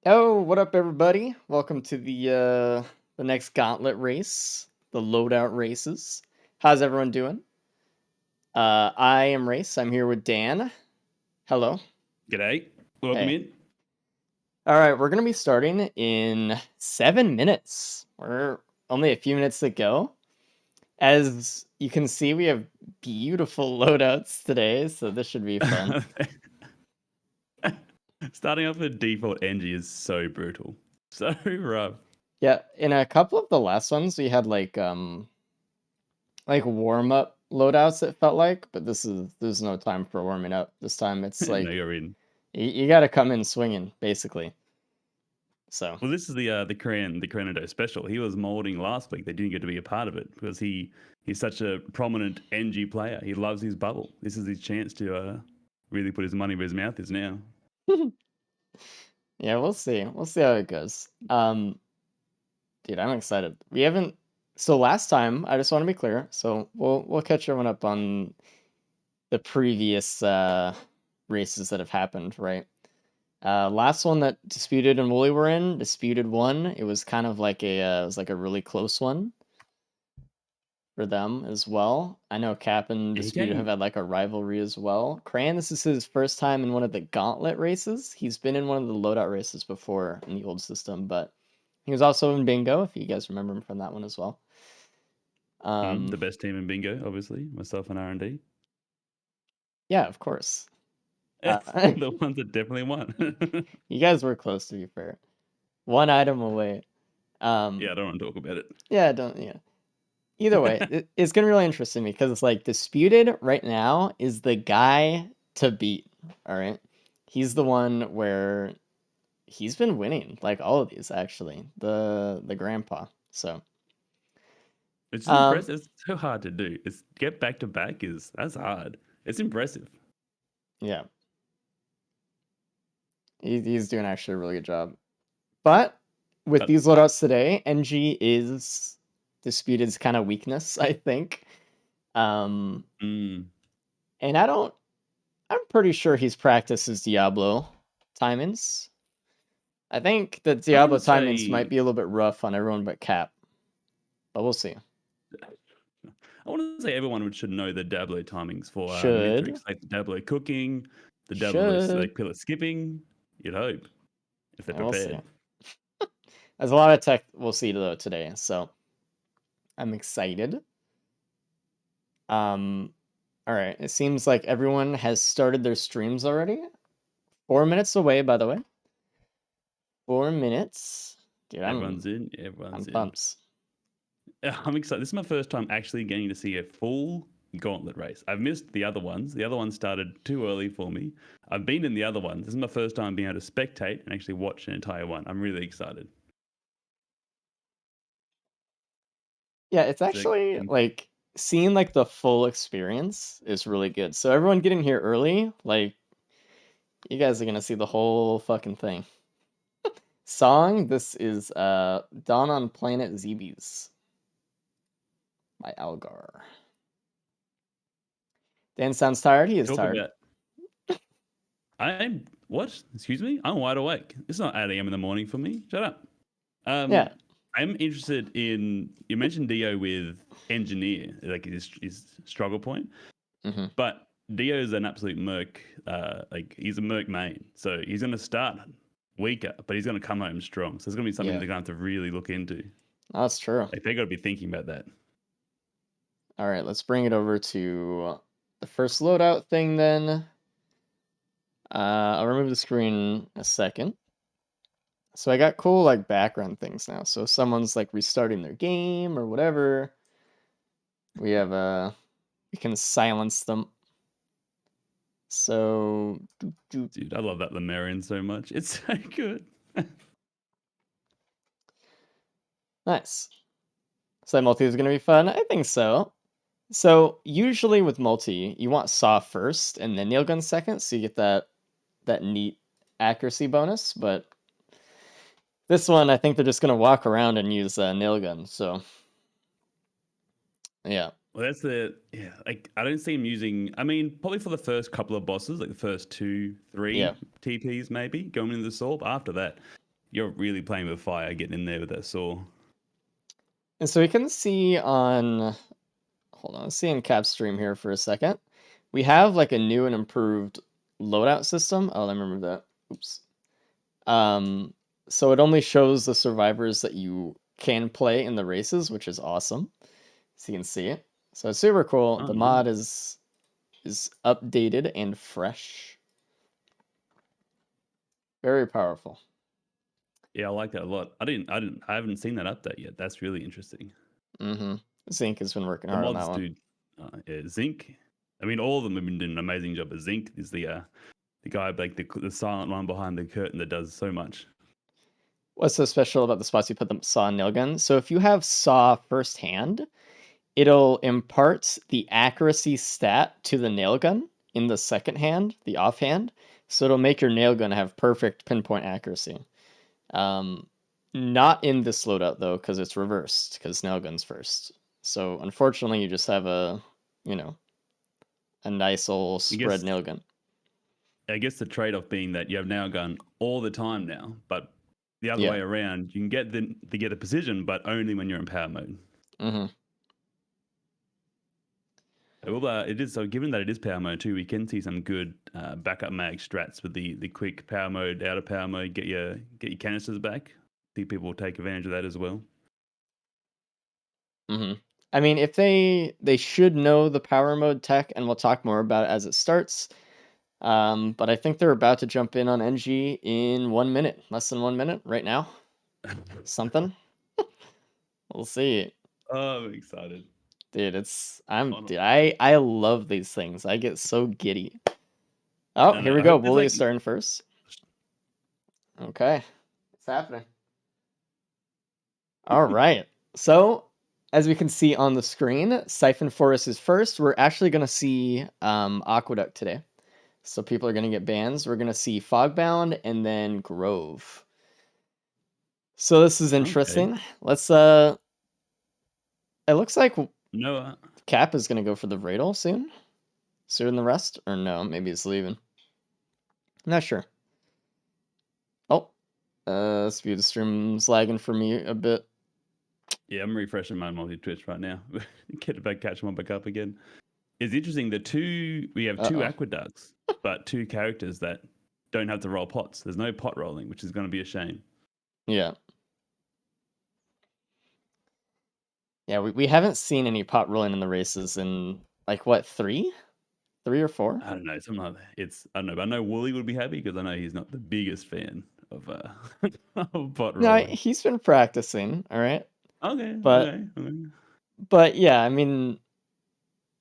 Oh, what up, everybody? Welcome to the next gauntlet race, the loadout races. How's everyone doing? I am Race. I'm here with Dan. Hello. G'day. Welcome Hey. in. All right, we're gonna be starting in 7 minutes. We're only a few minutes to go. As you can see, we have beautiful loadouts today, so this should be fun. Starting off with default NG is so brutal. So rough. Yeah, in a couple of the last ones, we had like warm up loadouts it felt like, but there's no time for warming up. This time it's No, like you're in. you got to come in swinging basically. So Well, this is the Korean special. He was molding last week. They didn't get to be a part of it because he's such a prominent NG player. He loves his bubble. This is his chance to really put his money where his mouth is now. yeah, we'll see how it goes. Dude, I'm excited. We haven't. So last time, I just want to be clear. So we'll catch everyone up on the previous races that have happened, right? Last one that Disputed and Wooly were in, Disputed won. It was kind of like it was like a really close one for them as well. I know Cap and He Disputed have came. had like a rivalry as well. Cran, this is his first time in one of the gauntlet races. He's been in one of the loadout races before in the old system, but he was also in Bingo, if you guys remember him from that one as well. The best team in bingo, obviously. Myself and R&D. Yeah, of course. The ones that definitely won. You guys were close, to be fair. One item away. Yeah, I don't want to talk about it. Yeah, don't, yeah. Either way, it's gonna be really interesting because it's like Disputed right now is the guy to beat. All right, he's the one where he's been winning like all of these actually. The grandpa. So It's um impressive. It's so hard to do. It's get back to back that's hard. It's impressive. yeah, he's doing actually a really good job. But with But these loadouts today, NG is Disputed's kind of weakness, I think. Um, and I'm pretty sure he's practiced his Diablo timings. I think the I want Diablo to timings might say be a little bit rough on everyone but Cap, but we'll see. I want to say everyone should know the Dablo timings for Should mythrix, like the Dablo cooking, the Dablo should like pillar skipping. You'd hope if they're yeah, we'll see. prepared. There's a lot of tech we'll see though today, so I'm excited. Um, all right. It seems like everyone has started their streams already. 4 minutes away, by the way. 4 minutes. Dude, Everyone's in. I'm Everyone's in. pumped. I'm excited. This is my first time actually getting to see a full gauntlet race. I've missed the other ones. The other ones started too early for me. I've been in the other ones. This is my first time being able to spectate and actually watch an entire one. I'm really excited. Yeah, it's So, actually like seeing like the full experience is really good. So everyone getting here early, like you guys are gonna see the whole fucking thing. Song, this is Dawn on Planet Zebes by Algar. Dan sounds tired, he is talk tired. about I'm what? Excuse me? I'm wide awake. It's not 8 a.m. in the morning for me. Shut up. Yeah. I'm interested in you mentioned Dio with engineer, like his struggle point. Mm-hmm. But Dio is an absolute merc, like he's a merc main. So he's gonna start weaker, but he's gonna come home strong. So it's gonna be something Yeah. they're gonna have to really look into. That's true. Like they gotta be thinking about that. All right, let's bring it over to the first loadout thing then. I'll remove the screen a second. So I got cool like background things now. So if someone's like restarting their game or whatever, we have we can silence them. So Dude, I love that Lemurian so much. It's so good. nice. So multi is gonna be fun. I think so. So usually with multi, you want saw first and then nail gun second, so you get that neat accuracy bonus. But this one, I think they're just gonna walk around and use nail gun. So yeah, Well, that's like I don't see him using. I mean, probably for the first couple of bosses, like the first two, three yeah, TPs, maybe going into the Sorb. After that, You're really playing with fire, getting in there with that saw. And so we can see on, hold on, let's see in Cap stream here for a second. We have like a new and improved loadout system. Oh, let me remove that. Oops. So it only shows the survivors that you can play in the races, which is awesome. So you can see it. So it's super cool. Oh, The mod nice. is updated and fresh. Very powerful. Yeah, I like that a lot. I haven't seen that update yet. That's really interesting. Mm-hmm. Zinc has been working The hard on that mods one. do, yeah, Zinc. I mean, all of them have been doing an amazing job. But Zinc is the guy like the silent one behind the curtain that does so much. What's so special about the spots you put the saw and nail gun? So if you have saw first hand, it'll impart the accuracy stat to the nail gun in the second hand, the offhand. So it'll make your nail gun have perfect pinpoint accuracy. Um, Not in this loadout though, because it's reversed, because nail gun's first. So unfortunately, you just have a, you know, a nice old I spread guess nail gun. I guess the trade-off being that you have nail gun all the time now, but the other Yeah. way around, you can get the precision, but only when you're in power mode. Mm-hmm. Well, it is so. Given that it is power mode too, we can see some good backup mag strats with the quick power mode, out of power mode, get your canisters back. I think people will take advantage of that as well. Mm-hmm. I mean, if they should know the power mode tech, and we'll talk more about it as it starts. But I think they're about to jump in on NG in 1 minute, less than 1 minute right now. Something. We'll see. Oh, I'm excited. Dude, On, I love these things. I get so giddy. Oh, no, here no. we I go. hope there's Wooly like is starting first. Okay. It's happening. All right. So, as we can see on the screen, Siphon Forest is first. We're actually going to see Aqueduct today. So people are going to get bans. We're going to see Fogbound and then Grove. So this is okay. interesting. Let's it looks like No, Cap is gonna go for the Radel soon. Sooner than the rest? Or no, maybe he's leaving. I'm not sure. Oh. This view the stream's lagging for me a bit. yeah, I'm refreshing my multi Twitch right now. Catch one back up again. It's interesting. We have two Uh-oh. aqueducts, but two characters that don't have to roll pots. There's no pot rolling, which is going to be a shame. Yeah. Yeah, we haven't seen any pot rolling in the races in like what, 3? 3 or 4? I don't know. Something like that. I don't know. But I know Wooly would be happy because I know he's not the biggest fan of of pot No, rolling. he's been practicing, all right? Okay, But okay. but yeah, I mean,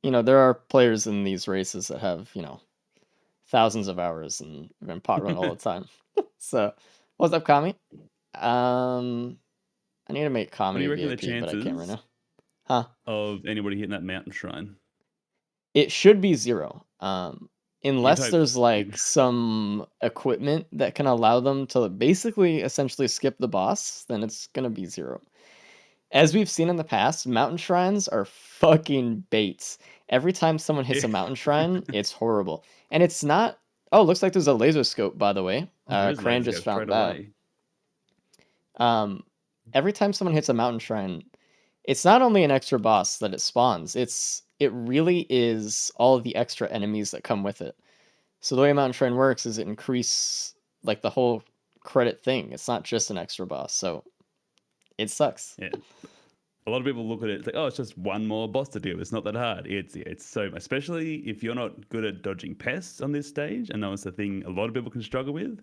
there are players in these races that have, thousands of hours and been pot run all the time. So, what's up, Kami? I need to make What do Kami you a reckon the VIP, but I can't right chances now. Huh? of anybody hitting that mountain shrine? It should be 0. You'd Unless hope so. there's like some equipment that can allow them to basically essentially skip the boss, then it's gonna be 0. As we've seen in the past, mountain shrines are fucking baits. Every time someone hits Yeah. a mountain shrine, it's horrible. And it's not. Oh, looks like there's a laser scope, by the way. Oh, there is Cran laser just go found straight that. away. Um, every time someone hits a mountain shrine, it's not only an extra boss that it spawns, it really is all of the extra enemies that come with it. So the way Mountain Shrine works is it increase like the whole credit thing. It's not just an extra boss, so it sucks. Yeah. A lot of people look at it, it's like, oh, it's just one more boss to do. It's not that hard. It's so, especially if you're not good at dodging pests on this stage, and that's the thing a lot of people can struggle with.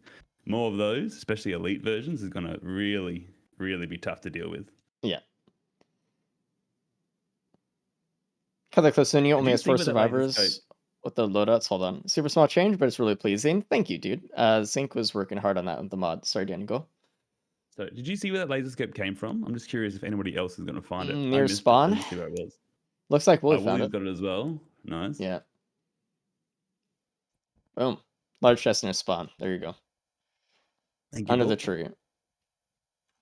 More of those, especially elite versions, is going to really, really be tough to deal with. Yeah. Cataclysmia Did only you has see 4 where that laser scope? survivors with the loadouts. Hold on. Super small change, but it's really pleasing. Thank you, dude. Zinc was working hard on that with the mod. Sorry, Danny, go. So, did you see where that laser scope came from? I'm just curious if anybody else is going to find it. I Near missed it. I spawn. didn't see where it was. Looks like Wooly Oh, found Willie's it. got it as well. Nice. Yeah. Boom. Large chest near spawn. There you go. Thank you, Under the Bob. tree.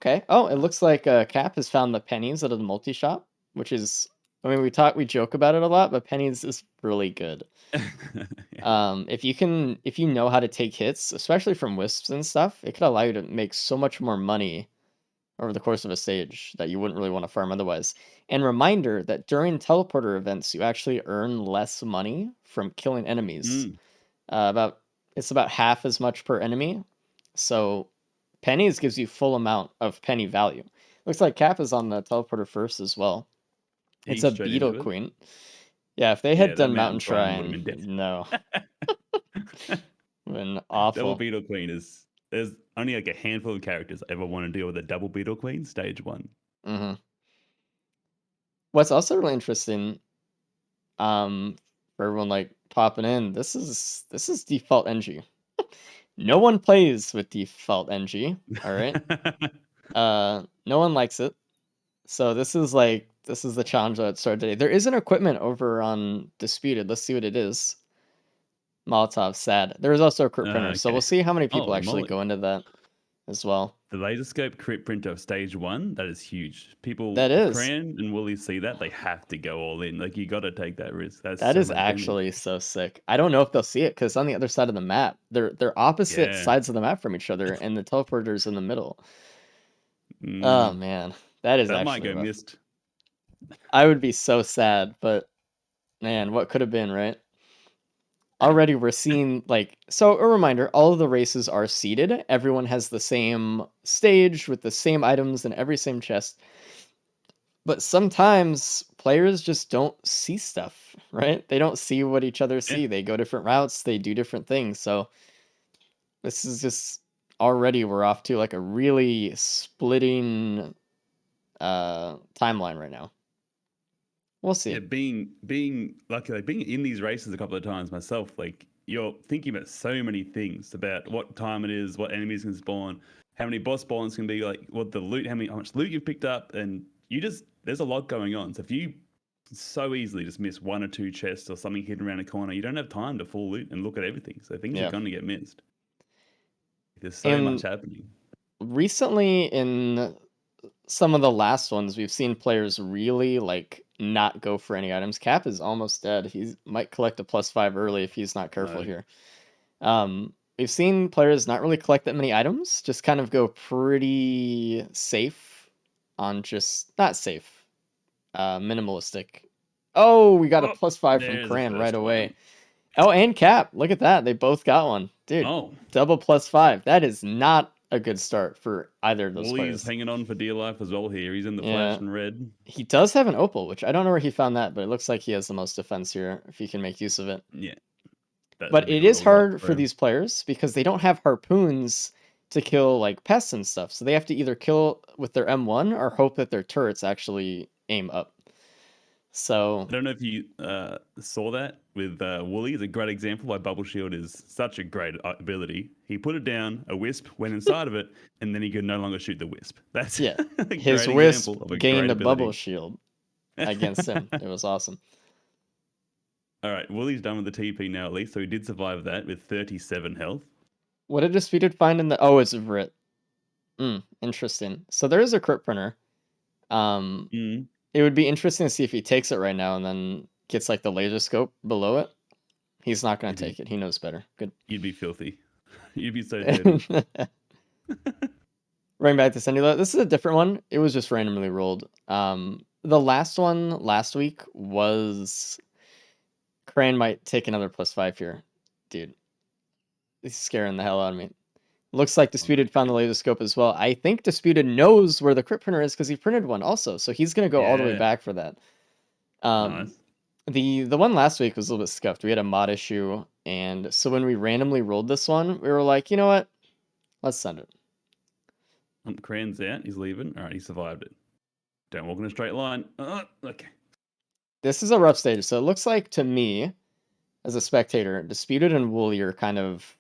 Okay. Oh, it looks like Cap has found the pennies out of the multi shop, which is I mean, we joke about it a lot, but pennies is really good. Yeah. If you know how to take hits, especially from wisps and stuff, it could allow you to make so much more money over the course of a stage that you wouldn't really want to farm otherwise. And reminder that during teleporter events, you actually earn less money from killing enemies. Mm, About it's about half as much per enemy. So pennies gives you full amount of penny value. Looks like Cap is on the teleporter first as well. It's he's a straight beetle into it. queen. Yeah, if they had Yeah, that done Mountain mountain shrine would have Shrine, been no, death. been Double awful. Beetle Queen is there's only like a handful of characters ever want to deal with a double Beetle Queen stage 1. hmm What's also really interesting, for everyone like popping in, this is default NG. No one plays with default NG. All right. No one likes it. So this is the challenge that started today. There is an equipment over on Disputed. Let's see what it is. Molotov sad. There is also a crit printer, so we'll Okay. see how many people Holy actually moly. go into that as well. The laser scope crit printer of stage 1, that is huge. People, That if is. Cran and Wooly see that, they have to go all in. Like, you got to take that risk. That's That so is much damage. actually so sick. I don't know if they'll see it because on the other side of the map. They're opposite Yeah. sides of the map from each other, and the teleporter's in the middle. Oh Mm, man, that is that might actually go rough. missed. I would be so sad, but man, what could have been, right? Already we're seeing like so a reminder, all of the races are seeded. Everyone has the same stage with the same items in every same chest. But sometimes players just don't see stuff, right? They don't see what each other Yeah. see. They go different routes, they do different things. So this is just already we're off to like a really splitting timeline right now. We'll Yeah, see. being lucky, like being in these races a couple of times myself, like you're thinking about so many things about what time it is, what enemies can spawn, how many boss spawns can be, like what the loot, how much loot you've picked up, and you just there's a lot going on. So if you so easily just miss one or two chests or something hidden around a corner, you don't have time to full loot and look at everything. So things are Yeah. going to get missed. There's so much And happening. recently in some of the last ones, we've seen players really like not go for any items. Cap is almost dead. He might collect a +5 early if he's not careful No, here. We've seen players not really collect that many items, just kind of go pretty safe on just not safe, minimalistic. Oh, we got a oh, +5 from there's the Cran right first away. one. Oh, and Cap. Look at that. They both got one. Dude, Oh, double +5. That is not a good start for either of those Woolly's players. hanging on for dear life as well here. He's in the flash Yeah. and red. He does have an opal, which I don't know where he found that, but it looks like he has the most defense here if he can make use of it. Yeah, that'd But be it a is real lot hard for for him. these players because they don't have harpoons to kill like pests and stuff. So they have to either kill with their M1 or hope that their turrets actually aim up. I So don't know if you saw that with Wooly. Is a great example why Bubble Shield is such a great ability. He put it down, a wisp went inside of it, and then he could no longer shoot the wisp. That's yeah, a his great wisp example of a gained great a bubble ability. shield against him. It was awesome. All right, Wooly's done with the TP now at least, so he did survive that with 37 health. What did Disputed find in the? Oh, it's Vrit. Interesting. So there is a crit printer. Um, Mm, it would be interesting to see if he takes it right now and then gets like the laser scope below it. He's not gonna it'd be, take it. He knows better. Good. you'd be filthy. You'd be so dirty. Running back to Sendula. This is a different one. It was just randomly rolled. The last one last week was Crane might take another +5 here. Dude, he's scaring the hell out of me. Looks like Oh, no, Disputed found the laser scope as well. I think Disputed knows where the crit printer is because he printed one also. So he's gonna go all the way yeah, back for that. Um, nice. the one last week was a little bit scuffed. We had a mod issue, and so when we randomly rolled this one, we were like, you know what? Let's send it. Cran's out. He's leaving. All right, he survived it. Don't walk in a straight line. Okay. This is a rough stage, so it looks like to me, as a spectator, Disputed and Wooly are kind of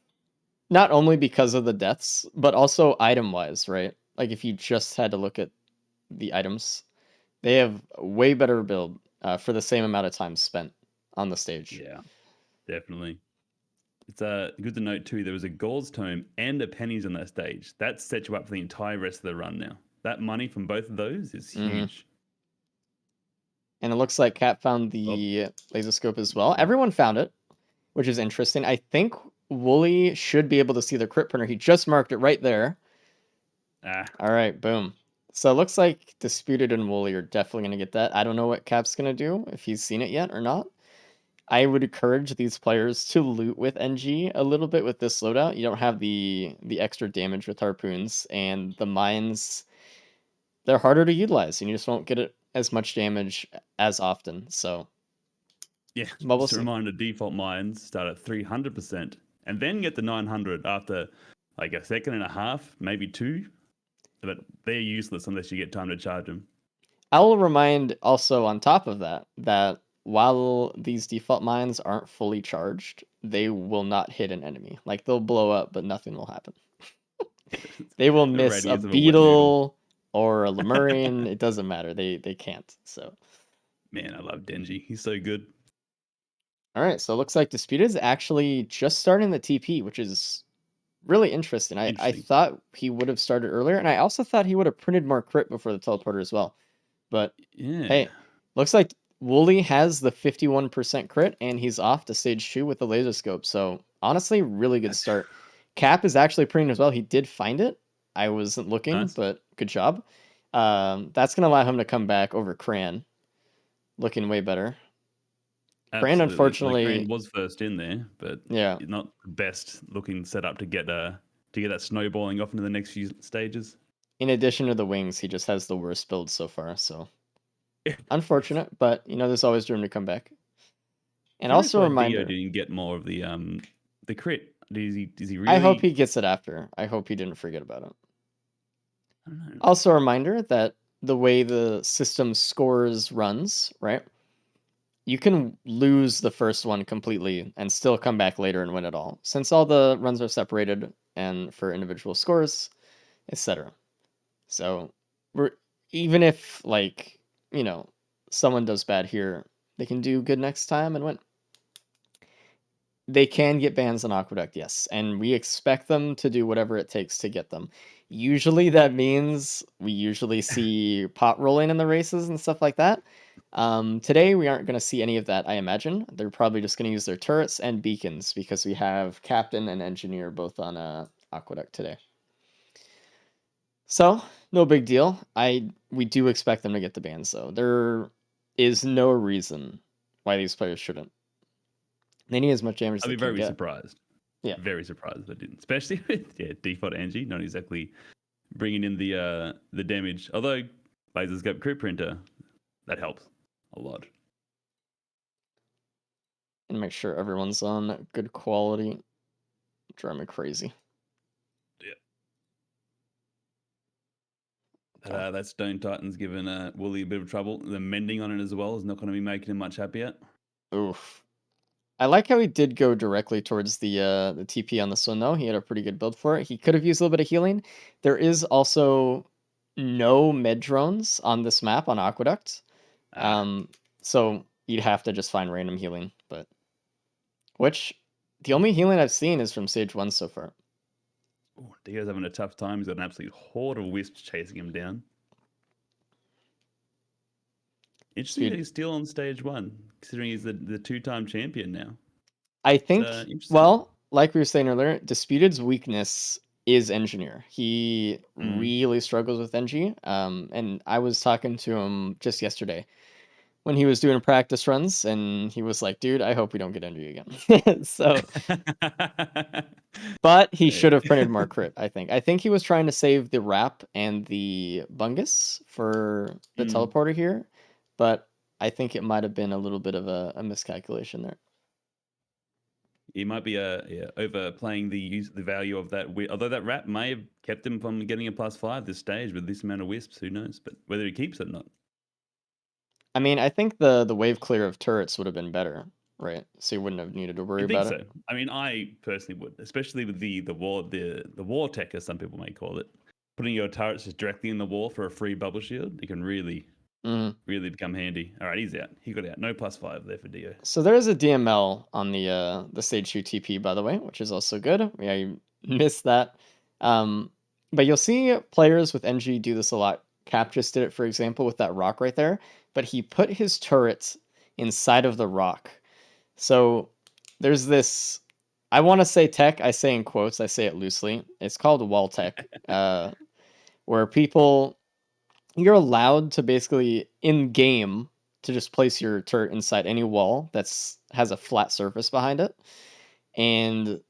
not only because of the deaths, but also item wise, right? Like if you just had to look at the items, they have a way better build for the same amount of time spent on the stage. Yeah, definitely. It's good to note too. There was a Gauld's Tome and a Pennies on that stage. That sets you up for the entire rest of the run now. That money from both of those is hmm huge. and it looks like Cap found Oh, the laser scope as well. Everyone found it, which is interesting. I think Wooly should be able to see the crit printer. He just marked it right there. ah, All right, boom. So it looks like Disputed and Wooly are definitely going to get that. I don't know what Cap's going to do, if he's seen it yet or not. I would encourage these players to loot with NG a little bit with this loadout. You don't have the extra damage with harpoons, and the mines, they're harder to utilize, and you just won't get it as much damage as often. So, yeah. but we'll Just a see. reminder: default mines start at 300%, and then get the 900 after like a second and a half, maybe two. But they're useless unless you get time to charge them. I will remind also on top of that that while these default mines aren't fully charged, they will not hit an enemy. Like they'll blow up, but nothing will happen. They will The miss a radius of a wet noodle. beetle or a Lemurian. It doesn't matter. They can't. So Man, I love Denji. He's so good. all right. So it looks like Disputed is actually just starting the TP, which is really interesting. I Interesting. thought he would have started earlier, and I also thought he would have printed more crit before the teleporter as well. But Yeah. hey, looks like Wooly has the 51% crit, and he's off to stage 2 with the laser scope. So honestly, really good That's start. Cap is actually printing as well. He did find it. I wasn't looking, nice. but good job. That's gonna allow him to come back over Cran, looking way better. Cran, Absolutely. So the crane unfortunately, was first in there, but yeah. not the best looking setup to get that snowballing off into the next few stages. In addition to the wings, he just has the worst build so far. So unfortunate, but there's always room to come back. And Curious also a why Dio reminder, didn't get more of the crit. Does he I hope really? he gets it after. I hope he didn't forget about it. I don't know. Also a reminder that the way the system scores runs, right? You can lose the first one completely and still come back later and win it all, since all the runs are separated and for individual scores, etc. So we're even if someone does bad here, they can do good next time and win. They can get bans on Aqueduct, yes, and we expect them to do whatever it takes to get them. Usually that means we usually see pot rolling in the races and stuff like that. Today we aren't going to see any of that, I imagine. They're probably just going to use their turrets and beacons because we have Captain and Engineer both on Aqueduct today. So, no big deal. We do expect them to get the bans though. There is no reason why these players shouldn't. They need as much damage as I'd they be can very get. surprised. Yeah. Very surprised if they didn't, especially with default Angie, not exactly bringing in the damage. Although lasers get crit printer, that helps a lot. And make sure everyone's on good quality. Drive me crazy. Okay. That Stone Titan's given Wooly a bit of trouble. The mending on it as well is not going to be making him much happier. Oof. I like how he did go directly towards the TP on this one though. He had a pretty good build for it. He could have used a little bit of healing. There is also no med drones on this map on Aqueduct. Ah, So you'd have to just find random healing, but which the only healing I've seen is from Stage 1 so far. ooh, Dio's having a tough time. He's got an absolute horde of wisps chasing him down. Interesting that Speed. he's still on stage 1, considering he's the two-time champion now. I It's think, interesting. well, like we were saying earlier, Disputed's weakness is Engineer. He Mm. really struggles with NG. And I was talking to him just yesterday when he was doing practice runs, and he was like, "Dude, I hope we don't get NG again." So, but he Yeah. should have printed more crit. I think. I think he was trying to save the wrap and the bungus for the Mm. teleporter here, but I think it might have been a little bit of a miscalculation there. He might be overplaying the value of that. Although that wrap may have kept him from getting a +5 this stage with this amount of wisps, who knows? But whether he keeps it or not. I mean, I think the wave clear of turrets would have been better, right? So you wouldn't have needed to worry I think about so. it. I mean, I personally would, especially with the war tech, as some people may call it. Putting your turrets just directly in the wall for a free bubble shield, it can really, Mhm. really become handy. All right, he's out. He got out. No +5 there for Dio. So there is a DML on the stage 2 TP, by the way, which is also good. Yeah, you missed that. But you'll see players with NG do this a lot. Cap just did it, for example, with that rock right there. but he put his turret inside of the rock. So there's this. I want to say tech. I say in quotes. I say it loosely. It's called wall tech, where people you're allowed to basically in game to just place your turret inside any wall that's has a flat surface behind it, and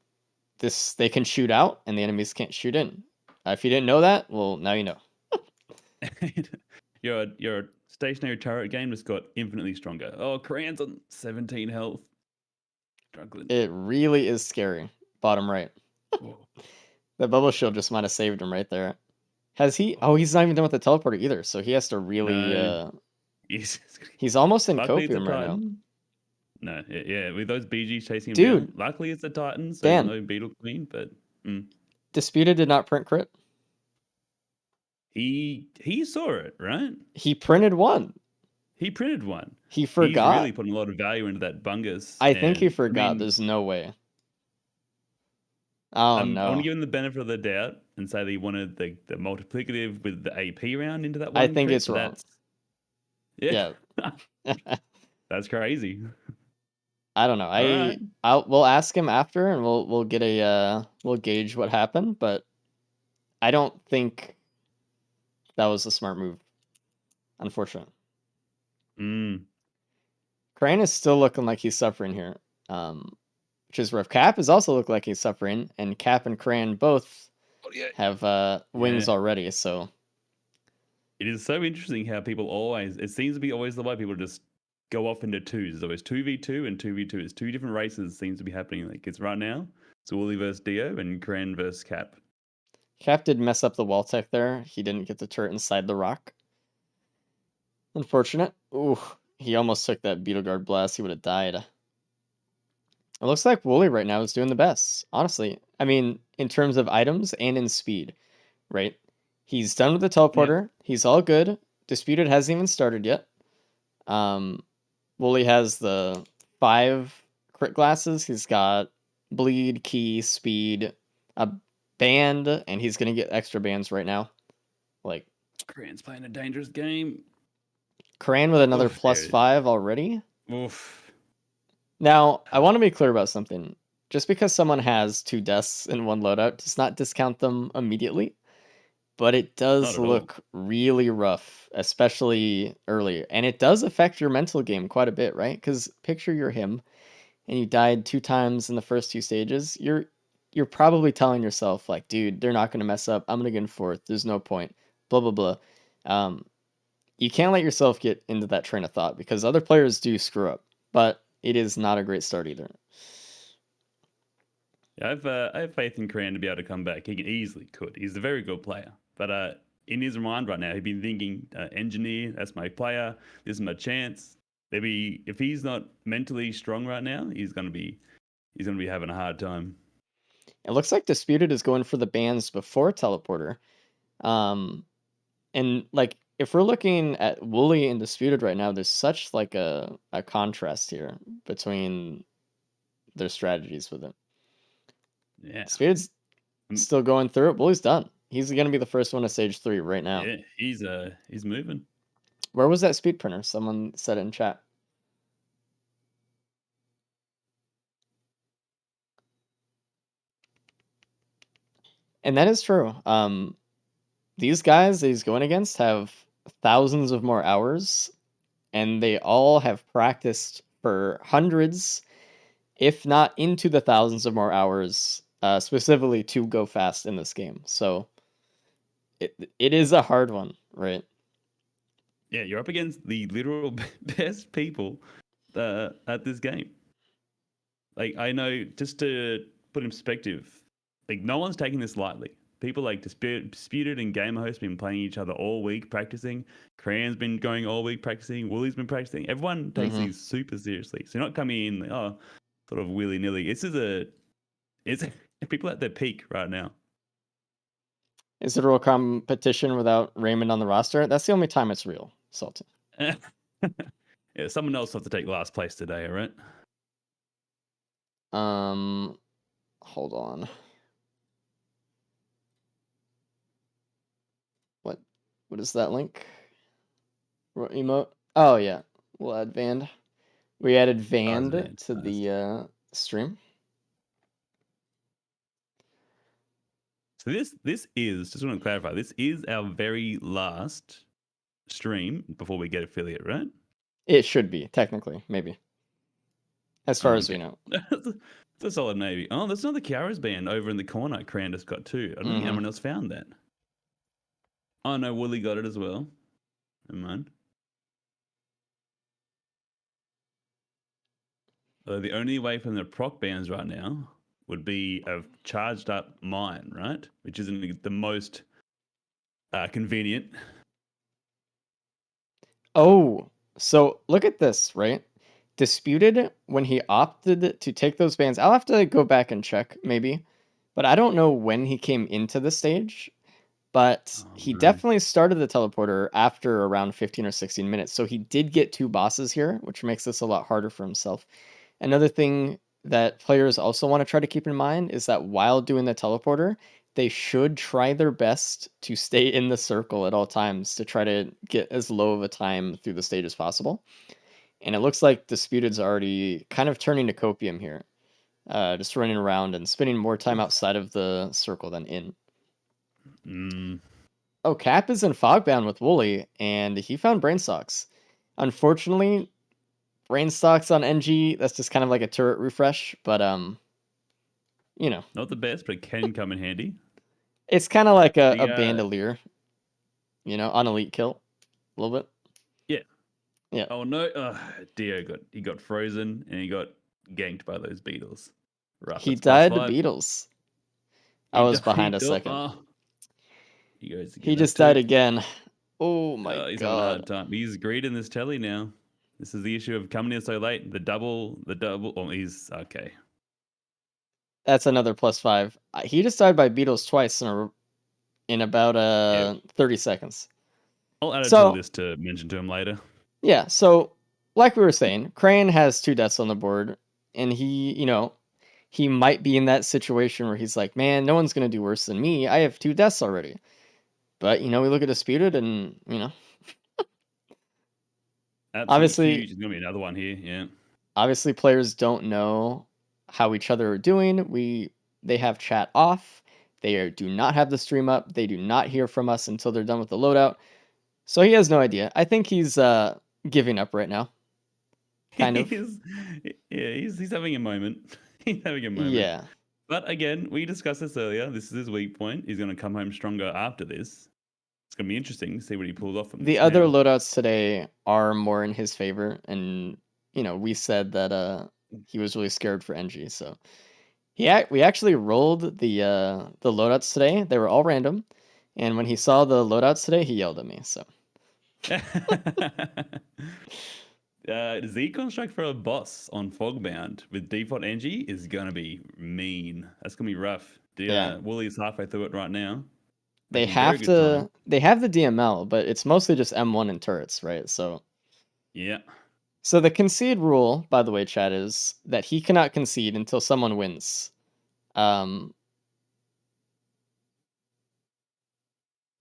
this they can shoot out and the enemies can't shoot in. If you didn't know that, well, now you know. Your stationary turret game just got infinitely stronger. Oh, Korean's on 17 health. Struggling. It really is scary. Bottom right. Whoa. The bubble shield just might have saved him right there. Has he? Oh, he's not even done with the teleporter either, so he has to really. No. Yes. He's almost in Luckily, it's a copium right now. Titan. No, yeah, with those BGs chasing him down. Dude, Luckily, it's a Titan, so Dan, no Beetle Queen, but Disputed did not print crit. he saw it, right? He printed one. He printed one. He He's forgot. really putting a lot of value into that bungus. I think he and, forgot. I mean, There's no way. Oh I want to no. give him the benefit of the doubt and say that he wanted the multiplicative with the AP round into that one. I think crit, it's so wrong. Yeah. Yeah. That's crazy. I don't know. Alright. We'll ask him after and we'll get a we'll gauge what happened, but I don't think that was a smart move. Unfortunate. Mm. Crane is still looking like he's suffering here. Which is rough. Cap is also looking like he's suffering, and Cap and Crane both have wings already, so It is so interesting how people always, it seems to be always the way people just go off into twos. There's always 2v2 and 2v2. It's two different races seems to be happening. Like it's right now. It's Wooly versus Dio and Cran versus Cap. Cap did mess up the wall tech there. He didn't get the turret inside the rock. Unfortunate. Ooh, he almost took that Beetle Guard blast. He would have died. It looks like Wooly right now is doing the best, honestly. I mean, in terms of items and in speed, right? He's done with the teleporter. He's all good. Disputed hasn't even started yet. Wooly has the 5 crit glasses. He's got bleed, key, speed, a band, and he's gonna get extra bands right now. Like Cran's playing a dangerous game. Cran with another Oof, plus dude. 5 already. Oof. Now, I want to be clear about something. Just because someone has 2 deaths in one loadout does not discount them immediately, but it does Not at all. look really rough, especially early. And it does affect your mental game quite a bit, right? Because picture you're him and you died 2 times in the first 2 stages. You're probably telling yourself, like, dude, they're not going to mess up. I'm going to get in 4th. There's no point. Blah, blah, blah. You can't let yourself get into that train of thought because other players do screw up. But it is not a great start either. Yeah, I have faith in Cran to be able to come back. He easily could. He's a very good player. But in his mind right now, he'd be thinking, engineer, that's my player. This is my chance. Maybe if he's not mentally strong right now, he's gonna be having a hard time. It looks like Disputed is going for the bans before Teleporter. And like if we're looking at Wooly and Disputed right now, there's such like a contrast here between their strategies with it. Yeah. Disputed's still going through it. Wooly's done. He's gonna be the first one to stage 3 right now. Yeah, he's moving. Where was that speed printer? Someone said it in chat. And that is true. These guys that he's going against have thousands of more hours, and they all have practiced for hundreds, if not into the thousands of more hours, specifically to go fast in this game. So it is a hard one, right? Yeah, you're up against the literal best people at this game. Like I know, just to put in perspective, like no one's taking this lightly. People like Disputed and Gamerhost been playing each other all week practicing. Cran's been going all week practicing. Wooly's been practicing. Everyone takes these super seriously. So you're not coming in sort of willy nilly. It's people at their peak right now. Is it a real competition without Raymond on the roster? That's the only time it's real, Sultan. Yeah, someone else will have to take last place today, all right? Hold on. What is that link? What emote? Oh yeah, we'll add Vand. We added Oh, it's Vand to fantastic. the stream. So this is just want to clarify. This is our very last stream before we get affiliate, right? It should be technically, maybe, as far Oh, as we okay. know. It's a solid maybe. Oh, there's another Kiara's band over in the corner. Crandus got too. I don't think Hmm. anyone else found that. Oh no, Wooly got it as well. Never mind. The only way from the proc bands right now would be a charged up mine, right? Which isn't the most convenient. Oh, so look at this, right? Disputed when he opted to take those bans. I'll have to go back and check maybe, but I don't know when he came into the stage. But Oh he no. definitely started the teleporter after around 15 or 16 minutes. So he did get two bosses here, which makes this a lot harder for himself. Another thing that players also want to try to keep in mind is that while doing the teleporter, they should try their best to stay in the circle at all times to try to get as low of a time through the stage as possible. And it looks like Disputed's already kind of turning to Copium here, just running around and spending more time outside of the circle than in. Mm. Oh, Cap is in Fogbound with Wooly, and he found Brainstalks. Unfortunately, Brainstalks on NG, that's just kind of like a turret refresh, but you know, Not the best, but it can come in handy. it's kind of like a The bandolier, on elite kill, a little bit. yeah. Yeah, Oh no, Dio got frozen and he got ganked by those beetles. Rough. he It's plus died to 5. Beatles. I was He behind a do- second. oh, he goes to He get that just died too. again. Oh my He's having a god. hard time. He's greeting this telly now. This is the issue of coming in so late. The double. Oh, he's okay. That's another +5. He just died by Beatles twice in about Yeah, 30 seconds. I'll add it to the So, list to mention to him later. yeah, so like we were saying, Crane has two deaths on the board, and he might be in that situation where he's like, man, no one's gonna do worse than me. I have two deaths already. But we look at Disputed, and Absolutely obviously, huge. There's gonna be another one here. Yeah. obviously, players don't know how each other are doing. They have chat off. Do not have the stream up. They do not hear from us until they're done with the loadout. So he has no idea. I think he's giving up right now, kind of. He's yeah, he's having a moment. He's having a moment. Yeah. But again, we discussed this earlier. This is his weak point. He's gonna come home stronger after this. It's gonna be interesting to see what he pulls off from The this other now. loadouts today are more in his favor, and we said that he was really scared for NG. So we actually rolled the loadouts today. They were all random, and when he saw the loadouts today, he yelled at me. So Z construct for a boss on Fogbound with default energy is gonna be mean. That's gonna be rough. yeah, Woolly's halfway through it right now, they making very have good time. the DML, but it's mostly just M1 and turrets, right? Yeah. So the concede rule, by the way, Chad, is that he cannot concede until someone wins. Um,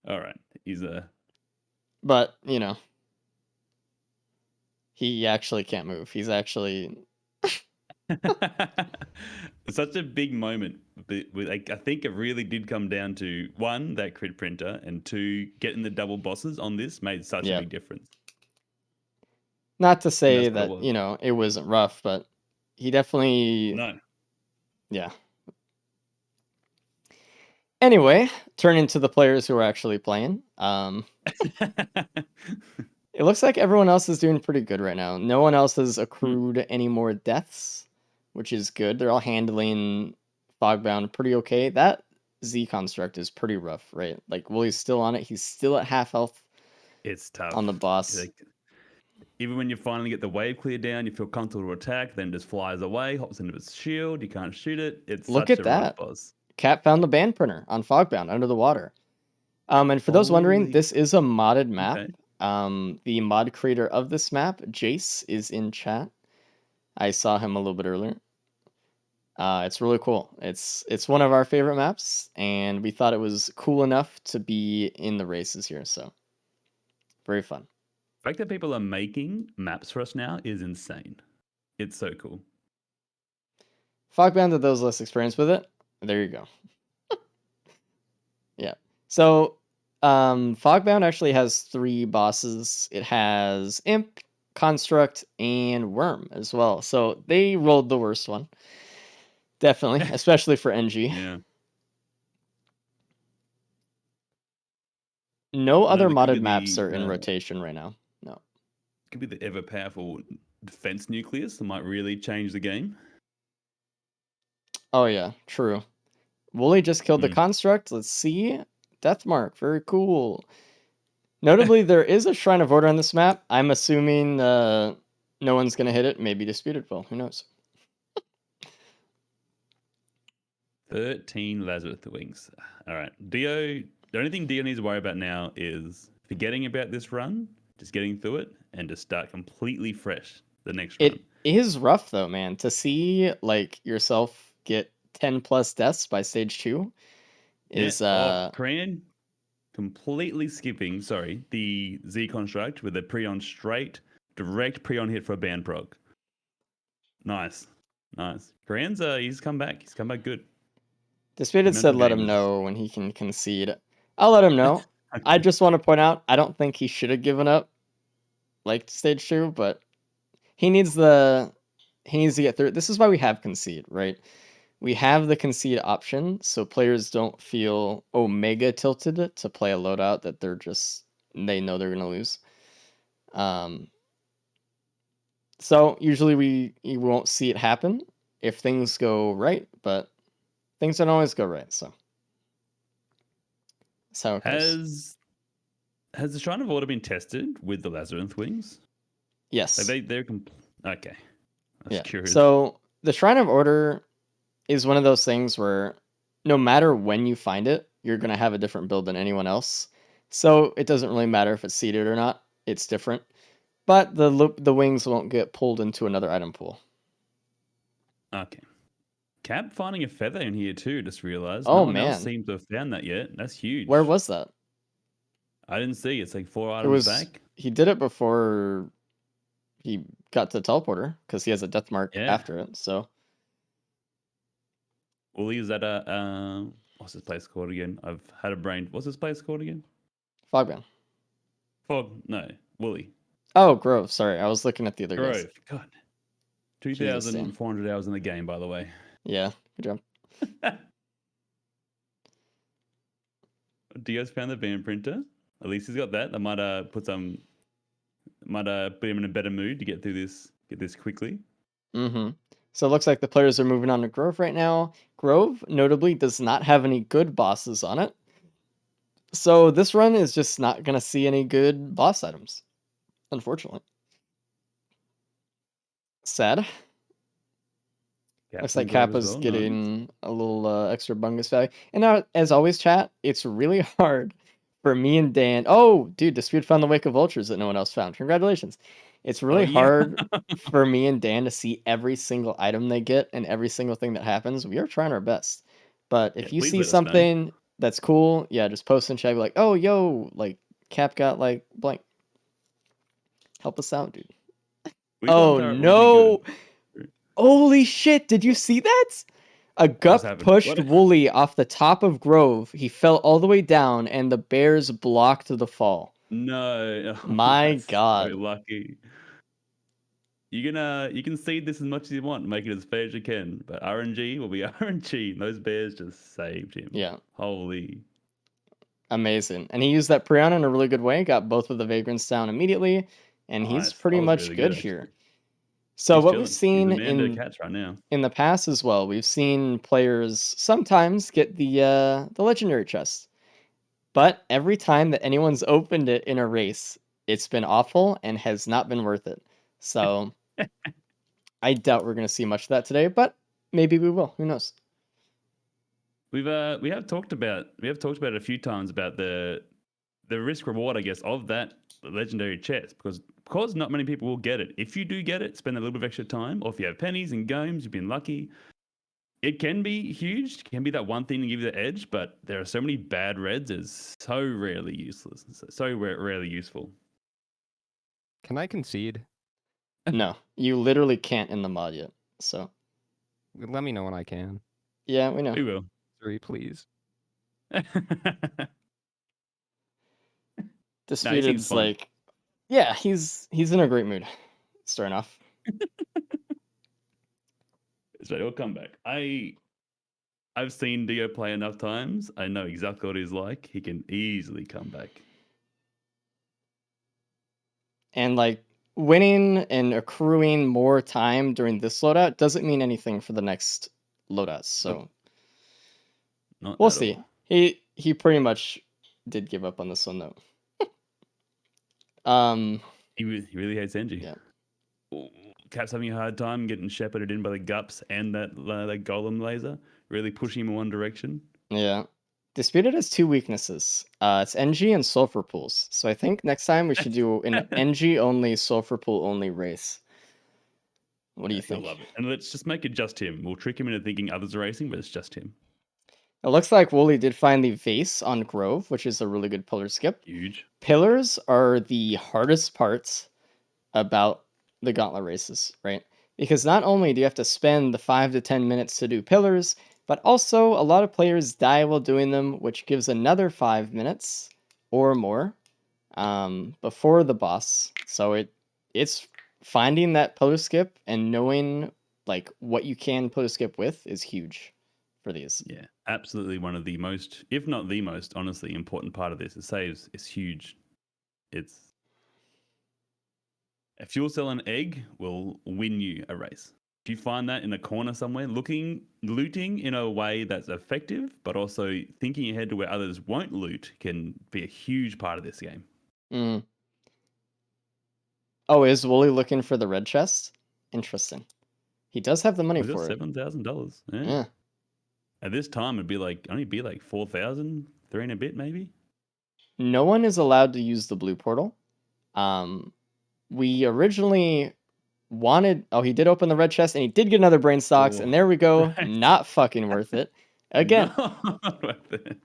All right. He's a. but he actually can't move. He's actually It's such a big moment. But like, I think it really did come down to one, that crit printer, and two, getting the double bosses on this made such a yeah. big difference. Not to And say that's what it that, was. it wasn't rough, but he definitely, No. yeah. Anyway, turning to the players who are actually playing. It looks like everyone else is doing pretty good right now. No one else has Hmm. accrued any more deaths, which is good. They're all handling Fogbound pretty okay. That Z construct is pretty rough, right? Like, Wooly's still on it. He's still at half health It's on the tough. boss. Like, even when you finally get the wave clear down, you feel comfortable to attack, then just flies away, hops into its shield, you can't shoot it. It's Look such at a rough that. boss. Cat found the band printer on Fogbound under the water. And for those wondering, Holy. this is a modded map. Okay. The mod creator of this map, Jace, is in chat. I saw him a little bit earlier. It's really cool. It's one of our favorite maps, and we thought it was cool enough to be in the races here. So very fun. fact that people are making maps for us now is insane. It's so cool. Fogbound did those less experience with it. There you go. Yeah. So, Fogbound actually has 3 bosses. It has Imp, Construct, and Worm as well. So they rolled the worst one. Definitely, especially for NG. Yeah. No I know other there could be modded maps are in the rotation right now. No. ever powerful defense nucleus that might really change the game. Oh yeah, true. Wooly just killed the Mm. Construct. Let's see. Deathmark, very cool. Notably, there is a Shrine of Order on this map. I'm assuming no one's gonna hit it. Maybe Disputed will. Who knows? 13 Lazarus wings. All right. Dio, the only thing Dio needs to worry about now is forgetting about this run, just getting through it, and just start completely fresh the next run. It is rough though, man, to see like yourself get 10 plus deaths by stage 2 is Korean completely skipping, the Z construct with a pre-on straight, direct pre-on hit for a band prog. Nice. Korean's he's come back. He's come back good. Disputed His said mental let game him is know when he can concede. I'll let him know. I just want to point out I don't think he should have given up like stage 2, but he needs to get through it. This is why we have concede, right? We have the concede option so players don't feel omega tilted to play a loadout that they know they're going to lose. So usually you won't see it happen if things go right, but things don't always go right, so that's how it goes. Has the Shrine of Order been tested with the Labyrinth wings? Yes. Like they're okay. I was Yeah. curious. So the Shrine of Order is one of those things where no matter when you find it, you're going to have a different build than anyone else. So it doesn't really matter if it's seeded or not. It's different. But the wings won't get pulled into another item pool. Okay. Cap finding a feather in here too, just realized. Oh No one else man. seems to have found that yet. That's huge. Where was that? I didn't see. It's like 4 It items was back. he did it before he got to the teleporter because he has a death mark Yeah. after it. So Uli, is that a what's this place called again? I've had a brain. What's this place called again? Fogbound. Fog. No, Woolly. Oh, Grove. Sorry, I was looking at the other guys. Grove. God. Jesus, Dan. 2,400 hours in the game, by the way. Yeah, good job. Dio's found the van printer. At least he's got that. That might put him in a better mood to get through this. Get this quickly. Mm-hmm. So it looks like the players are moving on to Grove right now. Grove, notably, does not have any good bosses on it. So this run is just not going to see any good boss items, unfortunately. Sad. Looks like Kappa's getting a little extra bungus value. And now, as always, chat, it's really hard for me and Dan. Oh, dude, Dispute found the Wake of Vultures that no one else found. Congratulations. It's really hard for me and Dan to see every single item they get and every single thing that happens. We are trying our best. But if you see something that's cool, yeah, just post in chat, be like, oh, yo, like, Cap got, like, blank. Help us out, dude. Oh, no! Holy shit, did you see that? A Gup pushed Wooly off the top of Grove. He fell all the way down, and the bears blocked the fall. No. My God. So lucky. You can seed this as much as you want, make it as fair as you can, but RNG will be RNG. Those bears just saved him. Yeah. Holy. Amazing. And he used that Prion in a really good way, got both of the Vagrants down immediately, and he's pretty much really good here. So what we've seen in the past as well, we've seen players sometimes get the legendary chest. But every time that anyone's opened it in a race, it's been awful and has not been worth it. So I doubt we're going to see much of that today, but maybe we will. Who knows? We have talked about it a few times about the risk reward, I guess, of that legendary chest because not many people will get it. If you do get it, spend a little bit of extra time, or if you have pennies and gomes, you've been lucky. It can be huge. It can be that one thing to give you the edge, but there are so many bad reds. It's so rarely useless. So rarely useful. Can I concede? No, you literally can't in the mod yet. So Let me know when I can. yeah, we know. We will. 3, please. No, he seems Disputed's fun. like, yeah, he's in a great mood. Starting off. So he'll come back. I've seen Dio play enough times. I know exactly what he's like. He can easily come back. And like winning and accruing more time during this loadout doesn't mean anything for the next loadouts. So Not we'll at see. all. He pretty much did give up on this one though. He really hates Engie. Yeah. Cap's having a hard time getting shepherded in by the gups and that golem laser, really pushing him in one direction. Yeah. Disputed has two weaknesses. It's NG and sulfur pools. So I think next time we should do an NG only, sulfur pool only race. What do you He'll think? love it. And let's just make it just him. We'll trick him into thinking others are racing, but it's just him. It looks like Wooly did find the vase on Grove, which is a really good pillar skip. Huge. Pillars are the hardest parts about the gauntlet races, right? Because not only do you have to spend the 5 to 10 minutes to do pillars, but also a lot of players die while doing them, which gives another 5 minutes or more before the boss. So it's finding that pillar skip and knowing like what you can pillar skip with is huge for these. Yeah, absolutely one of the most, if not the most, honestly important part of this. It saves is huge. It's a fuel cell and egg will win you a race. If you find that in a corner somewhere, looting in a way that's effective, but also thinking ahead to where others won't loot can be a huge part of this game. Mm. Oh, is Wooly looking for the red chest? Interesting. He does have the money We got for it. $7,000. Yeah. Yeah. At this time, it'd be like only be like 4,000, 3 and a bit maybe. No one is allowed to use the blue portal. We originally wanted. Oh, he did open the red chest, and he did get another brain stocks. Oh, And there we go. right. Not fucking worth it. Again. Not worth it.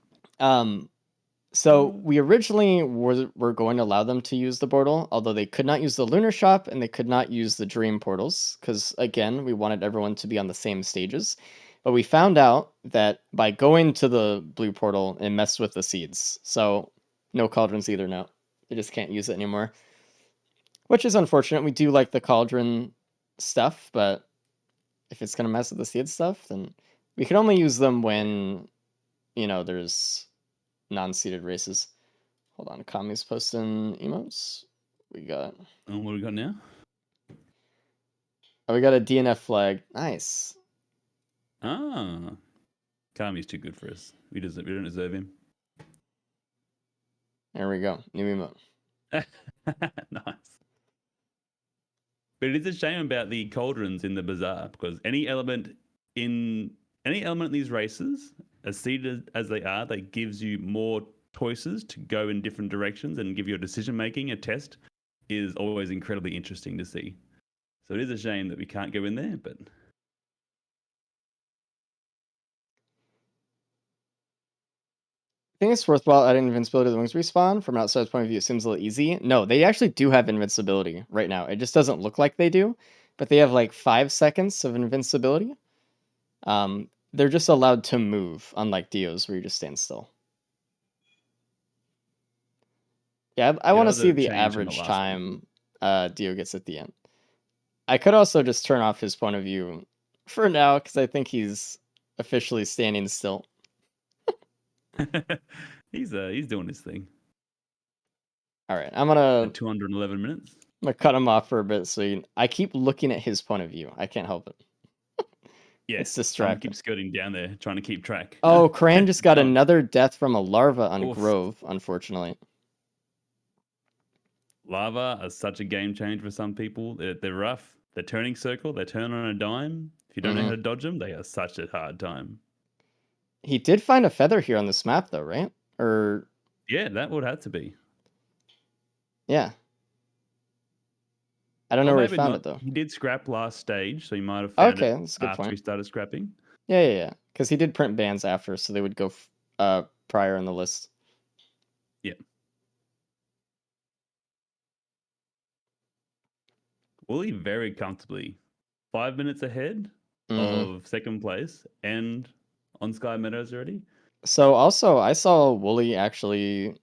So we originally were going to allow them to use the portal, although they could not use the lunar shop and they could not use the dream portals, because again, we wanted everyone to be on the same stages. But we found out that by going to the blue portal, it messed with the seeds. So no cauldrons either now. They just can't use it anymore. Which is unfortunate. We do like the cauldron stuff, but if it's gonna mess with the seed stuff, then we can only use them when, there's non-seeded races. Hold on, Kami's posting emotes. We got. And what do we got now? Oh, we got a DNF flag. Nice. Ah, Kami's too good for us. We don't deserve him. There we go. New emote. Nice. But it is a shame about the cauldrons in the bazaar because any element in these races, as seeded as they are, that gives you more choices to go in different directions and give your decision making a test is always incredibly interesting to see. So it is a shame that we can't go in there, but I think it's worthwhile adding invincibility to the wings respawn. From an outsider's point of view, it seems a little easy. No, they actually do have invincibility right now. It just doesn't look like they do, but they have like 5 seconds of invincibility. They're just allowed to move, unlike Dio's where you just stand still. Yeah, I want to see the average time Dio gets at the end. I could also just turn off his point of view for now, because I think he's officially standing still. he's doing his thing. All right, I'm gonna 211 minutes. I'm gonna cut him off for a bit. So I keep looking at his point of view. I can't help it. Yeah, It's distracting. Keep skirting down there, trying to keep track. Oh, Cran just got another death from a larva on Oof. Grove, unfortunately. Lava are such a game changer for some people. They're rough. They're turning circle. They turn on a dime. If you don't know how to dodge them, they are such a hard time. He did find a feather here on this map, though, right? Or yeah, that would have to be. Yeah. I don't know where he found it, though. He did scrap last stage, so he might have found okay, it that's a good after point. he started scrapping. Yeah. Because he did print bans after, so they would go prior in the list. Yeah. Wooly very comfortably 5 minutes ahead Mhm. of second place and on Sky Meadows already. So also, I saw Wooly actually.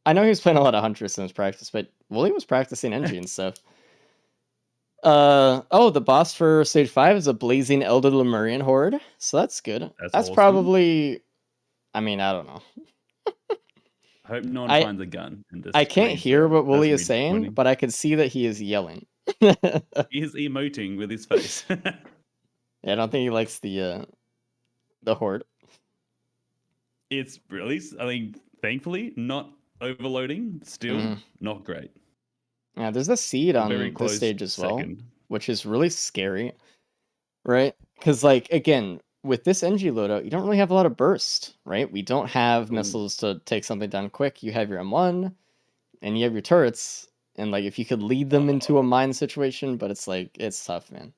I know he was playing a lot of Huntress in his practice, but Wooly was practicing NG and stuff. Oh, the boss for stage 5 is a blazing Elder Lemurian horde, so that's good. That's That's awesome. probably. I mean, I don't know. I hope no one I finds a gun and just I can't reads hear them. what Wooly That's is gonna be saying, disappointing. but I can see that he is yelling. He is emoting with his face. Yeah, I don't think he likes the horde. It's really, I mean, thankfully, not overloading. Still Mhm. not great. Yeah, there's a seed A on very this close stage as well, second. which is really scary, right? Because like again, with this NG loadout, you don't really have a lot of burst, right? We don't have Ooh. missiles to take something down quick. You have your M1 and you have your turrets, and like if you could lead them into a mine situation, but it's like it's tough, man.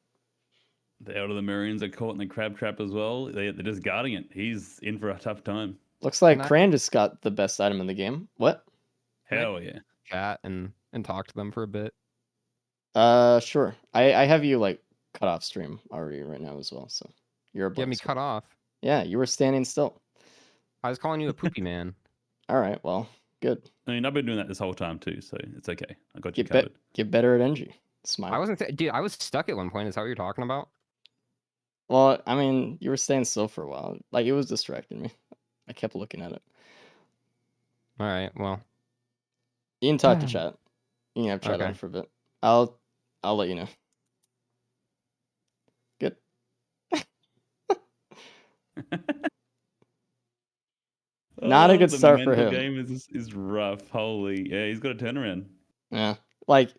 The Elder Lemurians are caught in the crab trap as well. They're just guarding it. He's in for a tough time. Looks like Can I- Cran just got the best item in the game. What? Can I Hell yeah. Chat and talk to them for a bit. Sure. I have you like cut off stream already right now as well, so you're a You have me bug. cut off. Yeah, you were standing still. I was calling you a poopy man. All right, well, good. I mean, I've been doing that this whole time too, so it's okay. I got you covered. Get better at NG. Smile. I wasn't, dude. I was stuck at one point. Is that what you're talking about? Well, I mean, you were staying still for a while. Like it was distracting me. I kept looking at it. All right. Well, You can talk to chat. You can have chat Okay. on for a bit. I'll let you know. Good. Not a good the start for mental him. game is rough. Holy, yeah, he's got a turnaround. Yeah. Like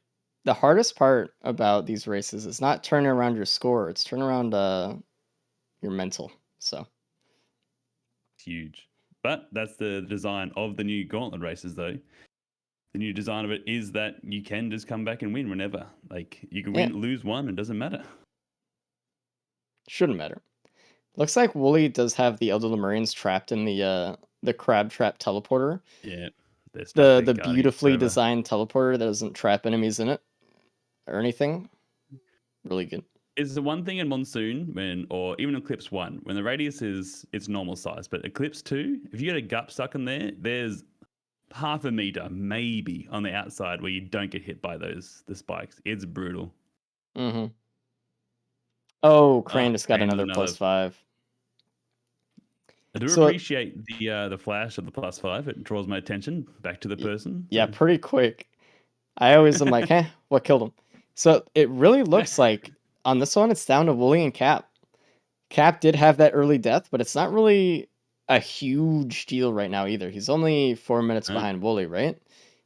the hardest part about these races is not turning around your score, it's turning around your mental. So It's huge. But that's the design of the new gauntlet races, though. The new design of it is that you can just come back and win whenever. Like you can win, lose one, it doesn't matter. shouldn't matter. Looks like Wooly does have the Elder Lemurians trapped in the crab trap teleporter. Yeah, they're stuck The there the guarding it beautifully forever. designed teleporter that doesn't trap enemies in it or anything. Really good. Is the one thing in Monsoon or even Eclipse 1, when the radius is its normal size, but Eclipse 2, if you get a gut stuck in there, there's half a meter maybe on the outside where you don't get hit by the spikes. It's brutal. Mm-hmm. Oh, Crane just got Crane with another +5. I do So- appreciate the flash of the +5. It draws my attention back to the person. Yeah, So- pretty quick. I always am like, what killed him? So it really looks like on this one, it's down to Wooly and Cap. Cap did have that early death, but it's not really a huge deal right now either. He's only 4 minutes Huh. behind Wooly, right?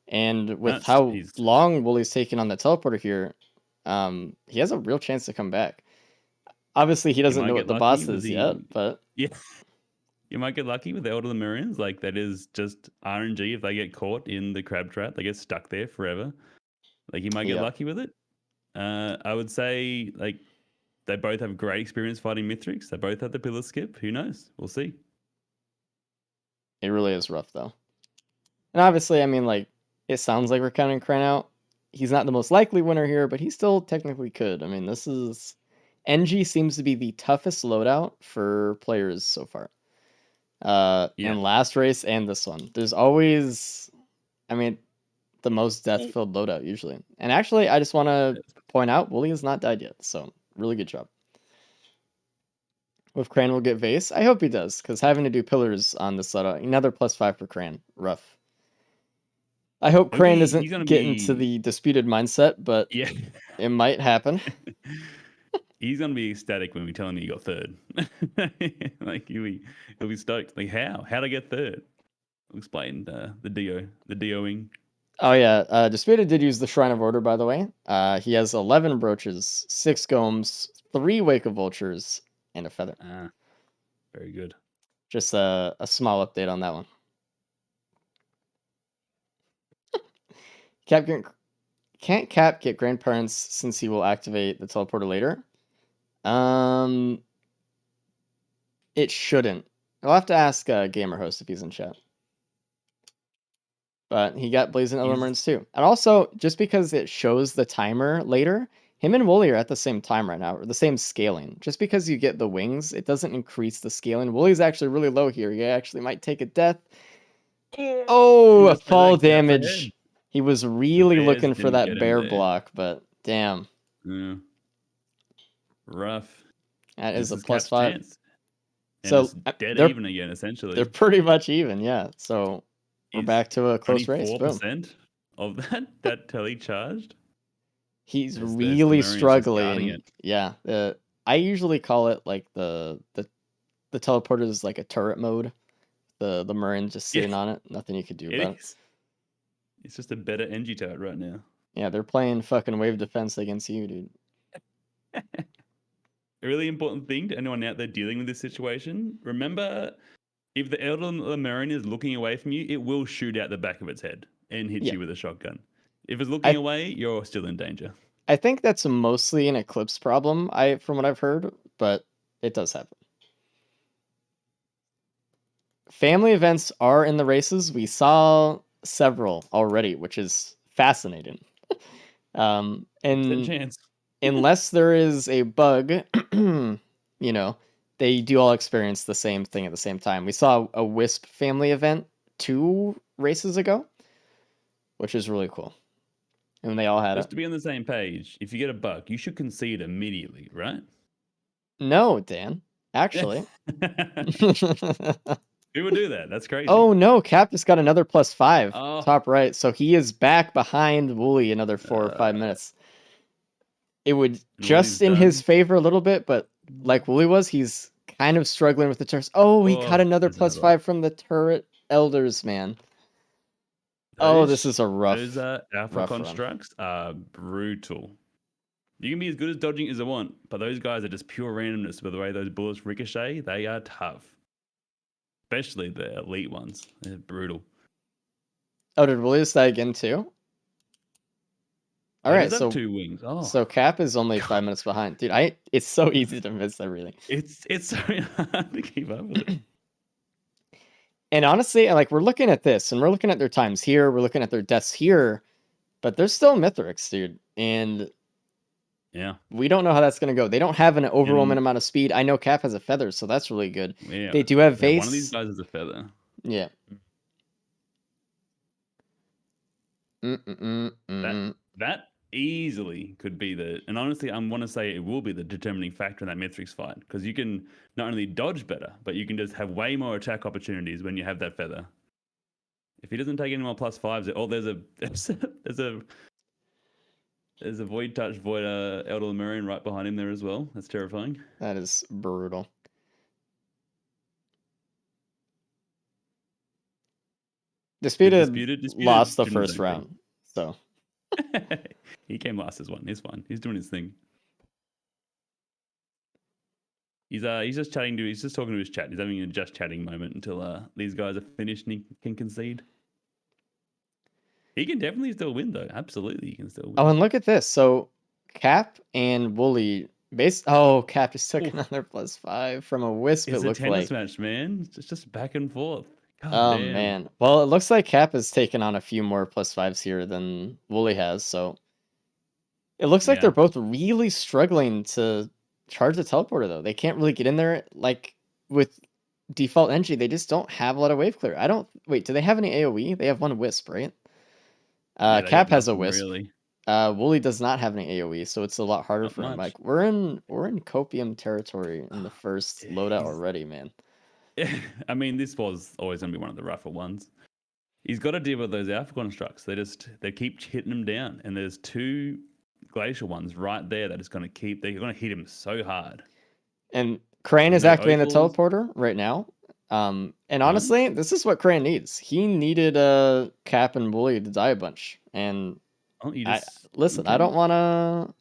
And with That's- how he's- long Wooly's taking on the teleporter here, he has a real chance to come back. Obviously, he doesn't might know get what the lucky boss with is the- yet, but Yeah. You might get lucky with the Elder Lemurians. Like, that is just RNG. If they get caught in the crab trap, they get stuck there forever. Like, you might get Yeah. lucky with it. I would say, like, they both have great experience fighting Mythrix. They both have the pillar skip. Who knows? We'll see. it really is rough, though. And obviously, I mean, like, it sounds like we're counting Crane out. He's not the most likely winner here, but he still technically could. I mean, this is... NG seems to be the toughest loadout for players so far. Yeah. In last race and this one. There's always... I mean, the most death-filled loadout, usually. And actually, I just want to point out, Wooly has not died yet, so really good job. If Crane will get Vase, I hope he does, because having to do pillars on this loadout, another +5 for Crane. Rough. I hope Crane He's doesn't gonna get into be- the disputed mindset, but Yeah. it might happen. He's gonna be ecstatic when we tell him he got third. Like he'll be stoked. Like, how'd I get third? I'll explain the DOing. Oh yeah, Disputed did use the Shrine of Order, by the way. He has 11 brooches, 6 golems, 3 Wake of Vultures, and a feather. Very good. Just a small update on that one. Can't Cap get grandparents since he will activate the teleporter later? It shouldn't. I'll have to ask Gamerhost if he's in chat. But he got Blazing Elements too. And also, just because it shows the timer later, Him and Wooly are at the same time right now, or the same scaling. Just because you get the wings, it doesn't increase the scaling. Wooly's actually really low here. He actually might take a death. Oh, a fall damage. He was really looking for that bear block, but damn. Yeah. Rough. That This is a is plus Cap's 5. chance. And So it's dead even again, essentially. They're pretty much even, yeah. So we're back to a close race. 24% of that telly charged. He's really struggling. Yeah. I usually call it like the teleporter is like a turret mode. The Marin just sitting on it. Nothing you could do about it. It's just a better NG turret right now. Yeah, they're playing fucking wave defense against you, dude. A really important thing to anyone out there dealing with this situation, remember, if the Elder Marin is looking away from you, it will shoot out the back of its head and hit you with a shotgun. If it's looking away, you're still in danger. I think that's mostly an Eclipse problem, from what I've heard, but it does happen. Family events are in the races. We saw several already, which is fascinating. And unless there is a bug, they do all experience the same thing at the same time. We saw a Wisp family event 2 races ago, which is really cool. And they all had Just to be on the same page, if you get a bug, you should concede immediately, right? No, Dan. Actually. Who would do that? That's crazy. Oh no, Cap just got another +5. Top right. So he is back behind Wooly another 4 or 5 minutes. It would just in his favor a little bit, but like Wooly was, he's kind of struggling with the turrets. Oh, he got another +5 from the turret elders, man. This is a rough. Those alpha constructs are brutal. You can be as good as dodging as I want, but those guys are just pure randomness with the way those bullets ricochet. They are tough. Especially the elite ones. They're brutal. Oh, did Willius die again too? All right, so 2 wings. So Cap is only 5 minutes behind. Dude, it's so easy to miss everything. It's so hard to keep up with it. And honestly, like we're looking at this and we're looking at their times here, we're looking at their deaths here, but they're still mythrix, dude. And yeah, we don't know how that's going to go. They don't have an overwhelming amount of speed. I know Cap has a feather, so that's really good. Yeah, they do have Vase. One of these guys is a feather. Yeah. That easily could be and honestly, I want to say it will be the determining factor in that mythrix fight, because you can not only dodge better, but you can just have way more attack opportunities when you have that feather. If he doesn't take any more +5s, there's a void touch Elder Lemurian right behind him there as well. That's terrifying. That is brutal. Disputed lost the first round, so he came last as one. He's fine. He's doing his thing. He's just chatting he's just talking to his chat. He's having a just chatting moment until these guys are finished and he can concede. He can definitely still win though. Absolutely, he can still win. Oh, and look at this. So Cap and Wooly Cap just took another +5 from a Wisp. It's it looked a tennis match, man. It's just back and forth. God damn. Man. Well, it looks like Cap has taken on a few more +5s here than Wooly has, so it looks like they're both really struggling to charge the teleporter though. They can't really get in there. Like with default NG, they just don't have a lot of wave clear. Do they have any AoE? They have one Wisp, right? Cap has a Wisp. Really. Wooly does not have any AoE, so it's a lot harder for him. Like we're in copium territory in the first loadout already, man. I mean, this was always going to be one of the rougher ones. He's got to deal with those alpha constructs. They keep hitting him down, and there's 2 glacial ones right there that is going to they're going to hit him so hard. And Crane is activating the teleporter right now. And honestly, this is what Crane needs. He needed Cap and Wooly to die a bunch. And listen, I don't want to.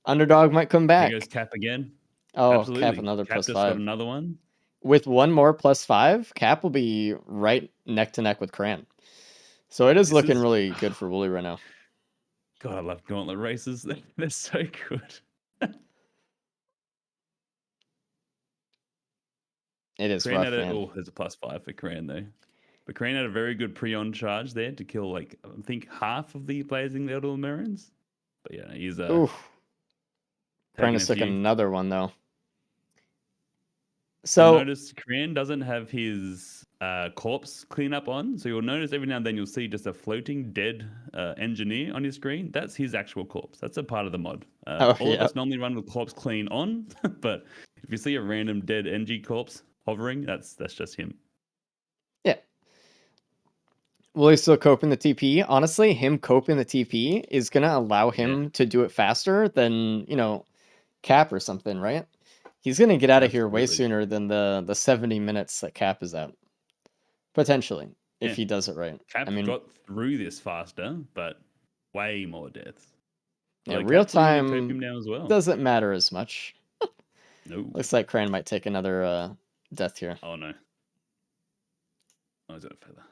Underdog might come back. Here goes Cap again. Oh, absolutely. Cap another Cap +5. Got another one. With one more +5, Cap will be right neck to neck with Cran. So it is looking really good for Wooly right now. God, I love gauntlet races. They're so good. It is rough, man. There's a +5 for Cran though. But Cran had a very good pre-on charge there to kill, like, I think half of the Blazing Elder Marines. But yeah, he's taking a Prentice took few. another one though. You'll So notice Korean doesn't have his corpse cleanup on, so you'll notice every now and then you'll see just a floating dead engineer on your screen. That's his actual corpse. That's a part of the mod. oh All of yeah, us normally run with corpse clean on, but if you see a random dead NG corpse hovering, that's just him. yeah. Will he still cope in the TP? Honestly, him coping the TP is gonna allow him to do it faster than Cap or something, right? He's gonna get out of here way Absolutely. sooner than the 70 minutes that Cap is out. Potentially, if Yeah. he does it right. Cap I mean, got through this faster, but way more deaths. yeah, Although real Cap's losing the time copium now as well. doesn't matter as much. No. Looks like Cran might take another death here. Oh no. Oh, he's got a feather.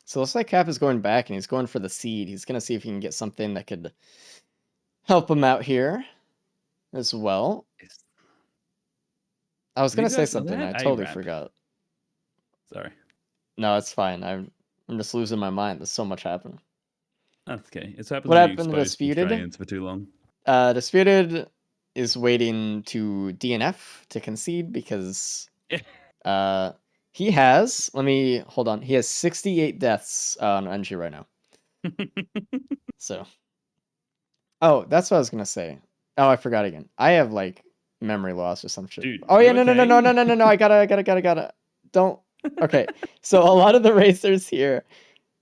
So it looks like Cap is going back and he's going for the seed. He's gonna see if he can get something that could help him out here as well. Yes. I was gonna These say guys, they something. I have totally ARAP. forgot. Sorry. No, it's fine. I'm just losing my mind. There's so much happening. That's okay. It's happened What when you happened to expose Disputed? Australians for too long. Disputed is waiting to DNF to concede because he has. Let me hold on. He has 68 deaths on NG right now. So, oh, that's what I was gonna say. Oh, I forgot again. I have like memory loss or some shit. Dude, Oh yeah, you no. okay? I gotta. Don't. Okay. So a lot of the racers here,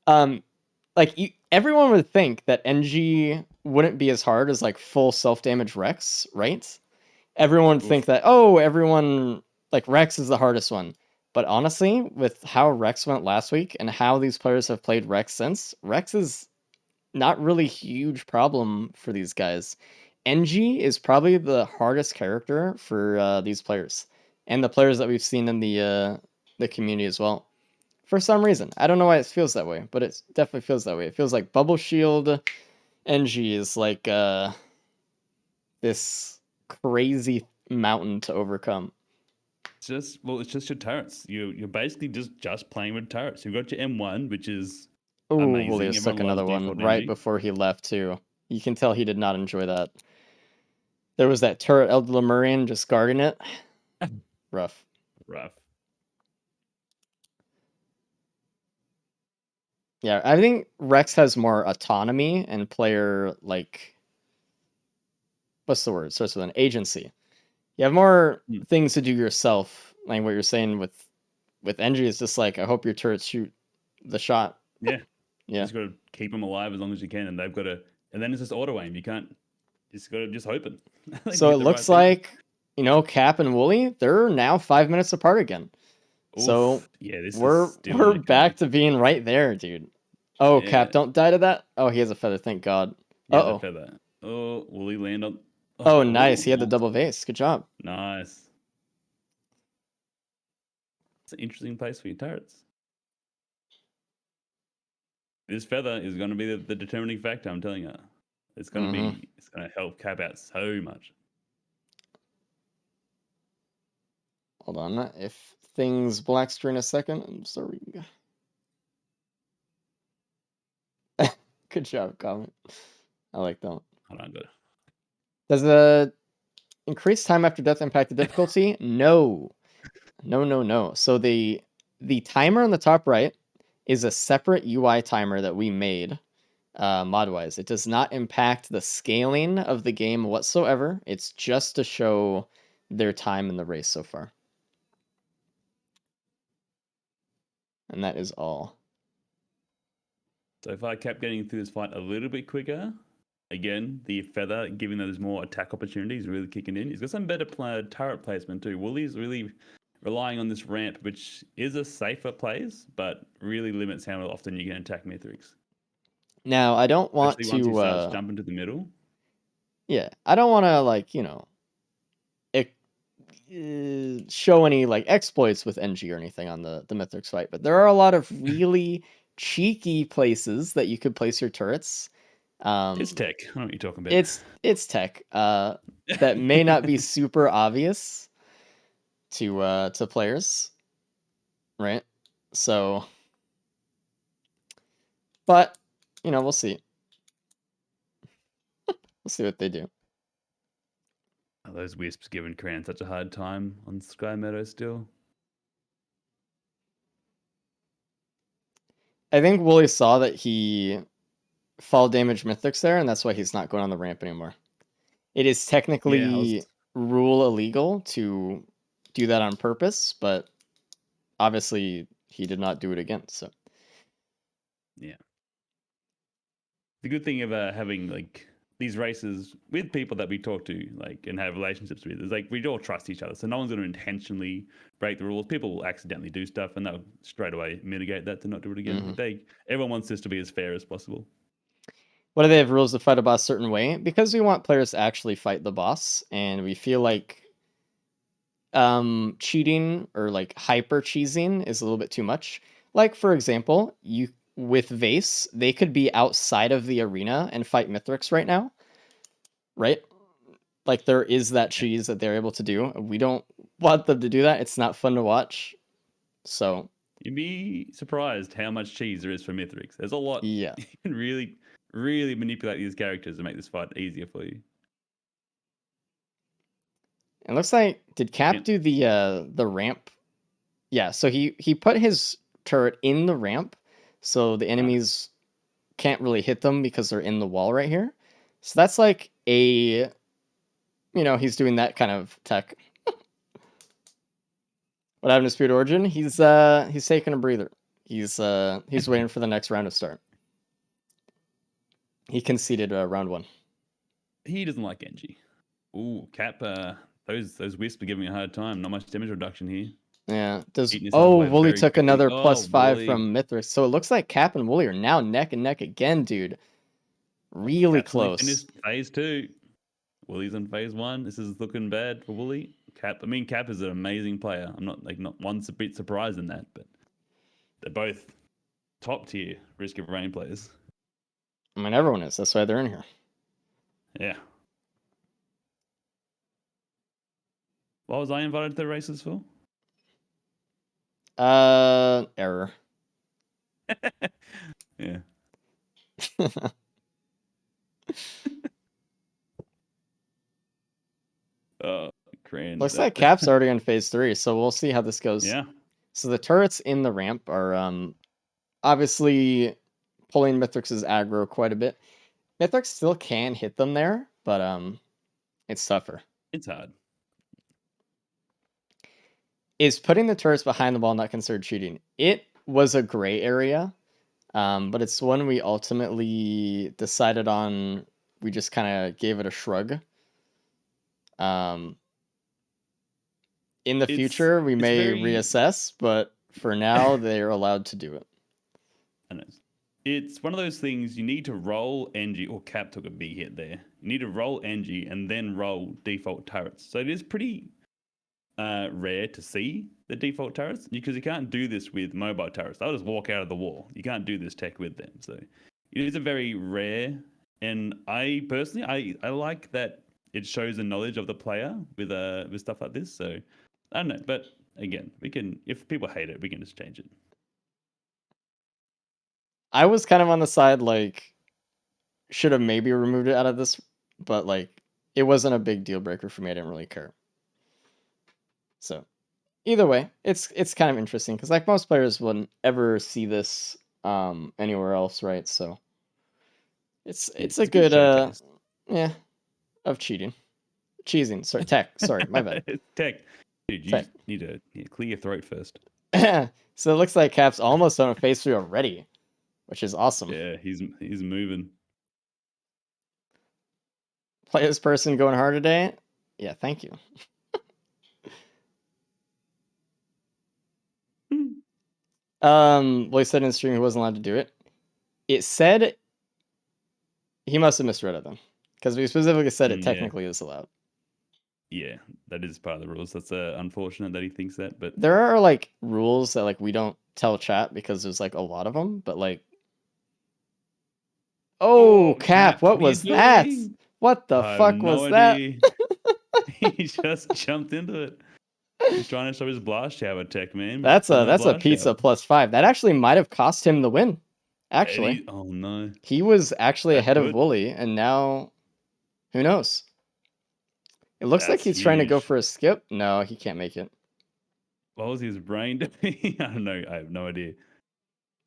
everyone would think that NG wouldn't be as hard as like full self damage Rex, right? Everyone would think Oof. that everyone like Rex is the hardest one. But honestly, with how Rex went last week and how these players have played Rex since, Rex is not really huge problem for these guys. NG is probably the hardest character for these players and the players that we've seen in the community as well. For some reason, I don't know why it feels that way, but it definitely feels that way. It feels like Bubble Shield NG is like this crazy mountain to overcome. It's just your turrets. You're basically just playing with turrets. You've got your M1, which is Oh, amazing. Williams took Everyone loves another one default right NG. before he left too. You can tell he did not enjoy that. There was that turret El Lemurian just guarding it. Rough. Rough. Yeah, I think Rex has more autonomy and player what's the word? Starts with an agency. You have more things to do yourself. Like what you're saying with NG is just like I hope your turrets shoot the shot. Yeah. Yeah. You just got to keep them alive as long as you can, and they've got to. And then it's just auto aim. You can't. You just got to just hope it. So it looks like Cap and Wooly, they're now 5 minutes apart again. Oof. So yeah, we're back to being right there, dude. Oh, Yeah. Cap, don't die to that. Oh, he has a feather. Thank God. He has a feather. Oh, will he land on? Oh, nice. He had the double vase. Good job. Nice. It's an interesting place for your turrets. This feather is going to be the determining factor. I'm telling you, it's going to be. It's going to help Cap out so much. Hold on. If things black screen a second, I'm sorry. Good job, comment. I like that. Hold on, good. Does the increased time after death impact the difficulty? No. So the timer on the top right is a separate UI timer that we made mod-wise. It does not impact the scaling of the game whatsoever. It's just to show their time in the race so far. And that is all. So if I kept getting through this fight a little bit quicker, again, the feather, giving those more attack opportunities, really kicking in. He's got some better turret placement too. Wooly's really relying on this ramp, which is a safer place, but really limits how often you can attack mythrix. Now, I don't want Especially once he starts to jumping to the middle. yeah, I don't want to show any exploits with NG or anything on the mythrix fight, but there are a lot of really cheeky places that you could place your turrets. It's tech. I don't know what you're talking about. It's tech that may not be super obvious to players, right? So, but we'll see. We'll see what they do. those wisps giving Cran such a hard time on Sky Meadow still. I think Wooly saw that he fall damage mythics there, and that's why he's not going on the ramp anymore. It is technically rule illegal to do that on purpose, but obviously he did not do it again. So yeah, the good thing of having like these races with people that we talk to, like, and have relationships with, is like we all trust each other, so no one's going to intentionally break the rules. People will accidentally do stuff, and they'll straight away mitigate that to not do it again. But everyone wants this to be as fair as possible. Why do they have rules to fight a boss a certain way? Because we want players to actually fight the boss, and we feel like cheating or like hyper cheesing is a little bit too much. Like, for example, with Vase, they could be outside of the arena and fight Mythrix right now, right? Like, there is that cheese that they're able to do. We don't want them to do that. It's not fun to watch. So you'd be surprised how much cheese there is for Mythrix. There's a lot. Yeah. You can really, really manipulate these characters to make this fight easier for you. It looks like, did Cap do the ramp? Yeah, so he put his turret in the ramp, so the enemies can't really hit them because they're in the wall right here. So that's like a, he's doing that kind of tech. What happened to Spirit Origin? He's taking a breather. He's waiting for the next round to start. He conceded round 1. He doesn't like Genji. Ooh, Cap. Those wisps are giving me a hard time. Not much damage reduction here. Yeah. Wooly took another +5 Wooly. from Mythrix. So it looks like Cap and Wooly are now neck and neck again, dude. Really Cap's close. Finished phase 2. Wooly's on phase 1. This is looking bad for Wooly. Cap is an amazing player. I'm not one's a bit surprised in that, but they're both top tier Risk of Rain players. I mean, everyone is. That's why they're in here. Yeah. What was I invited to the races for? Error. Yeah. Cringe. Looks like Cap's already on phase 3, so we'll see how this goes. Yeah. So the turrets in the ramp are obviously pulling Mythrix's aggro quite a bit. Mythrix still can hit them there, but it's tougher. It's hard. Is putting the turrets behind the wall not considered cheating? It was a gray area, but it's one we ultimately decided on. We just kind of gave it a shrug. In the future, we may reassess, but for now, they're allowed to do it. I know. It's one of those things you need to roll NG, or Cap took a big hit there. You need to roll NG and then roll default turrets. So it is pretty rare to see the default turrets, because you can't do this with mobile turrets. They'll just walk out of the wall. You can't do this tech with them. So it is a very rare, and I personally, I like that it shows the knowledge of the player with stuff like this. So I don't know, but again, we can, if people hate it, we can just change it. I was kind of on the side, like, should have maybe removed it out of this, but, like, it wasn't a big deal breaker for me. I didn't really care. So, either way, it's kind of interesting, because, like, most players wouldn't ever see this anywhere else, right? So, it's a good, of cheating. Cheesing. Sorry, tech. Sorry, my bad. Tech. Dude, you need to clear your throat first. So it looks like Cap's almost on a phase 3 already, which is awesome. Yeah, he's moving. Play this person going hard today? Yeah, thank you. Well, he said in the stream he wasn't allowed to do it. It said he must have misread it then, because we specifically said it technically is allowed. Yeah, that is part of the rules. That's unfortunate that he thinks that, but there are like rules that like we don't tell chat because there's like a lot of them, but like, Cap, what was that? What the fuck was that? He just jumped into it. He's trying to show his blast shower tech, man. That's a pizza +5. That actually might have cost him the win. Actually, oh no, he was actually ahead of Wooly, and now who knows? It looks like That's he's trying to go huge. for a skip. No, he can't make it. What was his brain doing? I don't know. I have no idea.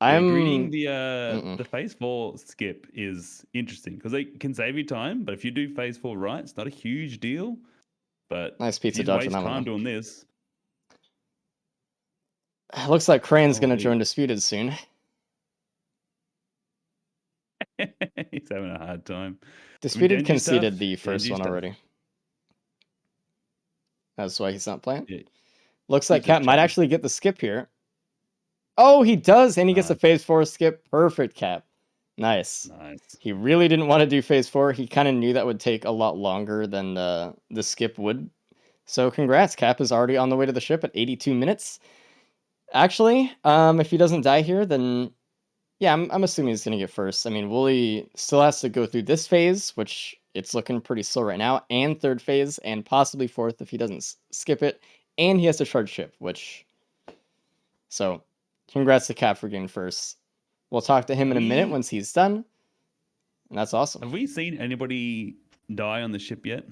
Yeah, I'm greeting mm-mm. the phase 4 skip is interesting because they can save you time, but if you do phase 4 right, it's not a huge deal. But Nice if pizza you dodge on waste that one, time though. doing this, It looks like Crane's gonna holy, join Disputed soon. he's having a hard time. I mean, Disputed Denji's tough. conceded the first Denji's one tough. already. That's why he's not playing. Yeah, Looks he's like just Cap might chatting. actually get the skip here. Oh, he does, and he gets a Nice. phase 4 skip. Perfect, Cap. Nice. Nice. He really didn't want to do phase 4. He kind of knew that would take a lot longer than the skip would. So congrats, Cap is already on the way to the ship at 82 minutes. Actually, if he doesn't die here, then yeah, I'm assuming he's gonna get first. I mean, Wooly still has to go through this phase, which it's looking pretty slow right now, and third phase, and possibly fourth if he doesn't skip it, and he has to charge ship, which so congrats to Cap for getting first. We'll talk to him in a minute once he's done, and that's awesome. Have we seen anybody die on the ship yet? Is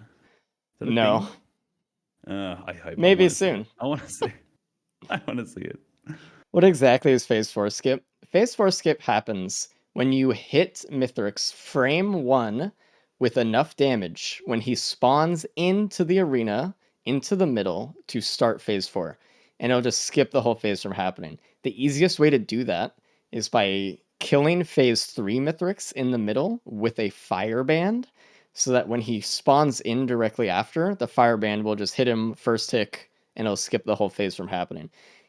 that a No. thing? I hope. Maybe I wanna see soon. it. I want to see. I want to see it. What exactly is phase 4 skip? Phase 4 skip happens when you hit Mythrix frame 1 with enough damage when he spawns into the arena, into the middle, to start phase 4. And it'll just skip the whole phase from happening. The easiest way to do that is by killing phase 3 Mythrix in the middle with a fire band, so that when he spawns in directly after, the fire band will just hit him first tick and it'll skip the whole phase from happening.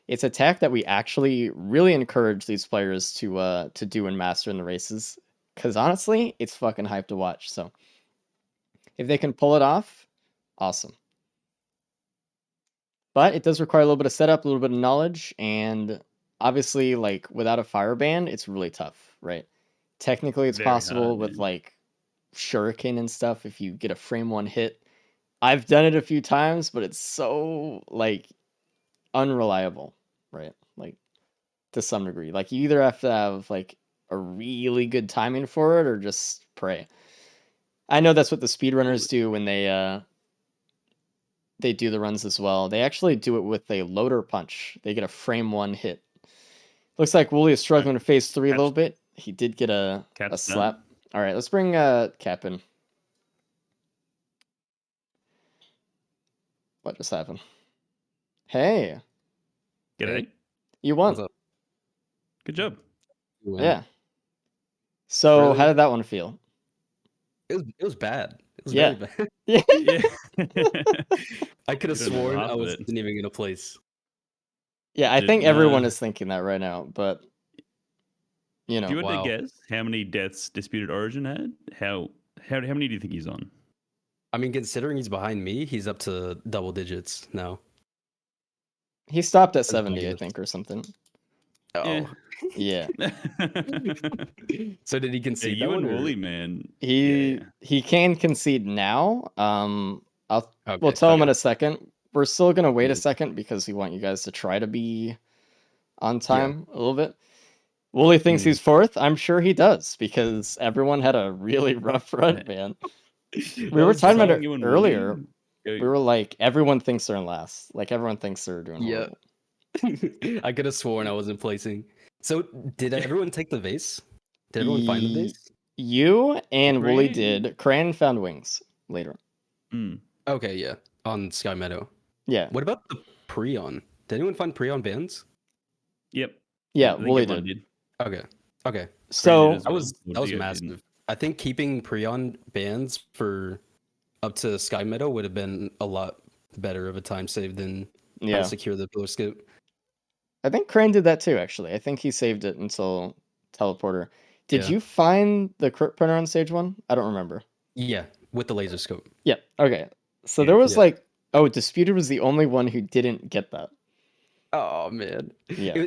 It's a tech that we actually really encourage these players to do and master in the races, because honestly, it's fucking hype to watch. So if they can pull it off, awesome. But it does require a little bit of setup, a little bit of knowledge, and obviously, like without a fire band, it's really tough, right? Technically, it's Very possible hard, with man. like shuriken and stuff if you get a frame 1 hit. I've done it a few times, but it's so like unreliable, right? Like to some degree. Like you either have to have like a really good timing for it or just pray. I know that's what the speedrunners do when they do the runs as well. They actually do it with a loader punch. They get a frame 1 hit. Looks like Wooly is struggling to phase 3 a little bit. He did get a slap. All right, let's bring Cap in. What just happened? Hey. G'day. You won. What's up? Good job. You win. Yeah. So Really? how did that one feel? It was bad. It was Yeah. very bad. Yeah. Yeah. I could have Could've sworn laughed I at wasn't it. even in a place. Yeah, I Dude, think everyone nah. is thinking that right now, but you If you know, were to Wow. guess how many deaths Disputed Origin had, how many do you think he's on? I mean, considering he's behind me, he's up to double digits now. he stopped at That's 70, I negative. think, or something. Oh. Yeah. So did he Yeah, concede you that and one? Wooly, man. He can concede now. We'll tell him in a second. We're still gonna wait a second because we want you guys to try to be on time a little bit. Wooly thinks he's fourth. I'm sure he does because everyone had a really rough run, man. We were talking about it earlier. We were like, everyone thinks they're in last. Like everyone thinks they're doing horrible. I could have sworn I wasn't placing. So did everyone take the vase? Did everyone find the vase? You and Wooly Cran. did. Cran found wings later. Okay, yeah. On Sky Meadow. Yeah. What about the Preon? Did anyone find Preon bands? Yep. Yeah, I think Wooly everyone did. Okay. So That was massive. I think keeping Preon bands for up to Sky Meadow would have been a lot better of a time save than how to secure the pillar skip. I think Crane did that too, actually. I think he saved it until teleporter. Did you find the crit printer on stage 1? I don't remember. Yeah, with the laser scope. Yeah, okay. So there was Disputed was the only one who didn't get that. Oh man. Yeah.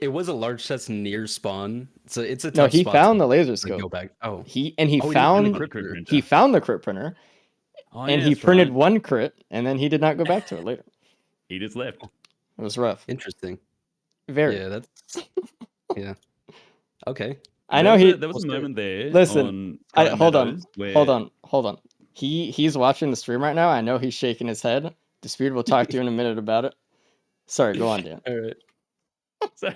It was a large chest near spawn, so it's a tough No, he spot found to the laser go scope. back. Oh, he didn't found find the crit printer. he found the crit printer, Oh, and yeah, he that's printed right. one crit, and then he did not go back to it later. He just left. It was rough. Interesting. Very. Yeah, that's yeah. Okay. I know There was a moment there. Listen, on hold on. Meadows where... Hold on. He's watching the stream right now. I know he's shaking his head. Disputed, we'll talk to you in a minute about it. Sorry, go on, Dan. All right. So there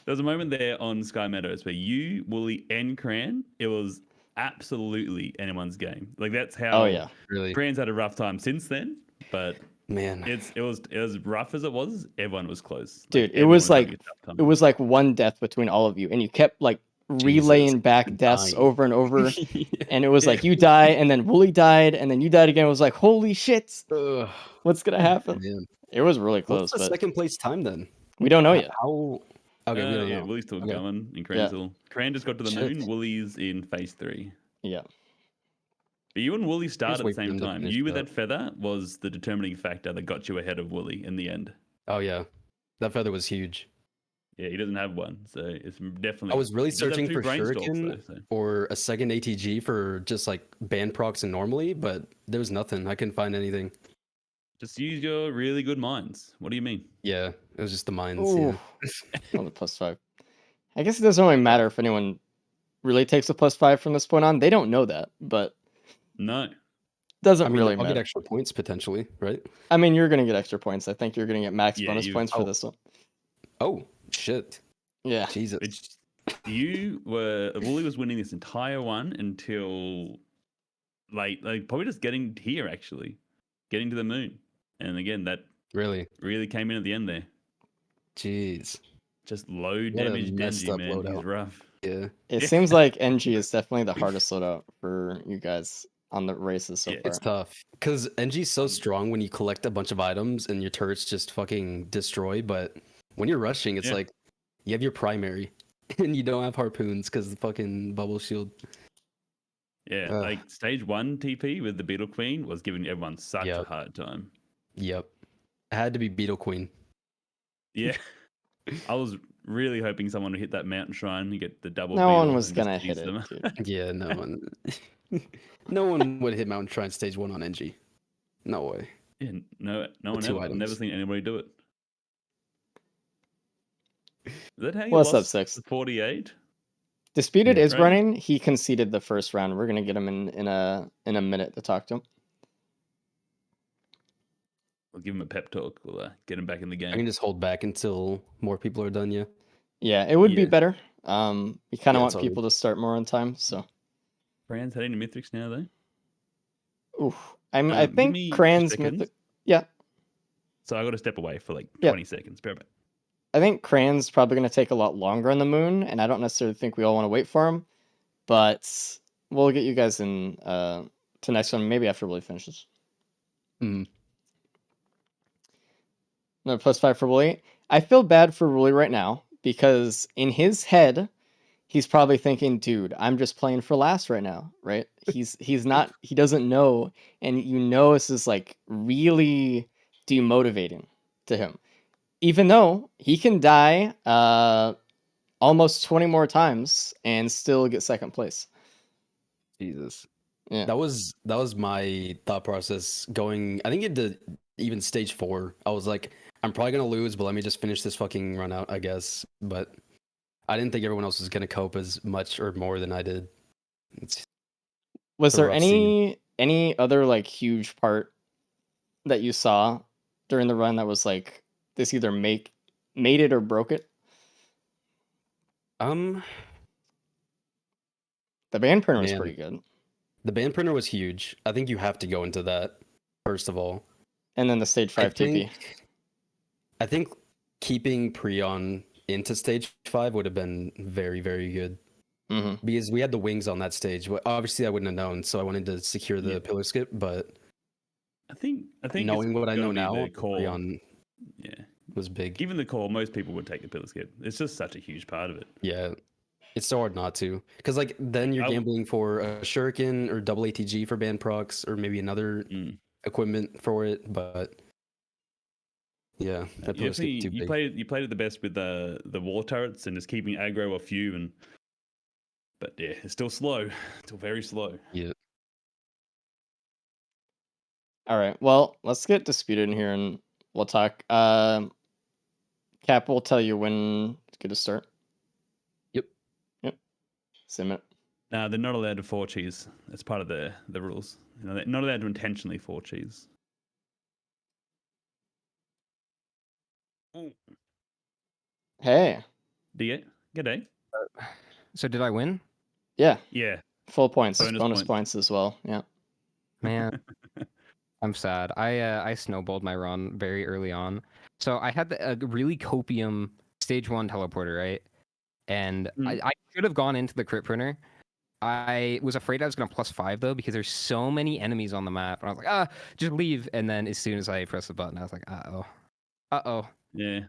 was a moment there on Sky Meadows where you, Wooly, and Cran, it was absolutely anyone's game. Like that's how. Oh yeah, Really, Cran's had a rough time since then, but man. it was as rough as it was. Everyone was close, dude. Like, It was everyone like having a tough time. one death between all of you, and you kept like Jesus. relaying back deaths Dying. over and over. Yeah. And it was like you die, and then Wooly died, and then you died again. It was like, holy shit, Ugh, what's gonna happen? man. It was really What's close, the but second place time then? we don't know yet. How? Okay, we don't Yeah, know. Wooly's still Okay. going, and Cran's still. Cran just got to the Shit. moon. Wooly's in phase 3. Yeah. But you and Wooly started at wait the for same him to time. finish You with it that feather was the determining factor that got you ahead of Wooly in the end. Oh yeah, that feather was huge. Yeah, he doesn't have one, so it's definitely. I was really he does have searching 2 for brainstalks, Shuriken though, so. or a second ATG for just like band procs and normally, but there was nothing. I couldn't find anything. Just use your really good minds. What do you mean? Yeah, it was just the mines. Ooh. Yeah. Oh, the +5. I guess it doesn't really matter if anyone really takes a +5 from this point on. They don't know that, but No. doesn't I mean, really I'll matter. get extra points potentially, right? I mean, you're gonna get extra points. I think you're gonna get max Yeah, bonus points for oh. this one. Oh shit! Yeah. Jesus. Which Wooly was winning this entire one until like probably just getting here actually, getting to the moon, and again that Really? really came in at the end there. Jeez. Just low What a damage messed Genji, up man. He's loadout. rough. Yeah. It Yeah. seems like NG is definitely the hardest loadout for you guys on the races so Yeah, far. It's tough because NG's so strong when you collect a bunch of items and your turrets just fucking destroy. But when you're rushing, it's Yeah. like you have your primary and you don't have harpoons because the fucking bubble shield. Yeah, Ugh. like stage 1 TP with the Beetle Queen was giving everyone such a Yep. hard time. Yep. It had to be Beetle Queen. Yeah. I was really hoping someone would hit that mountain shrine and get the double No beetle one was and just gonna tease hit it, them. dude. Yeah, no one. No one would hit Mountain Shrine stage 1 on NG. No way. Yeah, no one Two ever. I've never items. seen anybody do it. Is that how you What's up, lost 6? the 48? Disputed Yeah, is right. running. He conceded the first round. We're gonna get him in a minute to talk to him. We'll give him a pep talk. We'll get him back in the I game. can just hold back until more people are done, yeah. Yeah, it would be Yeah. better. We kind of Yeah, want it's all people to start more on time. So, Fran's heading to Mythrix now, though. oof. I Give think me 2 Cran's seconds. mythic. Yeah, So I got to step away for like Yeah. 20 seconds. Be right back. I think Cran's probably gonna take a lot longer on the moon, and I don't necessarily think we all want to wait for him. But we'll get you guys in to next one, maybe after Willie finishes. Mm. No +5 for Willie. I feel bad for Willie right now because in his head, he's probably thinking, "Dude, I'm just playing for last right now." Right? He's not. He doesn't know, and you know this is like really demotivating to him. Even though he can die almost 20 more times and still get second place. Jesus. Yeah. That was my thought process going, I think into even stage 4. I was like, I'm probably gonna lose, but let me just finish this fucking run out, I guess. But I didn't think everyone else was gonna cope as much or more than I did. Was It's a there rough scene. any other like huge part that you saw during the run that was like this either made it or broke it? Um, The band printer was Man. pretty good. the band printer was huge. I think you have to go into that first of all. And then the stage 5 TP. I think keeping Prion into stage 5 would have been very, very good. Mm-hmm. Because we had the wings on that stage. Well, obviously, I wouldn't have known, so I wanted to secure the Yeah. pillar skip. But I think knowing it's what I gonna know be now, the core. Prion Yeah. was big. Given the core, most people would take the pillar skip. It's just such a huge part of it. Yeah, it's so hard not to. Because like then you're I w- gambling for a Shuriken or double ATG for band procs, or maybe another equipment for it. But yeah, that pillar skip too big. You played it the best with the wall turrets and just keeping aggro off you but yeah, it's still slow. Still very slow. Yeah. All right. Well, let's get disputed in here and we'll talk. Cap will tell you when it's good to start. Yep. Sim it. They're not allowed to 4 cheese. That's part of the rules. You know, they're not allowed to intentionally 4 cheese. Hey, G'day. So did I win? yeah, Yeah. full points, Bonus bonus points. points as well. Yeah. Man, I'm sad. I snowballed my run very early on. So I had a really copium stage 1 teleporter, right? And I should have gone into the crit printer. I was afraid I was going to +5 though, because there's so many enemies on the map. And I was like, just leave. And then as soon as I pressed the button, I was like, uh-oh. Yeah.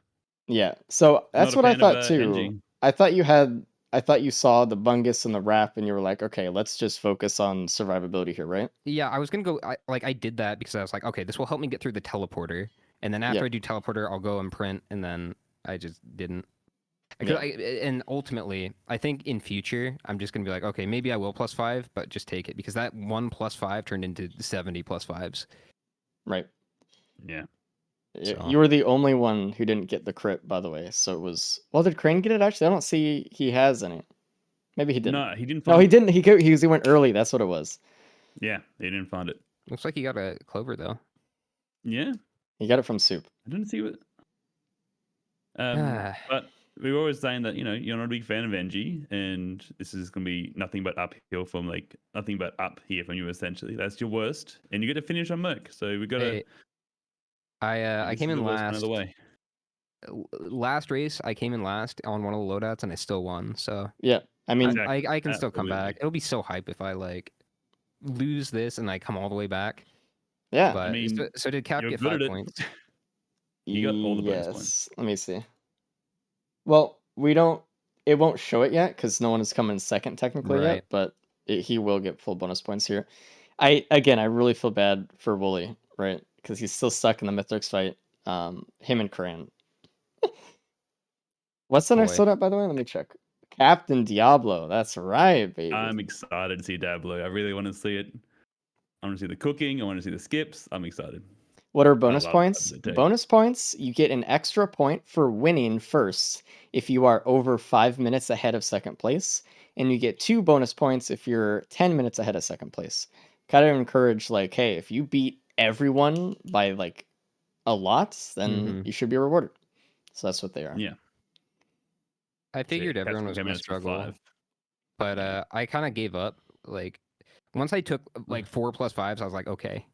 Yeah. So that's Not a what I fan of, thought too. NG. I thought you saw the bungus and the wrap and you were like, okay, let's just focus on survivability here, right? Yeah, I was going to go, I did that because I was like, okay, this will help me get through the teleporter. And then after Yep. I do teleporter, I'll go and print. And then I just didn't. Yeah. And ultimately, I think in future, I'm just gonna be like, okay, maybe I will +5, but just take it because that 1 +5 turned into 70 +5s. Right. Yeah. So- You were the only one who didn't get the crit, by the way. So it was. Well, did Crane get it actually? I don't see he has any. Maybe he didn't. No, he didn't No, find he it. didn't. He went early. That's what it was. Yeah, he didn't find it. Looks like he got a clover though. Yeah. He got it from Soup. I didn't see what. But we were always saying that, you know, you're not a big fan of NG, and this is going to be nothing but uphill from nothing but up here from you, essentially. That's your worst, and you get to finish on Merc. So we got to. I came in last. Another way. Last race, I came in last on one of the loadouts, and I still won. So Yeah. I mean, Exactly. I can still come Absolutely. back. It'll be so hype if I lose this and I come all the way back. yeah. But I mean, so did Cap you're get good 5 at it. points? You got all the bonus yes. points. Let me see. Well, we don't. It won't show it yet because no one has come in second technically Right. yet. But he will get full bonus points here. I really feel bad for Wooly, right? Because he's still stuck in the mythrix fight. Him and Crane. What's the next Boy. loadout, by the way? Let me check. Captain Diablo. That's right, baby. I'm excited to see Dablo. I really want to see it. I want to see the cooking. I want to see the skips. I'm excited. What are bonus love points? Captain Take. Bonus points, you get an extra point for winning first if you are over 5 minutes ahead of second place. And you get 2 bonus points if you're 10 minutes ahead of second place. Kind of encourage, like, hey, if you beat everyone by like a lot, then you should be rewarded. So that's what they are. Yeah. I figured Captain everyone was came gonna in for struggle. 5. But I kind of gave up. Like, once I took like 4 +5s, I was like, okay,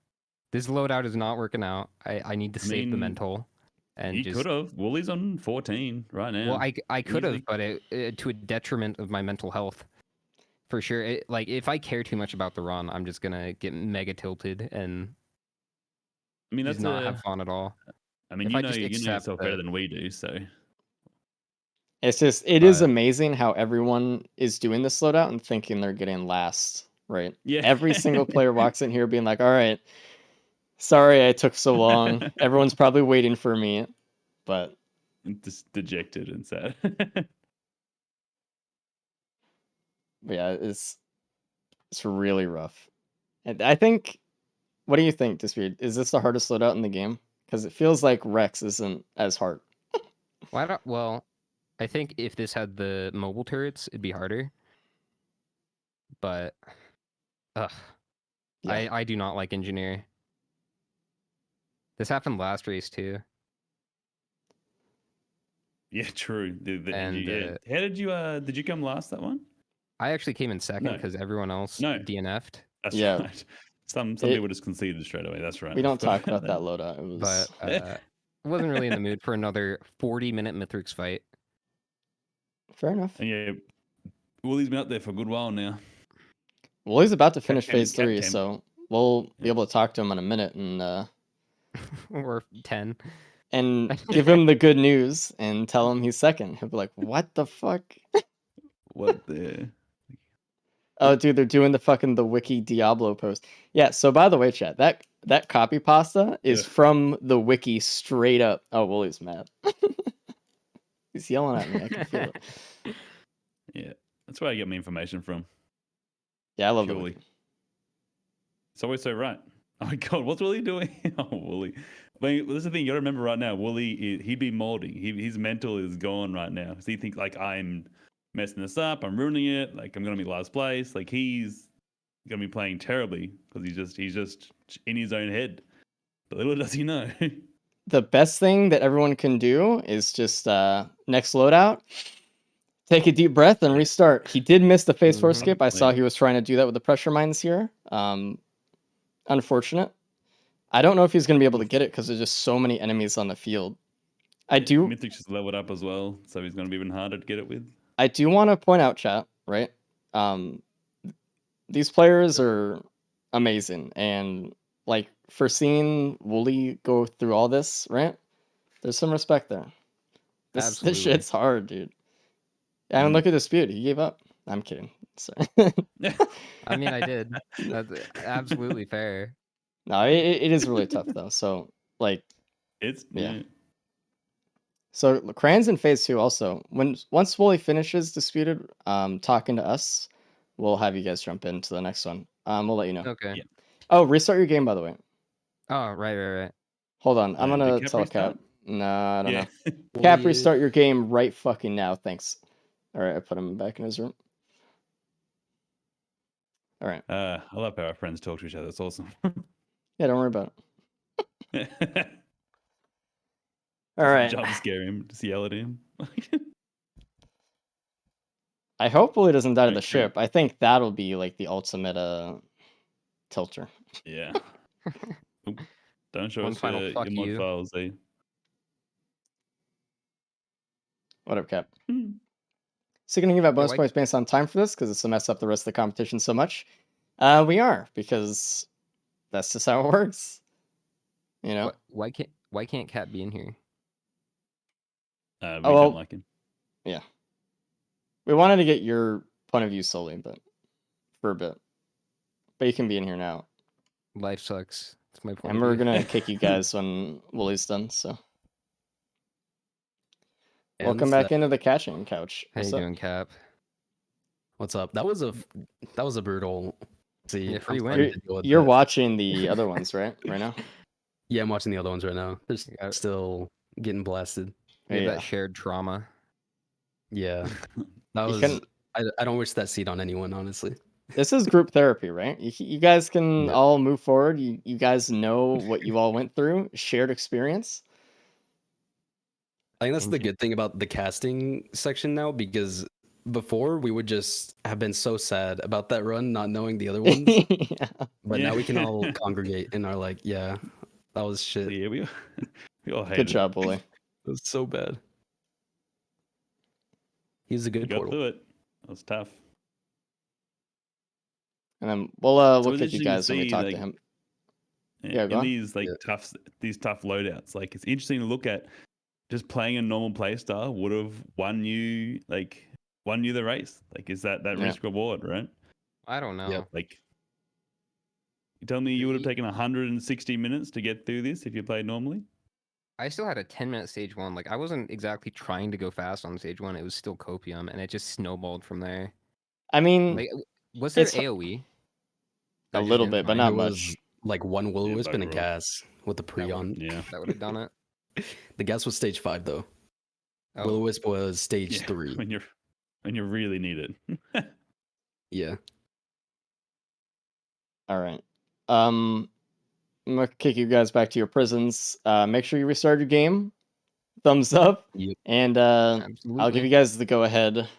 this loadout is not working out. I need to save the mean, mental. And He just could have. Woolly's on 14 right now. well, I could have, Easy. but it to a detriment of my mental health, for sure. Like, if I care too much about the run, I'm just gonna get mega tilted and I mean, just that's not have fun at all. I mean, if you I know, just you know accept yourself that- better than we do. So It's just, it is But- amazing how everyone is doing this loadout and thinking they're getting last, right? Yeah. Every single player walks in here being like, all right, sorry I took so long. Everyone's probably waiting for me, but just dejected and sad. yeah, it's really rough. And I think, what do you think, Dispute? Is this the hardest loadout in the game? Because it feels like Rex isn't as hard. Well, I think if this had the mobile turrets, it'd be harder. But, ugh, Yeah. I do not like engineer. This happened last race too. Yeah, true. And, How did you come last that one? I actually came in second No. because everyone else No. DNF'd. That's Yeah. right. Some people just conceded straight away. That's right. We I don't forgot talk about that loadout. It was But I wasn't really in the mood for another 40-minute Mythrix fight. fair enough. And yeah, Woolly's been up there for a good while now. Well, he's about to finish Captain- phase 3, Captain. so we'll be Yeah. able to talk to him in a minute and Or 10. give him the good news and tell him he's second. He'll be like, "What the fuck?" What the? Oh, dude, they're doing the wiki Diablo post. Yeah. So by the way, chat, that copy pasta is Yeah. from the wiki straight up. Oh, Wooly's mad. He's yelling at me. I can feel it. Yeah, that's where I get my information from. Yeah, I love the Surely. wiki. It's always so right. Oh my god, what's Wooly doing? Oh, Wooly. I mean, this is the thing. You got to remember right now, Wooly, he'd be molding. His mental is gone right now. So he thinks like I'm messing this up. I'm ruining it. Like I'm gonna be last place. Like he's going to be playing terribly because he's just in his own head. But little does he know. The best thing that everyone can do is just next loadout, take a deep breath and restart. He did miss the phase 4 skip. I saw he was trying to do that with the pressure mines here. Unfortunate. I don't know if he's going to be able to get it because there's just so many enemies on the field. Mythrix is leveled up as well, so he's going to be even harder to get it with. I do want to point out, chat, right? These players are amazing, and like for seeing Wooly go through all this, right? There's some respect there. This shit's hard, dude. And look at Dispute. He gave up. I'm kidding. Sorry. I mean, I did. That's absolutely fair. No, it is really tough though. So like, it's yeah. So Cran's in phase 2 also. Once Wooly finishes Disputed, talking to us, we'll have you guys jump into the next one. We'll let you know. Okay. Yeah. Oh, restart your game by the way. Oh, right. Hold on, I'm gonna tell Cap. No, I don't know. Cap, restart your game right fucking now. Thanks. All right, I put him back in his room. All right. I love how our friends talk to each other. It's awesome. Yeah, don't worry about it. All right. Jump scare him, just yell at him. I hope Wooly doesn't die to the ship. I think that'll be like the ultimate tilter. Yeah. Don't show One us final your fuck mod you. files, eh? What up, Cap? So you're gonna give out bonus why- points based on time for this because it's to mess up the rest of the competition so much. We are, because that's just how it works. You know. Why can't Cat be in here? We well, don't like him. Yeah. We wanted to get your point of view solely, but for a bit. But you can be in here now. Life sucks. That's my point. And of we're view. gonna kick you guys when Wooly's done, so. Welcome back into the catching couch. How you doing, Cap? What's up? That was a brutal. See, Yeah, free I'm win. starting to deal with You're that. watching the other ones, right? Right now? Yeah, I'm watching the other ones right now. They're still getting blasted. We have Yeah. that shared trauma. Yeah, that You was. can- I don't wish that seat on anyone, honestly. This is group therapy, right? You guys can Yeah. all move forward. You guys know what you all went through, shared experience. I think that's the good thing about the casting section now, because before we would just have been so sad about that run, not knowing the other ones. Yeah. But now we can all congregate and are like, yeah, that was shit. Yeah, we all hate Good it. job, Wooly. It was so bad. He's a You good got portal. through it. That was tough. And then we'll it's kick you interesting to guys when we see, talk like, to him. Yeah, go in on. these tough loadouts, like it's interesting to look at. Just playing a normal play style would have won you the race. Like, is that risk reward, right? I don't know. Yep. Like, you tell me you would have taken 160 minutes to get through this if you played normally? I still had a 10-minute stage 1. Like, I wasn't exactly trying to go fast on stage 1. It was still copium, and it just snowballed from there. I mean, Like, was there it's- AoE? a I just little didn't bit, but find not it. It much. was like one will wisp and a bro. gas with the pre on. Yeah. That would have done it. The gas was stage 5 though. Oh, Will wisp was stage Yeah, 3. when you really need it. Yeah. All right. I'm gonna kick you guys back to your prisons. Make sure you restart your game. Thumbs up. Yep. And I'll give absolutely. you guys the go ahead.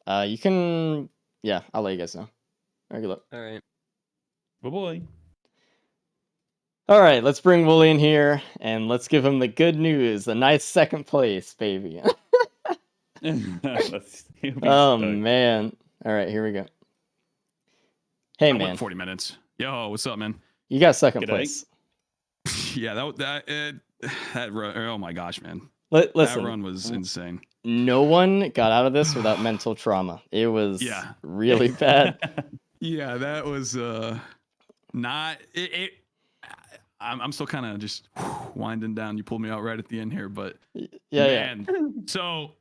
You can, yeah, I'll let you guys know. All right, good luck. All right. Boy. All right, let's bring Wooly in here and let's give him the good news. A nice second place, baby. Oh man. All right, here we go. Hey I went man, 40 minutes. Yo, what's up, man? you got second G'day. place. Yeah, that run, oh my gosh, man. Listen, That run was insane. no one got out of this without mental trauma. It was really bad. Yeah, that was not it. I'm still kind of just winding down. You pulled me out right at the end here, but Yeah. So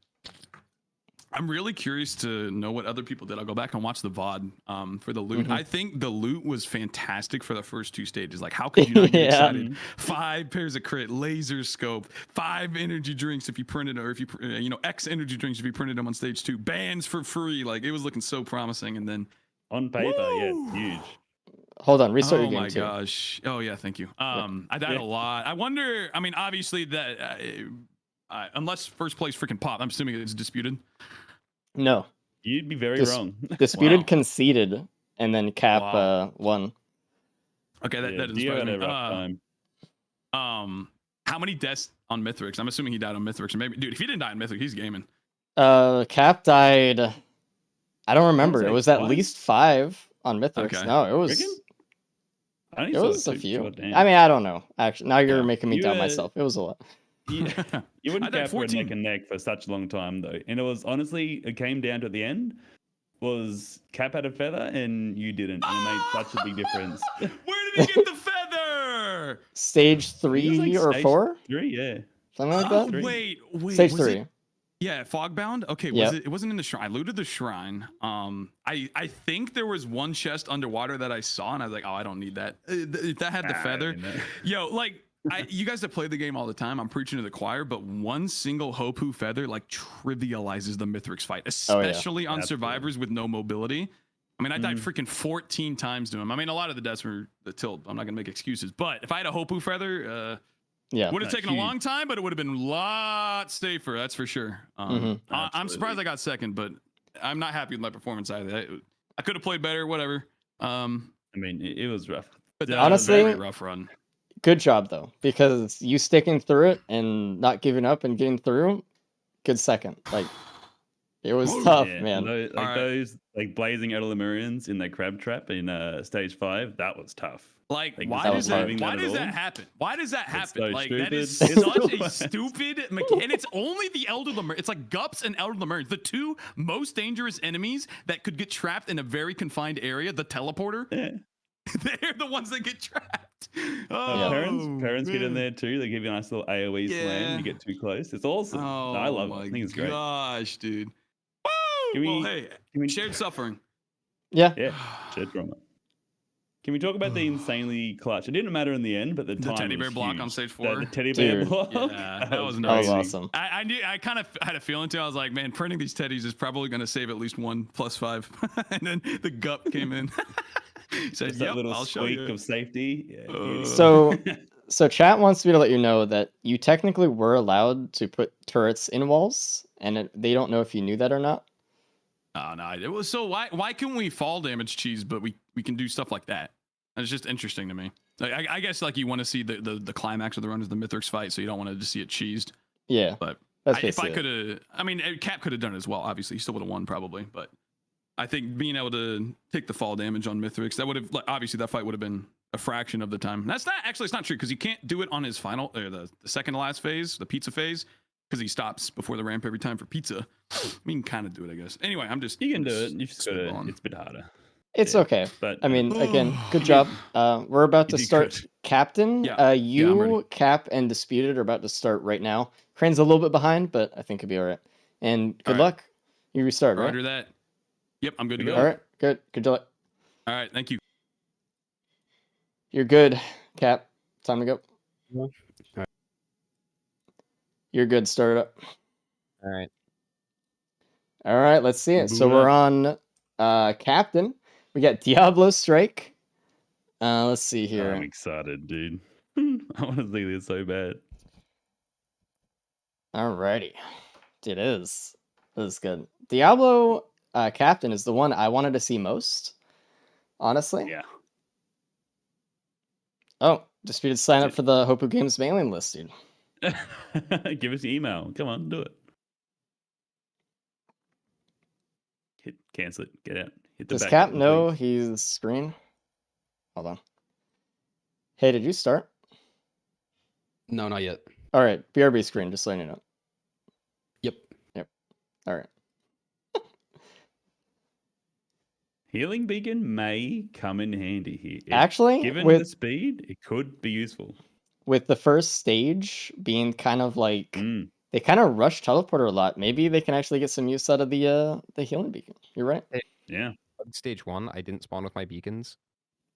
I'm really curious to know what other people did. I'll go back and watch the VOD for the loot. Mhm. I think the loot was fantastic for the first 2 stages. Like, how could you not get Yeah. excited? 5 pairs of crit, laser scope, 5 energy drinks if you printed, or if you, X energy drinks if you printed them on stage 2, bands for free. Like, it was looking so promising. And then On paper, yeah, it's huge. hold on, restart Oh your game my too. gosh. Oh yeah, thank you. I died a lot. I wonder. I mean, obviously that unless first place freaking pop, I'm assuming it's disputed. No, You'd be very wrong. disputed Wow. conceded, and then Cap Wow. won. Okay, that Yeah, doesn't Dio surprise had me. a rough time. How many deaths on mythrix? I'm assuming he died on mythrix, or maybe, dude, if he didn't die on mythrix, he's gaming. Cap died. I don't remember. say It was at 5? least 5 on Mythrix. Okay. No, it was. Reckon? I only It saw was a 2. few. God damn. I mean, I don't know. Actually, now you're Yeah. making me You, doubt myself. It was a lot. You, you I and died Cap were 14. neck and neck for such a long time, though. And it was honestly, it came down to the end, was Cap had a feather and you didn't. And it made such a big difference. Where did he get the feather? Stage I think it was 3 like or stage 4, 3, yeah. something like Oh, that. wait. Stage was 3. It, yeah, Fogbound. Okay, Yep. it wasn't in the shrine. I looted the shrine. I think there was one chest underwater that I saw, and I was like, oh, I don't need that. If that had the feather, yo, like. You guys have played the game all the time. I'm preaching to the choir, but one single Hopu feather like trivializes the Mythrix fight, especially on survivors with no mobility. I mean, I died freaking 14 times to him. I mean, a lot of the deaths were the tilt. I'm not gonna make excuses, but if I had a Hopu feather, Yeah, would have taken a long time, but it would have been a lot safer. That's for sure. I'm surprised I got second, but I'm not happy with my performance either. I could have played better. Whatever. I mean, it was rough. But honestly, very rough run. good job though, because you sticking through it and not giving up and getting through. Good second. Like it was tough, Yeah, man. Those like blazing out of Lemurians in the crab trap in stage 5, that was tough. Like, Like, why does that? that Why at does all? that happen? Why does that happen? so Like that is stupid. such It's a so stupid and it's only the Elder Lemur. It's like Gups and Elder Lemurs, the two most dangerous enemies that could get trapped in a very confined area. The teleporter. Yeah. They're the ones that get trapped. Parents get in man. there too. They give you a nice little AoE slam. You get too close. It's awesome. Oh, I love it. my I think it's great. gosh, dude. Woo! Can we- Well, hey, can we- shared suffering. Yeah. Yeah, shared drama. Can we talk about the insanely clutch? It didn't matter in the end, but the time teddy was bear block huge. on stage 4. The teddy bear Dude. block. Yeah, that was That was crazy. awesome. I knew. I kind of had a feeling too. I was like, man, printing these teddies is probably going to save at least 1 + 5. And then the gup came in. Said, Just that yep, little I'll show squeak you. of safety. Yeah, beauty. So chat wants me to let you know that you technically were allowed to put turrets in walls, and they don't know if you knew that or not. Oh no, it was so. Why can we fall damage cheese, but we can do stuff like that? It's just interesting to me. Like, I guess like you want to see the climax of the run is the Mythrix fight, so you don't want to just see it cheesed. Yeah, But that's if I basically it. could have, I mean, Cap could have done it as well. Obviously, he still would have won probably, but I think being able to take the fall damage on Mythrix, that would have, like, obviously that fight would have been a fraction of the time. And that's not actually, it's not true because you can't do it on his final or the second to last phase, the pizza phase, because he stops before the ramp every time for pizza. We can kind of do it, I guess. Anyway, You can do it. You just gotta, it's a bit harder. It's Yeah, okay. But I mean, again, good job. We're about to You did start. good. Captain, Yeah. I'm you, ready. Cap, and Disputed are about to start right now. Crane's a little bit behind, but I think he'll be all right. And good All right. luck. You restart, right? Roger that. Yep, I'm good to go. All right, good. Good luck. All right, thank you. You're good, Cap. Time to go. All right. You're good. Start it up. All right. All right, let's see it. So Boot we're on Captain. We got Diablo Strike. Let's see here. I'm excited, dude. I want to see this so bad. Alrighty. It is. This is good. Diablo Captain is the one I wanted to see most, honestly. Yeah. Oh, Disputed sign up for the Hopu Games mailing list, dude. Give us your email. Come on, do it. Hit cancel it. Get out. Hit the Does back Cap button, know please. he's screen? Hold on. Hey, did you start? No, not yet. All right, BRB screen, just letting you know. Yep. All right. Healing Beacon may come in handy here. Actually, Given with the speed, it could be useful. with the first stage being kind of like Mm. they kind of rush teleporter a lot. Maybe they can actually get some use out of the healing beacon. You're right. Yeah. Stage 1, I didn't spawn with my beacons.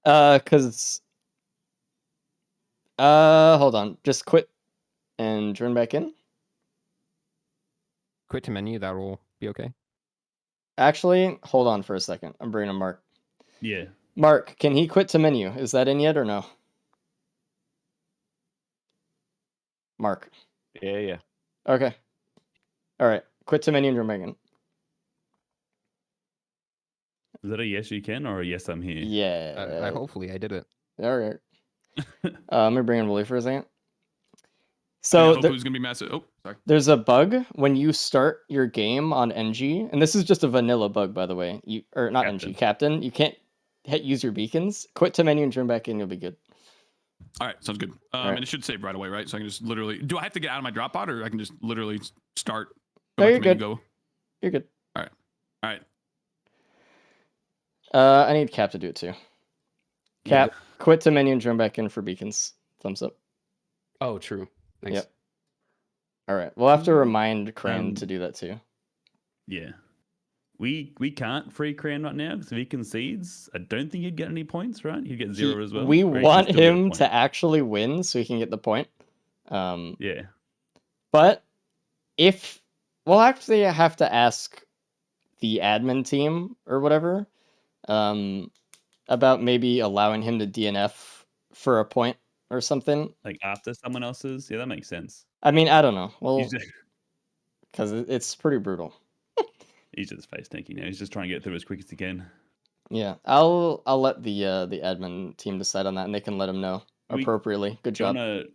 Cause hold on, just quit and join back in. Quit to menu, that will be okay. Actually, hold on for a second. I'm bringing a mark. Yeah. Mark, can he quit to menu? Is that in yet or no? Mark. Yeah. Okay. All right. Quit to menu and join back in. Is that a yes you can or a yes I'm here? Yeah. I hopefully I did it. All right. Let me bring in Wooly for a second. I So hope it was gonna be massive. Oh, sorry. there's a bug when you start your game on NG, and this is just a vanilla bug, by the way. Or not Captain. NG, Captain. You can't use your beacons. Quit to menu and join back in. You'll be good. All right, sounds good. right. And it should save right away, right? So I can just literally. Do I have to get out of my drop pod, or I can just literally start? No, back you're to menu, good. Go. You're good. All right. I need Cap to do it too. Yeah. Cap, quit to menu and join back in for beacons. Thumbs up. Oh, true. Thanks. Yep. All right. We'll have to remind Cran to do that too. Yeah. We can't free Cran right now because if he concedes, I don't think he'd get any points, right? He'd get 0 as well. We or he can want still get a him point. to actually win so he can get the point. Yeah. But if we'll actually have to ask the admin team or whatever about maybe allowing him to DNF for a point or something. Like after someone else's. Yeah, that makes sense. I mean, I don't know. Well, He's just, because it's pretty brutal. he's just face tanking now. He's just trying to get through as quick as he can. Yeah, I'll let the admin team decide on that, and they can let him know appropriately. Good Do you job. want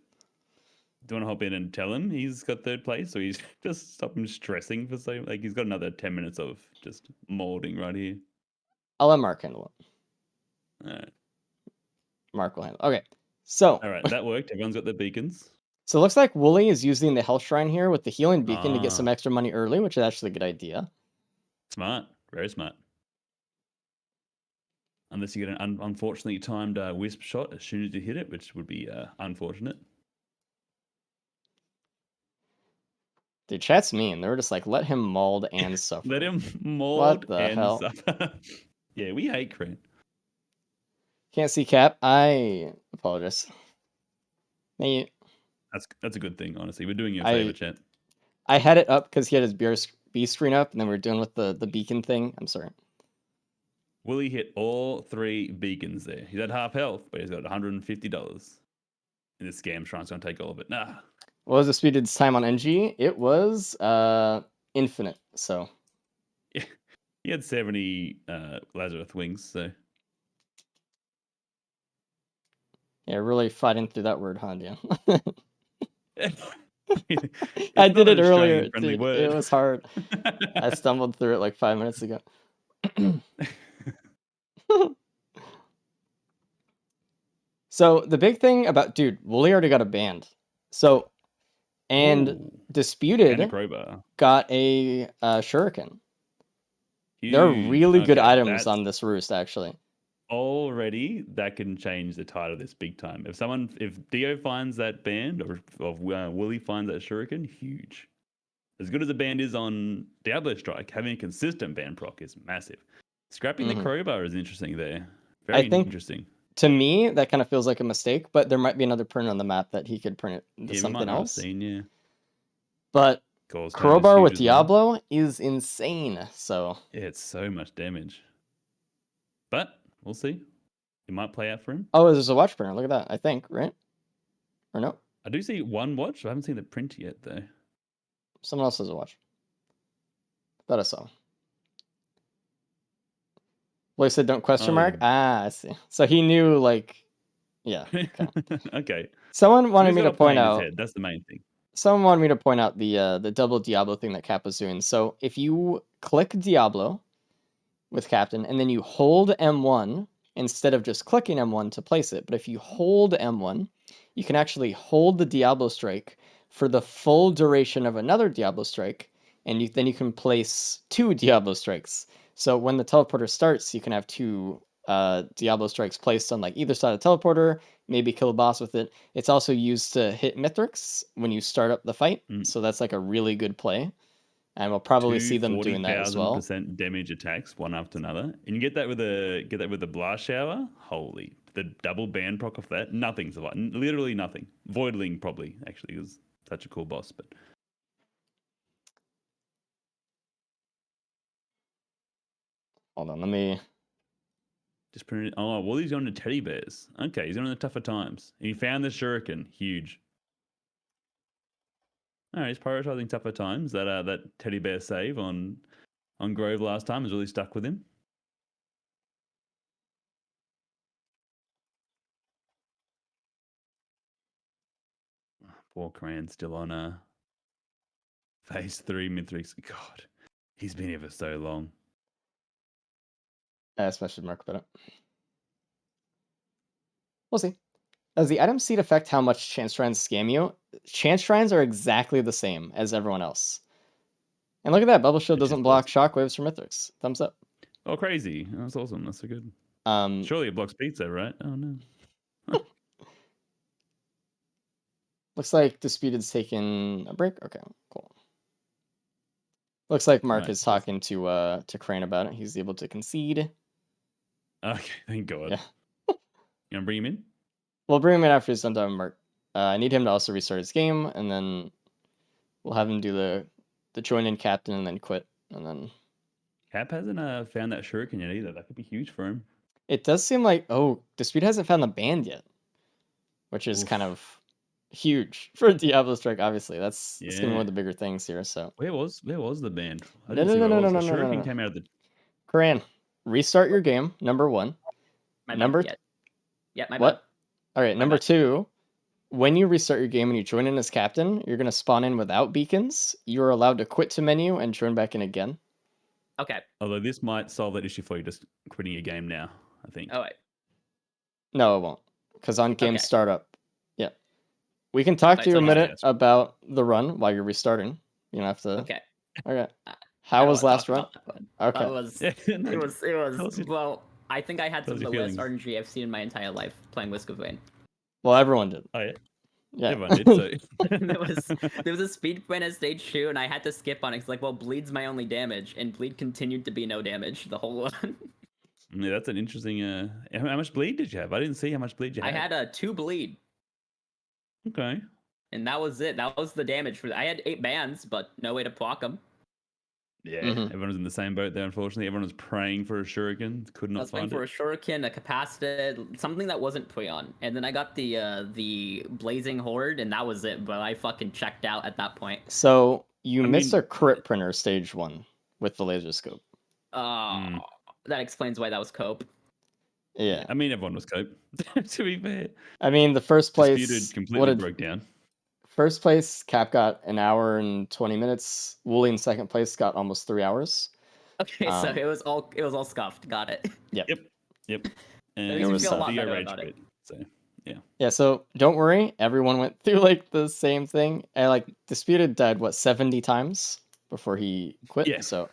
to hop in and tell him he's got 3rd place, or he's just stop him stressing for so like he's got another 10 minutes of just molding right here. I'll let Mark handle it. All right. Mark will handle it. Okay, so All right, that worked. Everyone's got their beacons. So it looks like Wooly is using the Health Shrine here with the healing beacon to get some Ah. extra money early, which is actually a good idea. Smart, very smart. Unless you get an unfortunately timed wisp shot as soon as you hit it, which would be unfortunate. Dude, chat's mean. They were just like, let him mauled and suffer. Let him mold the and hell? suffer. Yeah, we hate Crane. Can't see Cap. I apologize. Hey, That's a good thing, honestly. We're doing you a favor, chat. I had it up because he had his B screen up, and then we were doing with the beacon thing. I'm sorry. Willie hit all 3 beacons there. He's at half health, but he's got $150. And this scam shrine's gonna take all of it. Nah. What was the speeded time on NG? It was infinite. So Yeah. He had 70 Lazarus wings, so yeah, really fighting through that word, huh, Dan? I It's did not it an earlier, Australian-friendly dude. word. It was hard. I stumbled through it like 5 minutes ago. So the big thing about Wooly already got a band. So and Ooh, Disputed and a crowbar. got a shuriken. There are Huge. really good Okay, items that's on this roost, actually. already that can change the tide of this big time. If Dio finds that band or if Willie finds that shuriken, huge. As good as a band is on Diablo Strike, having a consistent band proc is massive. Scrapping the crowbar is interesting there. Very interesting. To me, that kind of feels like a mistake, but there might be another print on the map that he could print it into Yeah, we might something not have else. seen, yeah. But Cause time is crowbar huge with as well. Diablo is insane. So Yeah, it's so much damage. But we'll see. It might play out for him. oh, there's a watch printer. Look at that. I think, right? Or no? I do see one watch. I haven't seen the print yet, though. Someone else has a watch. Thought I saw. Well, he said don't question mark. Ah, I see. So he knew, like, yeah. Okay. Okay. Someone So wanted he's me got to a plan point in his out. head. That's the main thing. Someone wanted me to point out the double Diablo thing that Cap was doing. So if you click Diablo with Captain and then you hold M1 instead of just clicking M1 to place it, but if you hold M1, you can actually hold the Diablo strike for the full duration of another Diablo strike, and then you can place 2 Diablo strikes. So when the teleporter starts, you can have 2 Diablo strikes placed on like either side of the teleporter, maybe kill a boss with it. It's also used to hit mythrix when you start up the fight, so that's like a really good play. And we'll probably see them doing that as well. 40,000% damage attacks one after another, and you get that with a blast shower. Holy, the double band proc off that, nothing survived. Literally nothing. Voidling probably actually was such a cool boss, but Hold on, let me. Just put it. Oh, well, he's going to teddy bears. Okay, he's going to the tougher times. And he found the shuriken. Huge. All right, he's prioritizing tougher times. That teddy bear save on Grove last time has really stuck with him. Poor Cran still on phase 3 mythrix. God, he's been here for so long. Especially Mark about it. We'll see. Does the item seed affect how much chance shrines scam you? Chance shrines are exactly the same as everyone else. And look at that, Bubble Shield It just doesn't block does. shockwaves for Mythrix. Thumbs up. Oh, crazy. That's awesome. That's so good. Um, Surely it blocks pizza, right? Oh, no. Looks like Disputed's taking a break. Okay, cool. Looks like Mark Right, is so it's- talking to Crane about it. He's able to concede. Okay, thank God. Yeah. You going to bring him in? We'll bring him in after he's done talking, Mark. I need him to also restart his game, and then we'll have him do the join in captain and then quit. And then Cap hasn't found that shuriken yet either. That could be huge for him. it does seem like, Dispute hasn't found the band yet, which is kind of huge for Diablo Strike, obviously. It's going to be one of the bigger things here. So Where was the band? I No, didn't see where it was. no, The no, no, shuriken no. came out of the... Coran, restart your game, number one. My Number bad. Yeah, my What? bad. All right, My number bad. 2, when you restart your game and you join in as captain, you're going to spawn in without beacons. You're allowed to quit to menu and join back in again. Okay. Although this might solve that issue for you just quitting your game now, I think. Oh wait. No, it won't, because on game Okay. startup, yeah. We can talk to you a so- minute Yes. about the run while you're restarting. You don't have to. Okay. Okay. I How don't was wanna last talk run? about that one. Okay. It was. Yeah, It was. It Tell us was. your- Well, I think I had tell some us of the your worst feelings. RNG I've seen in my entire life playing Whisk of Wayne. Well, everyone did. Oh, yeah. Yeah. Everyone did, so... there was a speed point at stage 2, and I had to skip on it. It's like, well, bleed's my only damage, and bleed continued to be no damage the whole one. Yeah, that's an interesting... How much bleed did you have? I didn't see how much bleed you I had. had 2 bleed, Okay. and that was it. That was the damage for. I had 8 bans, but no way to proc them. Yeah, Mhm. everyone was in the same boat there, unfortunately. Everyone was praying for a shuriken. Could I not was waiting find for a it. shuriken, a capacited, something that wasn't Puyon, and then I got the blazing horde, and that was it. But I fucking checked out at that point. So you I missed mean- a crit printer stage 1 with the laser scope. Oh, that explains why that was cope. Yeah. I mean, everyone was cope, to be fair. I mean, the first place. Disputed what completely did broke down. first place? Cap got an hour and 20 minutes. Wooly in second place got almost 3 hours. Okay, so Um, it was all scuffed. Got it. Yep. And makes me was feel a lot Video better Rage about it. quit, so Yeah, so don't worry. Everyone went through like the same thing. And like Disputed died 70 times before he quit. Yeah. So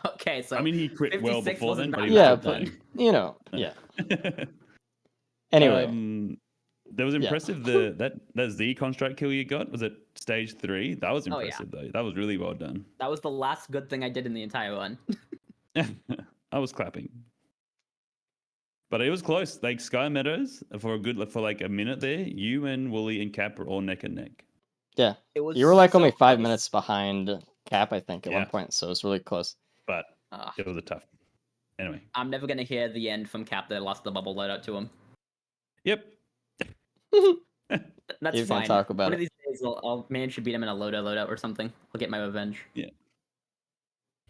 Okay, so I mean, he quit well 56 before then, wasn't but that he was yeah, still bad but then. you know, playing. yeah. Anyway, That was impressive. That Z construct kill you got, was it stage 3? That was Oh, yeah. impressive though. That was really well done. That was the last good thing I did in the entire one. I was clapping. But it was close. Like Sky Meadows for like a minute there, you and Wooly and Cap were all neck and neck. yeah, It was. you were like so only 5 close. minutes behind Cap, I think, at one Yeah. point. So it's really close. But Ugh. it was a tough. Anyway. I'm never gonna hear the end from Cap that I lost the bubble loadout to him. Yep. That's He's gonna fine. talk about One it. of these days, I'll manage to beat him in a loadout or something. I'll get my revenge. Yeah.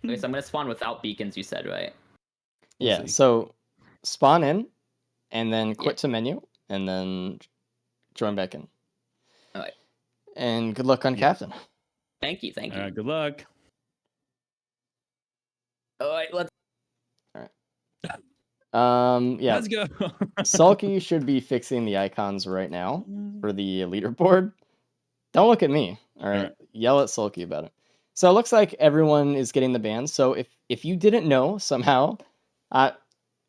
Okay, so I'm gonna spawn without beacons. You said, right? We'll Yeah, see. so spawn in and then quit to menu and then join back in. Alright. And good luck on Yeah. captain. Thank you. Thank you. All right, good luck. All right, let's. Yeah, Let's go. Sulky should be fixing the icons right now for the leaderboard. Don't look at me. All right. Alright. Yell at Sulky about it. So it looks like everyone is getting the ban. So if you didn't know somehow,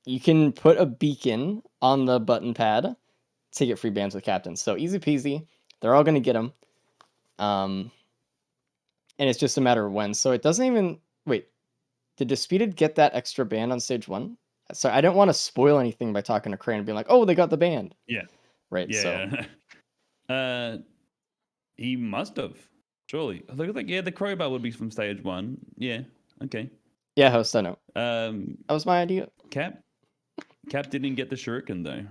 you can put a beacon on the button pad to get free bans with captains. So easy peasy. They're all going to get them. And it's just a matter of when. So it doesn't even... Wait. Did Disputed get that extra ban on stage 1? So I don't want to spoil anything by talking to Crane and being like, oh, they got the band. Yeah. Right. So Yeah. He must have. Surely. Look like the crowbar would be from stage 1. Yeah. Okay. yeah, host, I know. Um, That was my idea. Cap. Cap didn't get the shuriken though.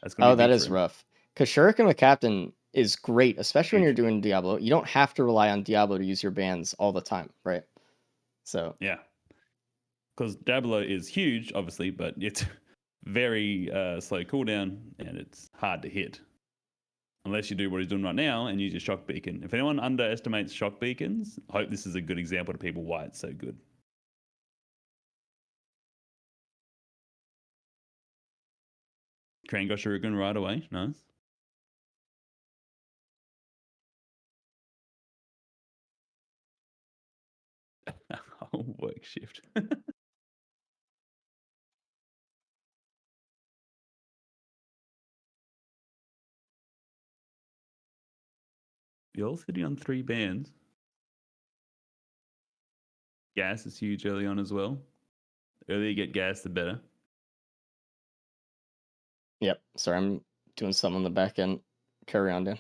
That's gonna Oh, be that big is for him. rough. Because Shuriken with Captain is great, especially when Huge. you're doing Diablo. You don't have to rely on Diablo to use your bands all the time, right? So Yeah, because Diablo is huge, obviously, but it's very slow cooldown and it's hard to hit. Unless you do what he's doing right now and use your shock beacon. If anyone underestimates shock beacons, I hope this is a good example to people why it's so good. Crane got Shuriken right away. Nice. Oh, work shift. You're all sitting on 3 bands. Gas is huge early on as well. The earlier you get gas, the better. yep. Sorry, I'm doing something on the back end. Carry on, Dan.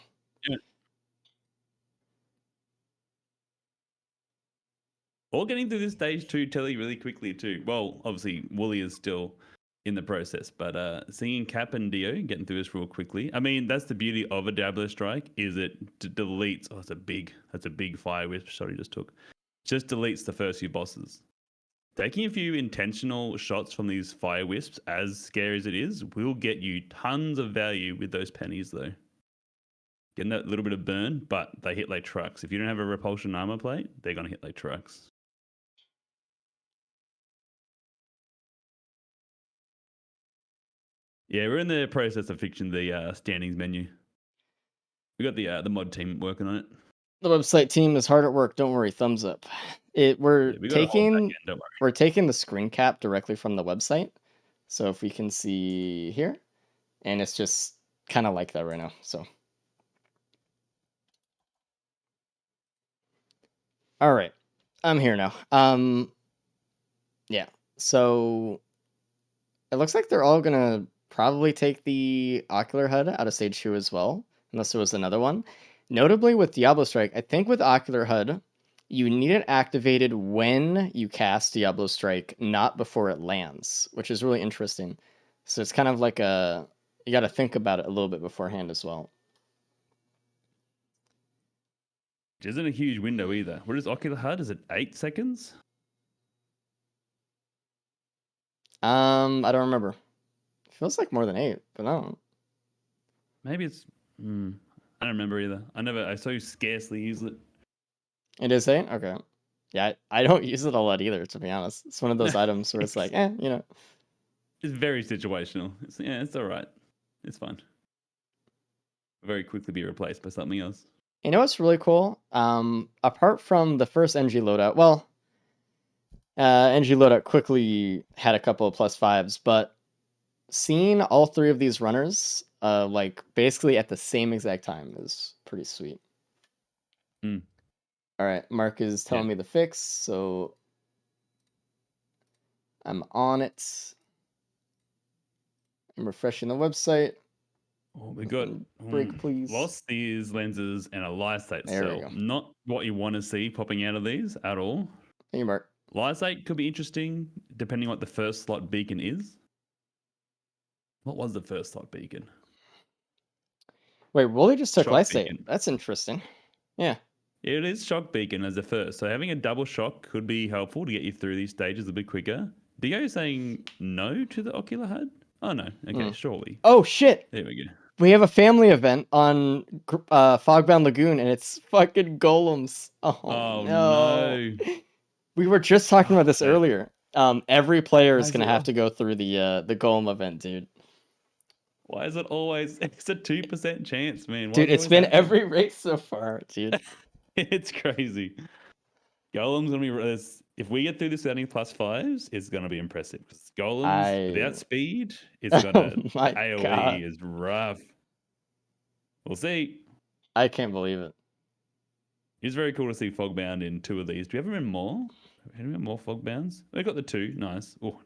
Or getting through this stage 2 telly really quickly too. Well, obviously Wooly is still in the process, but seeing Cap and Dio getting through this real quickly. I mean, that's the beauty of a Diablo strike is it deletes. Oh, that's a big fire wisp shot he just took. Just deletes the first few bosses. Taking a few intentional shots from these fire wisps, as scary as it is, will get you tons of value with those pennies though. Getting that little bit of burn, but they hit like trucks. If you don't have a repulsion armor plate, they're gonna hit like trucks. Yeah, we're in the process of fixing the standings menu. We got the mod team working on it. The website team is hard at work. Don't worry. Thumbs up. We're Yeah, we got a whole back taking end, don't worry. we're taking the screen cap directly from the website. So if we can see here, and it's just kind of like that right now. So all right, I'm here now. Yeah. So it looks like they're all gonna probably take the ocular HUD out of stage 2 as well, unless there was another one. Notably with Diablo Strike, I think with ocular HUD, you need it activated when you cast Diablo Strike, not before it lands, which is really interesting. So it's kind of like you got to think about it a little bit beforehand as well. Which isn't a huge window either. What is ocular HUD? Is it 8 seconds? I don't remember. It feels like more than 8, but I don't know. Maybe it's. I don't remember either. I so scarcely use it. It is 8? Okay. Yeah, I don't use it a lot either, to be honest. It's one of those items where it's like, you know. It's very situational. It's all right. It's fine. Very quickly be replaced by something else. You know what's really cool? Apart from the first NG loadout, well, NG loadout quickly had a couple of +5s, but seeing all 3 of these runners, like basically at the same exact time is pretty sweet. Mm. All right, Mark is telling me the fix, so I'm on it. I'm refreshing the website. Oh, we got break, please. Lost these lenses and a lysate There we cell. go. Not what you want to see popping out of these at all. Thank you, Mark. Lysate could be interesting depending on what the first slot beacon is. What was the first slot beacon? Wait, Wooly just took Shock lysate. beacon. That's interesting. Yeah. It is shock beacon as the first. So having a double shock could be helpful to get you through these stages a bit quicker. Dio saying no to the ocular HUD? Oh no. Okay, surely. Oh shit. There we go. We have a family event on Fogbound Lagoon, and it's fucking golems. Oh no. We were just talking about this earlier. Every player is gonna have to go through the golem event, dude. Why is it always? It's a 2% chance, man. Why Dude, it's been every race so far, dude. It's crazy. Golem's gonna be. If we get through this without any +5s, it's gonna be impressive. Because golems without speed, it's gonna. AOE God. is rough. We'll see. I can't believe it. It's very cool to see Fogbound in 2 of these. Do we have more? Have we got more Fogbounds? We got the 2. Nice. Oh,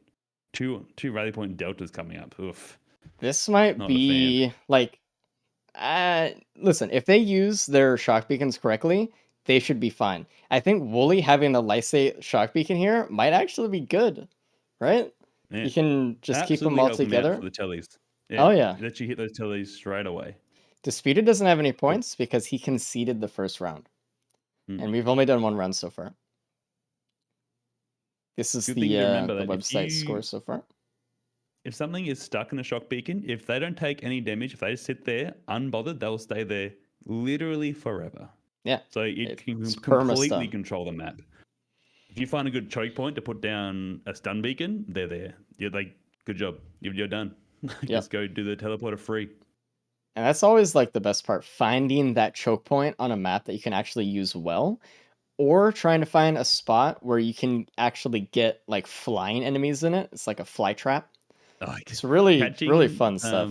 two rally point deltas coming up. Oof. This might be like, listen, if they use their shock beacons correctly, they should be fine. I think Wooly having the lysate shock beacon here might actually be good, right? Yeah. You can just keep them Absolutely all helping me out together. for the tellies. Oh, yeah. Let you hit those tellies straight away. Disputed doesn't have any points because he conceded the first round. Hmm. And we've only done one round so far. This is Good thing to remember the that website score so far. if something is stuck in a shock beacon, if they don't take any damage, if they just sit there unbothered, they'll stay there literally forever. Yeah. So it can It's completely perma-stun. control the map. If you find a good choke point to put down a stun beacon, they're there. You're like, good job. You're done. Just go do the teleporter free. And that's always like the best part, finding that choke point on a map that you can actually use well, or trying to find a spot where you can actually get like flying enemies in it. It's like a fly trap. Oh, It's really fun stuff.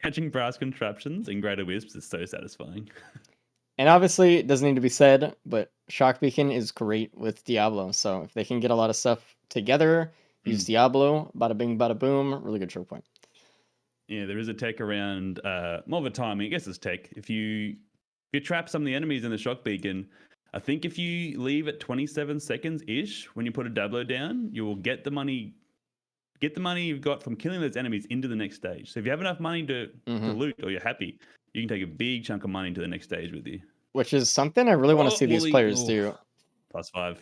Catching brass contraptions in Greater Wisps is so satisfying. And obviously, it doesn't need to be said, but Shock Beacon is great with Diablo. So if they can get a lot of stuff together, use Diablo, bada bing, bada boom, really good choke point. Yeah, there is a tech around more of a timing. I guess it's tech. If you trap some of the enemies in the shock beacon, I think if you leave at 27 seconds ish when you put a Diablo down, you will get the money you've got from killing those enemies into the next stage. So if you have enough money to loot or you're happy, you can take a big chunk of money to the next stage with you. Which is something I really want to see these players do. +5.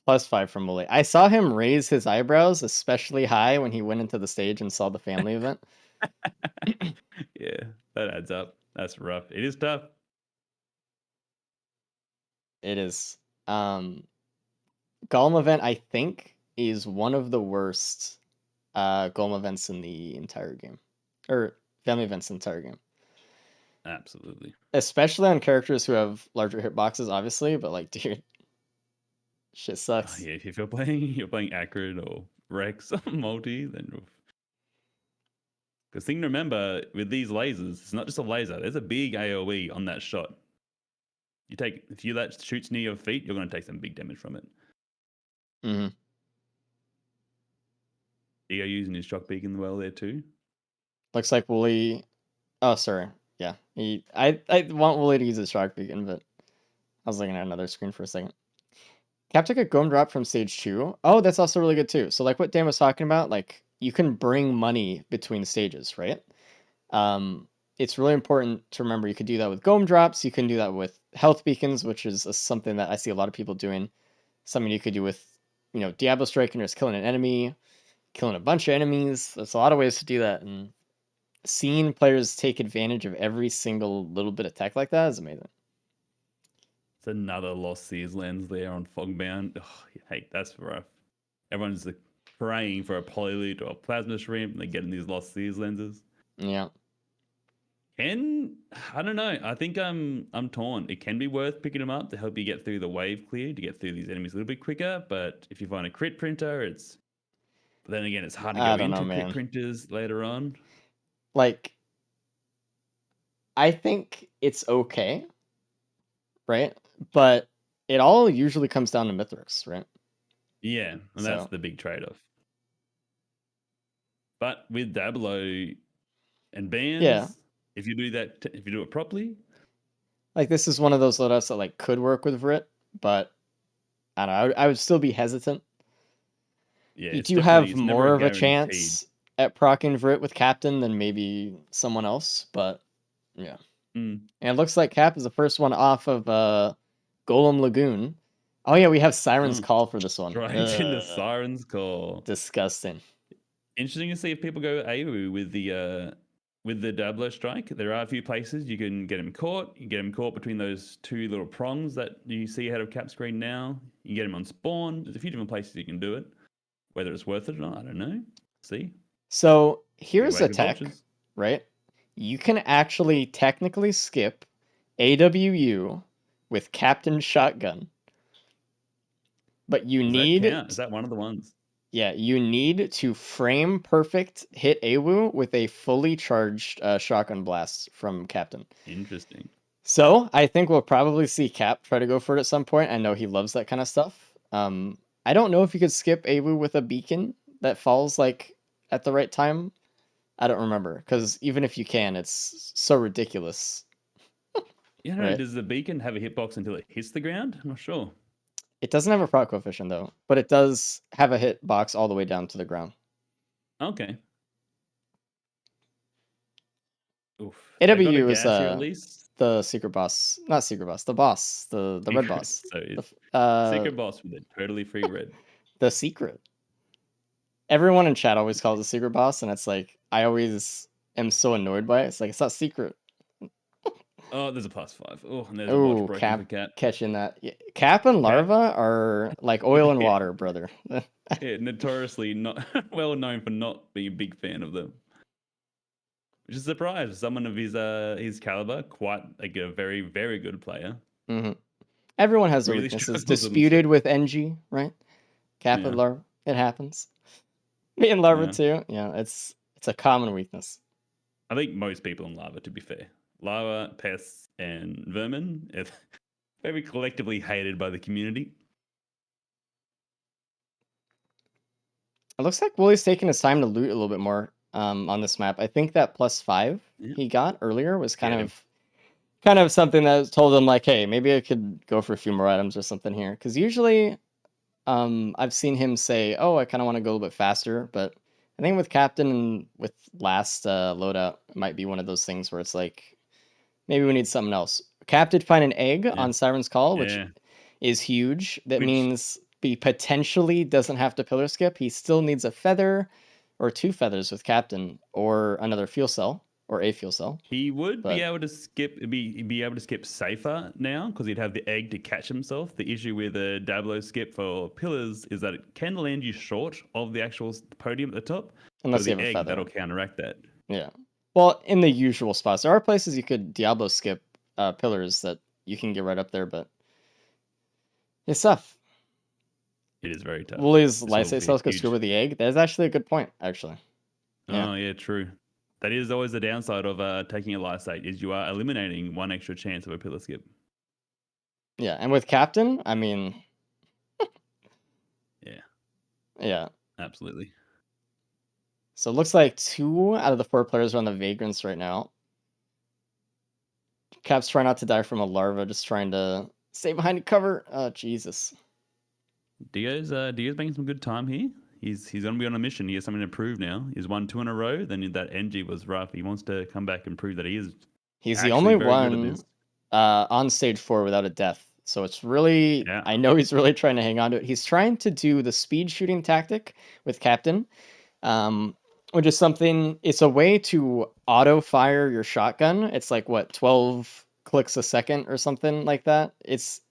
+5 from Wooly. I saw him raise his eyebrows especially high when he went into the stage and saw the family event. Yeah, that adds up. That's rough. It is tough. It is. Golem event, I think, is one of the worst Golem events in the entire game. Or family events in the entire game. Absolutely. Especially on characters who have larger hitboxes, obviously, but like, dude, shit sucks. Yeah, if you're playing Acrid or Rex or Multi, then because thing to remember with these lasers, it's not just a laser. There's a big AOE on that shot. If you let shoots near your feet, you're going to take some big damage from it. Mm-hmm. Ego using his shock beacon well there too. Looks like Wooly. Oh, sorry. Yeah, I want Wooly to use his shock beacon, but I was looking at another screen for a second. Cap took a Gome drop from stage 2. Oh, that's also really good too. So like what Dan was talking about, like you can bring money between stages, right? It's really important to remember you could do that with Gome drops. You can do that with health beacons, which is something that I see a lot of people doing. Something you could do with, Diablo Strike and just killing an enemy, killing a bunch of enemies. There's a lot of ways to do that, and seeing players take advantage of every single little bit of tech like that is amazing. It's another Lost Seas lens there on Fogbound. Oh, hey, that's rough. Everyone's praying for a Polyloot or a Plasma Shrimp, and they're getting these Lost Seas lenses. Yeah. And I don't know. I think I'm torn. It can be worth picking them up to help you get through the wave clear, to get through these enemies a little bit quicker. But if you find a crit printer, But then again, it's hard to go into crit printers later on. Like, I think it's okay, right? But it all usually comes down to mythrix, right? Yeah, and that's the big trade-off. But with Diablo and bands, if you do that, if you do it properly, like this is one of those loadouts that like could work with Vrit, but I don't know. I would still be hesitant. Yeah, you do have more of a chance at proccing Vrit with Captain than maybe someone else, but yeah. And it looks like Cap is the first one off of Golem Lagoon. Oh yeah, we have Siren's Call for this one. Right into Siren's Call. Disgusting. Interesting to see if people go AoE with the Diablo Strike. There are a few places you can get him caught. You get him caught between those two little prongs that you see ahead of Cap screen now. You can get him on spawn. There's a few different places you can do it. Whether it's worth it or not, I don't know. See? So here's a tech, right? You can actually technically skip AWU with Captain Shotgun. But you need... Is that one of the ones? Yeah, you need to frame perfect hit AWU with a fully charged shotgun blast from Captain. Interesting. So I think we'll probably see Cap try to go for it at some point. I know he loves that kind of stuff. I don't know if you could skip AWU with a beacon that falls like at the right time. I don't remember, because even if you can, it's so ridiculous. Yeah, no, right? Does the beacon have a hitbox until it hits the ground? I'm not sure. It doesn't have a proc coefficient though, but it does have a hitbox all the way down to the ground. Okay. Oof. They've got a AWU is gassy release. the secret boss, not secret boss, the boss, the red boss, So the it's f- secret boss with a totally free red. the secret. Everyone in chat always calls it secret boss, and it's like I always am so annoyed by it. It's like it's not secret. Oh, there's a +5. Oh, and there's a watch Oh, broken Cap for Cat. catching that. Yeah, Cap and Larva are like oil and Yeah. water, brother. Yeah, notoriously not well known for not being a big fan of them. Which is a surprise. Someone of his caliber, quite like a very, very good player. hmm Everyone has their Really weaknesses. struggles on the Disputed set. with NG, right? Cap and Yeah. Larva. It happens. Me and Larva Yeah. too. Yeah, it's a common weakness. I think most people in lava, to be fair, lava, pests, and vermin, are very collectively hated by the community. It looks like Wooly's taking his time to loot a little bit more on this map. I think that +5 Yeah. he got earlier was Get him. kind of something that told him like, hey, maybe I could go for a few more items or something here. Because usually, I've seen him say, oh, I kind of want to go a little bit faster, but I think with Captain and with last loadout, it might be one of those things where it's like, maybe we need something else. Cap did find an egg on Siren's Call, which Yeah. is huge. That Which- means he potentially doesn't have to pillar skip. He still needs a feather or 2 feathers with Captain or another fuel cell or a fuel cell. He would But- be able to be able to skip safer now because he'd have the egg to catch himself. The issue with a Dablo skip for pillars is that it can land you short of the actual podium at the top. Unless With you the have a egg, feather. that'll counteract that. Yeah. Well, in the usual spots. There are places you could Diablo skip pillars that you can get right up there, but it's tough. It is very tough. Wooly's This light will be cells go huge. screw with the egg. That is actually a good point, actually. Yeah. Oh yeah, true. That is always the downside of taking a light state is you are eliminating one extra chance of a pillar skip. Yeah, and with Captain, I mean, Yeah, yeah. absolutely. So it looks like 2 out of the 4 players are on the Vagrants right now. Cap's trying not to die from a larva, just trying to stay behind cover. Oh, Jesus. Dio's making some good time here. He's gonna be on a mission. He has something to prove now. He's won 2 in a row. Then that NG was rough. He wants to come back and prove that he is. He's the actually only very good at one this. on stage 4 without a death. So it's really, Yeah. I know he's really trying to hang on to it. He's trying to do the speed shooting tactic with Captain, which is something, it's a way to auto fire your shotgun. It's like, what, 12 clicks a second or something like that.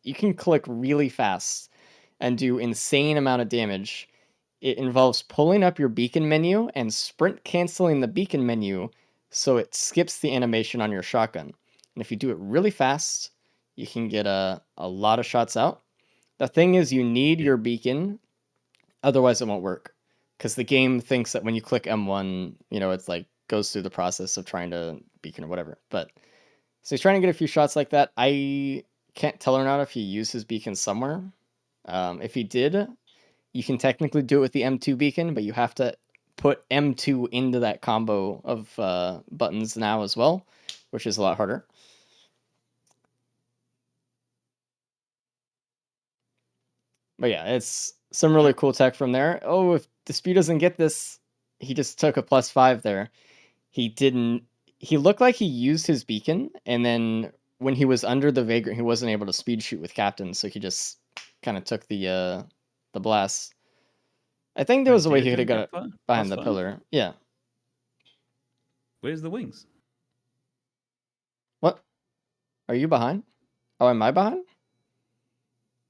You can click really fast and do insane amount of damage. It involves pulling up your beacon menu and sprint canceling the beacon menu so it skips the animation on your shotgun. And if you do it really fast, you can get a lot of shots out. The thing is, you need your beacon, otherwise it won't work. Because the game thinks that when you click M1, it's like goes through the process of trying to beacon or whatever. But so he's trying to get a few shots like that. I can't tell or not if he used his beacon somewhere. If he did, you can technically do it with the M2 beacon, but you have to put M2 into that combo of buttons now as well, which is a lot harder. But yeah, it's some really cool tech from there. Oh, if Dispute doesn't get this, he just took a +5 there. He didn't. He looked like he used his beacon, and then when he was under the Vagrant, he wasn't able to speed shoot with Captain, so he just kind of took the blast. I think there was a way he could have got it behind the pillar. Yeah. Where's the wings? What? Are you behind? Oh, am I behind?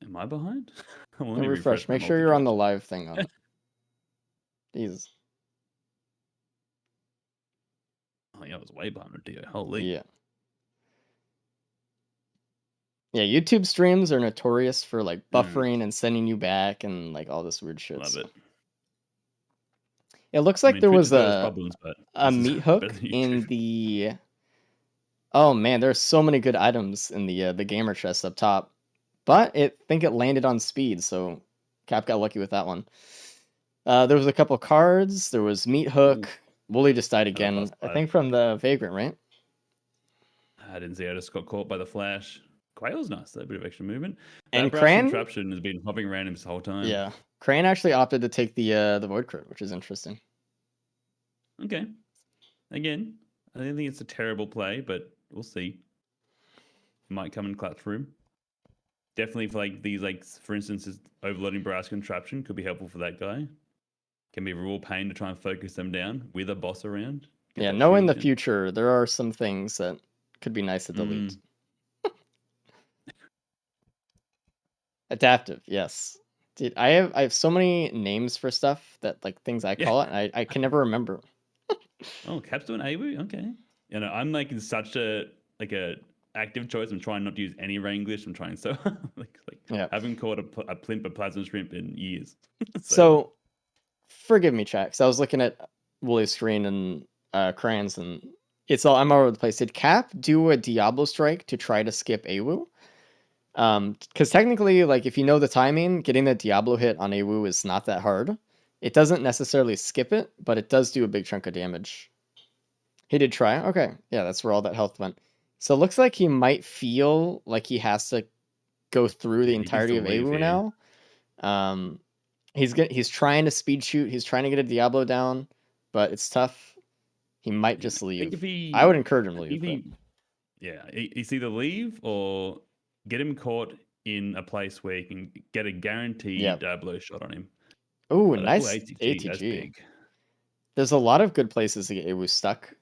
Am I behind? Well, let Let me me refresh. my Make sure you're on the multi-touch. live thing on. Jesus. Oh yeah, I was way behind with Dio. Holy. Yeah. Yeah, YouTube streams are notorious for like buffering and sending you back and like all this weird shit. Love so. it. It looks I like mean, there Twitch was has got its problems, but a this is meat hook better than in YouTube. the. Oh man, there's so many good items in the gamer chest up top, but I think it landed on speed, so Cap got lucky with that one. There was a couple cards. There was meat hook. Wooly just died again. I +5. think from the Vagrant, right? I didn't see. I just got caught by the flash. Quail's nice, though. A bit of extra movement. And That brass Cran? interruption has been hopping around him this whole time. Yeah. Crane actually opted to take the Void Crit, which is interesting. Okay. Again, I don't think it's a terrible play, but we'll see. Might come in clutch room. Definitely for like these, like for instance, is overloading Barrage Contraption could be helpful for that guy. Can be a real pain to try and focus them down with a boss around. Get Yeah, that knowing the shield in. future, there are some things that could be nice to delete. Adaptive, yes. Dude, I have so many names for stuff that like things I call it, and I can never remember. Oh, Capstone AWU? Okay. You know, I'm making such a active choice. I'm trying not to use any English. I'm trying so like Yeah. haven't caught a plimp of plasma shrimp in years. So forgive me, chat, because I was looking at Woolly's screen and Crayons, and I'm all over the place. Did Cap do a Diablo strike to try to skip AWU? Because technically, like if you know the timing, getting the Diablo hit on AWU is not that hard. It doesn't necessarily skip it, but it does do a big chunk of damage. He did try. Okay, yeah, that's where all that health went. So it looks like he might feel like he has to go through the Yeah, he needs entirety to of leave AWU here. now. He's trying to speed shoot. He's trying to get a Diablo down, but it's tough. He might just I think leave. I would encourage him to leave. It's either leave or get him caught in a place where he can get a guaranteed blow shot on him. Oh, But, nice ATG. That's big. There's a lot of good places to get AWU stuck.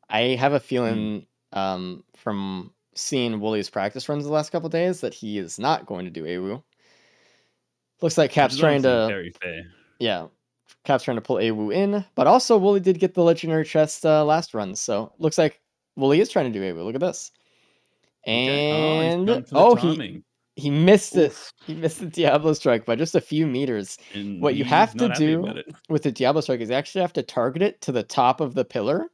I have a feeling from seeing Woolly's practice runs the last couple days that he is not going to do AWU. Looks like Cap's trying to very fair. Yeah. Cap's trying to pull AWU in, but also Woolly did get the legendary chest last run, so looks like Woolly is trying to do AWU. Look at this. And he missed it. He missed the Diablo strike by just a few meters. And what you have to not happy do about it. with the Diablo strike is you actually have to target it to the top of the pillar.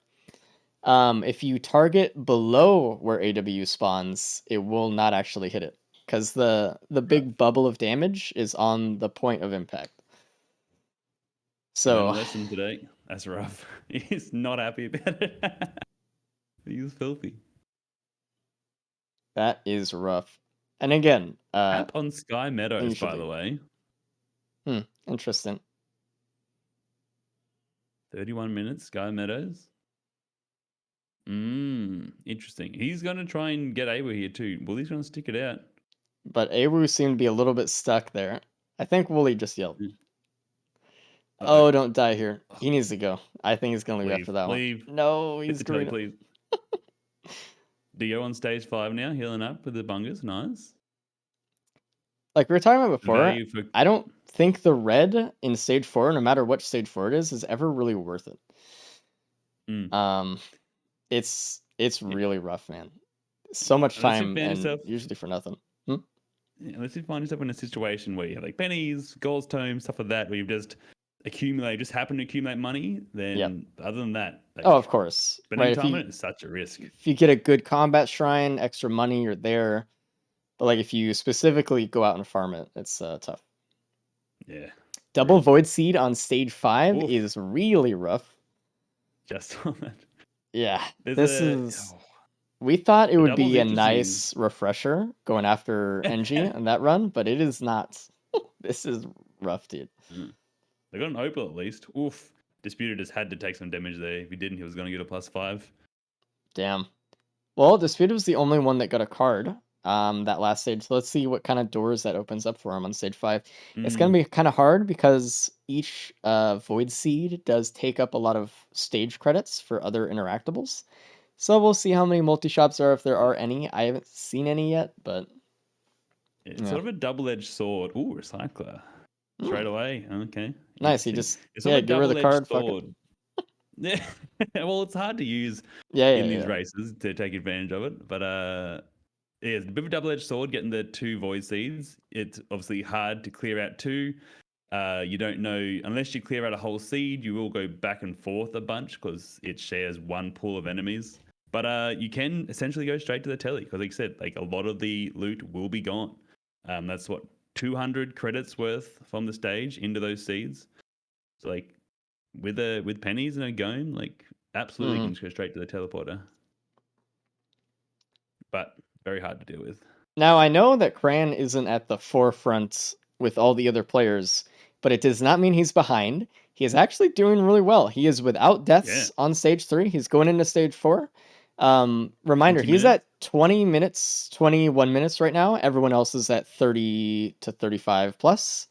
If you target below where AWU spawns, it will not actually hit it because the big bubble of damage is on the point of impact. So a lesson today. That's rough. He's not happy about it. He's filthy. That is rough. And again, Cap on Sky Meadows, by the way. Interesting. 31 minutes, Sky Meadows. Interesting. He's going to try and get AWU here too. Woolly's going to stick it out. But AWU seemed to be a little bit stuck there. I think Woolly just yelled. Oh, don't die here. He needs to go. I think he's going to leave after that one. No, he's going to... Please. Dio on stage 5 now, healing up with the bungers. Nice. Like we were talking about before, I don't think the red in stage 4, no matter what stage 4 it is ever really worth it. It's really rough, man. So much time and usually for nothing. Unless you find yourself in a situation where you have like pennies, gold tomes, stuff like that, where you've just happen to accumulate money, then other than that, like, of course, right? It's such a risk. If you get a good combat shrine, extra money, you're there. But like if you specifically go out and farm it, it's tough. Yeah. Double Void Seed on stage 5 is really rough. Just on that. Yeah, we thought it would be a nice refresher going after NG on that run, but it is not. This is rough, dude. They got an opal at least. Oof. Disputed just had to take some damage there. If he didn't, he was going to get a +5. Damn. Well, Disputed was the only one that got a card that last stage. So let's see what kind of doors that opens up for him on stage 5. It's going to be kind of hard because each Void Seed does take up a lot of stage credits for other interactables. So we'll see how many multi-shops there are, if there are any. I haven't seen any yet, but... It's sort of a double-edged sword. Ooh, Recycler. Straight away. Okay. Nice. He just get rid of the card. Sword. Yeah. Well, it's hard to use in these races to take advantage of it. But it's a bit of a double-edged sword getting the 2 Void Seeds. It's obviously hard to clear out 2. You don't know, unless you clear out a whole seed, you will go back and forth a bunch because it shares one pool of enemies. But you can essentially go straight to the telly because, like I said, like a lot of the loot will be gone. That's what 200 credits worth from the stage into those seeds. So like with pennies and a gome, like absolutely can just go straight to the teleporter. But very hard to deal with. Now I know that Cran isn't at the forefront with all the other players, but it does not mean he's behind. he is actually doing really well. He is without deaths on stage 3. He's going into stage 4. Reminder, 20 he's minutes? at 20 minutes, 21 minutes right now. Everyone else is at 30 to 35 plus.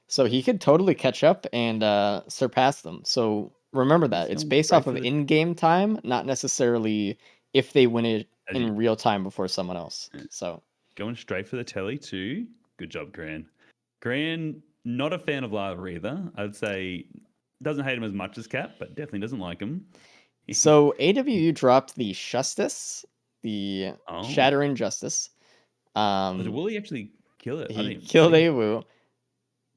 So he could totally catch up and surpass them. So remember that. It's going based straight off for of the- in-game time, not necessarily if they win it As in you- real time before someone else. Yeah. So Going straight for the telly too. Good job, Gran. Gran, not a fan of Lava either. I'd say doesn't hate him as much as Cap, but definitely doesn't like him. So AWU dropped the Justice, the Oh. Shattering Justice. Did Wooly actually kill it? I didn't He even killed see it. AWU.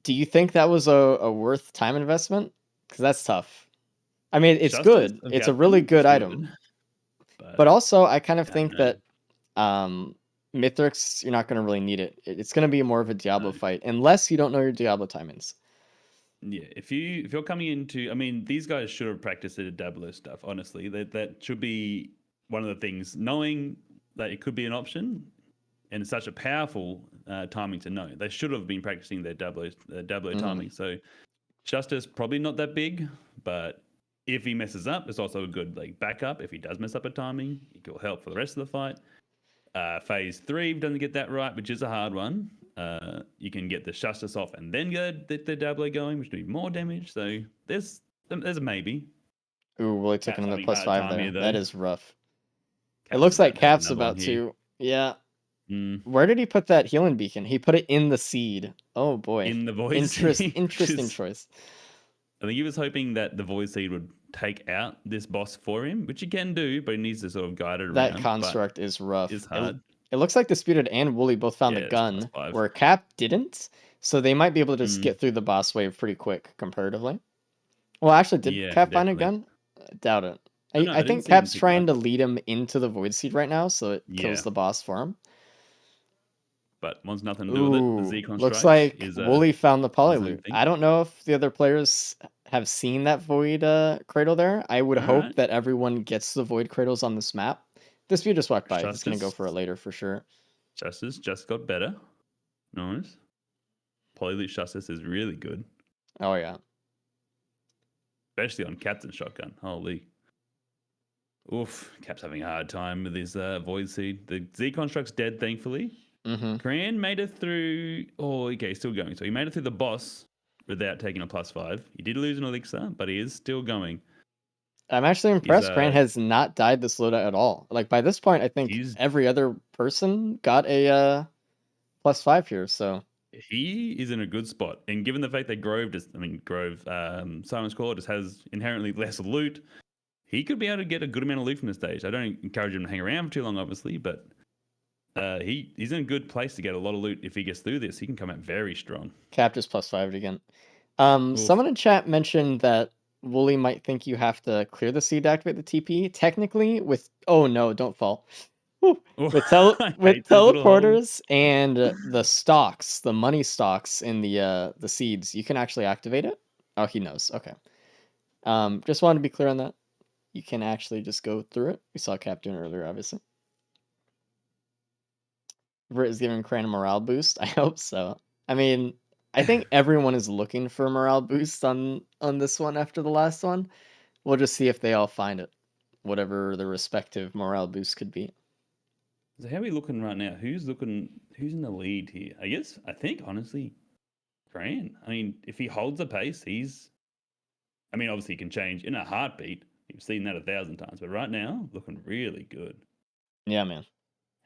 Do you think that was a worth time investment? Because that's tough. I mean, it's Justice good. of It's a really Captain is good item. But also, I kind of yeah, think no. that Mythrix, you're not going to really need it. It's going to be more of a Diablo No. fight, unless you don't know your Diablo timings. Yeah, if you're coming into, I mean, these guys should have practiced the Diablo stuff. Honestly, that should be one of the things. Knowing that it could be an option, and it's such a powerful timing to know. They should have been practicing their Diablo timing. So Justice probably not that big, but if he messes up, it's also a good backup. If he does mess up a timing, it will help for the rest of the fight. Phase 3 doesn't get that right, which is a hard one. You can get the Justice off and then get the Diablo going, which would be more damage. So there's a maybe. Ooh, really took Cap's another having a +5 hard time there. here, That though. is rough. It Cap's looks like about to have Cap's another one about here. to. Yeah. Mm. Where did he put that healing beacon? He put it in the seed. Oh boy. In the Void Seed, Interesting which is- choice. I think he was hoping that the Void Seed would take out this boss for him, which he can do, but he needs to sort of guide it around. That but construct is rough. It's hard. It looks like Disputed and Wooly both found Yeah, the it's gun, +5. where Cap didn't. So they might be able to just Mm. get through the boss wave pretty quick, comparatively. Well, actually, did Yeah, Cap find a definitely. gun? Doubt it. don't know, I I didn't think see him Cap's pick it trying up. to lead him into the Void Seed right now, so it Yeah. kills the boss for him. But wants nothing to do with it. Ooh, The Z construct looks like is Wooly found the poly own loot. thing. I don't know if the other players have seen that Void cradle there. I would hope Alright. that everyone gets the Void cradles on this map. This view just walked by. He's going to go Justice. for it later for sure. Justice just got better. Nice. Polyloot Justice is really good, Oh, yeah. especially on Captain Shotgun. Holy. Oof. Cap's having a hard time with his Void Seed. The Z construct's dead, thankfully. Mm-hmm. Gran made it through. Oh, okay, still going. So he made it through the boss without taking a +5. He did lose an elixir, but he is still going. I'm actually impressed. Grant uh, has not died this loadout at all. Like by this point, I think He's- every other person got a +5 here. So He is in a good spot, and given the fact that Simon's Call just has inherently less loot, he could be able to get a good amount of loot from the stage. I don't encourage him to hang around for too long, obviously, but he's in a good place to get a lot of loot. If he gets through this, he can come out very strong. Cap just +5'd again. Oof. Someone in chat mentioned that Wooly might think you have to clear the seed to activate the TP. Technically, oh no, don't fall. Woo. With I hate this little hole. teleporters and the stocks, the money stocks in the seeds, you can actually activate it. Oh, he knows. Okay. Just wanted to be clear on that. You can actually just go through it. We saw Cap doing it earlier, obviously. Vert is giving Cran a morale boost. I hope so. I mean, I think everyone is looking for a morale boost on this one after the last one. We'll just see if they all find it, whatever the respective morale boost could be. So how are we looking right now? Who's in the lead here? I think honestly, Gran. I mean, if he holds the pace, obviously he can change in a heartbeat. You've seen that 1,000 times, but right now, looking really good. Yeah, man.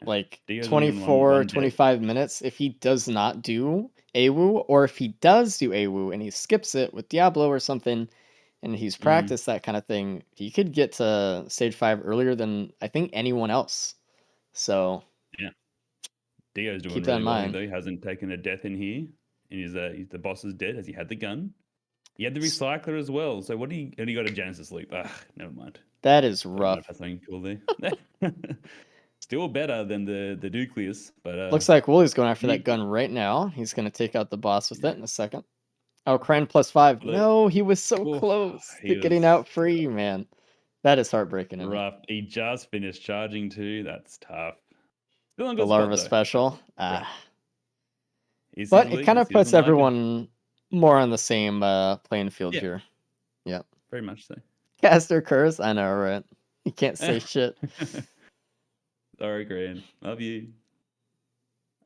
Like Dio's only been 24, one death. 25 minutes. If he does not do AWU, or if he does do AWU and he skips it with Diablo or something, and he's practiced that kind of thing, he could get to stage 5 earlier than I think anyone else. So Dio's doing keep that really in well, mind. though. He hasn't taken a death in here. And the boss is dead. Has he had the gun? He had the recycler as well. So what do you got a Genesis loop? Never mind. That is I don't know rough. if that's something cool there. Still better than the Nucleus, but Looks like Wooly's going after that gun right now. He's going to take out the boss with it in a second. Oh, Cran +5. No, he was so Oof, close he to getting was out free, man. That is heartbreaking. isn't it? rough. He just finished charging too. That's tough. Still in a The good spot, larva though. special. He's But his it kind of weakness. He puts doesn't like it. everyone more on the same playing field Yeah. here. Yep. Very much so. Caster curse. I know, right? You can't say shit. Sorry, Gran. Love you.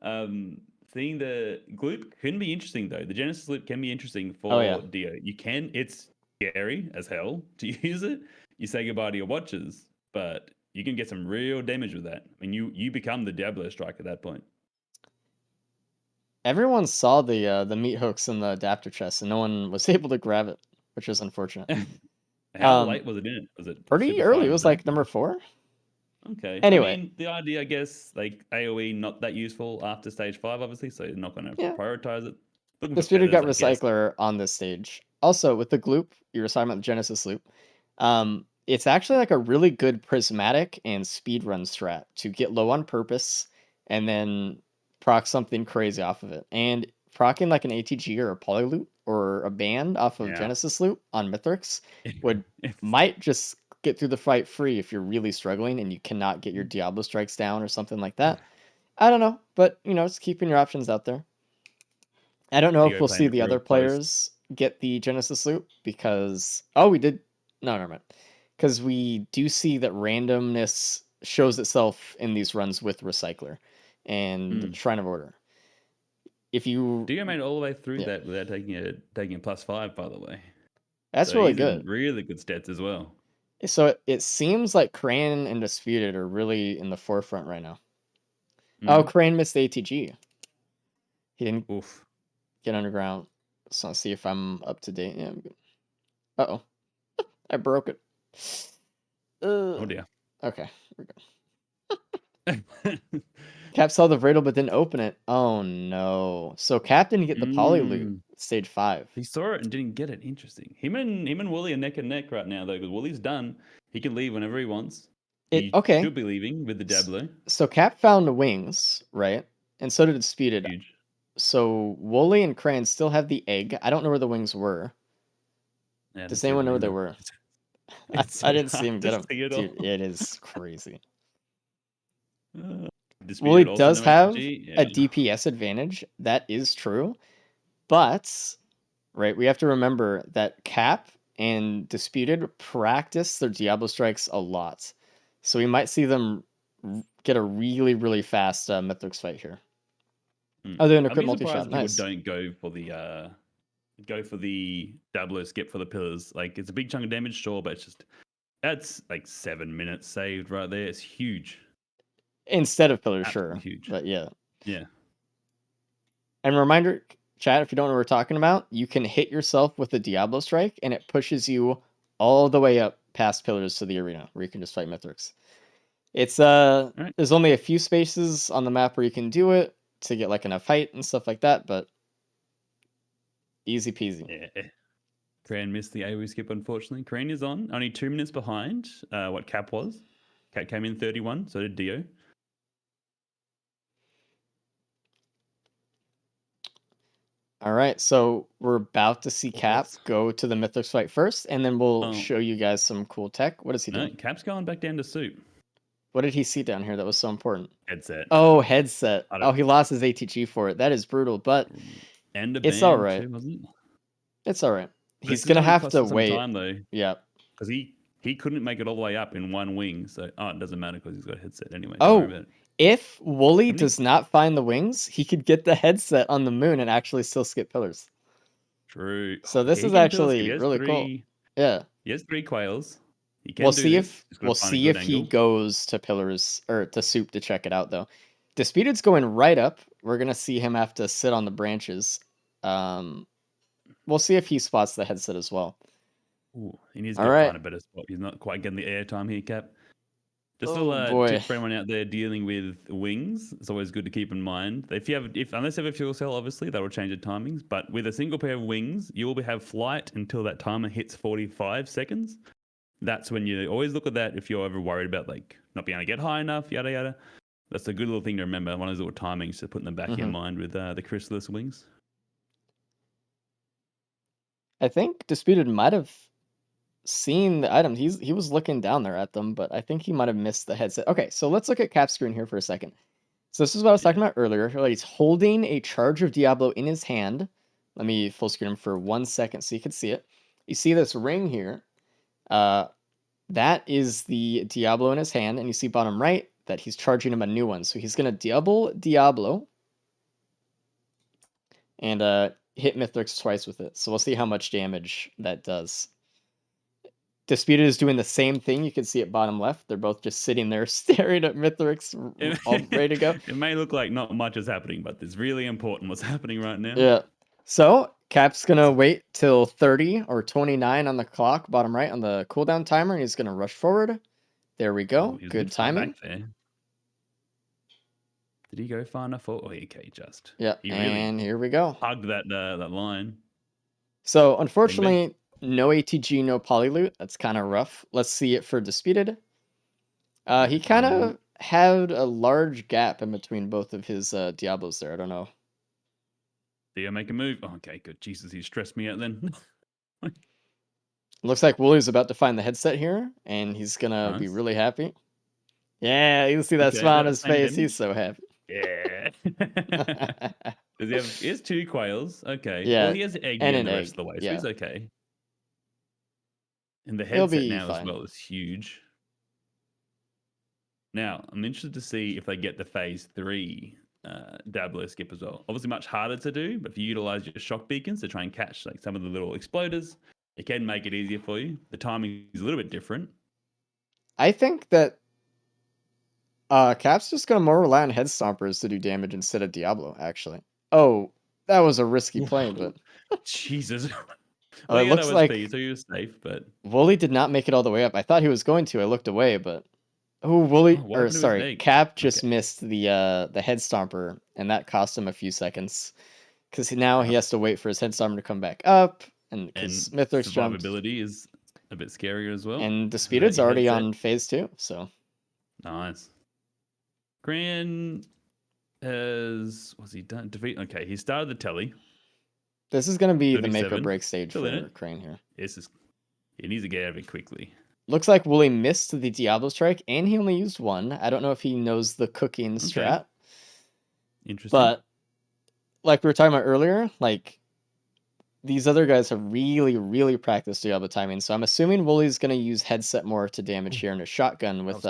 Seeing the gloop can be interesting though. The Genesis loop can be interesting for Oh, yeah. Dio. It's scary as hell to use it. You say goodbye to your watches, but you can get some real damage with that. I mean, you become the Diablo strike at that point. Everyone saw the meat hooks in the adapter chest, and no one was able to grab it, which is unfortunate. How late was it in it? Was it Pretty super early. far It was into like that? number 4. Okay. Anyway. I mean, the idea, I guess, like AoE not that useful after stage 5, obviously, so you're not going to Yeah. prioritize it. Looking for Disputed got feathers, I guess. Recycler on this stage. Also, with the Gloop, you were talking about the Genesis loop. It's actually like a really good prismatic and speedrun strat to get low on purpose and then proc something crazy off of it. And procking like an ATG or a Polyloop or a band off of Yeah. Genesis loop on Mythrix would It's- might just get through the fight free if you're really struggling and you cannot get your Diablo strikes down or something like that. I don't know, but it's keeping your options out there. I don't know if Dio we'll playing see it the real other close. players get the Genesis loop because we did. No, never mind. Because we do see that randomness shows itself in these runs with Recycler and Shrine of Order. If you Dio made it all the way through Yeah. that without taking a +5, by the way. That's So really he's in good. really good stats as well. So it seems like Crane and Disputed are really in the forefront right now. Mm. Oh, Crane missed the ATG. He didn't Oof. get underground. So let's see if I'm up to date. Yeah, I'm good. Uh-oh. I broke it. Oh dear. Okay, we're good. Cap saw the Vradle but didn't open it. Oh no. So Cap didn't get the poly loot. Stage 5. He saw it and didn't get it. Interesting. Him and Wooly are neck and neck right now though, because Wooly's done. He can leave whenever he wants. He Okay. should be leaving with the Diablo. So Cap found the wings, right? And so did Disputed. Huge. So Wooly and Crane still have the egg. I don't know where the wings were. Yeah, Does anyone know where they were? I didn't see him get them. Dude, it is crazy. Wooly does have a DPS advantage. That is true. But, right, we have to remember that Cap and Disputed practice their Diablo strikes a lot. So we might see them get a really, really fast Mythrix fight here. Oh, they're going to quit multi-shot. Nice. Don't go for the Diablo skip for the pillars. Like, it's a big chunk of damage, sure, but that's like 7 minutes saved right there. It's huge. Instead of pillars, Absolutely sure. Huge. But yeah. Yeah. And reminder, chat, if you don't know what we're talking about, you can hit yourself with a Diablo strike, and it pushes you all the way up past pillars to the arena, where you can just fight Mythrix. It's there's only a few spaces on the map where you can do it to get like enough height and stuff like that, but easy peasy. Yeah. Crane missed the AoE skip, unfortunately. Crane is on, only 2 minutes behind what Cap was. Cap came in 31, so did Dio. All right, so we're about to see Cap go to the Mythrix fight first, and then we'll show you guys some cool tech. What is he doing? Cap's going back down to soup. What did he see down here that was so important? Headset. Oh, headset. Oh, he lost his ATG for it. That is brutal, but and it's all right. Too, wasn't it? It's all right. He's going to have to wait. Time, though. Yeah. Because he couldn't make it all the way up in one wing, so it doesn't matter because he's got a headset anyway. If Wooly does not find the wings, he could get the headset on the moon and actually still skip pillars. True. So this is actually really cool. Yeah. He has 3 quails. We'll see if he goes to pillars or to soup to check it out though. Disputed's going right up. We're gonna see him have to sit on the branches. We'll see if he spots the headset as well. Ooh, he needs to find a better spot. He's not quite getting the airtime here, Cap. Just a tip for anyone out there dealing with wings. It's always good to keep in mind. Unless you have a fuel cell, obviously that will change the timings. But with a single pair of wings, you will have flight until that timer hits 45 seconds. That's when you always look at that if you're ever worried about like not being able to get high enough, yada yada. That's a good little thing to remember. One of those little timings to put in the back of your mind with the Chrysalis wings. I think Disputed might have seen the item. He was looking down there at them, but I think he might have missed the headset. Okay, so let's look at Cap's screen here for a second. So this is what I was talking about earlier. He's holding a charge of Diablo in his hand. Let me full screen him for 1 second so you can see it. You see this ring here? That is the Diablo in his hand, and you see bottom right that he's charging him a new one. So he's gonna double Diablo and hit Mythrix twice with it. So we'll see how much damage that does. Disputed is doing the same thing. You can see it bottom left. They're both just sitting there staring at Mythrix, all ready to go. It may look like not much is happening, but it's really important what's happening right now. Yeah. So Cap's gonna wait till 30 or 29 on the clock, bottom right on the cooldown timer, and he's gonna rush forward. There we go. Oh, he was a Good bit far back timing. there. Did he go far enough? Oh, okay, just. Yeah, He really and here we go. hugged that line. So unfortunately, no ATG, no poly loot. That's kind of rough. Let's see it for Disputed. He kind of had a large gap in between both of his Diablos there. I don't know. Theo make a move. Oh, okay, good. Jesus, he stressed me out then. Looks like Woolie's about to find the headset here, and he's gonna be Nice. really happy. Yeah, you can see that Okay, smile on that his same face. damage? He's so happy. Yeah. Does he have? He has 2 quails. Okay. Yeah, Well, he has egg and in an the egg, rest of the way, so yeah. he's okay. And the He'll headset be now fine. as well is huge. Now, I'm interested to see if they get the phase 3 Dabbler skip as well. Obviously, much harder to do, but if you utilize your shock beacons to try and catch like some of the little exploders, it can make it easier for you. The timing is a little bit different. I think that Cap's just gonna more rely on head stompers to do damage instead of Diablo, actually. Oh, that was a risky play, but Jesus. it Well, he had looks OSP, like so he was safe, but Woolie did not make it all the way up. I thought he was going to. I looked away, but Woolie, what or happened to his sorry, egg? Cap just Okay. missed the head stomper, and that cost him a few seconds because now he has to wait for his head stomper to come back up, and And because Mythrix jumped, survivability is a bit scarier as well. and without Disputed's your already headset. on phase 2, so Nice. Gran has what's he done? Defeat. Okay, he started the telly. this is gonna be the make or 37, break stage still in for it. Crane here. This is he needs to get out of it quickly. Looks like Woolie missed the Diablo strike, and he only used one. I don't know if he knows the cooking strat, Interesting. but like we were talking about earlier, like these other guys have really, really practiced Diablo timing. So I'm assuming Woolie's gonna use headset more to damage here in a shotgun with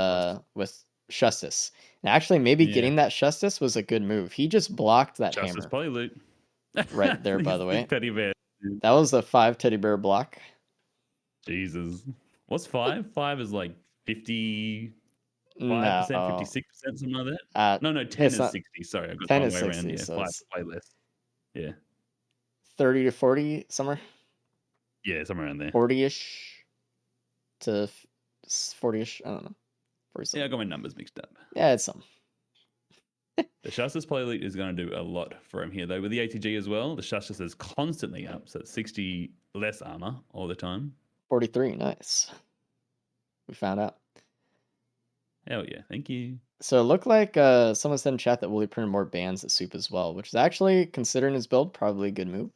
Shustis. And actually, maybe Yeah. getting that Shustis was a good move. He just blocked that Justice hammer Polyloot. right there, by the way. Teddy bear. That was a 5 teddy bear block. Jesus. What's 5? 5 is like 55%, No, 56%, something like that. No, 10 it's is not- 60. Sorry, I got 10 the is wrong way 60, around. Yeah, so 5 it's way less. Yeah. 30 to 40 somewhere, Yeah, somewhere around there. 40ish to 40ish. I don't know. 40 Yeah, I got my numbers mixed up. Yeah, it's some. The Shustis Polyloot is going to do a lot for him here, though. With the ATG as well, the Shustis is constantly up, so it's 60 less armor all the time. 43, nice. We found out. Hell yeah, thank you. So it looked like someone said in chat that Woolie printed more bands at Soup as well, which is actually, considering his build, probably a good move.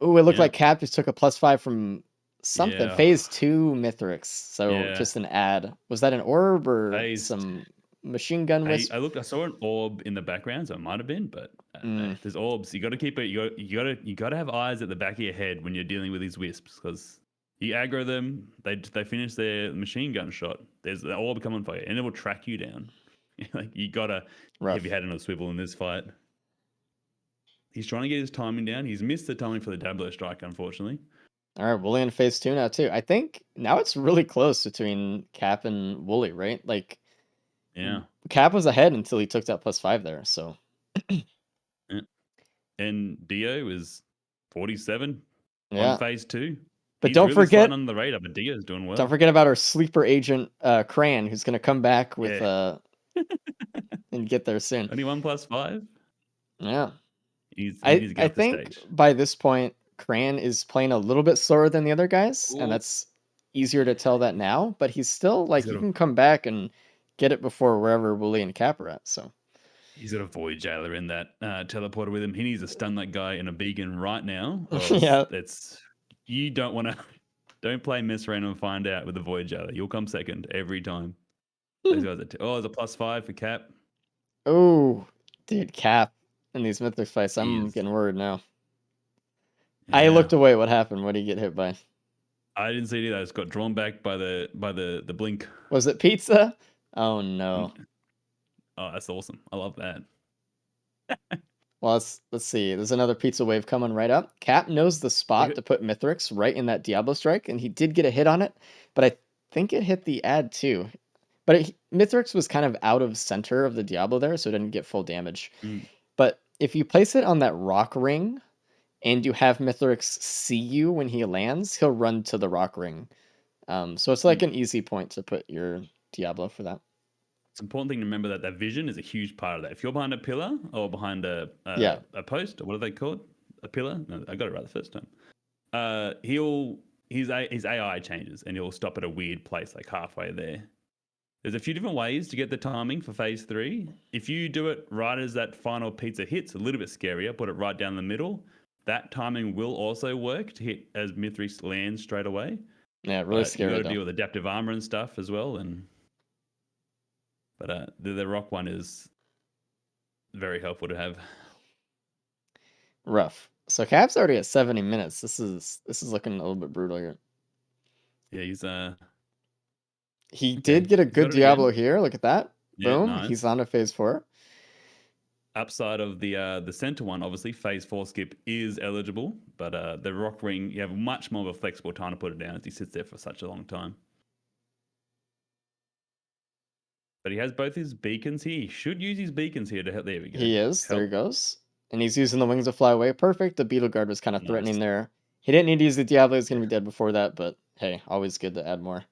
Ooh, it looked Yeah. like Cap just took a +5 from something. Yeah. Phase 2 Mythrix. So Yeah. just an ad. Was that an orb or Phase- some machine gun wisp? I saw an orb in the background, so it might have been, but there's orbs. You got to keep it. You got to have eyes at the back of your head when you're dealing with these wisps, because you aggro them, they finish their machine gun shot. There's the orb coming for you, and it will track you down. Like you gotta Rough. have your head on a swivel in this fight. He's trying to get his timing down. He's missed the timing for the Dabbler strike, unfortunately. All right, Woolie in phase 2 now too. I think now it's really close between Cap and Woolie, right? Like, Yeah. Cap was ahead until he took that +5 there. So And Dio is 47 yeah, on phase 2. but He's don't really forget, sliding under the radar, but Dio's doing well. don't forget about our sleeper agent Cran, who's gonna come back with and get there soon. Only 1+5. Yeah, He needs to I get off the think stage. by this point, Cran is playing a little bit slower than the other guys, Ooh. and that's easier to tell that now. But he's still like, He's he got a- can come back and get it before wherever Woolie and Cap are at. So He's got a Void Jailer in that teleporter with him. He needs to stun that guy in a beacon right now. Yeah. You don't want to. Don't play mess around and find out with the Void Jailer. You'll come second every time. Those guys are there's a +5 for Cap. oh, dude, Cap in these Mythic fights, I'm Jeez. getting worried now. I Yeah. looked away. What happened? What did he get hit by? I didn't see it either. I just got drawn back by the blink. Was it pizza? Oh no. Oh, that's awesome. I love that. Well, let's see. There's another pizza wave coming right up. Cap knows the spot to put Mythrix right in that Diablo strike, and he did get a hit on it, but I think it hit the ad too. But Mythrix was kind of out of center of the Diablo there, so it didn't get full damage. But if you place it on that rock ring, and you have Mythrix see you when he lands, he'll run to the rock ring. So it's like an easy point to put your Diablo for that. It's an important thing to remember that vision is a huge part of that. If you're behind a pillar or behind a post, or what are they called? A pillar? No, I got it right the first time. His AI changes and he'll stop at a weird place, like halfway there. There's a few different ways to get the timing for phase 3. If you do it right as that final pizza hits, a little bit scarier, put it right down the middle. That timing will also work to hit as Mythrix lands straight away. Yeah, really scary. You got to deal with adaptive armor and stuff as well, but the rock one is very helpful to have. Rough. So Cap's already at 70 minutes. This is looking a little bit brutal here. Yeah, he's He did get a good Diablo here. Look at that. Yeah, Boom. nice. He's on to phase 4. Upside of the center one, obviously, phase 4 skip is eligible, but the rock ring, you have much more of a flexible time to put it down as he sits there for such a long time. But he has both his beacons here. He should use his beacons here to help. There we go. He is. There he goes. And he's using the wings to fly away. Perfect. The beetle guard was kind of threatening there. He didn't need to use the Diablo. He's going to be dead before that, but hey, always good to add more.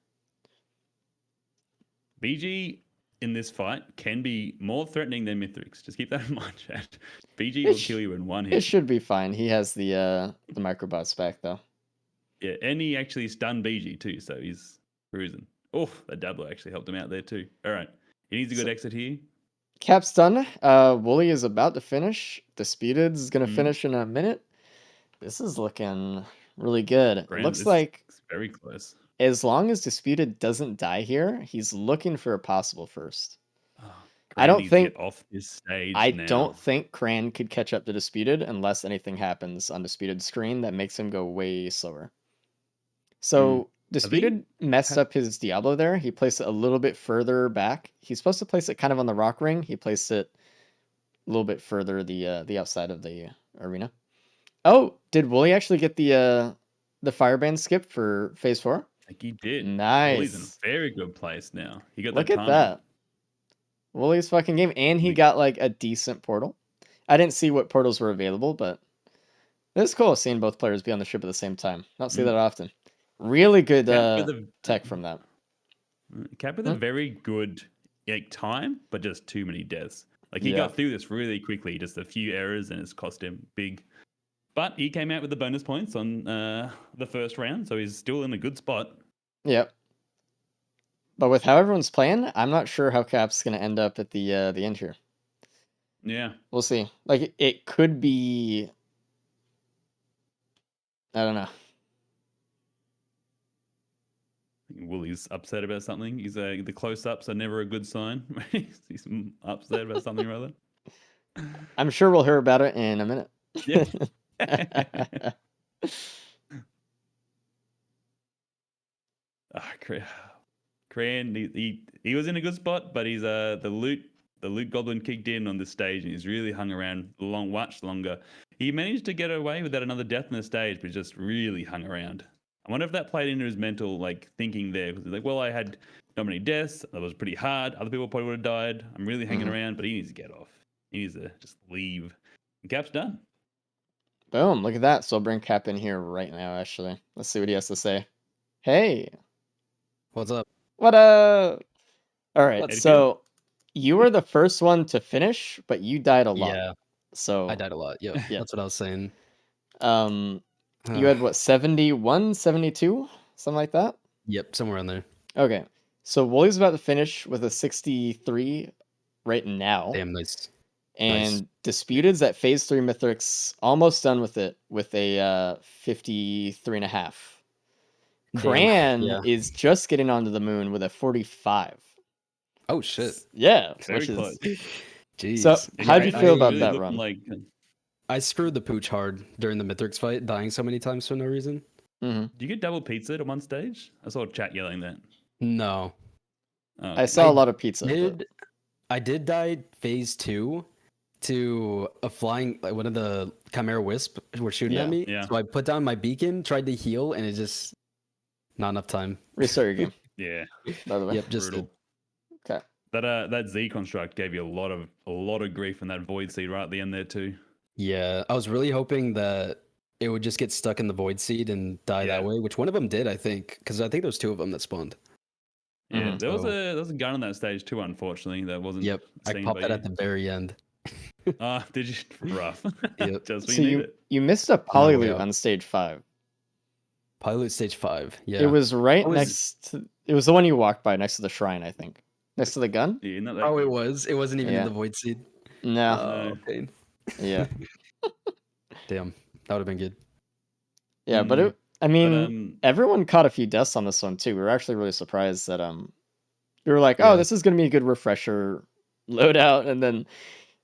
BG in this fight can be more threatening than Mythrix. Just keep that in mind, chat. BG will kill you in one hit. It should be fine. He has the microbots back though. Yeah, and he actually stunned BG too, so he's cruising. Oh, that Diablo actually helped him out there too. All right, he needs a good exit here. Cap's done. Wooly is about to finish. Disputed is going to finish in a minute. This is looking really good. Looks like it's very close. As long as Disputed doesn't die here, he's looking for a possible first. Oh, I don't think off this stage. I now. don't think Cran could catch up to Disputed unless anything happens on Disputed's screen that makes him go way slower. So Disputed messed up his Diablo there. He placed it a little bit further back. He's supposed to place it kind of on the rock ring. He placed it a little bit further the outside of the arena. Oh, did Wooly actually get the fireband skip for phase 4? I think he did. Nice. Wooly's in a very good place now. He got Look at that. Wooly's fucking game, and he got like a decent portal. I didn't see what portals were available, but it's cool seeing both players be on the ship at the same time. Don't see that often. Really good tech from that. Cap with a very good time, but just too many deaths. Like he got through this really quickly, just a few errors, and it's cost him big. But he came out with the bonus points on the first round, so he's still in a good spot. Yep. But with how everyone's playing, I'm not sure how Cap's going to end up at the end here. Yeah. We'll see. Like, it could be... I don't know. Wooly's upset about something. He's the close-ups are never a good sign. He's upset about something or other. I'm sure we'll hear about it in a minute. Yeah. Cran, he was in a good spot, but he's the loot goblin kicked in on the stage, and he's really hung around much longer. He managed to get away without another death on the stage, but just really hung around. I wonder if that played into his mental thinking there, because he's like, well, I had not many deaths. That was pretty hard. Other people probably would have died. I'm really hanging around, but he needs to get off. He needs to just leave. And Cap's done. Boom, look at that. So I'll bring Cap in here right now, actually. Let's see what he has to say. Hey. What's up? What up? All right, so you were the first one to finish, but you died a lot. Yeah. So I died a lot. Yeah, that's what I was saying. You had what, 71, 72? Something like that? Yep, somewhere in there. Okay. So Wooly's about to finish with a 63 right now. Damn, nice. And Disputed's at phase 3 Mythrix, almost done with it, with a 53.5. Cran is just getting onto the moon with a 45. Oh shit! Yeah, very close. Jeez. So, how'd you feel about that run? I screwed the pooch hard during the Mythrix fight, dying so many times for no reason. Hmm. Do you get double pizza at one stage? I saw chat yelling that. No. Oh, I saw I a lot of pizza. but- I did die phase 2 to a flying, like one of the Chimera Wisp were shooting Yeah. at me. Yeah. So I put down my beacon, tried to heal, and it just not enough time. Restart your game, yeah. by the way. Yep, just Brutal. Okay. That Z construct gave you a lot of grief in that void seed right at the end there too. yeah. I was really hoping that it would just get stuck in the void seed and die Yeah. that way, which one of them did, I think, because I think there was 2 of them that spawned. Yeah, Mhm. there was So- a gun on that stage too. Unfortunately, that wasn't. Yep, I seen popped by that you. at the very end. Ah, did you? Rough. Yep. Just when So you need you it. you missed a On my way polyloot out. on stage 5. Pilot stage 5. Yeah. It was right What was- next to. It was the one you walked by next to the shrine, I think. Next to the gun. Yeah, not that Oh, it good. was. It wasn't even Yeah. in the void seed. No. Oh, pain. Yeah. Damn. That would have been good. Yeah, but Mm. it. I mean, But everyone caught a few deaths on this one too. We were actually really surprised that we were like, oh, Yeah. this is gonna be a good refresher loadout, and then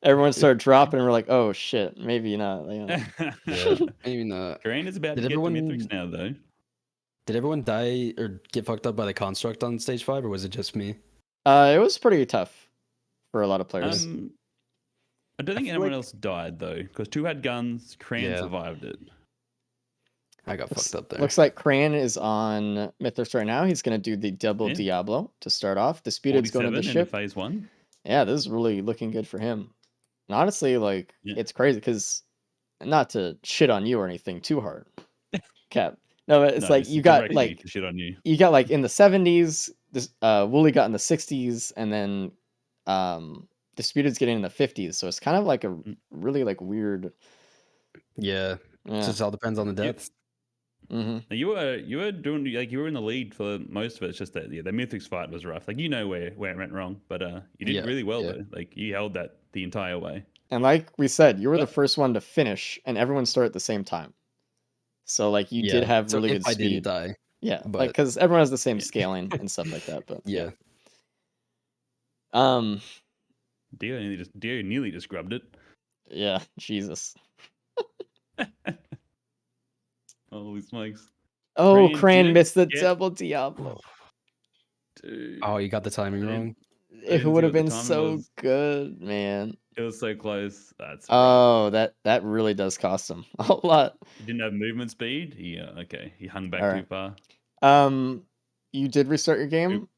everyone started dropping, and we're like, oh shit, maybe not. You know. Yeah. Maybe not. Crane is about Did to get everyone- to Mythrix now, though. Did everyone die or get fucked up by the construct on stage 5, or was it just me? It was pretty tough for a lot of players. I don't think feel anyone like- else died though, because 2 had guns. Crane Yeah. survived it. I got Looks- fucked up there. Looks like Crane is on Mythos right now. He's gonna do the double Yeah. Diablo to start off. Disputed's going to the 47 in ship. phase 1. Yeah, this is really looking good for him. And honestly, like Yeah. it's crazy because not to shit on you or anything too hard, Cap. No, but it's No, like this you is got directly like to shit on you. you got like in the 70s. This Wooly got in the 60s, and then Disputed's getting in the 50s. So it's kind of like a really like weird. Yeah. It Yeah. just all depends on the depth. Mm-hmm. Now, you were doing like you were in the lead for most of it. It's just that the Mythrix fight was rough. Like where it went wrong, but you did Yeah, really well yeah. though. Like you held that the entire way. And like we said, you were the But- first one to finish, and everyone started at the same time. So like you did have So really if good I speed. didn't die. Yeah, like but- because everyone has the same Yeah. scaling and stuff like that. But Yeah. Dio nearly just grubbed it. yeah, Jesus. Holy smokes, Oh, Crane Crane didn't missed the get- double Diablo. dude! Oh, you got the timing I wrong. It didn't see would have what the been timing so was. good, man. It was so close. That's Oh, that really does cost him a lot. he didn't have movement speed. Okay, he hung back All too right. far. You did restart your game.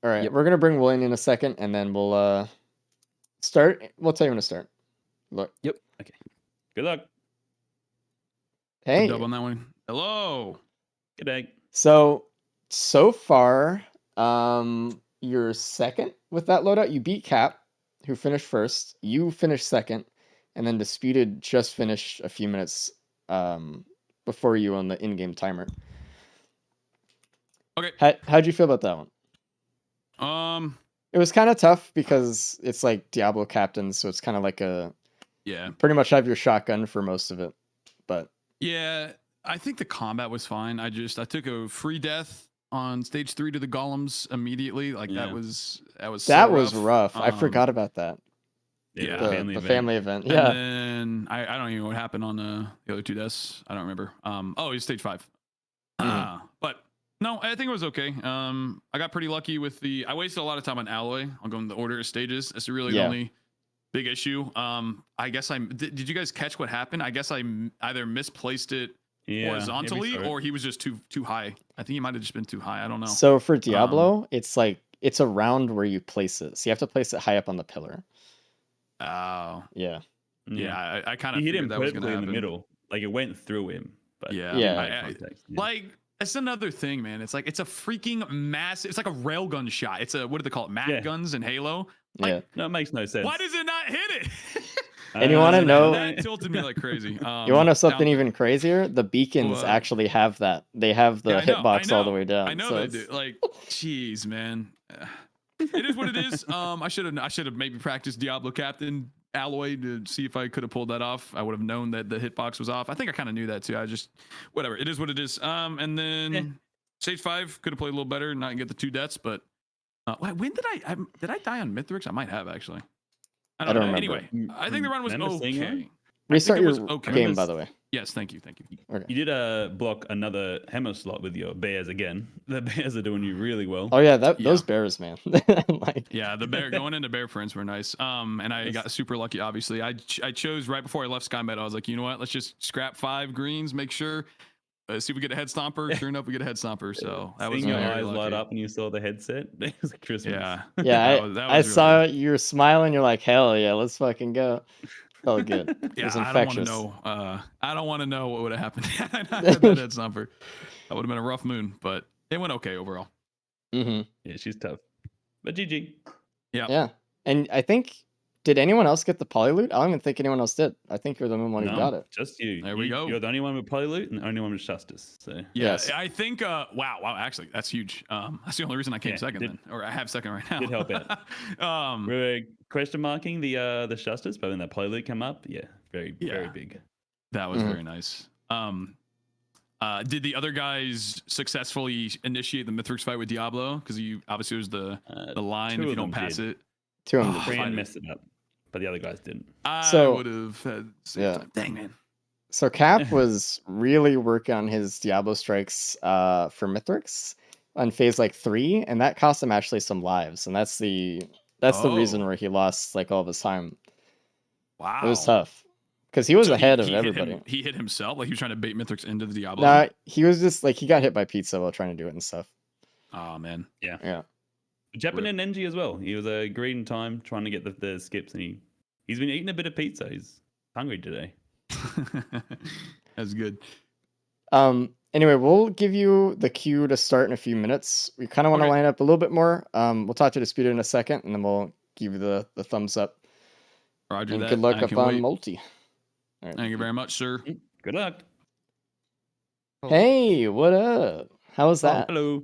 All right, Yep. we're gonna bring William in a second, and then we'll start. We'll tell you when to start. Look, Good luck. hey. Dub on that one. Hello. Good day. So far, you're second with that loadout. You beat Cap, who finished first. You finished second, and then Disputed just finished a few minutes before you on the in-game timer. Okay. How'd you feel about that one? It was kind of tough because it's like Diablo Captain, so it's kind of like Yeah. pretty much have your shotgun for most of it. But Yeah. I think the combat was fine. I took a free death on stage 3 to the golems immediately. Like Yeah. that was that was rough. I Um, forgot about that. Yeah. the The family event. family event. And Yeah. then I don't even know what happened on the other 2 deaths. I don't remember. Oh, it was stage 5. But no, I think it was okay. I got pretty lucky with I wasted a lot of time on alloy. I'll go in the order of stages. That's really the Yeah. only big issue. I guess did you guys catch what happened? I guess I either misplaced it Yeah, horizontally yeah, we saw it. or he was just too high. I think he might have just been too high. I don't know. So for Diablo, it's like it's around where you place it. So you have to place it high up on the pillar. Oh, Yeah. yeah. I kind of He hit figured him that was going perfectly to in happen. the middle. Like it went through him. But Yeah. Yeah. no context, yeah. Like it's another thing, man. It's like it's a freaking massive. It's like a railgun shot. It's what do they call it? Mag Yeah. guns in Halo. Yeah. No, it makes no sense. Why does it not hit it? And you wanna know- That tilted me like crazy. You want to know something now- even crazier? The beacons What? actually have that. They have the Yeah, I know, hitbox all the way down. I know so they it's- do. Like, jeez, man. It is what it is. I should have maybe practiced Diablo Captain alloy to see if I could have pulled that off. I would have known that the hitbox was off. I think I kind of knew that too. I just whatever. It is what it is. And then Yeah. stage 5 could have played a little better and not get the 2 deaths. But when did I die on Mythrix? I might have actually. I don't know. remember. Anyway, I think the run was Remember seeing okay. one? Restart it your was okay. game, by the way. Yes, thank you. Okay. You did block another hammer slot with your bears again. The bears are doing you really well. Oh yeah, Yeah. those bears, man. Like, Yeah, the bear going into bear prints were nice. And I got super lucky. Obviously, I chose right before I left Sky Meadow. I was like, you know what? Let's just scrap 5 greens. Make sure. See if we get a head stomper. Sure enough, we get a head stomper. So that was Seeing your very eyes lucky. light up when you saw the headset. It was like Christmas. Yeah. yeah, that I was really saw good. you were smiling. You're like, hell yeah, let's fucking go. Felt good. It Yeah, was I don't want to infectious. know. I don't want to know what would have happened had I had that head stomper. That would have been a rough moon, but it went okay overall. Mm-hmm. Yeah, she's tough. But GG. Yeah. Yeah, and I think did anyone else get the poly loot? I don't even think anyone else did. I think you're the only one who got it. Just you. There we go. You're the only one with polyloot and the only one with Justice. So Yeah, Yes. I think. Wow. Actually, that's huge. That's the only reason I came second then, or I have second right now. Did help out. We were question marking the Justice, but when that polyloot come up, very big. That was very nice. Did the other guys successfully initiate the mythrix fight with Diablo? Because you obviously it was the line if you don't pass it. Two of them. Oh, did. Fran messed it up, but the other guys didn't. I would have had time. Dang man. So Cap was really working on his Diablo strikes for Mythrix on phase like 3, and that cost him actually some lives, and that's the reason where he lost like all of his time. Wow. It was tough because he was So ahead of he hit everybody. he hit himself, like he was trying to bait Mythrix into the Diablo. Nah, he was just like he got hit by pizza while trying to do it and stuff. Oh man. Yeah. Japan and Nenji as well. He was a green time trying to get the skips, and he's been eating a bit of pizza. He's hungry today. That's good. Anyway, we'll give you the cue to start in a few minutes. We kind of want to line up a little bit more. We'll talk to Disputed in a second, and then we'll give you the thumbs up. Roger and that. good luck I up can on wait. multi. All right. Thank you very much, sir. Good luck. Hey, what up? How was that? Hello.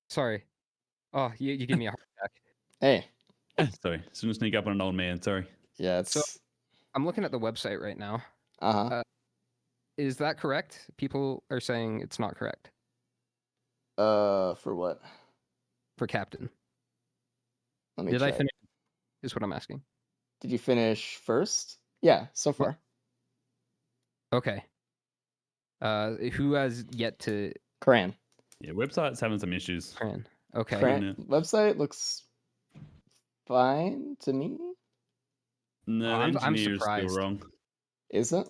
Sorry. Oh, you give me a heart attack. Hey. Sorry, shouldn't sneak up on an old man. Sorry. Yeah, it's. So, I'm looking at the website right now. Uh-huh. Is that correct? People are saying it's not correct For what? for captain. Let me Did I check. finish? Is what I'm asking. Did you finish first? Yeah, so far. Okay. Who has yet to Cran. Yeah, website's having some issues. Cran? Okay. Cran website looks fine to me. No, Oh, the I'm engineer's still surprised. wrong. Is it?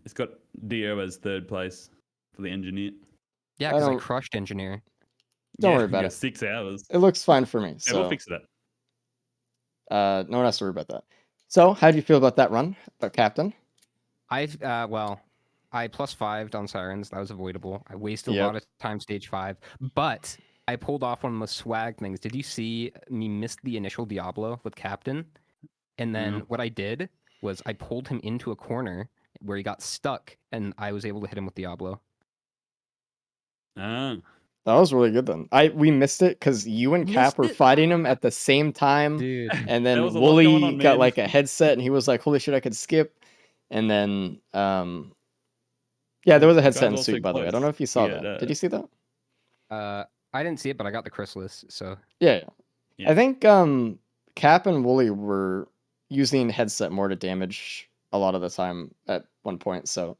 It's got Dio as third place for the engineer. Yeah, I because I don't- crushed engineer. Don't Yeah, worry about you got it. 6 hours. It looks fine for me. Yeah, So we'll fix that. no one has to worry about that. So how do you feel about that run, Captain? I +5'd on sirens. That was avoidable. I wasted a Yep. lot of time stage 5, but I pulled off one of the most swag things. Did you see me miss the initial Diablo with captain? And then No. what I did was I pulled him into a corner where he got stuck, and I was able to hit him with Diablo. Ah, That was really good then. We missed it because you and Cap Missed were it? fighting him at the same time. Dude. And There then was a lot going Wooly on, got man. like a headset and he was like, holy shit, I could skip. And then yeah, there was a You headset guys and also suit, by the way. I don't close. know if you saw Yeah, that. Did you see that? I didn't see it, but I got the chrysalis, so Yeah. Yeah. I think Cap and Wooly were using headset more to damage a lot of the time at one point. So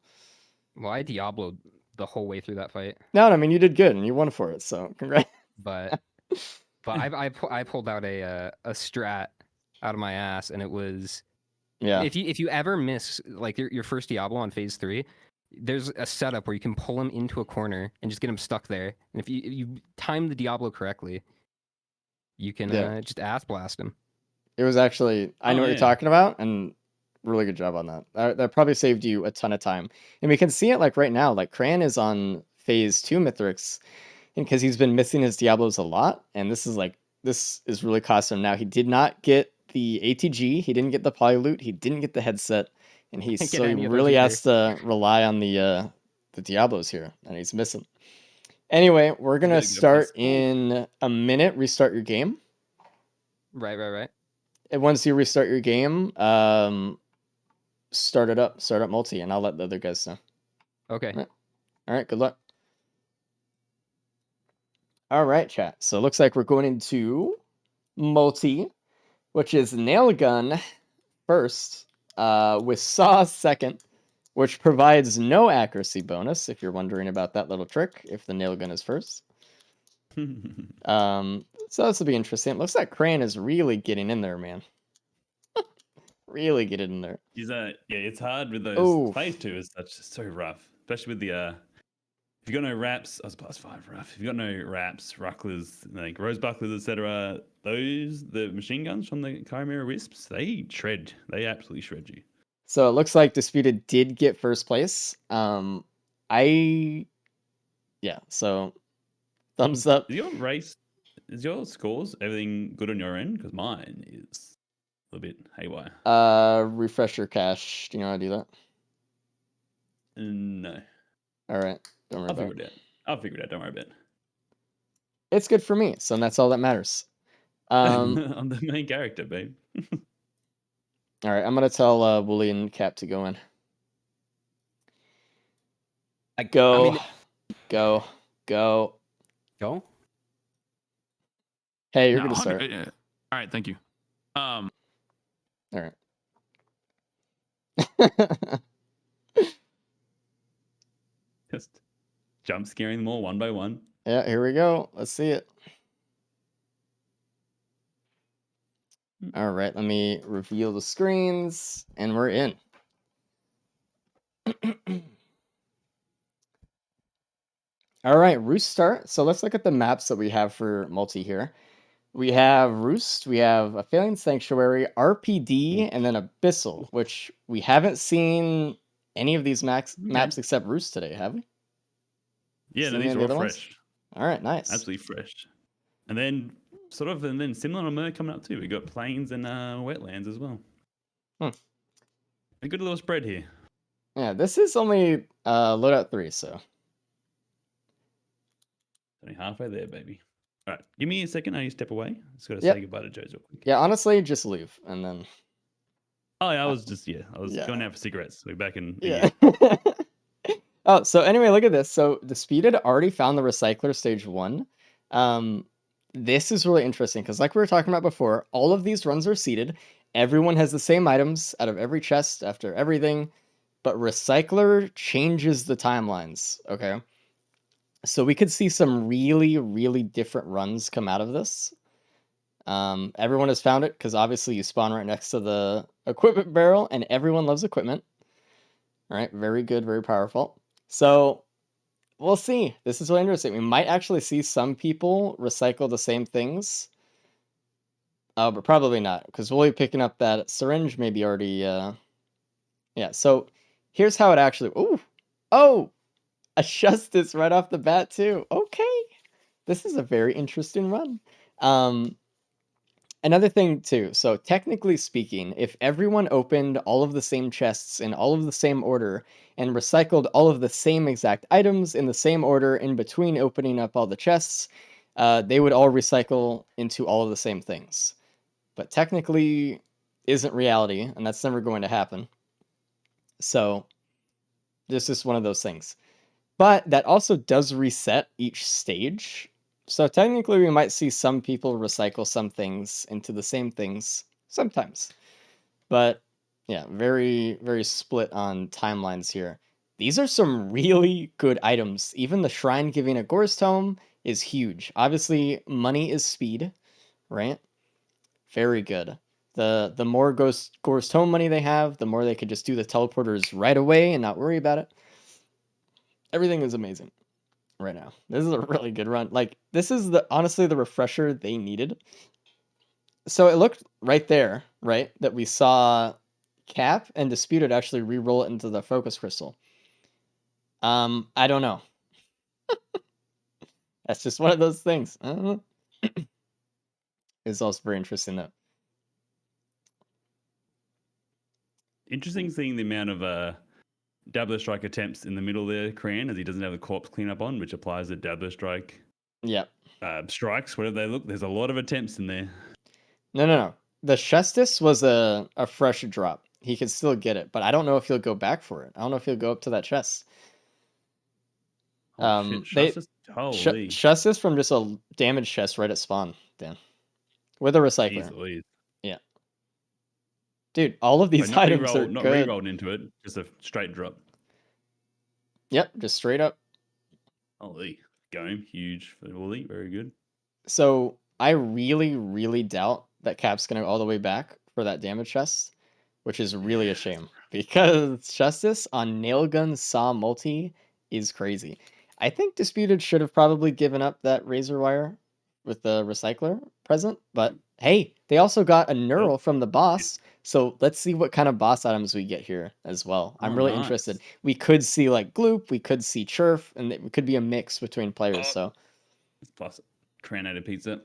well, I Diabloed the whole way through that fight. no, I mean you did good and you won for it. So congrats. But I pulled out a strat out of my ass, and it was Yeah. if you ever miss like your first Diablo on phase 3, there's a setup where you can pull him into a corner and just get him stuck there. And if you time the Diablo correctly, you can just ass blast him. It was actually I know what yeah. you're talking about, and really good job on that. That probably saved you a ton of time. And we can see it like right now. Like Cran is on phase 2 Mythrix, and because he's been missing his Diablos a lot, and this is really costing him now. He did not get the ATG, he didn't get the poly loot, he didn't get the headset, and he Can't get any of those really either. has to rely on the Diablos here, and he's missing. Anyway, we're gonna gotta get a start plus in a minute. Restart your game. Right. And once you restart your game, start up multi, and I'll let the other guys know. Okay. Right. All right, good luck. All right, chat. So it looks like we're going into multi, which is nail gun first, with Saw second, which provides no accuracy bonus, if you're wondering about that little trick, if the nail gun is first. So this will be interesting. It looks like Crane is really getting in there, man. Really getting in there. Yeah, it's hard with those. Oof. Phase 2 is so rough, especially with the if you got no wraps, I was +5 rough. If you got no wraps, rucklers, like rose bucklers, etc., the machine guns from the Chimera Wisps, they shred. They absolutely shred you. So it looks like Disputed did get first place. So thumbs up. Is your scores everything good on your end? Because mine is a little bit haywire. Refresher cache. Do you know how to do that? No. All right. Don't worry I'll about figure it out. I'll figure it out. Don't worry about it. It's good for me, so that's all that matters. I'm the main character, babe. All right, I'm gonna tell Wooly and Cap to go in. Go. Go. Hey, you're No, gonna start. 100 yeah. All right, thank you. All right. Just jump scaring them all one by one. Yeah, here we go. Let's see it. All right, let me reveal the screens, and we're in. All right, Roost start. So let's look at the maps that we have for multi here. We have Roost, we have a Failing Sanctuary, RPD, and then Abyssal, which we haven't seen any of these maps except Roost today, have we? Yeah, no, Seen these any are other all ones? fresh. All right, nice. Absolutely fresh. And then similar on Mer coming up too. We got plains and wetlands as well. A good little spread here. Yeah, this is only Loadout 3, so. Only halfway there, baby. All right, give me a second. I need to step away. Just got to Yep. say goodbye to Joe's real quick. Yeah, honestly, just leave, and then. Oh, yeah, I was going out for cigarettes. We're back in. A year. Oh, so anyway, look at this. So Disputed already found the recycler stage 1. This is really interesting because, like we were talking about before, all of these runs are seeded. Everyone has the same items out of every chest after everything, but recycler changes the timelines. Okay, so we could see some really, really different runs come out of this. Everyone has found it because obviously you spawn right next to the equipment barrel, and everyone loves equipment. All right, very good, very powerful. So we'll see. This is really interesting. We might actually see some people recycle the same things. But probably not, because we'll be picking up that syringe maybe already. Yeah, so here's how it actually. Oh! A Justice right off the bat, too. Okay. This is a very interesting run. Another thing, too. So, technically speaking, if everyone opened all of the same chests in all of the same order and recycled all of the same exact items in the same order in between opening up all the chests, they would all recycle into all of the same things. But technically isn't reality, and that's never going to happen. So, this is one of those things. But that also does reset each stage. So technically we might see some people recycle some things into the same things sometimes. But yeah, very, very split on timelines here. These are some really good items. Even the Shrine giving a Gore's Tome is huge. Obviously, money is speed, right? Very good. The more Gore's Tome money they have, the more they could just do the teleporters right away and not worry about it. Everything is amazing right now. This is a really good run. Like, this is honestly the refresher they needed. So it looked right there, right, that we saw Cap and Disputed actually re-roll it into the focus crystal. I don't know. That's just one of those things. I don't know. It's also very interesting though. Interesting seeing the amount of Dabbler Strike attempts in the middle there, Cran, as he doesn't have the corpse cleanup on, which applies to Dabbler Strike. Yeah. Strikes, whatever they look. There's a lot of attempts in there. No. The Justice was a fresh drop. He could still get it, but I don't know if he'll go back for it. I don't know if he'll go up to that chest. Justice from just a damaged chest right at spawn, Dan. With a recycler. Easily. Yeah. Dude, all of But these not items are not good. re-rolled into it, just a straight drop. Yep, just straight up. Holy, game huge for Wooly, very good. So I really, really doubt that Cap's gonna go all the way back for that damage chest, which is really a shame because Justice on Nailgun Saw multi is crazy. I think Disputed should have probably given up that Razor Wire with the Recycler present, but hey, they also got a Neural from the boss, so let's see what kind of boss items we get here as well. I'm really interested. Nice. We could see like Gloop, we could see Churf, and it could be a mix between players, so... Plus, Cranated Pizza.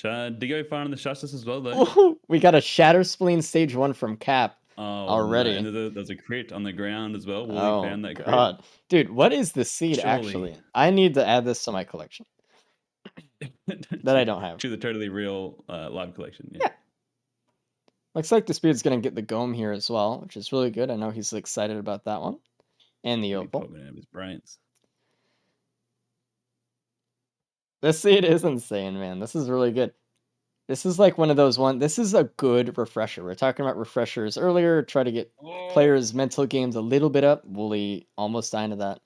Did you go far on the Justice as well, though? Ooh, we got a Shatter Spleen stage 1 from Cap already. No. And there's a crit on the ground as well. Wooly Oh, found that crit. God. Dude, what is this seed, Surely. actually? I need to add this to my collection. That I don't have. To the totally real live collection. Yeah. Looks like Disputed's going to get the Gome here as well, which is really good. I know he's excited about that one. And the Really Opal. popping out of his brains. This seed is insane, man. This is really good. This is like one of those this is a good refresher. We're talking about refreshers earlier. Try to get players' mental games a little bit up. Wooly almost dying to that.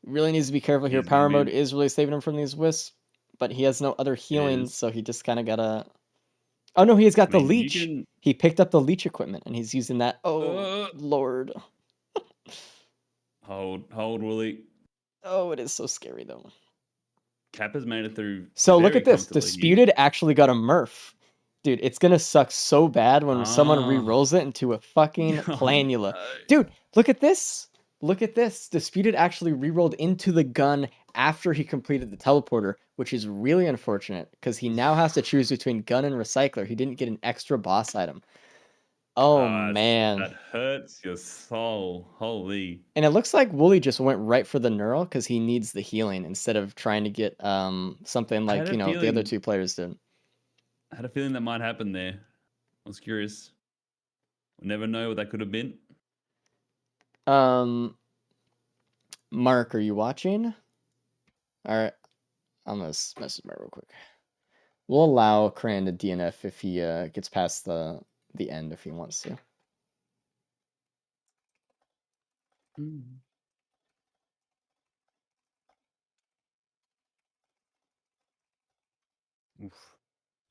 Really needs to be careful here. He's Power gonna mode be- is really saving him from these wisps, but he has no other healing, is. so he just kind of gotta... Oh no, he's got I the mean, you leech. can- He picked up the leech equipment, and he's using that. Oh, Lord. Hold, Wooly. Oh, it is so scary, though. Cap has made it through. So look very at this. comfortably here. Disputed actually got a Murph. Dude, it's gonna suck so bad when someone Ah. re-rolls it into a fucking Oh, planula. no. Dude, look at this. Look at this. Disputed actually re-rolled into the gun after he completed the teleporter, which is really unfortunate because he now has to choose between gun and recycler. He didn't get an extra boss item. Oh, Ah, man. That hurts your soul. Holy. And it looks like Wooly just went right for the neural because he needs the healing instead of trying to get something I had like, a the other feeling- two players did. I had a feeling that might happen there. I was curious. We'll never know what that could have been. Mark, are you watching? All right. I'm going to message Mark real quick. We'll allow Cran to DNF if he gets past the end if he wants to. Oof.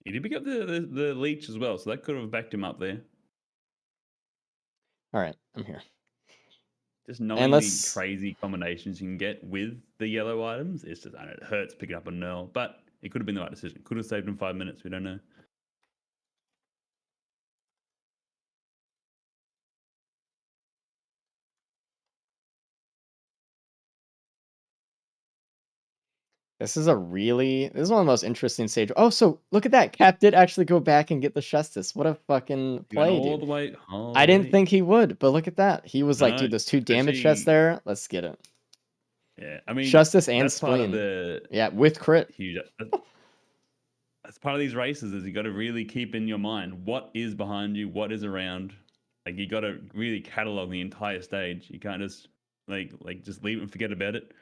He did pick up the leech as well, so that could have backed him up there. All right, I'm here. Just knowing the crazy combinations you can get with the yellow items, it's just, I know, it hurts picking up a Nerl, but it could have been the right decision. Could have saved him 5 minutes, we don't know. This is one of the most interesting stage. Oh, so look at that. Cap did actually go back and get the Justice. What a fucking play, all dude. the way. I didn't think he would, but look at that. He was like, dude, there's 2 damage chests there. Let's get it. Yeah, I mean, Justice and that's part of Spleen. Yeah, with crit. Huge. That's part of these races is you got to really keep in your mind what is behind you, what is around. Like you got to really catalog the entire stage. You can't just like just leave it and forget about it.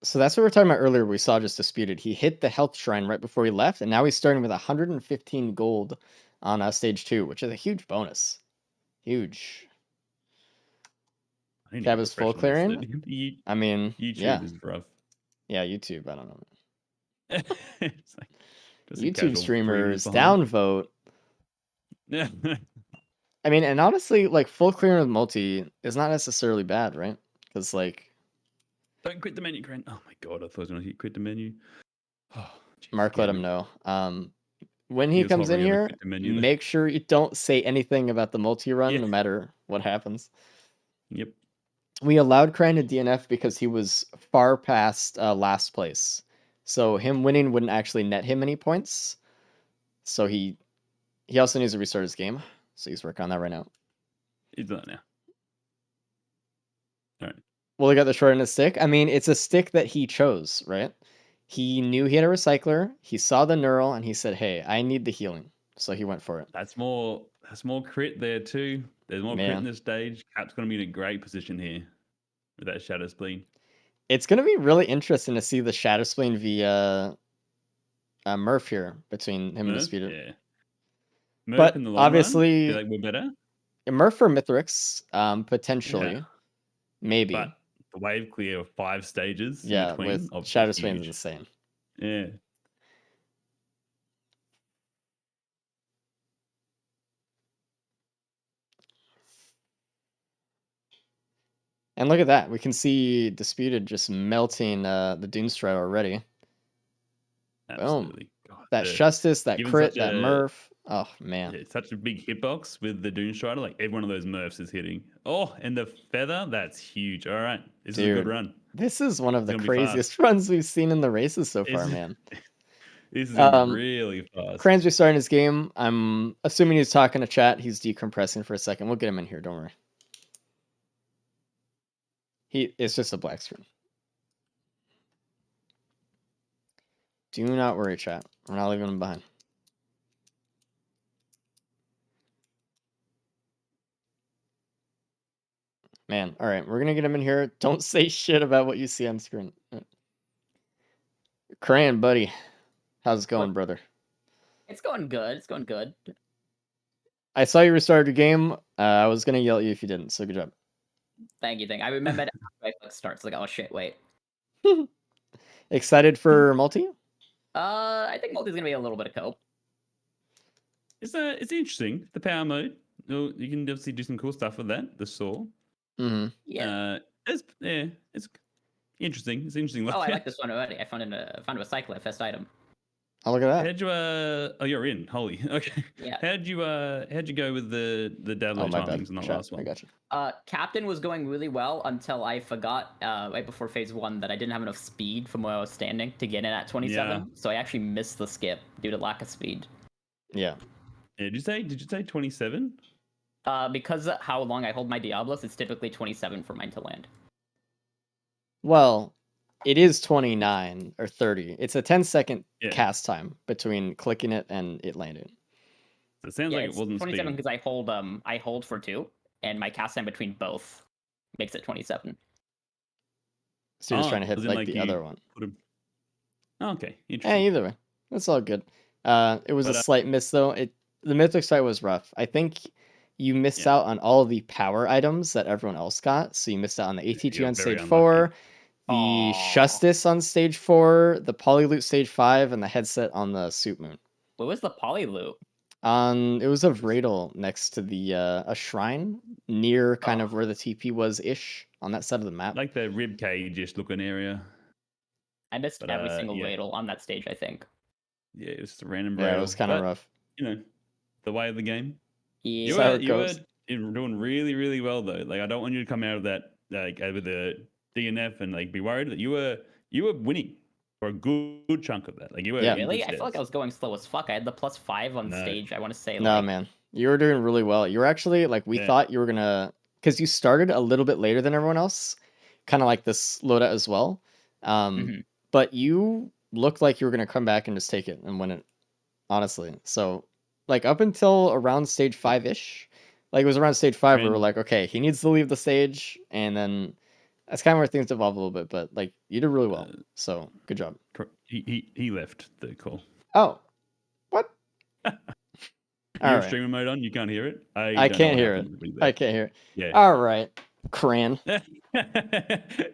So that's what we were talking about earlier. We saw just Disputed. He hit the health shrine right before he left, and now he's starting with 115 gold on stage 2, which is a huge bonus. Huge. Cap is full clearing. I mean, YouTube is rough. Yeah, YouTube. I don't know. It's like, YouTube streamers downvote. Yeah. I mean, and honestly, like full clearing with multi is not necessarily bad, right? Because like, don't quit the menu, Grant. Oh my god, I thought I was gonna quit the menu. Oh, geez, Mark, let him know. When he comes in here, make sure you don't say anything about the multi run, no matter what happens. Yep. We allowed Crane to DNF because he was far past last place. So him winning wouldn't actually net him any points. So he also needs to restart his game. So he's working on that right now. He's done now. All right. Well, he got the short end of the stick. I mean, it's a stick that he chose, right? He knew he had a recycler. He saw the neural and he said, "Hey, I need the healing." So he went for it. That's more crit there too. There's more crit in this stage. Cap's going to be in a great position here with that Shadow Spleen. It's going to be really interesting to see the Shadow Spleen via Murph here between him and Disputed. Yeah. Murph But in the long obviously, run, feel like we're better. Murph or Mythrix, potentially, maybe. But the wave clear of 5 stages in Yeah, between, with obviously Shadow Swain's huge. insane. Yeah. And look at that. We can see Disputed just melting the Doomstride already. Absolutely. God, That Justice, that given crit, such that a- Murph. Oh, man. Yeah, such a big hitbox with the Doomstrider. Like every one of those Murphs is hitting. Oh, and the feather, that's huge. All right. This is a good Dude, run. This is one of the It's gonna be fast. craziest runs we've seen in the races so far, Is- man. This is gonna be really fast. Cran's restarting his game. I'm assuming he's talking to chat. He's decompressing for a second. We'll get him in here. Don't worry. It's just a black screen. Do not worry, chat. We're not leaving him behind. Man, all right. We're going to get him in here. Don't say shit about what you see on screen. Cran, buddy. How's it going, brother? It's going good. It's going good. I saw you restarted your game. I was going to yell at you if you didn't, so good job. Thank you. I remember that my foot starts like, oh shit, wait. Excited for multi? I think multi's gonna be a little bit of cope. It's interesting. The power mode. You can obviously do some cool stuff with that. The saw. Mm-hmm. Yeah. It's interesting. It's interesting. Oh, I like this one already. I found a cycler first item. Oh, look at that. How'd you oh, you're in. Holy. Okay. Yeah. How'd you go with the Davlo My bad. timings in the Chat, last one? I got you. Captain was going really well until I forgot right before phase 1 that I didn't have enough speed from where I was standing to get in at 27. Yeah. So I actually missed the skip due to lack of speed. Yeah. Yeah, did you say 27? Because of how long I hold my Diablos, it's typically 27 for mine to land. Well, it is 29 or 30. It's a 10-second Yeah. cast time between clicking it and it landing. So it sounds Yeah, like it it's wasn't 27 speed. because I hold for 2, and my cast time between both makes it 27. So you're just Oh, trying to hit as in, like the you other one. put 'em- Oh, okay, interesting. Either way, that's all good. It was But, a slight miss though. The Mythic fight was rough. I think you missed Yeah. out on all the power items that everyone else got. So you missed out on the ATG you're on very stage unlucky. 4, the Aw. Justice on stage 4, the Polyloot stage 5, and the headset on the Suit Moon. What was the poly loot? It was a Vradle next to the a shrine near kind of where the TP was ish on that side of the map. Like the rib cage-ish looking area. I missed But, every single yeah. ladle on that stage, I think. Yeah, it was just a random Yeah, it Vradle, was kind of but, rough. You know, the way of the game. Yeah. That's how it You were goes. doing really, really well though. Like I don't want you to come out of that like with the DNF and like be worried that you were winning for a good chunk of that. Like you were. Yeah. in Really? good I feel like I stead. was going slow as fuck. I had the +5 on No. stage. I want to say, No, like, man. You were doing really well. You were actually like we Yeah. thought you were gonna because you started a little bit later than everyone else, kind of like this loadout as well. Mhm. But you looked like you were gonna come back and just take it and win it, honestly. So like up until around stage 5-ish, like it was around stage 5 we were Ran- like, okay, he needs to leave the stage, and then that's kind of where things evolved a little bit. But like you did really well, so good job. He left the call. Oh, what? Your All right. streamer mode on, you can't hear it. I don't know can't what hear it. happened, but he's I there. can't hear it. Yeah. All right, Cran.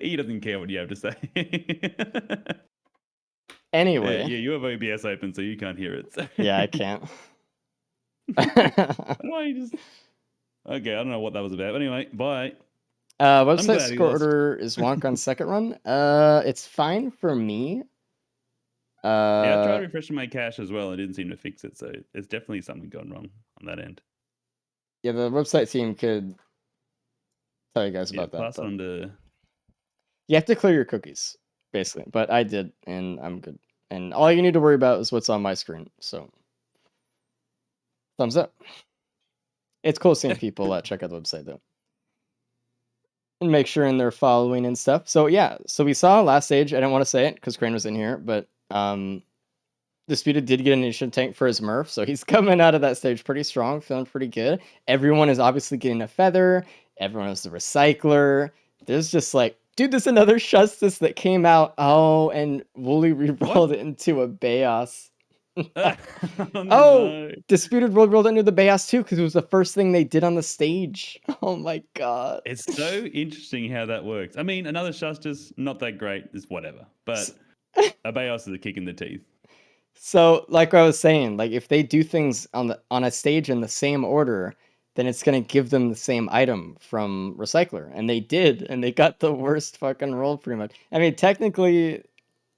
He doesn't care what you have to say. Anyway, Yeah, you have OBS open, so you can't hear it. So. yeah, I can't. Why you just? Okay, I don't know what that was about. But anyway, bye. Website glad he score lost. order is wonk on second run. It's fine for me. Yeah, I tried refreshing my cache as well. I didn't seem to fix it, so there's definitely something gone wrong on that end. Yeah, the website team could tell you guys Yeah, about that. pass But on to. you have to clear your cookies, basically. But I did, and I'm good. And all you need to worry about is what's on my screen. So, thumbs up. It's cool seeing people check out the website, though. And make sure they're following and stuff. So, yeah. So, we saw last stage. I didn't want to say it because Crane was in here. But Disputed did get an initiative tank for his Murph. So, he's coming out of that stage pretty strong, feeling pretty good. Everyone is obviously getting a feather. Everyone is the recycler. There's just like, dude, there's another Justice that came out. Oh, and Wooly re-rolled it into a Baos. Oh, no. Disputed World rolled into the Bayas too because it was the first thing they did on the stage. Oh my god. It's so interesting how that works. I mean, another Justice, not that great, is whatever. But a Bayos is a kick in the teeth. So, like I was saying, like if they do things on a stage in the same order, then it's gonna give them the same item from Recycler, and they did, and they got the worst fucking roll pretty much. I mean, technically,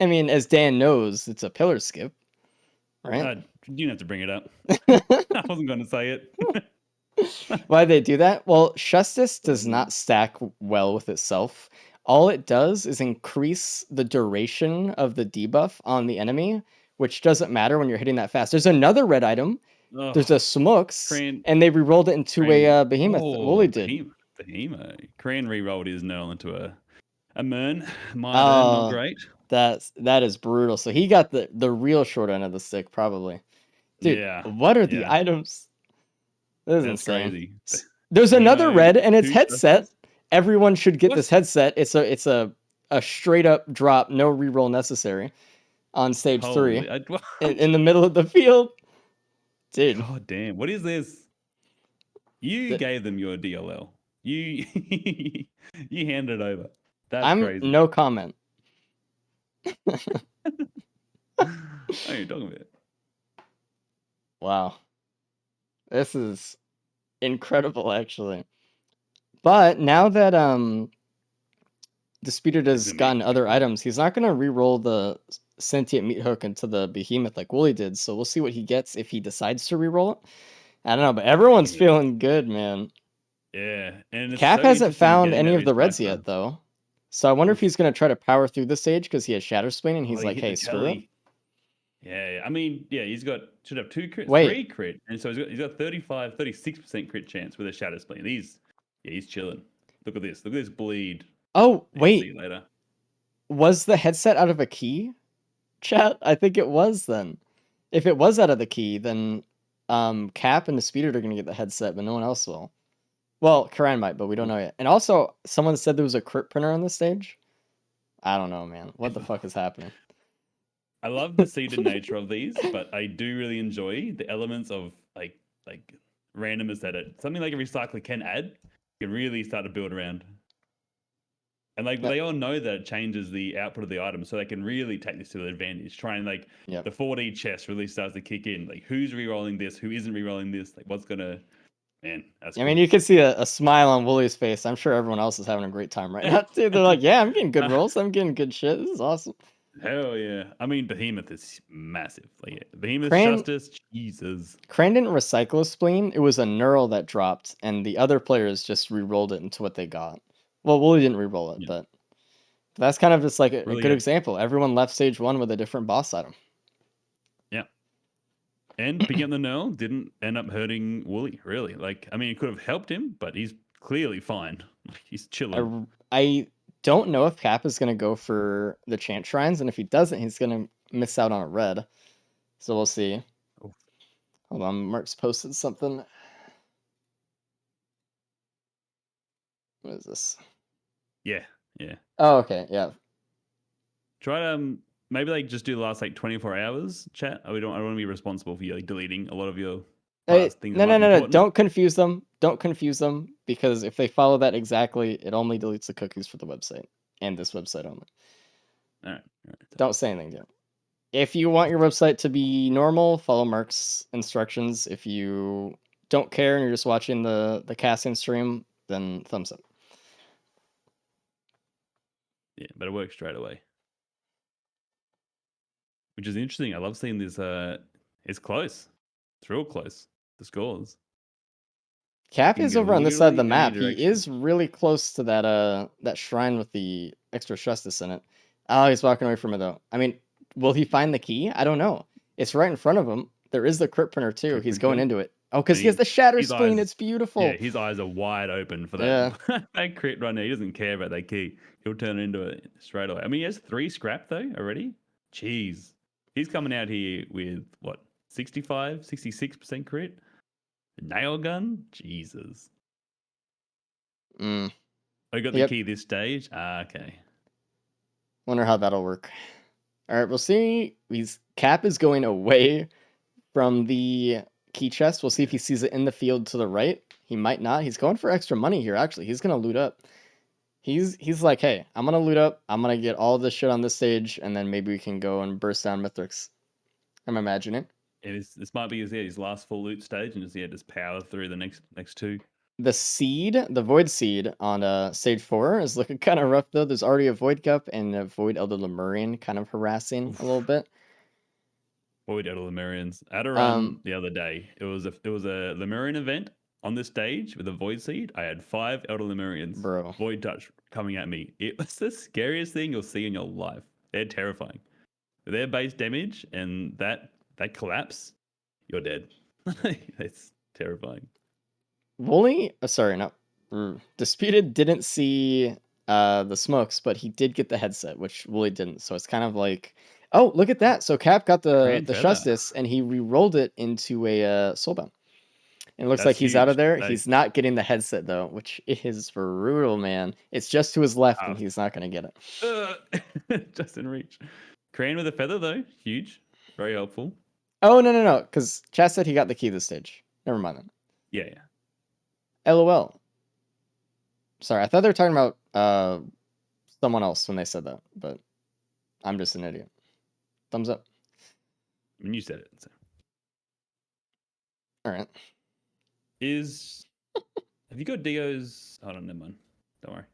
I mean, as Dan knows, it's a pillar skip, right? You didn't have to bring it up. I wasn't going to say it. Why they do that? Well, Justice does not stack well with itself. All it does is increase the duration of the debuff on the enemy, which doesn't matter when you're hitting that fast. There's another red item. There's a Smooks, and they re-rolled it into a Behemoth. Wooly did. Behemoth. Korean re-rolled his Null into a Mern. Not great. That is brutal. So he got the real short end of the stick, probably. Dude, what are the items? This is insane. Crazy. There's another red, and it's headset. Everyone should get this headset. It's a straight up drop, no reroll necessary, on stage 3 in the middle of the field. Dude, god damn! What is this? You gave them your DLL. You you handed it over. That's crazy. No comment. What are you talking about? Wow. This is incredible, actually. But now that Disputed has gotten other items, he's not going to re-roll the Sentient Meat Hook into the Behemoth like Wooly did, so we'll see what he gets if he decides to re-roll it. I don't know, but everyone's feeling good, man. Yeah. And Cap hasn't found any of the reds yet, though. So I wonder if he's going to try to power through the stage because he has Shatter Spleen, and he's like, hey, screw it. Yeah, I mean, yeah, should have 2 crit, Wait. 3 crit, and so he's got 36% crit chance with a Shatter Spleen. He's chilling. Look at this bleed. Oh, wait. See you later. Was the headset out of a key? Chat? I think it was then. If it was out of the key, then Cap and Disputed are going to get the headset, but no one else will. Well, Karan might, but we don't know yet. And also, someone said there was a crit printer on the stage. I don't know, man. What the fuck is happening? I love the seeded nature of these, but I do really enjoy the elements of like randomness that something like a recycler can add. You can really start to build around. And they all know that it changes the output of the item, so they can really take this to their advantage. Try and the 4D chess really starts to kick in. Like who's re-rolling this, who isn't re-rolling this, like what's gonna that's I mean, you can see a smile on Wooly's face. I'm sure everyone else is having a great time right now, too. They're like, yeah, I'm getting good rolls. I'm getting good shit. This is awesome. Hell yeah. I mean, Behemoth is massive. Behemoth Justice, Jesus. Crane didn't recycle a spleen. It was a Neural that dropped, and the other players just re-rolled it into what they got. Well, Wooly didn't re-roll it, but that's kind of just like a good example. Everyone left stage 1 with a different boss item. Yeah. And picking up the Neural didn't end up hurting Wooly, really. I mean, it could have helped him, but he's clearly fine. He's chilling. I don't know if Cap is going to go for the Chant Shrines, and if he doesn't, he's going to miss out on a red. So we'll see. Oh. Hold on, Mark's posted something. What is this? Yeah. Oh, okay, yeah. Try to maybe just do the last 24 hours chat. I don't want to be responsible for you deleting a lot of your things. No. Don't confuse them. Don't confuse them, because if they follow that exactly, it only deletes the cookies for the website and this website only. All right. Don't say anything to it. If you want your website to be normal, follow Mark's instructions. If you don't care and you're just watching the casting stream, then thumbs up. Yeah, but it works straight away. Which is interesting. I love seeing this. It's close. It's real close. The scores. Cap is over on this side of the map. He is really close to that shrine with the extra justice in it. Oh, he's walking away from it though. I mean, will he find the key? I don't know. It's right in front of him. There is the crit printer too. He's going into it. Oh, because he has the Shatter Spleen. It's beautiful. Yeah, his eyes are wide open for that. Yeah. That crit right now. He doesn't care about that key. He'll turn it into it straight away. I mean, he has 3 scrap though already. Jeez. He's coming out here with what? 65, 66% crit? Nail gun? Jesus. Oh, you got the key this stage? Okay. Wonder how that'll work. All right, we'll see. Cap is going away from the key chest. We'll see if he sees it in the field to the right. He might not. He's going for extra money here, actually. He's going to loot up. He's like, hey, I'm going to loot up. I'm going to get all this shit on this stage, and then maybe we can go and burst down mythrix. I'm imagining. This might be his last full loot stage, and just power through the next two. The seed, the void seed on stage 4 is looking kind of rough though. There's already a void cup and a void elder lemurian kind of harassing a little bit. Void elder lemurians. I had a run the other day. It was a lemurian event on this stage with a void seed. I had 5 elder lemurians. Bro. Void touch coming at me. It was the scariest thing you'll see in your life. They're terrifying. Their base damage and that collapse, you're dead. It's terrifying. Wooly, sorry, no. Disputed didn't see the smokes, but he did get the headset, which Wooly didn't. So it's kind of like, oh, look at that. So Cap got the Justice, and he re-rolled it into a soulbound. And it looks like he's out of there. He's not getting the headset, though, which is brutal, man. It's just to his left, and he's not going to get it. Just in reach. Crane with a feather, though. Huge. Very helpful. Oh, no. Because Chat said he got the key to the stage. Never mind then. Yeah. LOL. Sorry, I thought they were talking about someone else when they said that, but I'm just an idiot. Thumbs up. I mean, you said it. So. All right. Have you got Dio's? Hold on, never mind. Don't worry.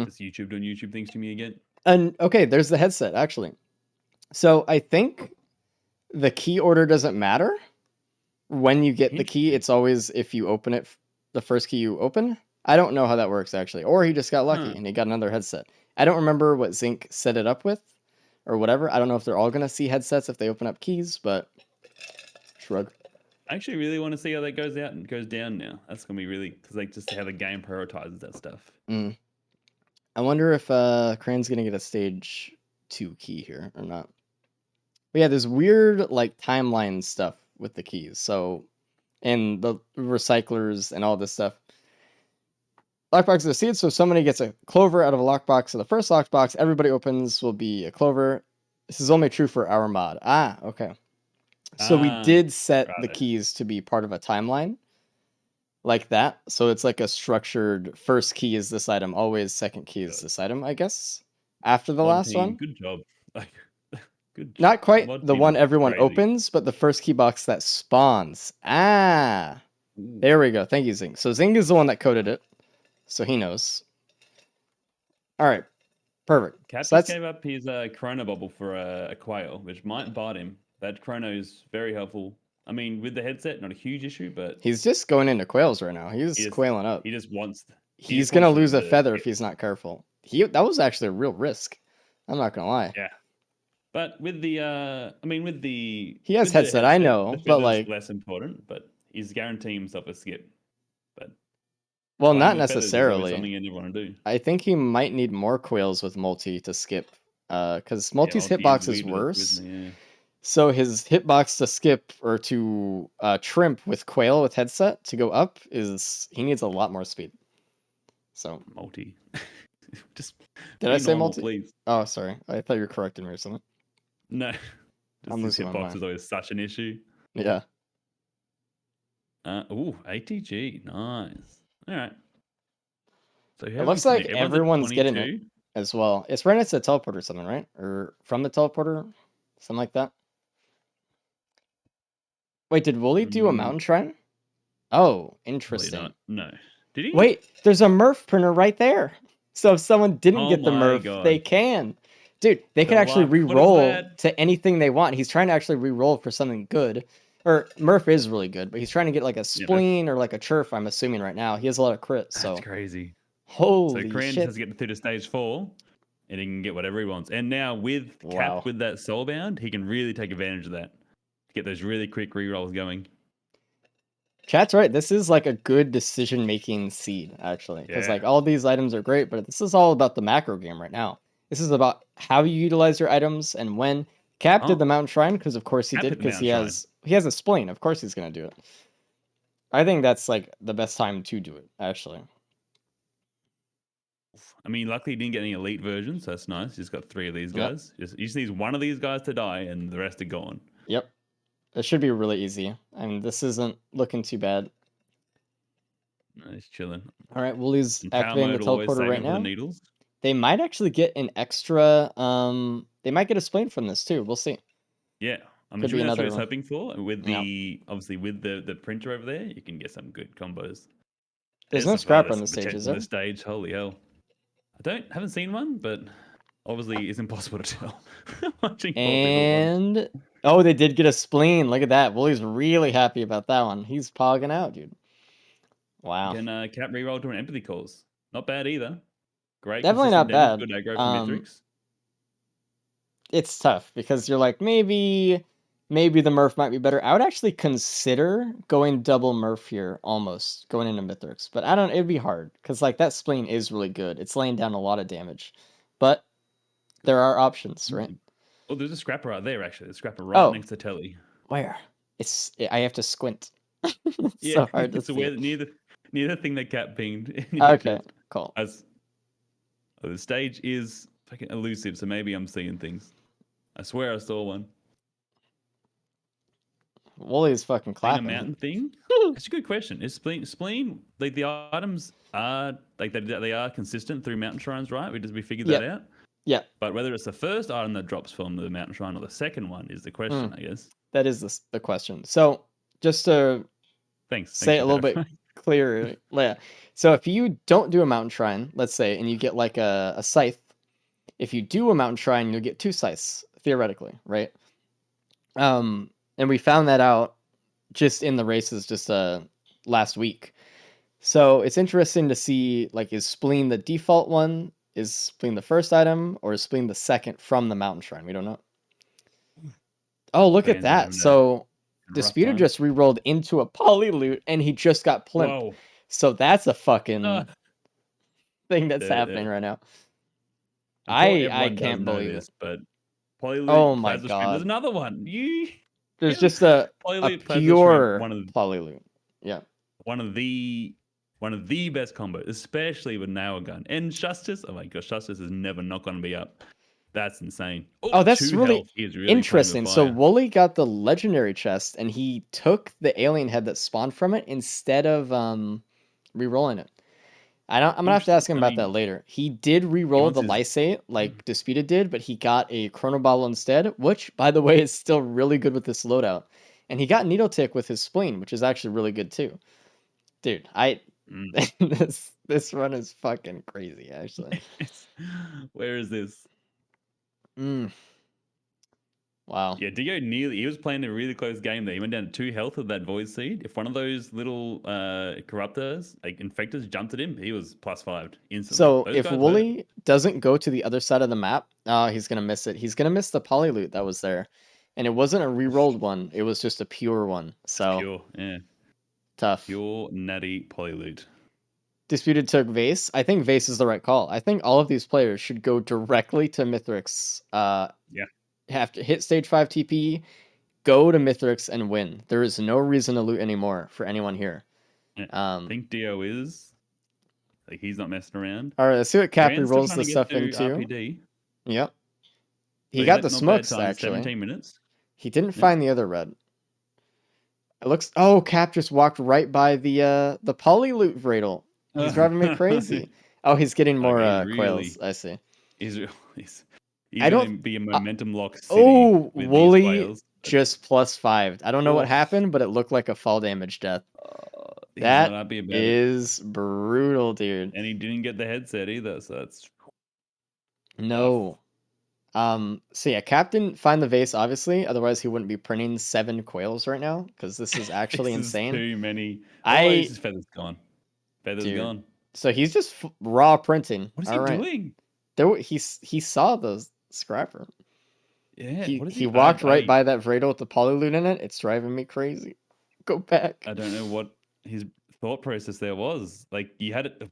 Is YouTube doing YouTube things to me again? And okay, there's the headset actually. So I think the key order doesn't matter. When you get the key, it's always if you open it, the first key you open. I don't know how that works actually. Or he just got lucky and he got another headset. I don't remember what Zinc set it up with or whatever. I don't know if they're all going to see headsets if they open up keys, but shrug. I actually really want to see how that goes out and goes down now. That's going to be really, because like just how the game prioritizes that stuff. I wonder if Crane's going to get a stage 2 key here or not. But yeah, there's weird like timeline stuff with the keys. So, and the recyclers and all this stuff. Lockbox is a seed, so if somebody gets a clover out of a lockbox, so the first lockbox everybody opens will be a clover. This is only true for our mod. Ah, okay. So we did set the keys to be part of a timeline like that. So it's like a structured first key is this item, always second key is this item, I guess. After the last one. Good job. Good job. Not quite the one everyone opens, but the first key box that spawns. Ah, there we go. Thank you, Zing. So Zing is the one that coded it. So he knows. All right. Perfect. Cap so just gave up his chrono bubble for a quail, which might bite him. That chrono is very helpful. I mean, with the headset, not a huge issue, but... He's just going into quails right now. He's quailing up. He just wants... He's going to lose a feather if he's not careful. That was actually a real risk. I'm not going to lie. Yeah. But with the... He has headset, I know, but like... less important, but he's guaranteeing himself a skip. But... Well, not necessarily. Something you want to do. I think he might need more quails with multi to skip, because multi's hitbox is worse. So his hitbox to skip or to trimp with quail with headset to go up he needs a lot more speed. So multi. Did I say multi? Please. Oh, sorry. I thought you were correcting me or something. No. His hitbox is always such an issue. Yeah. ATG, nice. All right. So it looks like everyone's getting it as well. It's right next to the teleport or something, right? Or from the teleporter, something like that. Wait, did Wooly do a mountain shrine? Oh, interesting. No. Did he? Wait, there's a Murph printer right there. So if someone didn't get the Murph, they can. Dude, they can actually re-roll to anything they want. He's trying to actually re-roll for something good. Or Murph is really good, but he's trying to get like a spleen or like a churf, I'm assuming right now. He has a lot of crits, so. That's crazy. Holy shit. So Crane has to get through to stage 4, and he can get whatever he wants. And now with Cap, with that soulbound, he can really take advantage of that. Get those really quick re-rolls going. Chat's right. This is like a good decision-making seed, actually. Because like all these items are great, but this is all about the macro game right now. This is about how you utilize your items and when. Cap did the mountain shrine because of course he did, because he has a spleen. Of course he's gonna do it. I think that's like the best time to do it, actually. I mean, luckily he didn't get any elite versions, so that's nice. He's got 3 of these Yep. guys. Just, he just needs one of these guys to die, and the rest are gone. Yep. It should be really easy. I mean, this isn't looking too bad. No, he's chilling. All right, Woolie's And power activating the mode will always teleporter save right him for the now. needles. They might actually get an extra. They might get a spleen from this too. We'll see. Yeah, I'm Could sure be that's what another he's one. hoping for. And with Yeah. the obviously with the printer over there, you can get some good combos. There's There's no a scrapper lot on of the stage, potential is on there? the stage. Holy hell! Haven't seen one, but obviously it's impossible to tell. Watching 4 people once. And oh, they did get a spleen. Look at that. Woolie's really happy about that one. He's pogging out, dude. Wow. Can Cap reroll to an empathy calls? Not bad either. Great, Definitely consistent not damage, bad. good aggro from mythrix. It's tough because you're like, maybe the Murph might be better. I would actually consider going double Murph here, almost going into Mythrix, but I don't. It'd be hard because like that spleen is really good. It's laying down a lot of damage, but there are options, right? Oh, there's a scrapper right there. Actually, the scrapper right next to Telly. Where? I have to squint. It's Yeah, so hard to it's see. near the thing that Cap pinged. Okay, cool. The stage is fucking elusive, so maybe I'm seeing things. I swear I saw one. Woolie's fucking Being a clapping. mountain thing? That's a good question. Is spleen like the items are like they are consistent through mountain shrines, right? We figured that out. Yeah. But whether it's the first item that drops from the mountain shrine or the second one is the question, I guess. That is the question. So just to say it a little bit clearer, yeah. So if you don't do a mountain shrine, let's say, and you get like a scythe, if you do a mountain shrine, you'll get 2 scythes theoretically, right? And we found that out just in the races just last week. So it's interesting to see, like, is spleen the default one? Is spleen the first item, or is spleen the second from the mountain shrine? We don't know. Oh, look at that. So Disputed just re-rolled into a poly loot, and he just got plimp. Whoa. So that's a fucking thing that's happening right now. I can't believe this, it. But Polyloot, Oh my Plasma Stream, god. there's another one. There's just a pure Polyloot. Yeah. One of the best combos, especially with Nail Gun. And Justice, oh my gosh, Justice is never not going to be up. That's insane. Oh, that's really really interesting. So Wooly got the legendary chest, and he took the alien head that spawned from it instead of re-rolling it. I'm gonna have to ask him about that later. He did re-roll the Lysate like Disputed did, but he got a Chrono Bottle instead, which, by the way, is still really good with this loadout. And he got Needle Tick with his spleen, which is actually really good too. Dude, this run is fucking crazy, actually. Where is this? Wow. Yeah, Dio he was playing a really close game there. He went down to 2 health with that Void Seed. If one of those little corruptors, like infectors, jumped at him, he was +5 instantly. So if Wooly doesn't go to the other side of the map, he's gonna miss it. He's gonna miss the poly loot that was there. And it wasn't a re-rolled one, it was just a pure one. So pure, yeah. Tough. Pure natty poly loot. Disputed took Vase. I think Vase is the right call. I think all of these players should go directly to Mythrix. Yeah. Have to hit stage 5 TP, go to Mythrix and win. There is no reason to loot anymore for anyone here. Yeah. I think Dio is. Like, he's not messing around. All right, let's see what Capri rolls the stuff into. RPD. Yep. He got the smokes, actually. 17 minutes. He didn't find the other red. It looks... Oh, Cap just walked right by the poly loot Vradle. He's driving me crazy. Oh, he's getting more quails. I see. He's I don't be a momentum lock. Oh, Wooly just +5. I don't know what happened, but it looked like a fall damage death. That is brutal, dude. And he didn't get the headset either, so that's no. So yeah, Cap didn't find the vase, obviously. Otherwise, he wouldn't be printing 7 quails right now, because this is actually this insane. Is too many. His feather's gone. Feather's gone. So he's just raw printing. What is he doing? He saw the scrapper. Yeah. He walked right by that Vradle with the polyloot in it. It's driving me crazy. Go back. I don't know what his thought process there was. Like, you had it.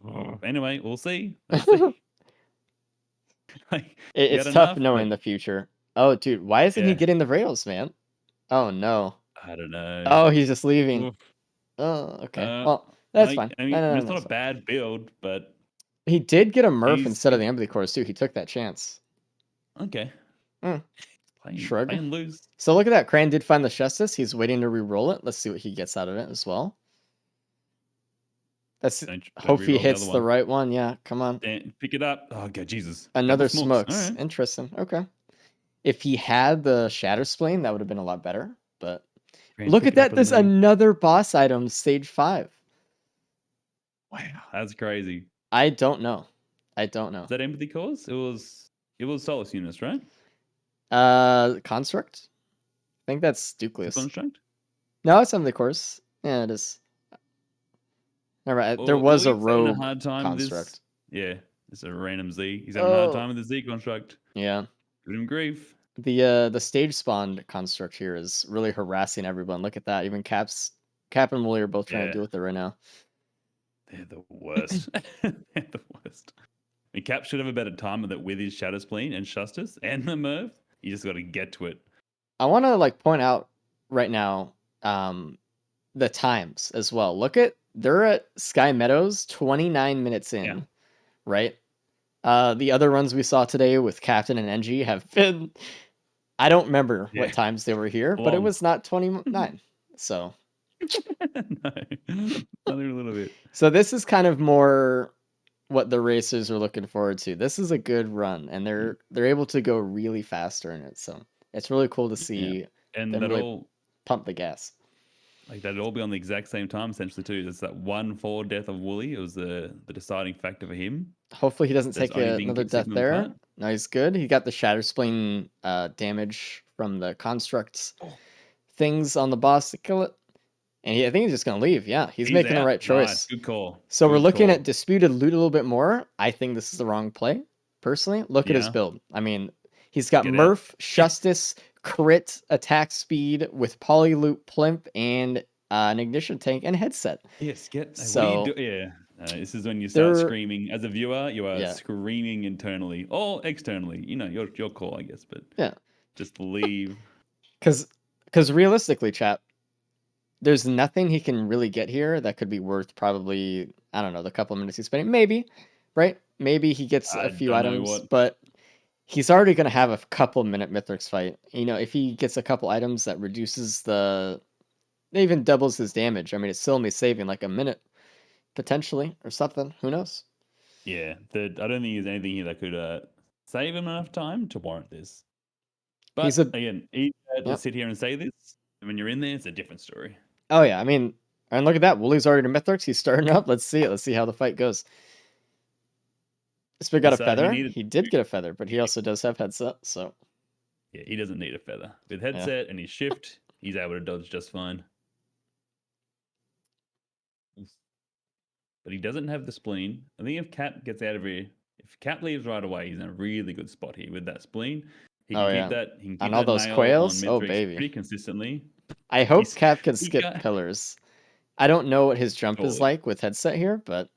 Anyway, we'll see. Like, it's tough knowing the future. Oh, dude, why isn't he getting the Vradles, man? Oh no. I don't know. Oh, he's just leaving. Oh, okay. Well, that's fine. I mean, it's not a bad build, but He did get a Murph He's- instead of the Empathy Cores too. He took that chance. Okay. Mm. Playing, Shrug. playing loose. So look at that. Cran did find the Justice. He's waiting to re-roll it. Let's see what he gets out of it as well. That's Don't hope he re-roll the hits other the one. right one. Yeah, come on. Pick it up. Oh god, Jesus. Another Double smokes. Alright. Interesting. Okay. If he had the Shatter Spleen, that would have been a lot better. But Cran, look pick at it up that. There's and leave. another boss item, stage 5. Wow, that's crazy. I don't know. I don't know. Is that Empathy Cores? It was Solus Units, right? Construct? I think that's Ducleus. Construct? No, it's Empathy Cores. Yeah, it is. All right, there Well, was a Willie's having rogue hard time with construct. This. Yeah, it's a random Z. He's having a hard time with the Z construct. Yeah. Give him grief. The stage spawn construct here is really harassing everyone. Look at that. Even Cap and Wooly are both trying to Yeah. deal with it right now. They're the worst. They're the worst. I mean, Cap should have a better time with it with his Shadow Spleen and Justice and the Merv. You just got to get to it. I want to point out right now the times as well. Look at they're at Sky Meadows 29 minutes in, right? The other runs we saw today with Captain and NG have been I don't remember what times they were here, but it was not 29. So No, not even a little bit. So this is kind of more what the racers are looking forward to. This is a good run, and they're able to go really fast during it. So it's really cool to see And them that really all pump the gas. like that'd all be on the exact same time essentially too. There's that 1-4 death of Wooly. It was the deciding factor for him. Hopefully he doesn't That's take the only thing another keeps death him there. apart. No, he's good. He got the Shatter Spleen damage from the constructs things on the boss to kill it. And I think he's just going to leave. Yeah, he's making the out. right choice. Nice. Good call. So we're Good looking call. at Disputed Loot a little bit more. I think this is the wrong play, personally. Look at his Yeah. build. I mean, he's got Get out. Murph, Justice, crit, attack speed with Polyloop, Plimp, and an Ignition Tank and headset. Yes, get. So- what do you do? Yeah. This is when you start They're- screaming as a viewer. You are Yeah. screaming internally or externally. You know, your call, I guess. But Yeah. just leave. Because realistically, chap, there's nothing he can really get here that could be worth probably, I don't know, the couple minutes he's spending. Maybe, right? Maybe he gets I a few don't know items, what- but he's already going to have a couple minute Mythrix fight. You know, if he gets a couple items that reduces even doubles his damage. I mean, it's still only saving like a minute, potentially, or something. Who knows? Yeah. I don't think there's anything here that could save him enough time to warrant this. But He's a- again, easy to Yep. sit here and say this. And when you're in there, it's a different story. Oh, yeah. I mean, and look at that. Woolly's already to Mythrix. He's starting up. Let's see it. Let's see how the fight goes. This big got a So he feather. needed He did get a feather, but he also does have headset, so. Yeah, he doesn't need a feather. With headset and his shift, he's able to dodge just fine. But he doesn't have the spleen. I think if Cap gets out of here, if Cap leaves right away, he's in a really good spot here with that spleen. He can Oh, keep yeah. that. He can keep On all that those nail quails? on Oh, Mythrix baby. pretty consistently. I hope He's- Cap can he skip got- pillars. I don't know what his jump is Surely. like with headset here, but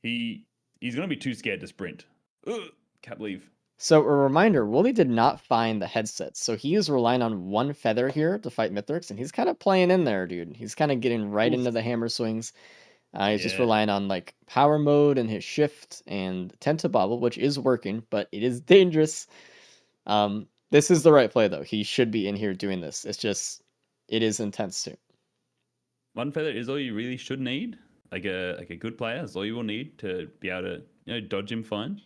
He's gonna be too scared to sprint. Ugh, Cap leave. so a reminder, Wooly did not find the headset, so he is relying on one feather here to fight Mythrix, and he's kind of playing in there, dude. He's kind of getting right into Oof. the hammer swings. He's just Yeah. relying on like power mode and his shift and Tentabobble, which is working, but it is dangerous. This is the right play though. He should be in here doing this. It's just it is intense too. One feather is all you really should need. Like a good player is all you will need to be able to dodge him fine.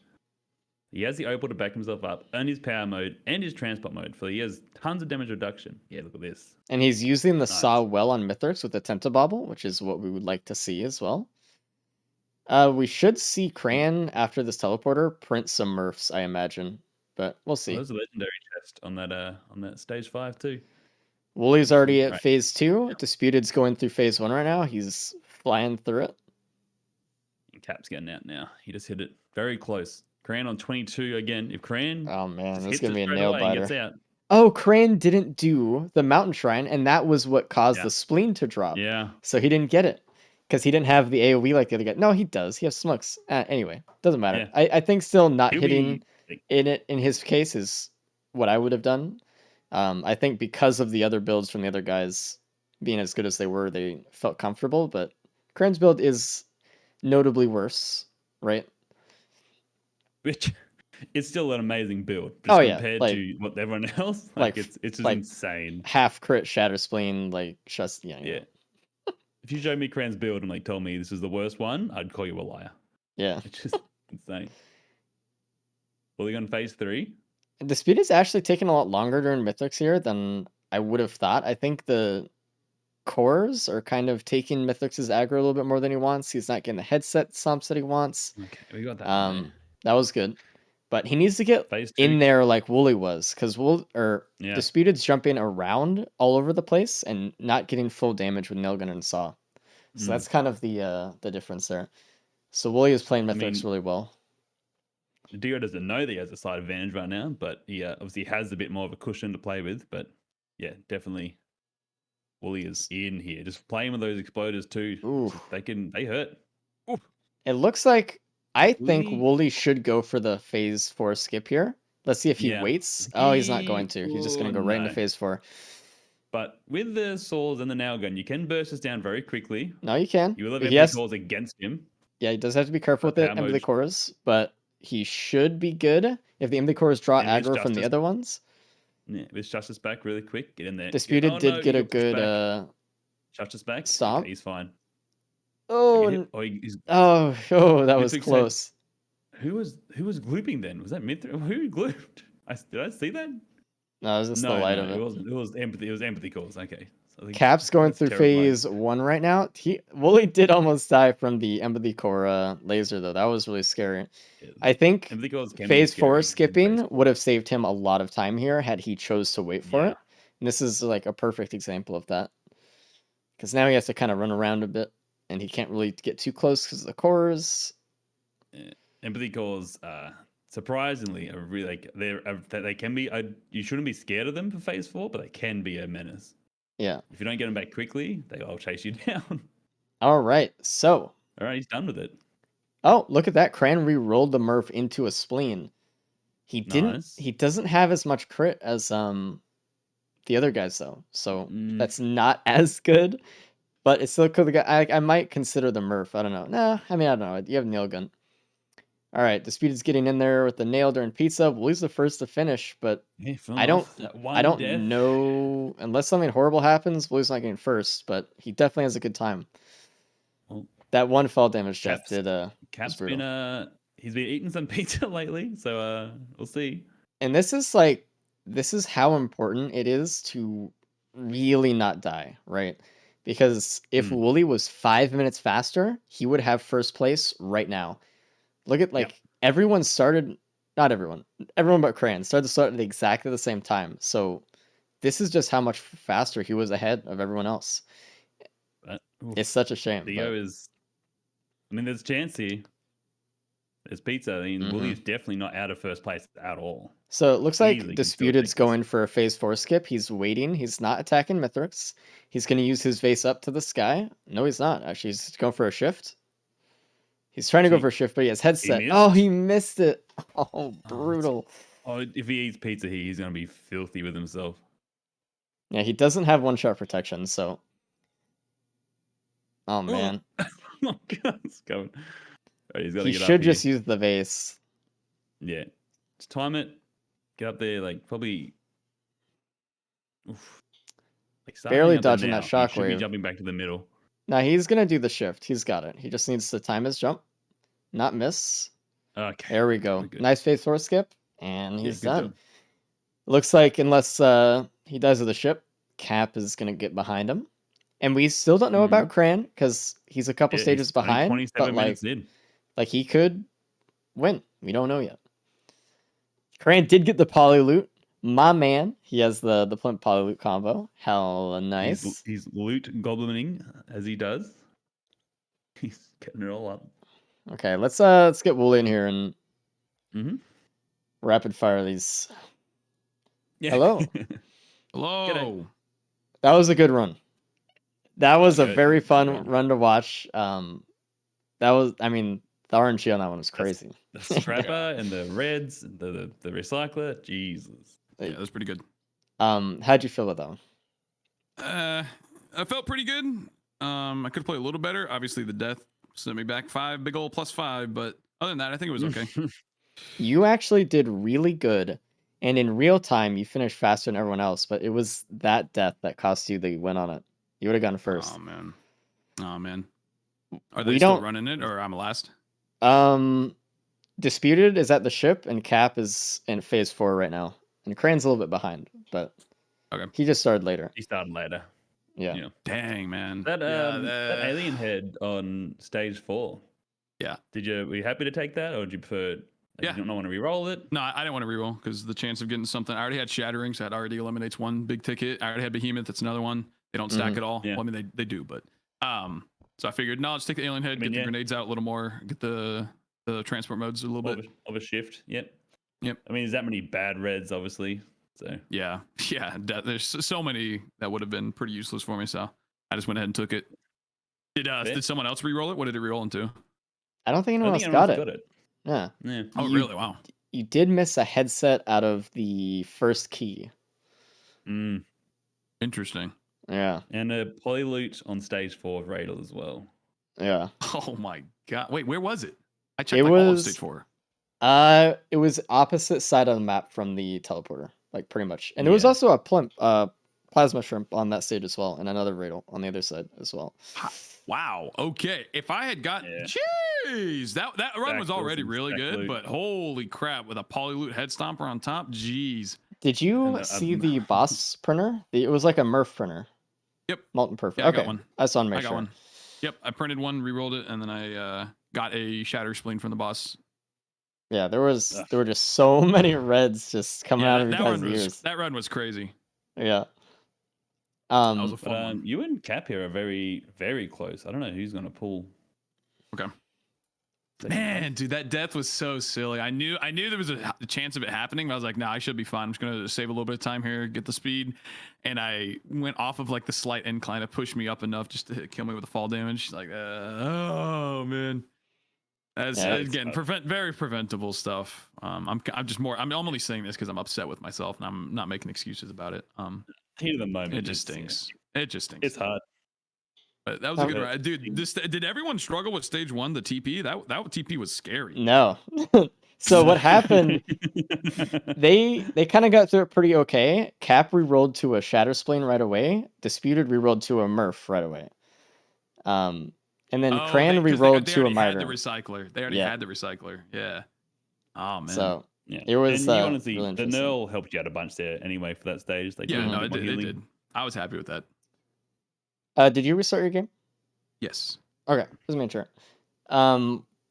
He has the opal to back himself up, and his power mode and his transport mode. He has tons of damage reduction. Yeah, look at this. And he's using the Nice. saw well on Mythrix with the Tentabobble, which is what we would like to see as well. We should see Cran after this teleporter print some Murphs, I imagine, but we'll Oh, see. there's a legendary chest on that stage 5 too. Wooly's already at Right. phase 2. Disputed's going through phase 1 right now. He's flying through it. And Cap's getting out now. He just hit it very close. Cran on 22 again. If Cran Oh man, just this is hits gonna it be a straight nail away and gets biter. out. Oh, Cran didn't do the Mountain Shrine, and that was what caused Yeah. the spleen to drop. Yeah. So he didn't get it because he didn't have the AoE like the other guy. No, he does. He has smokes. Anyway, doesn't matter. Yeah. I think still not He'll hitting be- in his case is what I would have done. I think because of the other builds from the other guys being as good as they were, they felt comfortable. But Cran's build is notably worse, right? Which it's still an amazing build. Oh, Just yeah, compared like- to what everyone else, like- it's just like- insane. Half crit shatter spleen, like just yeah. Yeah. If you showed me Cran's build and like told me this is the worst one, I'd call you a liar. Yeah. It's just insane. Fully on phase 3. The speed is actually taking a lot longer during Mythrix here than I would have thought. I think the cores are kind of taking Mythrix's aggro a little bit more than he wants. He's not getting the headset stomps that he wants. Okay, we got that. in there. That was good. But he needs to get Phase 2. in there like Wooly was, because Yeah. Disputed's jumping around all over the place and not getting full damage with Nailgun and Saw. So that's kind of the difference there. So Wooly is playing Mythrix really well. Dio doesn't know that he has a slight advantage right now, but he obviously has a bit more of a cushion to play with. But yeah, definitely Wooly is in here. Just playing with those exploders too. Ooh. They hurt. It looks like I think Wooly- Wooly should go for the phase 4 skip here. Let's see if he Yeah. waits. Oh, he's not going to. He's just going to go right into No. phase 4. But with the swords and the nail gun, you can burst this down very quickly. No, you can. You will have He empty has, calls against him. yeah, he does have to be careful with the Power Ember the mode. Cores, but he should be good if the Ember the Cores draw And with aggro from the Justice. other ones. Yeah, with Justice back really quick. Get in there. Disputed Oh, did no, get you a got pushed good back. Justice back. stomp. Okay, he's fine. Oh, Did he hit- oh, he's, that was Mythic said- close. who was looping then? Was that Mythrix? Who glooped? Did I see that? No, it was just the No, light no, of it. it wasn't. It was empathy. It was empathy calls. Okay. So I think Cap's going that's through terrifying. phase 1 right now. Wooly did almost die from the Empathy Core laser, though. That was really scary. Yeah, I think empathy calls can be phase 4 scary in skipping phase would have saved him a lot of time here had he chose to wait for Yeah. it. And this is like a perfect example of that. Because now he has to kind of run around a bit, and he can't really get too close because of the cores. Empathy calls, surprisingly, are really like they can be. You shouldn't be scared of them for phase 4, but they can be a menace. Yeah. If you don't get them back quickly, they'll chase you down. All right. So, All right, he's done with it. oh, look at that. Cran re-rolled the Murph into a spleen. He didn't. Nice. He doesn't have as much crit as the other guys though, so that's not as good. But it's still cool. I might consider the Murph. I don't know. Nah, I mean I don't know. You have nail gun. All right, Disputed's getting in there with the nail during pizza. Wooly's the first to finish, but Yeah, I don't know unless something horrible happens. Wooly's not getting first, but he definitely has a good time. Well, that one fall damage death Cap's- did Cap's was brutal. been he's been eating some pizza lately, so we'll see. And this is how important it is to really not die, right? Because if Wooly was 5 minutes faster, he would have first place right now. Look at everyone started, not everyone but Cran started at exactly the same time. So this is just how much faster he was ahead of everyone else. It's such a shame. Theo is, I mean, there's a chance here. There's pizza. I mean, Wooly is definitely not out of first place at all. So it looks Easily like can still Disputed's take this. going for a phase 4 skip. He's waiting. He's not attacking Mythrix. He's going to use his vase up to the sky. No, he's not. Actually, he's going for a shift. He's trying to go for a shift, but he has headset. Oh, he missed it. Oh, brutal. Oh, if he eats pizza here, he's going to be filthy with himself. Yeah, he doesn't have one-shot protection, so... Oh, man. Oh, God, it's coming. Right, he's gotta He get up should here. just use the vase. Yeah. Just time it. Get up there, like, probably... Oof. Like, starting Barely up there dodging now, that he should be shockwave. jumping back to the middle. Now, he's going to do the shift. He's got it. He just needs to time his jump. Not miss. Okay. There we go. Good. Nice phase 4 skip. And Yeah, he's good done. job. Looks like unless he dies with the ship, Cap is going to get behind him. And we still don't know about Cran because he's a couple Yeah, stages he's only behind. 27 But minutes in. like he could win. We don't know yet. Cran did get the poly loot. My man, he has the plimp poly loot combo. Hella nice. He's loot goblining as he does. He's getting it all up. Okay, let's get Wooly in here and rapid fire these. Yeah. Hello. Hello. G'day. That was a good run. That was a Good. very Good fun run. run to watch. That was, I mean, the RNG on that one was crazy. The scrapper and the reds, and the recycler. Jesus. Yeah, that's pretty good. How'd you feel about that one? I felt pretty good. I could play a little better. Obviously, the death sent me back 5, big old +5. But other than that, I think it was okay. You actually did really good, and in real time, you finished faster than everyone else. But it was that death that cost you the win on it. You would have gone first. Oh man. Are We they still don't- running it, or I'm last? Disputed is at the ship, and Cap is in phase 4 right now, and Crane's a little bit behind, but Okay. he just started later. He started later. Yeah. Yeah. Dang, man. That Yeah, that alien head on stage 4. Yeah. Were you happy to take that, or did you prefer? Yeah. You don't want to re-roll it. No, I didn't want to reroll because the chance of getting something. I already had Shattering, so that already eliminates one big ticket. I already had Behemoth. That's another one. They don't stack Mhm. at all. Yeah. Well, I mean, they do, but so I figured, no, let's take the alien head, get the grenades out a little more, get the transport modes a little bit. Of a shift. Yep. Yep. I mean, there's that many bad reds, obviously. So Yeah. There's so many that would have been pretty useless for me, so I just went ahead and took it. Did someone else re-roll it? What did it re-roll into? I don't think I anyone think else everyone's got got it. it. Yeah. Yeah. Oh, You- really? Wow. You did miss a headset out of the first key. Mm. Interesting. Yeah. And a polyloot on stage 4 of Radel as well. Yeah. Oh my god. Wait, where was it? I checked It like all of was- stage 4. It was opposite side of the map from the teleporter, like pretty much. And there was Yeah. also a plasma shrimp on that stage as well, and another Radel on the other side as well. Wow. Okay. If I had got, Yeah. jeez, that run was Stack already awesome, really stack good, loot. but holy crap, with a polyloot head stomper on top, jeez. Did you And, see the boss printer? It was like a Murph printer. Yep. Molten Perfect. Yeah, I okay. got one. I just want to make I got sure. one. Yep. I printed one, re-rolled it, and then I got a Shatter Spleen from the boss. Yeah, there were Ugh. just so many reds just coming out of your guys' ears. that run was crazy. Yeah. That was a Um, fun one. You and Cap here are very, very close. I don't know who's going to pull. Okay. second Man, place. dude, that death was so silly. I knew there was a chance of it happening, but I was like, nah, I should be fine. I'm just gonna save a little bit of time here, get the speed, and I went off of like the slight incline to push me up enough just to kill me with the fall damage. Like, oh man, that's Yeah, again very preventable stuff. I'm only saying this because I'm upset with myself and I'm not making excuses about it. Heat of the moment. It just it's, stinks. It just stinks. It's hard. But that was a good Okay. ride, dude. Did everyone struggle with stage 1? The TP that TP was scary. no. So what happened? They kind of got through it pretty okay. Cap re-rolled to a Shatter Spleen right away. Disputed re-rolled to a Murph right away. And then Oh, Cran 'cause re-rolled they to a already had the Miter. recycler. They already Yeah. had the recycler. Yeah. Oh man. So Yeah. it was And you honestly, really the interesting. Nerl helped you out a bunch there anyway for that stage. They yeah, did a no, little it bit did, more it healing. did. I was happy with that. Did you restart your game? Yes. Okay, just making sure.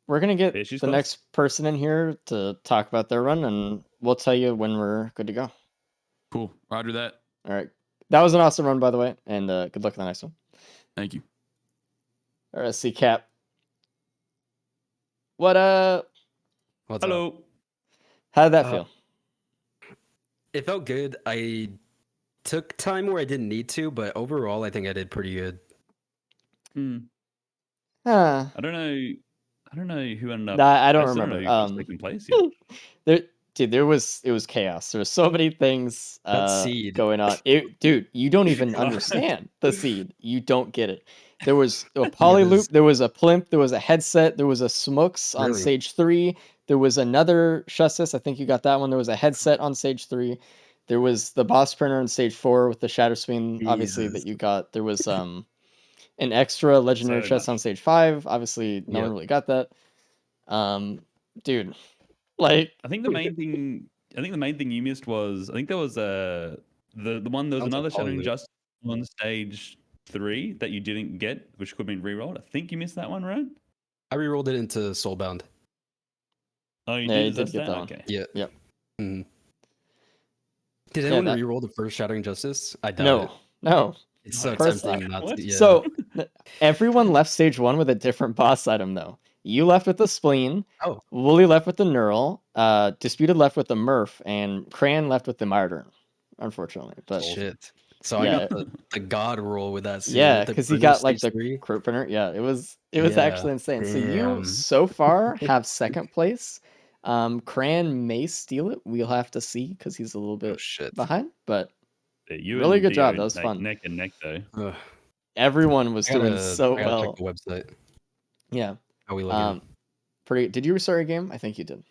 We're gonna get There she's the close. next person in here to talk about their run, and we'll tell you when we're good to go. Cool. Roger that. All right, that was an awesome run, by the way, and good luck in the next one. Thank you. All right, let's see, Cap. What's What's up? Hello. How did that Uh, feel? It felt good. I took time where I didn't need to, but overall, I think I did pretty good. Hmm. Huh. I don't know who ended up. Nah, I don't still remember. know who got second place yet. It was chaos. There was so many things That seed. going on. Dude, you don't even understand the seed. You don't get it. There was a poly loop. There was a plimp. There was a headset. There was a smooks on Really? stage 3. There was another Justice. I think you got that one. There was a headset on stage 3. There was the boss printer on stage 4 with the Shatter Spleen, obviously, Jesus. that you got. There was an extra legendary So chest much. on stage 5. Obviously, no one Yep. really got that. Dude, like I think the main thing you missed was there was the one there was Sounds like another Shattering Polyloop. Justice on stage 3 that you didn't get, which could have been re-rolled. I think you missed that one, right? I re-rolled it into Soulbound. Oh, you Yeah, you did. did Is get that one. Okay. Yeah. Yep. Mhm. Did Yeah, anyone that- re-roll the first Shattering Justice? I doubt it. no. It's so Of course tempting not. not What? to. Yeah. So everyone left stage 1 with a different boss item, though. You left with the spleen. Oh. Wooly left with the knurl. Disputed left with the Murph, and Cran left with the Martyr. Unfortunately, but Shit. So Yeah. I got the god roll with that. seed, yeah, with the because he printer got like stage the 3. crew printer. Yeah, it was Yeah, actually insane. So you damn. so far have second place. Cran may steal it. We'll have to see because he's a little Oh bit shit. behind. But Yeah, you Really and good job, Dio, that was like, fun. neck and neck though. Ugh. everyone was doing so I gotta well. check the website. Yeah. How we looking? Pretty. Did you restart your game? I think you did.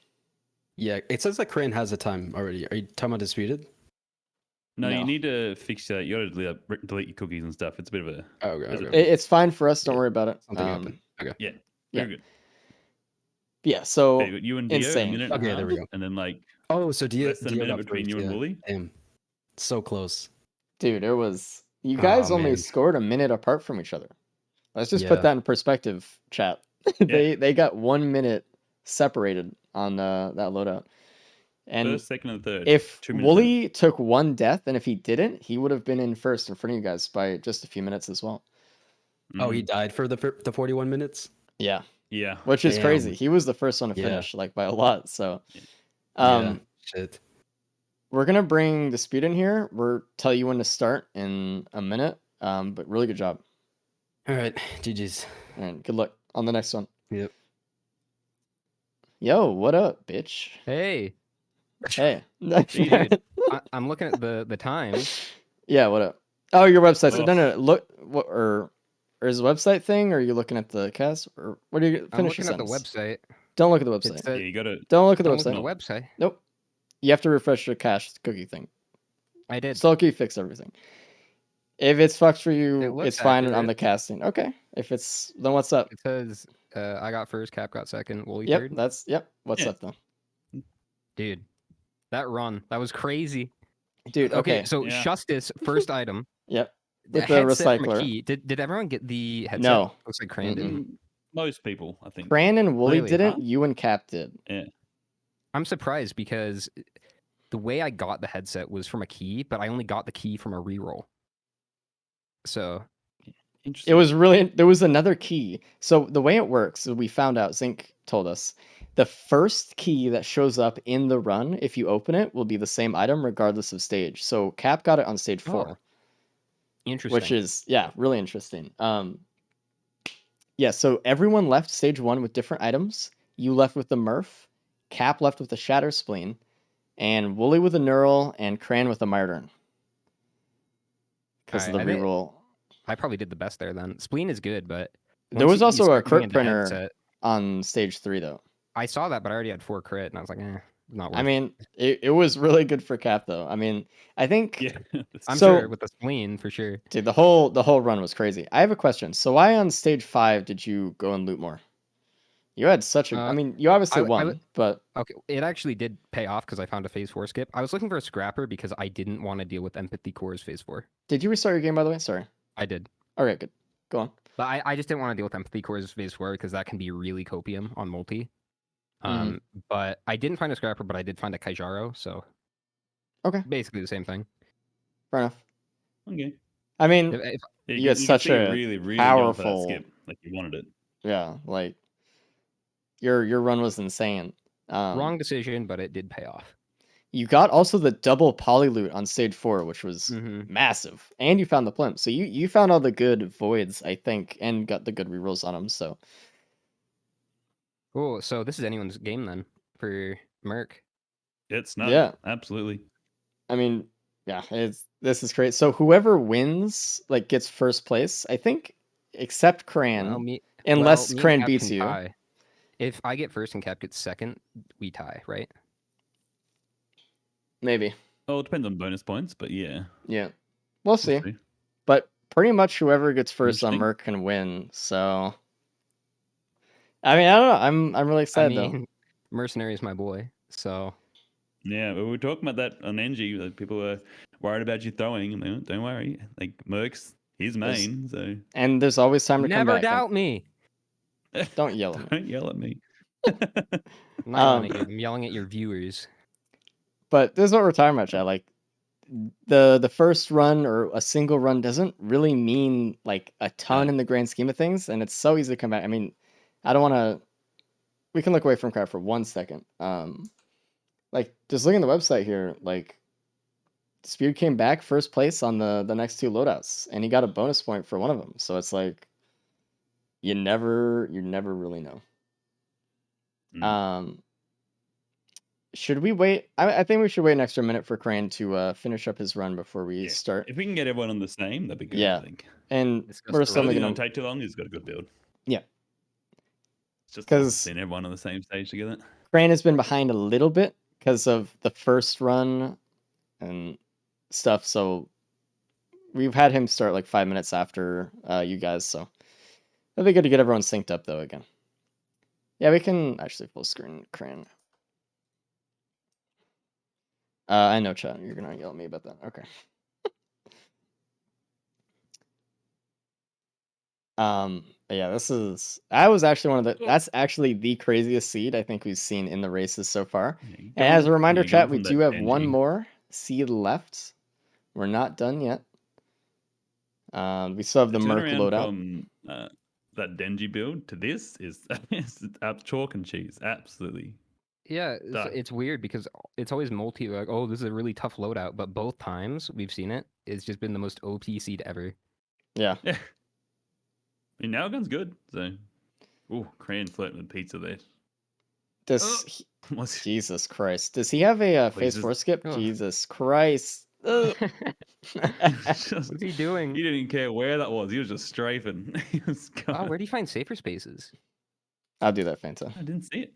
Yeah, it says that Crane has a time already. Are you talking about disputed? No, No. you need to fix that. You got to delete your cookies and stuff. It's a bit of a. Oh, okay. There's a- okay. It's fine for us. Don't Yeah. worry about it. Something happened. Okay. Yeah. Yeah. Very good. Yeah. So Okay, you and Dio, insane. a minute and a Okay, half, there we go. and then like Oh, so Dio, less than a Dio minute got between first, you and yeah. Wooly. Damn. So close. dude, it was. You guys Oh, only man. scored a minute apart from each other. Let's just put Yeah. that in perspective, chat. They got 1 minute separated on that loadout. And First, second, and third. if 2 minutes. Wooly took one death, and if he didn't, he would have been in first in front of you guys by just a few minutes as well. Oh, he Mhm. died for the 41 minutes? Yeah, Yeah. which is Damn. crazy. He was the first one to Yeah. finish, like by a lot. So, Yeah. Shit. we're gonna bring Dispute in here. We're tell you when to start in a minute. But really good job, All right. GG's. and good luck on the next one. Yep. Yo, what up, bitch? Hey, Hey, dude. I'm looking at the time. Yeah, what up? Oh, your website. So Oh. no, look, what or is the website thing? Or are you looking at the cast? Or what are you I'm finish your looking at the sentence? website. Don't look at the It website. says, Yeah, you got to. Don't look at the don't look at website. the website. Nope. You have to refresh your cache cookie thing. I did. Still you fix everything. If it's fucked for It you, looks it's fine on the accurate. casting. Okay. If it's then what's up? It says I got first, Cap got second, Wooly Yep, third. that's what's Yeah. up then? Dude, that run, that was crazy. Dude, okay. So Yeah. Justice, first item. Yep. The With the headset from a recycler. key. Did everyone get the headset? No. Looks like Crane did. Mm-mm. Most people, I think. Fran and Wooly Really, didn't, huh? you and Cap did. Yeah. I'm surprised because the way I got the headset was from a key, but I only got the key from a reroll. So Interesting. It was really there was another key. So the way it works, we found out, Zinc told us, the first key that shows up in the run, if you open it, will be the same item regardless of stage. So Cap got it on stage 4. Oh, interesting. Which is really interesting. Yeah, so everyone left stage 1 with different items. You left with the Murph, Cap left with the Shatter Spleen, and Wooly with a Neural, and Cran with a Martyr. Because of the Alright, reroll. I probably did the best there then. Spleen is good, but There once was you also a start getting crit into printer headset- on stage 3 though. I saw that, but I already had 4 crit, and I was like, not worth I it. mean, it was really good for Cap though. I mean, I think Yeah. I'm so- sure with the spleen for sure. dude, the whole run was crazy. I have a question. So why on stage 5 did you go and loot more? You had such a I mean, you obviously I won, but Okay, it actually did pay off because I found a phase 4 skip. I was looking for a scrapper because I didn't want to deal with Empathy Core's phase 4. did you restart your game by the way? Sorry. I did. Okay, good. Go on. But I just didn't want to deal with Empathy Core's phase 4 because that can be really copium on multi. Mhm. But I didn't find a scrapper, but I did find a Kaijaro, so Okay. basically the same thing. Fair enough. Okay. I mean, If- Yeah, You had can such see a really, really going for that powerful- skip. Like you wanted it. yeah, like your run was insane. wrong decision, but it did pay off. You got also the double poly loot on stage 4, which was Mhm. massive, and you found the plimp. So you found all the good voids, I think, and got the good rerolls on them. So Cool. So this is anyone's game then for Merc. It's not. Yeah. Absolutely. I mean, yeah, this is great. So whoever wins, like, gets first place, I think, except Cran, Well, me unless and Cran Cap beats can you. tie. If I get first and Cap gets second, we tie, right? Maybe. Oh, it depends on bonus points, but yeah. Yeah, we'll see. see. But pretty much whoever gets first on Interesting. Merc can win. So, I mean, I don't know. I'm really I excited though. mean, Mercenary is my boy, so Yeah, we were talking about that on NG. Like people were worried about you throwing, and they went, don't worry. Like Merc's his There's- main, so And there's always time to come never back. doubt me. Don't yell at me. don't yell at me. I'm not yelling at you. I'm yelling at your viewers. But this is what we're talking about, Chad. Like the first run or a single run doesn't really mean like a ton in the grand scheme of things, and it's so easy to come back. I mean, I don't want to. We can look away from crap for 1 second. Like just looking at the website here, like Dispute came back first place on the next 2 loadouts, and he got a bonus point for one of them. So it's like you never really know. Mm. Should we wait? I think we should wait an extra minute for Crane to finish up his run before we Yeah. start. If we can get everyone on the same, that'd be good. Yeah. I think. And Discuss we're the still Really making don't them. take too long. He's got a good build. It's just 'Cause- seeing everyone on the same stage together. Crane has been behind a little bit because of the first run and stuff. So we've had him start like 5 minutes after you guys. So it'll be good to get everyone synced up though again. Yeah, we can actually full screen Crane. I know, chat. You're gonna yell at me about that. Okay. But yeah, that was actually one of the that's actually the craziest seed I think we've seen in the races so far. And as a reminder, chat, we do have one more seed left. We're not done yet. We still have the Merc loadout. From that Denji build to this is chalk and cheese. Absolutely. Yeah, Duh. it's weird because it's always multi. Like, oh, this is a really tough loadout, but both times we've seen it, it's just been the most OP seed ever. Yeah. Yeah. I mean, Nailgun's good. So, ooh, Crane flirting with pizza there. Jesus Christ. Does he have a phase 4 skip? Oh. Jesus Christ. What's he doing? He didn't care where that was. He was just strafing. He was Oh, where do you find safer spaces? I'll do that, Fanta. I didn't see it.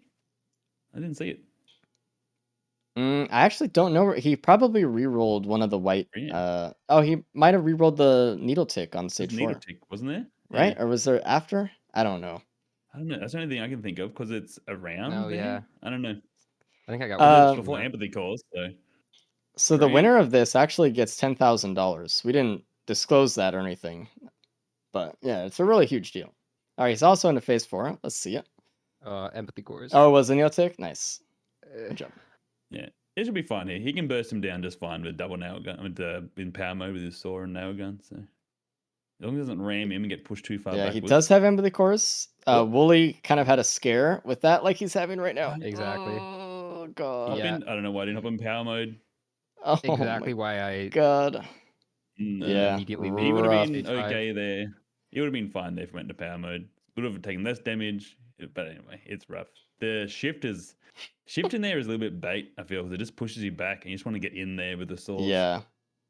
I actually don't know. He probably re-rolled one of the white. Yeah. He might have re-rolled the needle tick on stage 4. Needle tick, wasn't there? Right? Yeah. Or was there after? I don't know. I don't know. That's the only thing I can think of because it's around. Oh, there. yeah. I don't know. I think I got It's one. before empathy calls. So the winner of this actually gets $10,000. We didn't disclose that or anything, but yeah, it's a really huge deal. All right, he's also into phase 4. Let's see it. Empathy cores. Oh, it was a needle tick. Nice. Good job. Yeah, it should be fine here. He can burst him down just fine with double nail gun, in power mode with his saw and nail gun. So as long as it doesn't ram him and get pushed too far. Yeah, backwards. he does have empathy cores. Wooly kind of had a scare with that, like he's having right now. Exactly. Oh god. Yeah. I don't know why I didn't hop in power mode. Oh, Exactly why I God. Yeah, immediately he would have been stage 5. okay there. He would have been fine there if he went into power mode. Would have taken less damage, but anyway, it's rough. The shift in there is a little bit bait. I feel because it just pushes you back, and you just want to get in there with the swords. Yeah.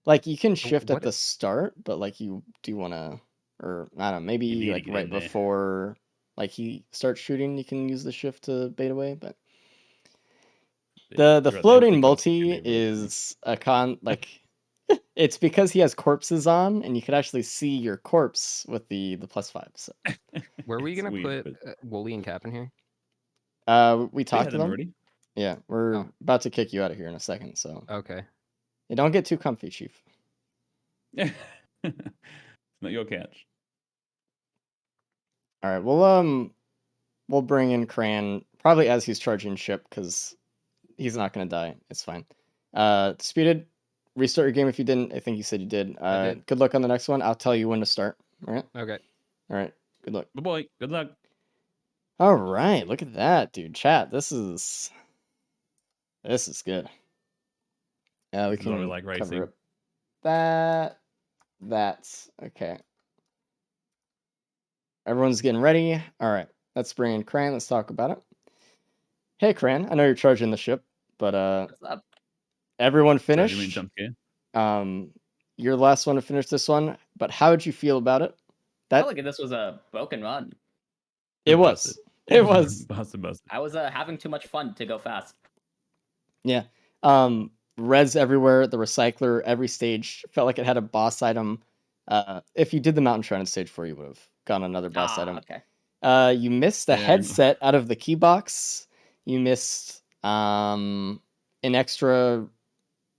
Like you can shift what at the start, but like you do want to, or I don't know, maybe need to like get right in there. before like he starts shooting, you can use the shift to bait away. But the floating multi is a like it's because he has corpses on, and you can actually see your corpse with the +5. So Where were you gonna Sweet, put Wooly and Cap in here? we talked to them. already. Yeah, we're Oh. about to kick you out of here in a second. So Okay. don't get too comfy, Chief. It's not your couch. All right, we'll bring in Cran probably as he's charging ship because he's not gonna die. It's fine. Disputed, restart your game if you didn't. I think you said you did. I did. Good luck on the next one. I'll tell you when to start. All right. Okay. All right. Good luck. Bye boy. Good luck. All right. Look at that, dude. Chat. This is good. Yeah, we This is why can we like cover racing. up that's okay. Everyone's getting ready. All right. Let's bring in Cran. Let's talk about it. Hey, Cran. I know you're charging the ship, but What's up? everyone Sorry, didn't finished. mean to jump scare. You're the last one to finish this one, but how did you feel about it? I felt like this was a broken run. It was. It was. Busted. I was having too much fun to go fast. Yeah. Res everywhere. The recycler, every stage felt like it had a boss item. If you did the mountain shrine in stage 4, you would have gotten another boss item. Okay. You missed the headset out of the key box. You missed an extra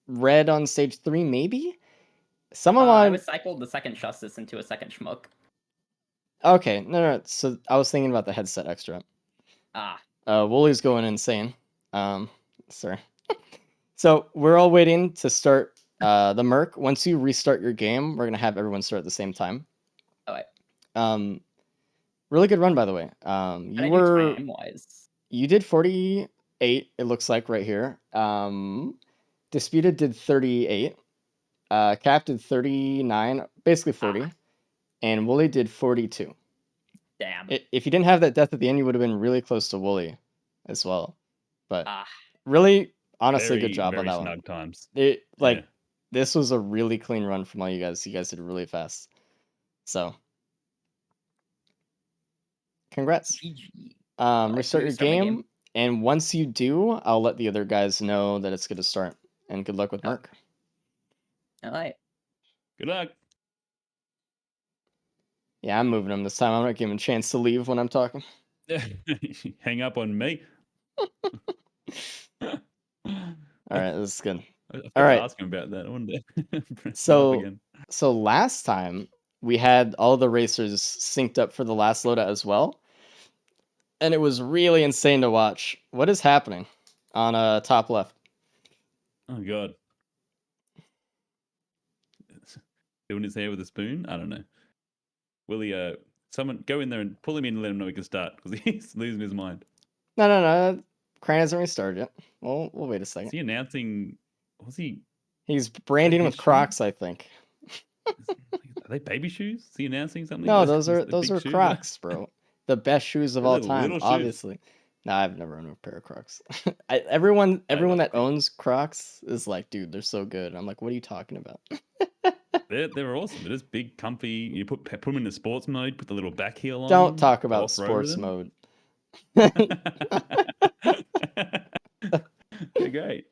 red on stage 3, maybe. Someone I wanted. recycled the second justice into a second schmuck. Okay, no. So I was thinking about the headset extra. Wooly's going insane. Sorry. So we're all waiting to start the Merc. Once you restart your game, we're gonna have everyone start at the same time. Alright. Really good run, by the way. You did 48. It looks like right here. Disputed did 38. Cap did 39, basically 40, and Wooly did 42. Damn. If you didn't have that death at the end, you would have been really close to Wooly as well. But really, honestly, good job on that one. Times. This was a really clean run from all you guys. You guys did really fast. So, congrats. GG. restart your restart my game? game, and once you do, I'll let the other guys know that it's good to start. And good luck with Oh. Merc. All right. Good luck. Yeah, I'm moving him this time. I'm not giving him a chance to leave when I'm talking. Hang up on me. All right, this is good. I forgot All right. to ask him about that. I wanted to bring it up So, again. so last time we had all the racers synced up for the last loadout as well, and it was really insane to watch. What is happening on top left? Oh god. Doing his hair with a spoon? I don't know. Will he someone go in there and pull him in and let him know he can start because he's losing his mind. No. Cran hasn't restarted yet. We'll wait a Is second. he announcing was he He's branding with his Crocs, I think. are they baby shoes? Is he announcing something? No, Those those big are shoes? Crocs, bro. The best shoes of They're all little- time, little shoes. obviously. No, I've never owned a pair of Crocs. Everyone love that Crocs. owns Crocs is like, dude, they're so good. I'm like, what are you talking about? They're awesome. They're just big, comfy. You put them in the sports mode, put the little back heel on. Don't talk go about off-road with sports them. mode. They're great.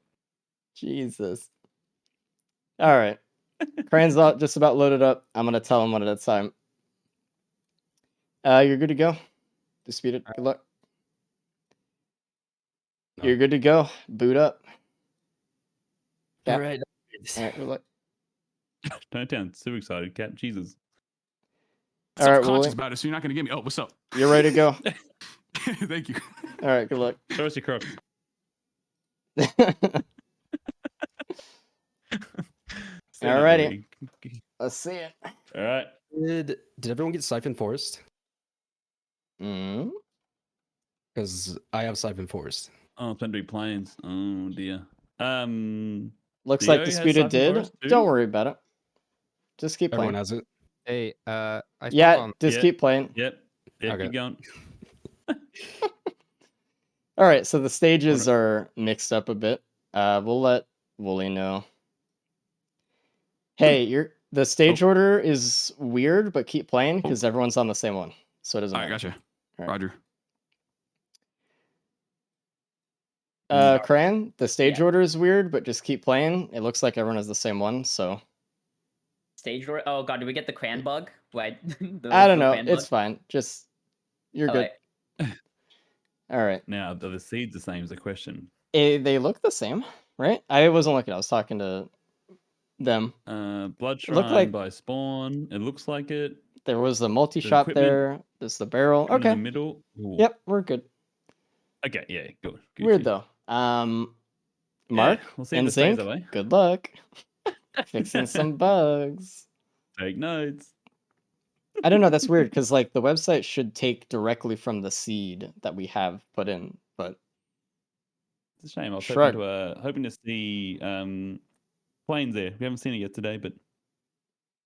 Jesus. All right. Cran's just about loaded up. I'm gonna tell him one at a time. You're good to go. Disputed. Good luck. No. You're good to go. Boot up. Yeah. All right. All right. Good luck. Don't sound too excited, Cap. Jesus. All right, Self-conscious Wooly. about it, so you're not gonna get me. Oh, what's up? You're ready to go. Thank you. All right. Good luck. Show us your Crocs. Alrighty. Let's see it. All right. Did everyone get Siphon Forest? Mm. Because I have Siphon Forest. Oh, it's meant to be planes. Oh dear. Looks Theo like has Disputed Siphon did. Forest too? Don't worry about it. Just keep Everyone playing. has it. Hey, I Yeah, on. just Yeah. keep playing. Yep. Okay. Keep going. All right, so the stages are mixed up a bit. We'll let Wooly know. Hey, the stage order is weird, but keep playing because everyone's on the same one, so it doesn't All right, matter. gotcha. All right. Roger. Cran, the stage Yeah. order is weird, but just keep playing. It looks like everyone has the same one, so Stage order. Oh god, did we get the cran bug? Why? I don't know. It's fine. Just you're good. Alright. All right. Now, are the seeds the same is the question. They look the same, right? I wasn't looking. I was talking to them. Blood It looked Shrine like- by Spawn. It looks like it. There was the multi-shot equipment- there. There's the barrel. Equipment in Okay. the middle. Ooh. Yep, we're good. Okay, yeah, good. Weird though. Mark we'll see if and it stays Zinc, that way. good luck. Fixing some bugs. Take notes. I don't know. That's weird because like the website should take directly from the seed that we have put in, but It's a shame. I was Shrug. hoping to see planes there. We haven't seen it yet today, but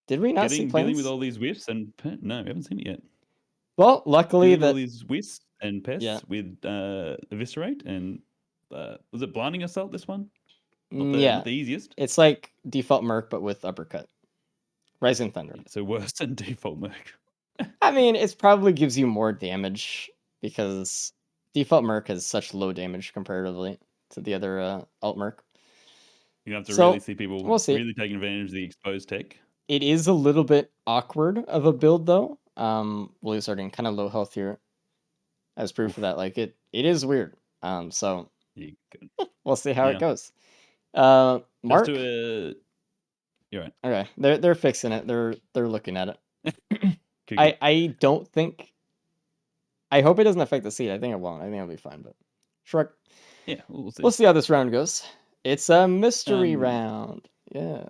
did we not see dealing planes? with all these whiffs and no, we haven't seen it yet. Well, luckily Dealing with all that these whiffs and pests Yeah. with eviscerate and was it blinding assault? This one, not yeah, not the easiest. it's like default Merc but with uppercut. Rising Thunder. So worse than default Merc. I mean, it probably gives you more damage because default Merc has such low damage comparatively to the other alt Merc. You have to So, really see people we'll see. really taking advantage of the exposed tech. It is a little bit awkward of a build though. Willie's starting kind of low health here as proof of that. Like it is weird. So You could. we'll see how Yeah. it goes. Just Mark. to you're right. Okay, they're fixing it. They're looking at it. Good. I don't think. I hope it doesn't affect the seed. I think it won't. I think it'll be fine. But shrug. Yeah, we'll see. We'll see how this round goes. It's a mystery Um, round. Yeah.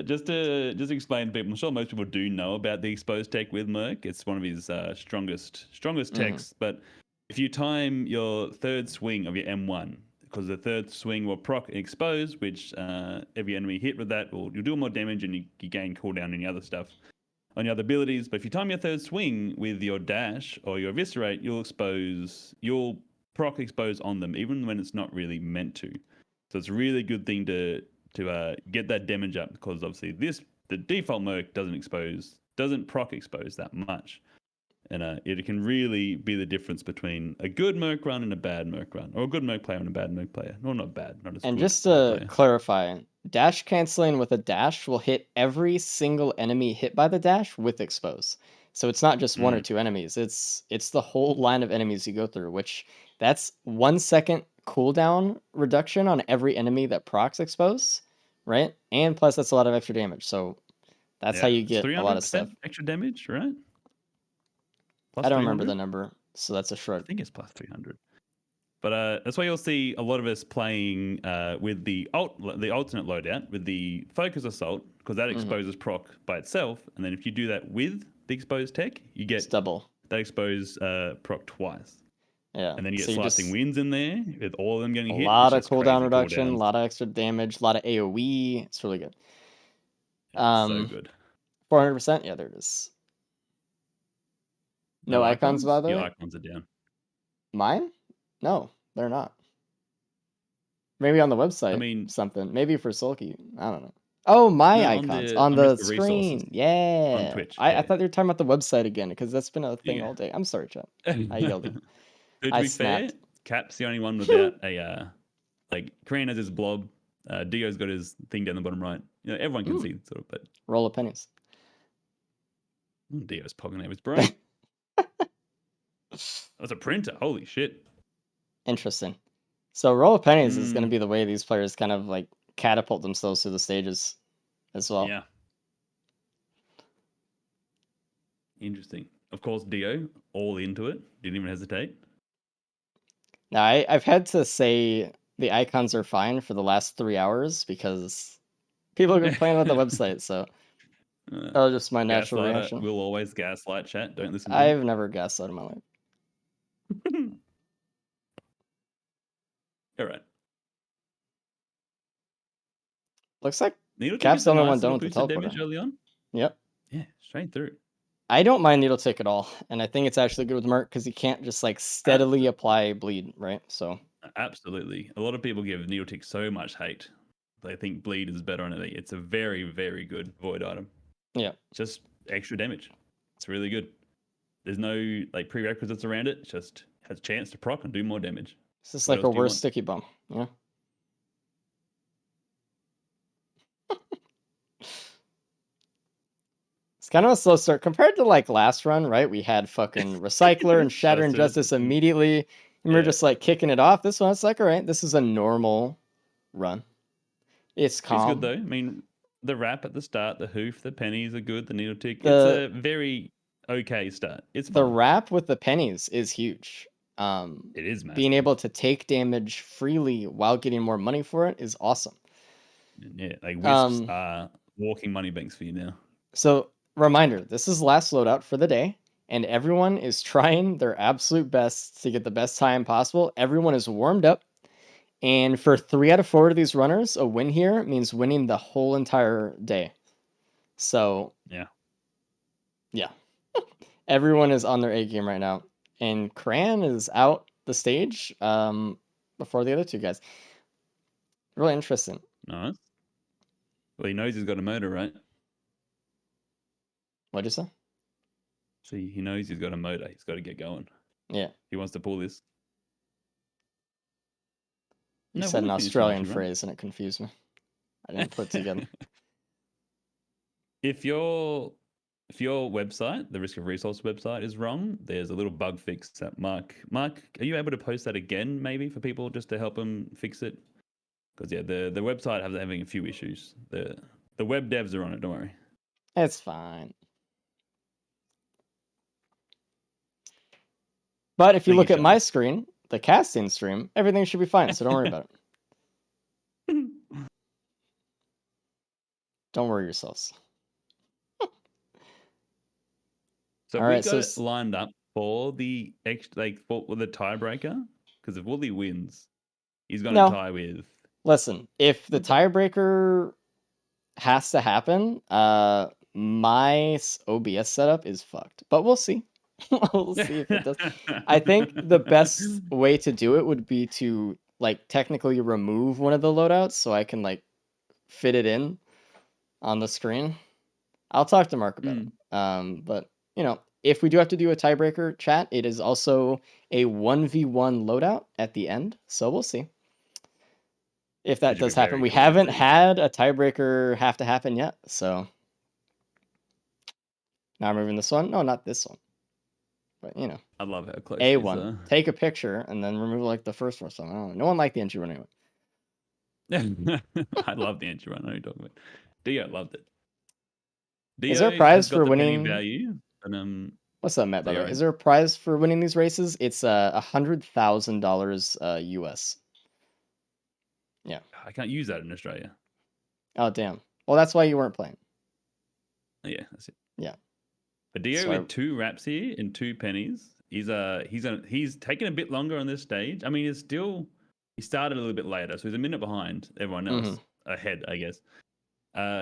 just to explain to people, I'm sure most people do know about the exposed tech with Merc. It's one of his strongest techs. But if you time your third swing of your M1, because the third swing will proc expose, which every enemy hit with that you'll do more damage and you gain cooldown and the other stuff on your other abilities. But if you time your third swing with your dash or your eviscerate, you'll proc expose on them, even when it's not really meant to. So it's a really good thing to get that damage up, because obviously the default Merc doesn't proc expose that much. and it can really be the difference between a good Merc run and a bad Merc run, or a good Merc player and a bad Merc player. No, not bad, not as And good just Merc to player. clarify, dash canceling with a dash will hit every single enemy hit by the dash with expose. So it's not just one or two enemies. It's the whole line of enemies you go through, which that's 1 second cooldown reduction on every enemy that procs expose, right? And plus that's a lot of extra damage. So that's how you It's get a lot of 300% stuff. extra damage, right? Plus I don't remember 300? the number, so that's a I shrug. think it's plus 300. But that's why you'll see a lot of us playing with the alternate loadout, with the focus assault, because that exposes proc by itself. And then if you do that with the exposed tech, you It's get double. that exposed proc twice. Yeah. And then you get so slicing winds in there, with all of them getting a hit. lot of It's just cooldown crazy reduction, a cooldowns. lot of extra damage, a lot of AoE. It's really good. So good. 400%. Yeah, there it is. No icons, by the Your way. icons are down. Mine? No, they're not. Maybe on the website. I mean, something. Maybe for Sulky. I don't know. Oh, my No, on icons the- on on the Risk of Resources. screen. Yeah. On Twitch, I yeah. thought you were talking about the website again because that's been a thing Yeah. all day. I'm sorry, chat. I yelled it. To I be fair, snapped. Cap's the only one without a like Korean has his blob. Dio's got his thing down the bottom right. You know, everyone can see sort of, but Roll of pennies. Dio's pogging out his brain. That's a printer. Holy shit. Interesting. So roll of pennies is going to be the way these players kind of like catapult themselves through the stages as well. Yeah. Interesting. Of course, Dio, all into it. Didn't even hesitate. Now, I've had to say the icons are fine for the last 3 hours because people have been playing with the website, so that was just my natural Gaslighter reaction. will always gaslight chat. Don't listen to I've never gaslighted in my life. him. All right. Looks like Needle Cap's the only one nice done little with the boost of damage teleporter. early on. Yep. Yeah, straight through. I don't mind needle tick at all, and I think it's actually good with Merc because you can't just like steadily apply bleed, right? So Absolutely. A lot of people give needle tick so much hate. They think bleed is better on it. It's a very, very good void item. yeah, Just extra damage. It's really good. There's no like prerequisites around it. It just has a chance to proc and do more damage. it's just What like a else do you worse want? sticky bomb. Yeah. It's kind of a slow start compared to like last run, right? We had fucking Recycler and Shatter Injustice immediately, and we're Yeah. just like kicking it off. This one, it's like, all right, this is a normal run. It's calm. It's good though. I mean, the wrap at the start, the hoof, the pennies are good. The needle tick, The- it's a very okay start. It's The fun. wrap with the pennies is huge. It is massive. Being able to take damage freely while getting more money for it is awesome. Yeah, like wisps are walking money banks for you now. So, reminder, this is last loadout for the day, and everyone is trying their absolute best to get the best time possible. Everyone is warmed up, and for 3 out of 4 of these runners, a win here means winning the whole entire day. So, Yeah. Everyone is on their A game right now, and Cran is out the stage before the other two guys. Really interesting. Nice. Well, he knows he's got a motor, right? What'd you say? See, he knows he's got a motor. He's got to get going. Yeah. He wants to pull this. You No, said an we'll finish Australian March, right? phrase and it confused me. I didn't put it together. If your website, the Risk of Resource website, is wrong, there's a little bug fix that Mark, are you able to post that again, maybe, for people just to help them fix it? Because yeah, the website has having a few issues. The web devs are on it. Don't worry. It's fine. But if you Thank look you, at my Sean. screen, the casting stream, everything should be fine. So don't worry about it. Don't worry yourselves. So All we right, got so it lined up for the for the tiebreaker, because if Wooly wins, he's going to No. tie with. Listen, if the tiebreaker has to happen, my OBS setup is fucked. But we'll see. We'll see if it does. I think the best way to do it would be to like technically remove one of the loadouts so I can like fit it in on the screen. I'll talk to Mark about it. But you know, if we do have to do a tiebreaker, chat, it is also a 1v1 loadout at the end. So we'll see if that Which would does be happen. very We cool to haven't see. had a tiebreaker have to happen yet. So now I'm moving this one. No, not this one. But you know, I love how close A these one. are. Take a picture and then remove like the first one. So I don't know. No one liked the entry run anyway. I love the entry run. I know you're talking about. Dio loved it. Is there a Dio prize has got for the penny winning? value, but What's up, Matt? By the way, Zero. is there a prize for winning these races? It's $100,000 US. Yeah. I can't use that in Australia. Oh damn. Well, that's why you weren't playing. Yeah, that's it. Yeah. But Dio So with 2 wraps here and 2 pennies. He's taken a bit longer on this stage. I mean, he started a little bit later, so he's a minute behind everyone else. Ahead, I guess.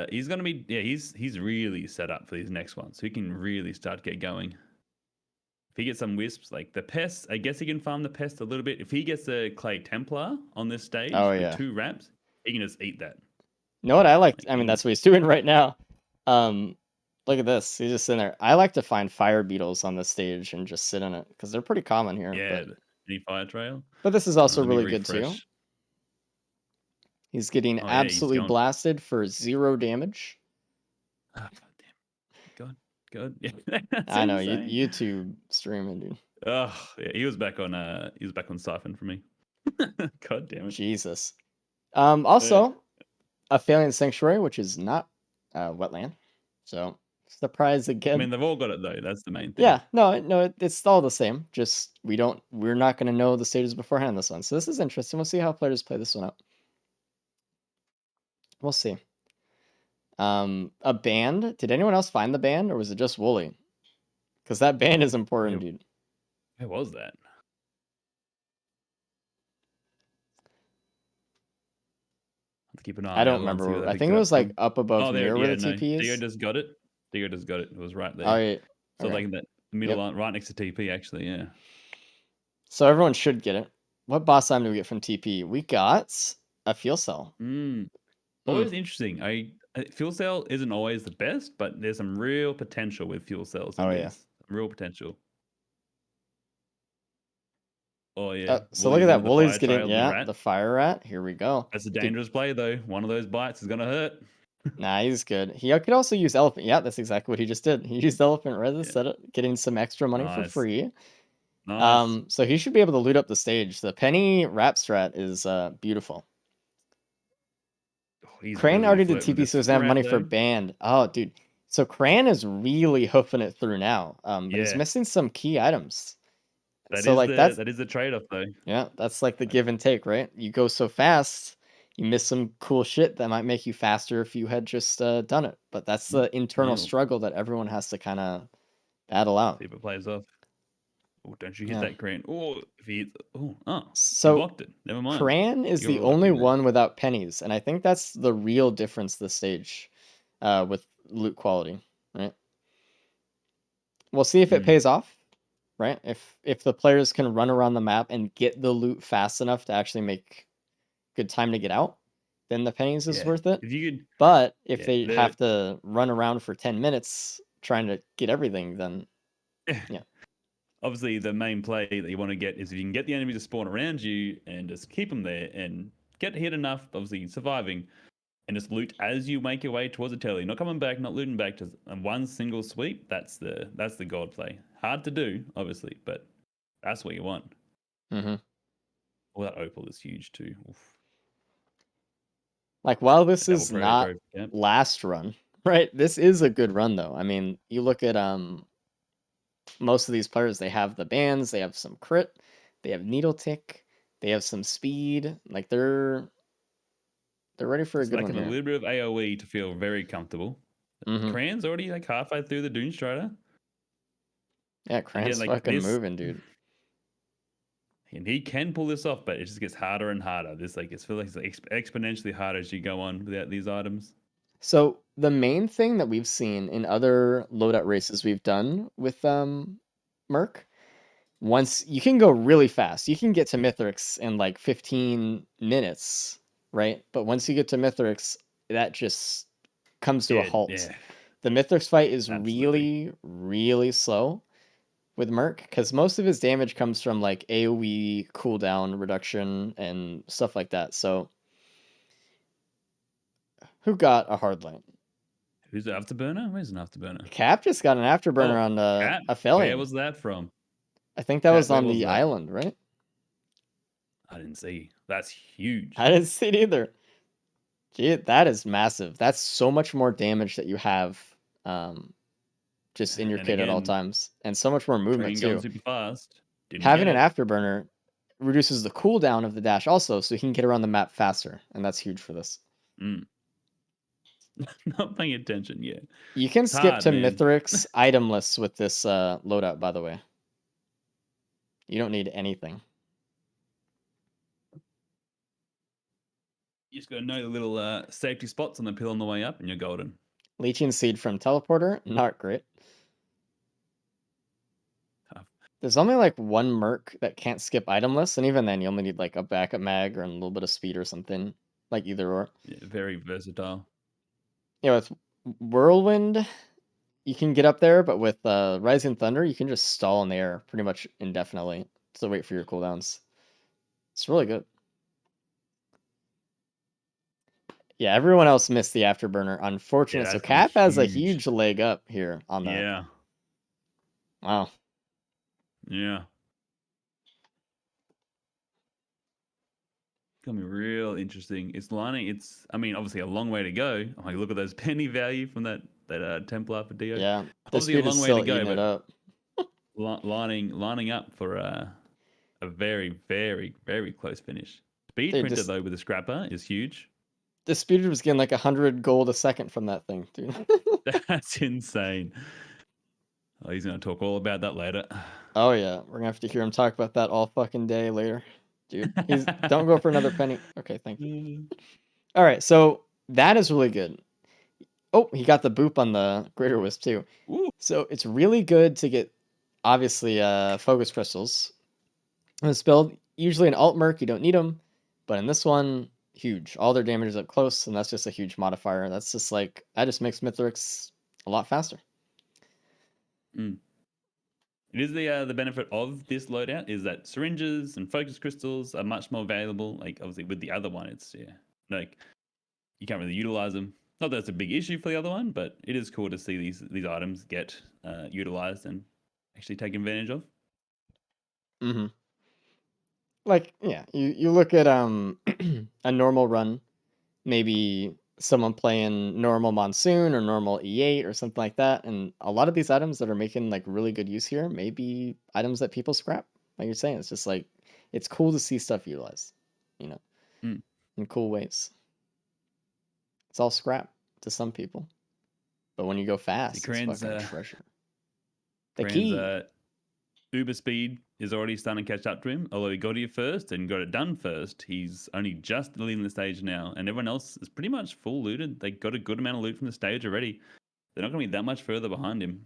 He's gonna be he's really set up for these next ones. So he can really start get going. If he gets some wisps, like the pest, I guess he can farm the pest a little bit. If he gets a Clay Templar on this stage with 2 wraps, he can just eat that. You know what I like? I mean, easy. that's what he's doing right now. Look at this. He's just sitting there. I like to find fire beetles on the stage and just sit in it because they're pretty common here. Yeah, any fire trail. But this is also Let me really good too. refresh. He's getting Oh, yeah, he's absolutely going- blasted for 0 damage. Oh, damn. God. Yeah, that's I know insane. YouTube streaming, dude. Oh, yeah, he was back on Siphon for me. God damn it. Jesus. Also, a Phalian Sanctuary, which is not wetland. So surprise I again. mean, they've all got it though. That's the main thing. Yeah, no, it's all the same. Just we're not gonna know the stages beforehand this one. So this is interesting. We'll see how players play this one out. We'll see. A band. Did anyone else find the band, or was it just Wooly? Because that band is important, dude. Where was that? Have to keep an eye on I don't that one, see where remember. they I picked think it it up was like from. up above Oh, there, near where yeah, the no. TP Dio is. just got it. Dio just got it. It was right there. Oh, yeah. So Okay. like in that middle line, right next to TP, actually, yeah. So everyone should get it. What boss item do we get from TP? We got a fuel cell. Always interesting. Fuel cell isn't always the best, but there's some real potential with fuel cells. Oh, yeah. Real potential. Oh yeah. So look at that. Wooly's getting the the fire rat. Here we go. That's a dangerous play though. One of those bites is gonna hurt. Nah, he's good. He could also use elephant. Yeah, that's exactly what he just did. He used elephant res set it, getting some extra money for Nice. free. Nice. So he should be able to loot up the stage. The penny wrap strat is beautiful. Crane already did TP, so he doesn't have money for band. Oh, dude. So Cran is really hoofing it through now. But he's missing some key items. That is the trade-off though. Yeah, that's like the give and take, right? You go so fast, you miss some cool shit that might make you faster if you had just done it. But that's the internal struggle that everyone has to kind of battle out. See if it plays off. Oh, don't you hit that Cran? Oh, if he so he blocked it. Never mind. Cran is the only one without pennies, and I think that's the real difference this stage with loot quality, right? We'll see if it pays off, right? If the players can run around the map and get the loot fast enough to actually make good time to get out, then the pennies is worth it. But if they have to run around for 10 minutes trying to get everything, then yeah. Obviously, the main play that you want to get is if you can get the enemy to spawn around you and just keep them there and get hit enough, obviously surviving, and just loot as you make your way towards the telly. Not coming back, not looting back, just one single sweep. That's the god play. Hard to do, obviously, but that's what you want. Mm-hmm. Oh, that opal is huge too. Oof. Like, while this is not last run, right? This is a good run, though. I mean, you look at most of these players, they have the bands, they have some crit, they have needle tick, they have some speed. Like, they're ready for a good one here. A little bit of AoE to feel very comfortable. Cran's already like halfway through the Dune Strider. Yeah, Cran's fucking moving, dude. And he can pull this off, but it just gets harder and harder. It feels like it's exponentially harder as you go on without these items. So the main thing that we've seen in other loadout races we've done with Merc, once you can go really fast, you can get to mythrix in like 15 minutes, right? But once you get to mythrix, that just comes to a halt. Yeah. The mythrix fight is really, really slow. with Merc, because most of his damage comes from like AoE cooldown reduction and stuff like that. So, who got a hardline? Who's the afterburner? Where's an afterburner? Cap just got an afterburner Oh, on Cat. a Where Fellion. was that from? I think that Cat, was where on was the that? island, right? I didn't see. That's huge. I didn't see it either. Gee, that is massive. That's so much more damage that you have just in your And kit at all again, times. And so much more movement train going too. super fast. Didn't Having get an it. afterburner reduces the cooldown of the dash also, so you can get around the map faster. And that's huge for this. Mm. Not paying attention yet. You can It's skip hard, to man. mythrix itemless with this loadout, by the way. You don't need anything. You just got to know the little safety spots on the pill on the way up, and you're golden. Leeching Seed from Teleporter, not great. Tough. There's only like one Merc that can't skip itemless, and even then you only need like a backup mag or a little bit of speed or something. Like either or. Yeah, very versatile. Yeah, with Whirlwind, you can get up there, but with Rising Thunder, you can just stall in the air pretty much indefinitely to wait for your cooldowns. It's really good. Yeah, everyone else missed the afterburner. Unfortunate. So that's Cap has a huge. huge leg up here on that. Yeah. Wow. Yeah. Gonna be real interesting. It's lining. It's, I mean, obviously a long way to go. I'm like, look at those penny value from that Templar for Dio. Yeah, the Obviously a speed is long way still to go, eating it but up. lining up for a very, very, very close finish. Speed Dude, printer though with a scrapper is huge. The speeder was getting like 100 gold a second from that thing, dude. That's insane. Oh, he's gonna talk all about that later. Oh yeah, we're gonna have to hear him talk about that all fucking day later, dude. Don't go for another penny. Okay, thank you. All right, so that is really good. Oh, he got the boop on the Greater Wisp too. Ooh. So it's really good to get, obviously, focus crystals. In this build, usually an alt merc, you don't need them, but in this one, huge. All their damage is up close, and that's just a huge modifier. That's just like, that just makes mythrix a lot faster. Mm. It is the benefit of this loadout is that syringes and focus crystals are much more valuable. Like obviously with the other one, it's like you can't really utilize them. Not that it's a big issue for the other one, but it is cool to see these items get utilized and actually taken advantage of. Mm-hmm. Like, yeah, you look at a normal run, maybe someone playing normal Monsoon or normal E8 or something like that, and a lot of these items that are making like really good use here may be items that people scrap. Like you're saying, it's just like it's cool to see stuff utilized, in cool ways. It's all scrap to some people, but when you go fast, it's fucking treasure. The key. Uber speed is already starting to catch up to him. Although he got here first and got it done first, he's only just leading the stage now, and everyone else is pretty much full looted. They got a good amount of loot from the stage already. They're not going to be that much further behind him.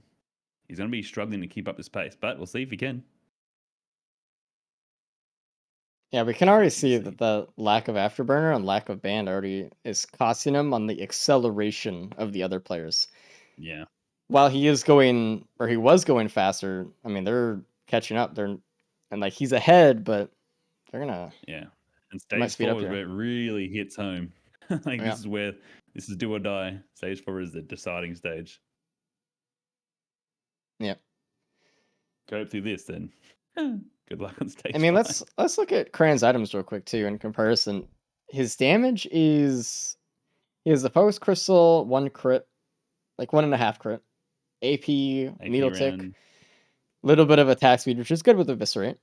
He's going to be struggling to keep up his pace, but we'll see if he can. Yeah, we can already see that the lack of afterburner and lack of band already is costing him on the acceleration of the other players. Yeah. While he was going faster, I mean, they're catching up. And like he's ahead, but they're gonna And stage 4 is where it really hits home. Like this is do or die. Stage 4 is the deciding stage. Yep. Go through this then. Good luck on stage. I mean, let's look at Cran's items real quick too in comparison. His damage is he has the focus crystal, 1 crit, like 1.5 crit, AP needle tick, little bit of attack speed, which is good with eviscerate.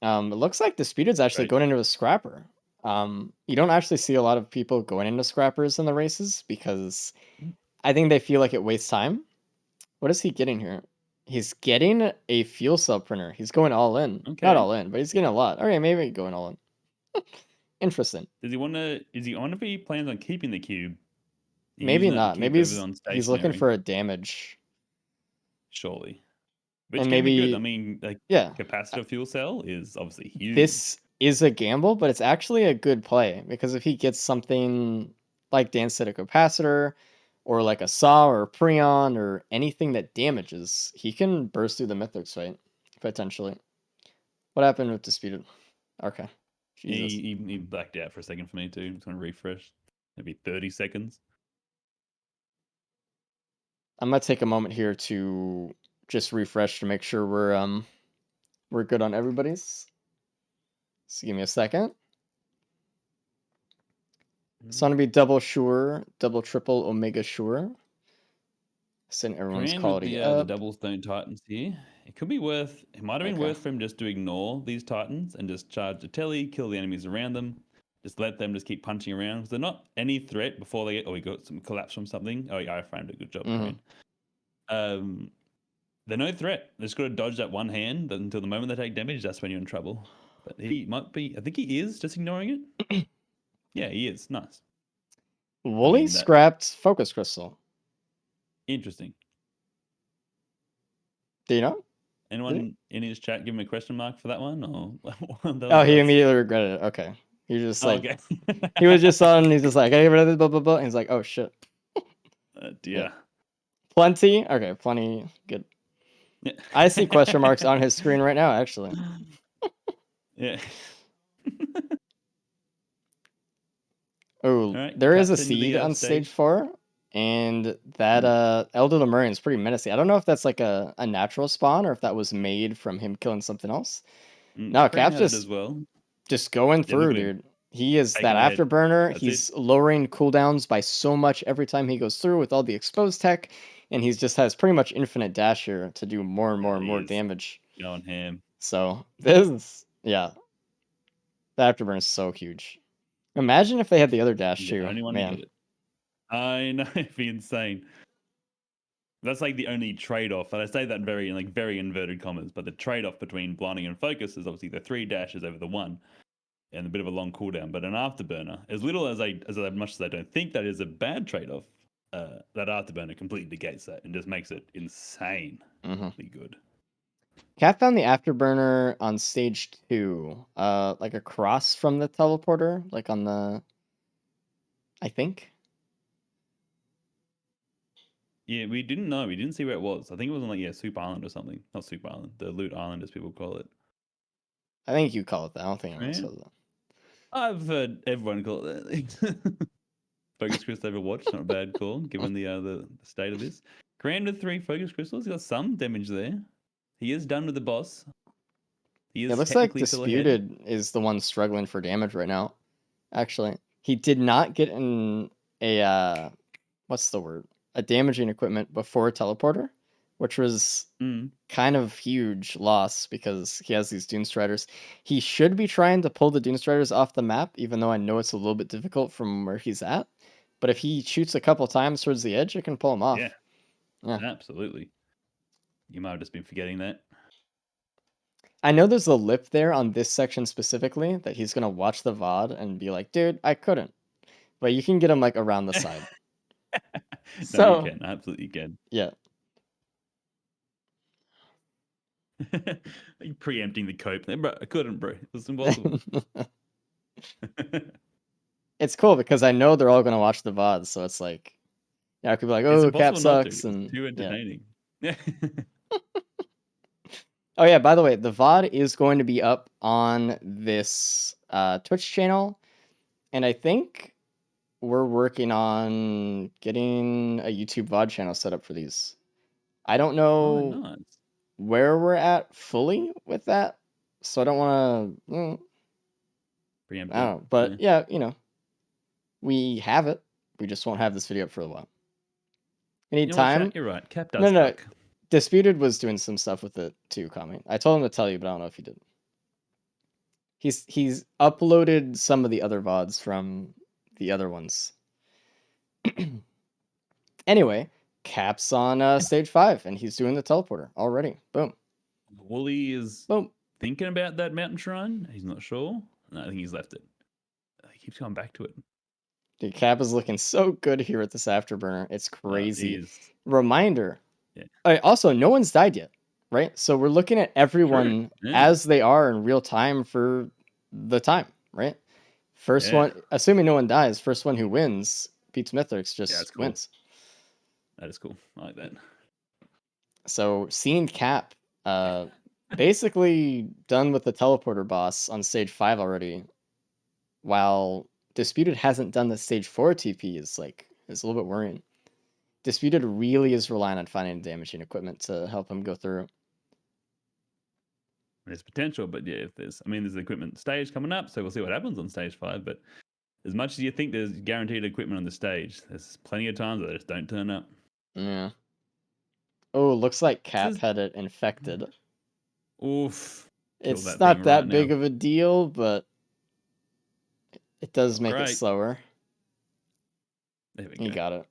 It looks like the speeder's actually going into a scrapper. You don't actually see a lot of people going into scrappers in the races because I think they feel like it wastes time. What is he getting here? He's getting a fuel cell printer. He's going all in. Okay. Not all in, but he's getting a lot. Okay, maybe going all in. Interesting. Does he want to? Is he on if he plans on keeping the cube? Maybe not. Maybe he's looking for a damage. Surely. Which and can maybe be good. I mean, like capacitor fuel cell is obviously huge. This is a gamble, but it's actually a good play because if he gets something like Dan said, a capacitor, or like a Saw or a Prion or anything that damages, he can burst through the mythrix, right? potentially. What happened with Disputed? Okay. Jesus. He blacked out for a second for me too. I'm just gonna refresh. Maybe 30 seconds. I'm gonna take a moment here to just refresh to make sure we're good on everybody's. So give me a second. It's gonna be double sure, double triple omega sure. Send everyone's Grand with quality the up. double stone titans here. It could be worth. It might have been Okay. worth for him just to ignore these titans and just charge the telly, kill the enemies around them. Just let them just keep punching around because they're not any threat before they get. Oh, we got some collapse from something. Oh, yeah, I framed a good job. Mhm. They're no threat. They just got to dodge that one hand until the moment they take damage. That's when you're in trouble. But he might be. I think he is just ignoring it. Yeah, he is. Nice. Wooly mean, that- scrapped focus crystal. Interesting. Do you know? Anyone in his chat give him a question mark for that one? Or Oh, he immediately regretted it. Okay. He was just Oh, like, okay. he was just on, he's just like, I get rid of this, blah, blah, blah. And he's like, oh, shit. Dear. Plenty? Okay, plenty. Good. Yeah. I see question marks on his screen right now, actually. Yeah. Oh, Alright, there is a Captain to the, seed on stage. stage 4. And that Elder Lemurian is pretty menacing. I don't know if that's like a natural spawn or if that was made from him killing something else. No, Crane Cap's had it as well. just going Yeah, through, look at him. dude. He is Taking that ahead. afterburner. That's He's lowering cooldowns by so much every time he goes through with all the exposed tech, and he's just has pretty much infinite dash here to do more and more and he more is. damage. Going ham. So this is the afterburner is so huge. Imagine if they had the other dash He's too, the only one to man. get it. I know, it'd be insane. That's like the only trade-off, and I say that in very inverted commas. But the trade-off between blinding and focus is obviously the 3 dashes over the 1, and a bit of a long cooldown. But an afterburner, as little as much as I don't think that is a bad trade-off, that afterburner completely negates that and just makes it insanely good. Cat found the afterburner on stage 2, like across from the teleporter, like on the, I think. Yeah, we didn't know. We didn't see where it was. I think it was on like Soup Island or something. Not Soup Island, the Loot Island as people call it. I think you call it that. I don't think anyone Yeah. says that. I've heard everyone call it that. Focus crystal overwatch, not a bad call given the state of this. Grand with 3 focus crystals. He's got some damage there. He is done with the boss. He is It looks like technically still ahead. Disputed is the one struggling for damage right now. Actually, he did not get in a what's the word? A damaging equipment before teleporter, which was kind of huge loss because he has these Dune Striders. He should be trying to pull the Dune Striders off the map, even though I know it's a little bit difficult from where he's at. But if he shoots a couple times towards the edge, it can pull him off. Yeah, absolutely. You might have just been forgetting that. I know there's a lip there on this section specifically that he's gonna watch the VOD and be like, dude, I couldn't. But you can get him like around the side. No, So you can. Absolutely you can. yeah. You preempting the cope there, bro. I couldn't, bro. It was impossible. It's cool because I know they're all gonna watch the VODs, so it's like, yeah, I could be like, It's oh, Cap impossible not to. sucks, It's and too yeah. entertaining. Yeah. Oh yeah, by the way, the VOD is going to be up on this Twitch channel, and I think we're working on getting a YouTube VOD channel set up for these. I don't know Nice. where we're at fully with that, so I don't want to. Preempt I don't know, but yeah, you know, we have it. We just won't have this video up for a while. You know what, Anytime. chat? You're right. Cap does No. suck. Disputed was doing some stuff with it too, Kami. I told him to tell you, but I don't know if he did. He's uploaded some of the other VODs from the other ones. Anyway, Cap's on stage 5, and he's doing the teleporter already. Boom. Wooly is Boom. thinking about that mountain shrine. He's not sure. No, I think he's left it. He keeps going back to it. Dude, Cap is looking so good here at this afterburner. It's crazy. He is. Reminder. Yeah. Also, no one's died yet, right? So we're looking at everyone as they are in real time for the time, right? First one, assuming no one dies, first one who wins beats mythrix, just wins. That is cool. I like that. So seeing Cap basically done with the teleporter boss on stage 5 already, while Disputed hasn't done the stage 4 TP. Is like, it's a little bit worrying. Disputed really is relying on finding damaging equipment to help him go through. There's potential, but yeah, if there's equipment stage coming up, so we'll see what happens on stage 5. But as much as you think there's guaranteed equipment on the stage, there's plenty of times that they just don't turn up. Yeah. Oh, looks like Cap is- had it infected. Oof. Kill It's that not thing that right big now. of a deal, but it does make it Great. slower. There we He go. got it.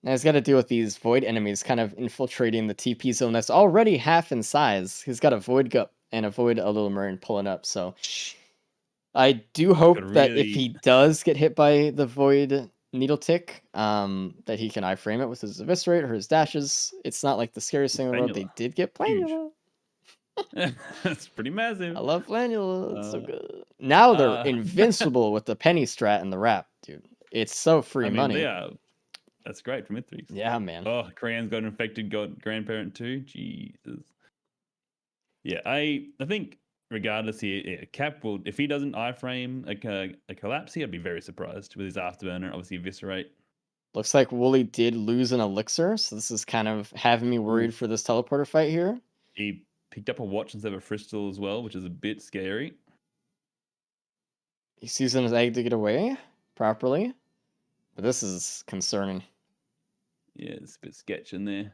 Now he's got to deal with these void enemies kind of infiltrating the TP zone that's already half in size. He's got a void gup and a void a little marine pulling up, so I do hope Gotta that if really- he does get hit by the void needle tick, that he can iframe it with his eviscerate or his dashes. It's not like the scariest thing in the world. They Planula. did get Huge. Planula. That's pretty massive. I love Planula. It's so good. Now they're uh, invincible with the penny strat and the wrap, dude. It's so free money. Yeah, that's great for mythrix. Yeah, man. Oh, Crayan's got infected, got grandparent too. Jesus. Yeah, I think regardless here, yeah, Cap will, if he doesn't iframe a collapse here, I'd be very surprised with his afterburner. Obviously, eviscerate. Looks like Wooly did lose an elixir, so this is kind of having me worried for this teleporter fight here. He picked up a watch instead of a crystal as well, which is a bit scary. He's using his egg to get away properly, but this is concerning. Yeah, it's a bit sketch in there.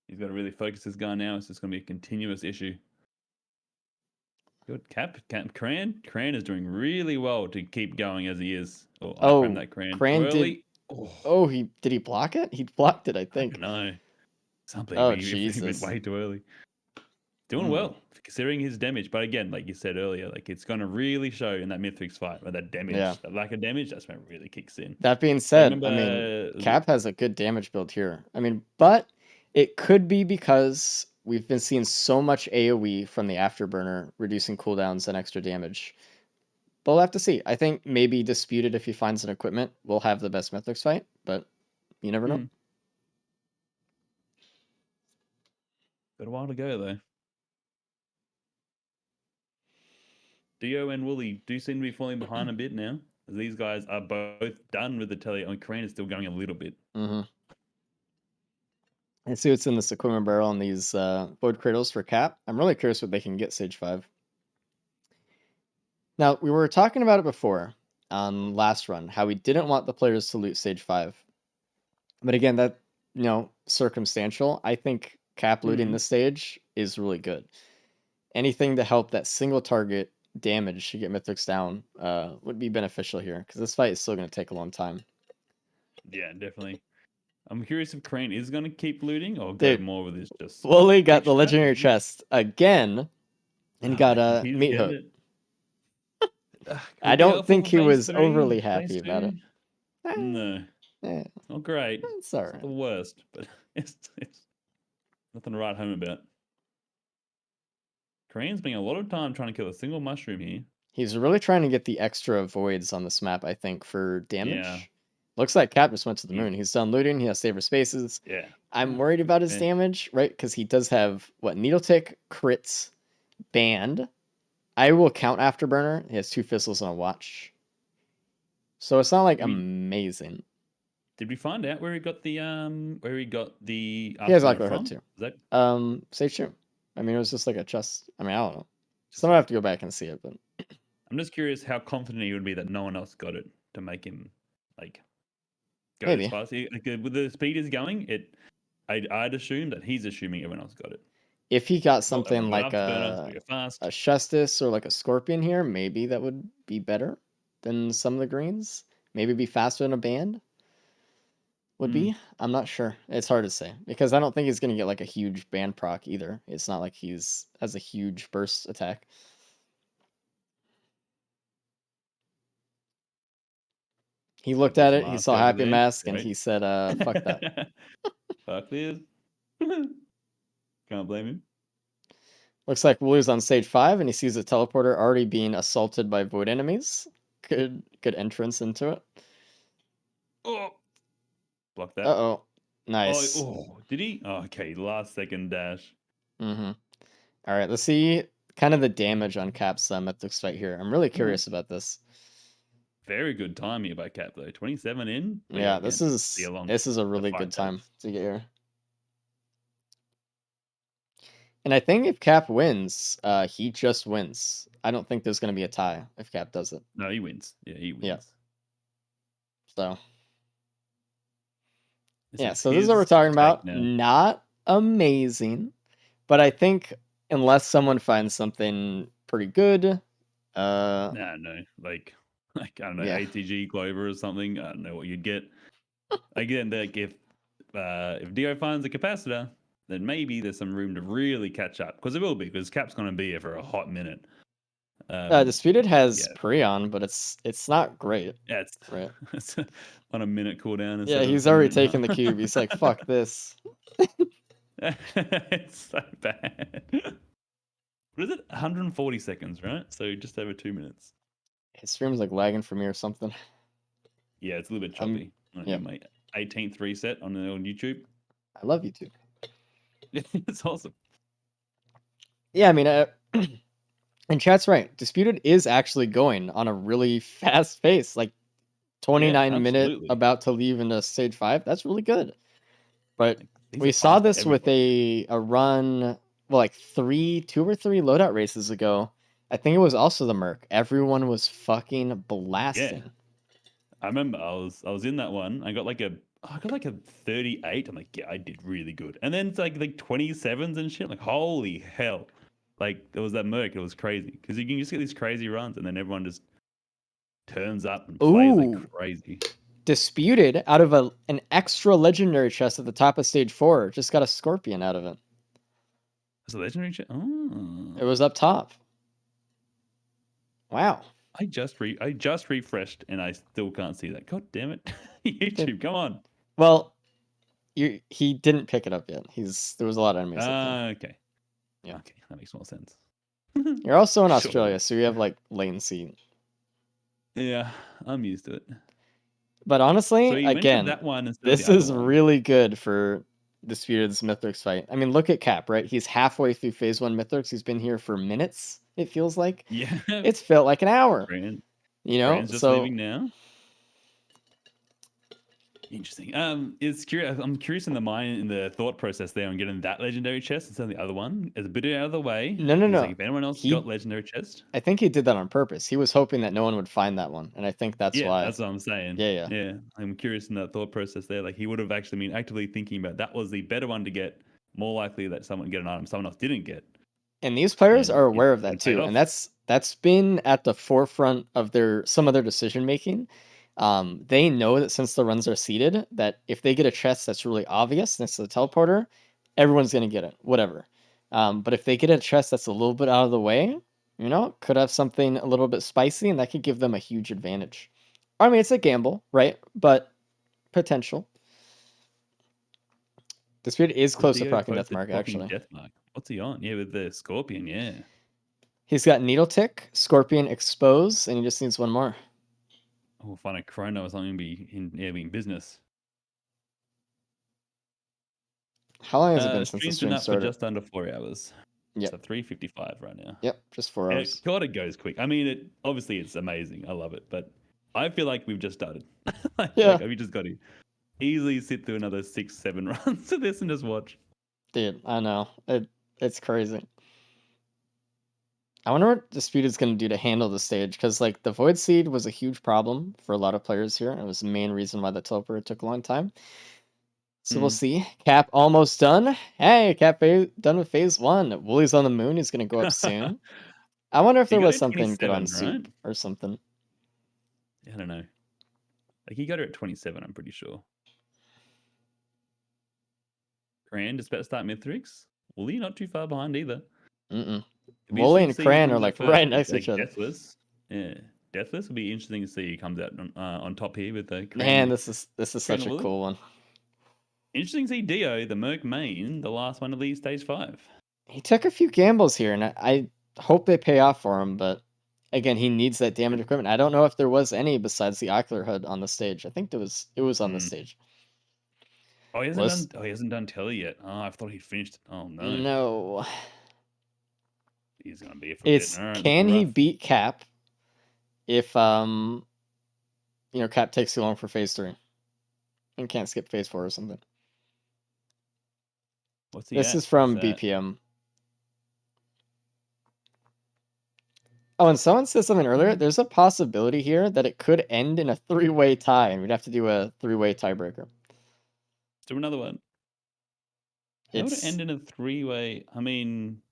He's got to really focus this guy now. It's just going to be a continuous issue. Good. Cran is doing really well to keep going as he is. Oh, iframe that Cran. Cran did. Twirly. Oh, did he block it? He blocked it, I I think. don't know. Something. Oh, He Jesus. went way too early. Doing well, considering his damage. But again, like you said earlier, like it's going to really show in that mythrix fight where that damage, that lack of damage, that's when it really kicks in. That being said, remember, I mean, Cap has a good damage build here. I mean, but it could be because we've been seeing so much AoE from the afterburner, reducing cooldowns and extra damage. But we'll have to see. I think maybe Disputed, if he finds an equipment, will have the best mythrix fight, but you never know. Got a while to go, though. Dio and Wooly do seem to be falling behind a bit now. These guys are both done with the tele. I mean, Crane is still going a little bit. Mm-hmm. And see what's in this equipment barrel and these void cradles for Cap. I'm really curious what they can get Stage 5. Now, we were talking about it before on last run, how we didn't want the players to loot Stage 5. But again, that, circumstantial. I think Cap looting this stage is really good. Anything to help that single target damage to get Mythrix down would be beneficial here, because this fight is still going to take a long time. Yeah, definitely. I'm curious if Crane is going to keep looting or go more with his just... Wooly got the legendary chest again and got a meat hook. I don't think he was overly happy about it. No. Yeah. Not great. It's all right. Not the worst, but it's nothing to write home about. Crane's spending a lot of time trying to kill a single mushroom here. He's really trying to get the extra voids on this map, I think, for damage. Yeah. Looks like Cap just went to the moon. He's done looting. He has saver spaces. Yeah. I'm worried about his damage, right? Because he does have, Needle Tick, crits, banned. I will count Afterburner. He has 2 Fizzles and a Watch. So it's not, amazing. Did we find out where he got the He has Ocular from? Hood, too. Is that... Stage 2. I mean, it was just like a chest. I mean, I don't know. Someone have to go back and see it, but... I'm just curious how confident he would be that no one else got it to make him, go Maybe. as fast. With the speed he's going, I'd assume that he's assuming everyone else got it. If he got something like a a Shestis or like a Scorpion here, maybe that would be better than some of the greens. Maybe be faster than a band would be. I'm not sure. It's hard to say because I don't think he's going to get a huge band proc either. It's not like he's has a huge burst attack. He looked at it, he saw Happy Mask, and he said, fuck that. Fuck this. Can't blame him. Looks like Wooly's on stage 5, and he sees a teleporter already being assaulted by void enemies. Good entrance into it. Oh, block that. Uh-oh. Nice. Oh, did he? Oh, okay, last second dash. Mm-hmm. All right, let's see kind of the damage on Cap's mythics fight here. I'm really Ooh. curious about this. Very good time here by Cap though. 27 in. We Yeah, go this again. is See how long this is a the really fight good time takes. to get here. And I think if Cap wins, he just wins. I don't think there's going to be a tie if Cap does it. No, he wins. Yeah, he wins. Yeah. So This yeah, is so this is what we're his talking take about. now. Not amazing, but I think unless someone finds something pretty good, No, like I don't know, yeah. ATG Clover or something. I don't know what you'd get. Again, like if Dio finds a capacitor, then maybe there's some room to really catch up because it will be because Cap's going to be here for a hot minute. Disputed has yeah. Prion, but it's not great. Yeah, it's, Right. it's on a minute cooldown. Yeah, instead he's of a already minute and a taken the half. cube. He's like, fuck this. It's so bad. What is it? 140 seconds, right? So just over 2 minutes. His stream's like lagging for me or something. Yeah, it's a little bit choppy. yeah. My 18th reset on YouTube. I love you too. It's awesome. Yeah, I mean, and chat's right. Disputed is actually going on a really fast pace, like 29 minute absolutely. about to leave into stage 5. That's really good. But These we are saw fast for this with everybody. a run, well, like 2 or 3 loadout races ago. I think it was also the Merc. Everyone was fucking blasting. I remember I was in that one. I got like a 38. I'm like, yeah, I did really good. And then it's like 27s and shit. Like, holy hell. Like there was that Merc. It was crazy. Because you can just get these crazy runs and then everyone just turns up and plays Ooh. like crazy. Disputed out of an extra legendary chest at the top of stage 4. Just got a Scorpion out of it. It's a legendary chest? Oh. It was up top. Wow. I just refreshed and I still can't see that. God damn it. YouTube, come on. Well, he didn't pick it up yet. There was a lot of enemies up there. Okay. Yeah. Okay, that makes more sense. You're also in Sure. Australia, so you have like latency. Yeah, I'm used to it. But honestly, So he went again, for that one instead this of the is other one. really good for Disputed's Mythrix fight. I mean, look at Cap, right? He's halfway through phase 1 Mythrix. He's been here for minutes, it feels like. Yeah. It's felt like an hour. You know? Brand's just leaving now. Interesting. It's curious. I'm curious in the thought process there on getting that legendary chest instead of the other one. It's a bit out of the way. No. Like if anyone else got legendary chest, I think he did that on purpose. He was hoping that no one would find that one, and I think that's why. That's what I'm saying. Yeah. I'm curious in that thought process there. Like he would have actually been actively thinking about that was the better one to get. More likely that someone get an item someone else didn't get. And these players And are aware of it that paid too, off. and that's been at the forefront of some of their decision making. They know that since the runs are seeded, that if they get a chest that's really obvious next to the teleporter, everyone's gonna get it, whatever. But if they get a chest that's a little bit out of the way, you know, could have something a little bit spicy, and that could give them a huge advantage. I mean, it's a gamble, right? But potential. This period is close to proccing Deathmark, actually. Deathmark. What's he on? Yeah, with the Scorpion, yeah. He's got Needle Tick, Scorpion, Expose, and he just needs one more. Oh, we'll find a Chrono or something be in business. How long has it been since the Stream's stream been up started? for just under 4 hours. Yep. So 3:55 right now. Yep, just 4 hours. God, it goes quick. I mean, obviously it's amazing. I love it, but I feel like we've just started. Yeah. We just got to easily sit through another 6-7 runs of this and just watch. Dude, I know. It's crazy. I wonder what Disputed's going to do to handle the stage, because like the Void Seed was a huge problem for a lot of players here. It was the main reason why the teleporter took a long time. So we'll see. Cap almost done. Hey, Cap done with phase 1. Woolly's on the moon. He's going to go up soon. I wonder if there was something good on Soup or something. I don't know. Like he got her at 27, I'm pretty sure. Cran is about to start Mythrix. Woolly not too far behind either. Woolly and Cran are like right next to each other. Deathless. Yeah. Deathless will be interesting to see. He comes out on top here with the Cran. Man, this is such a cool one. Interesting to see Dio, the Merc main, the last one to leave stage 5. He took a few gambles here, and I hope they pay off for him, but again, he needs that damage equipment. I don't know if there was any besides the Ocular Hood on the stage. I think it was on the stage. Oh, he hasn't done telly yet. Oh, I thought he'd finished it. Oh no. No. He's gonna be a It's All right, can looking he rough. beat Cap if Cap takes too long for phase 3 and can't skip phase 4 or something. What's he This at? is from What's that? BPM. Oh, and someone said something earlier. There's a possibility here that it could end in a 3-way tie, and we'd have to do a 3-way tiebreaker. Let's do another one. How would it It's end in a 3-way? I mean,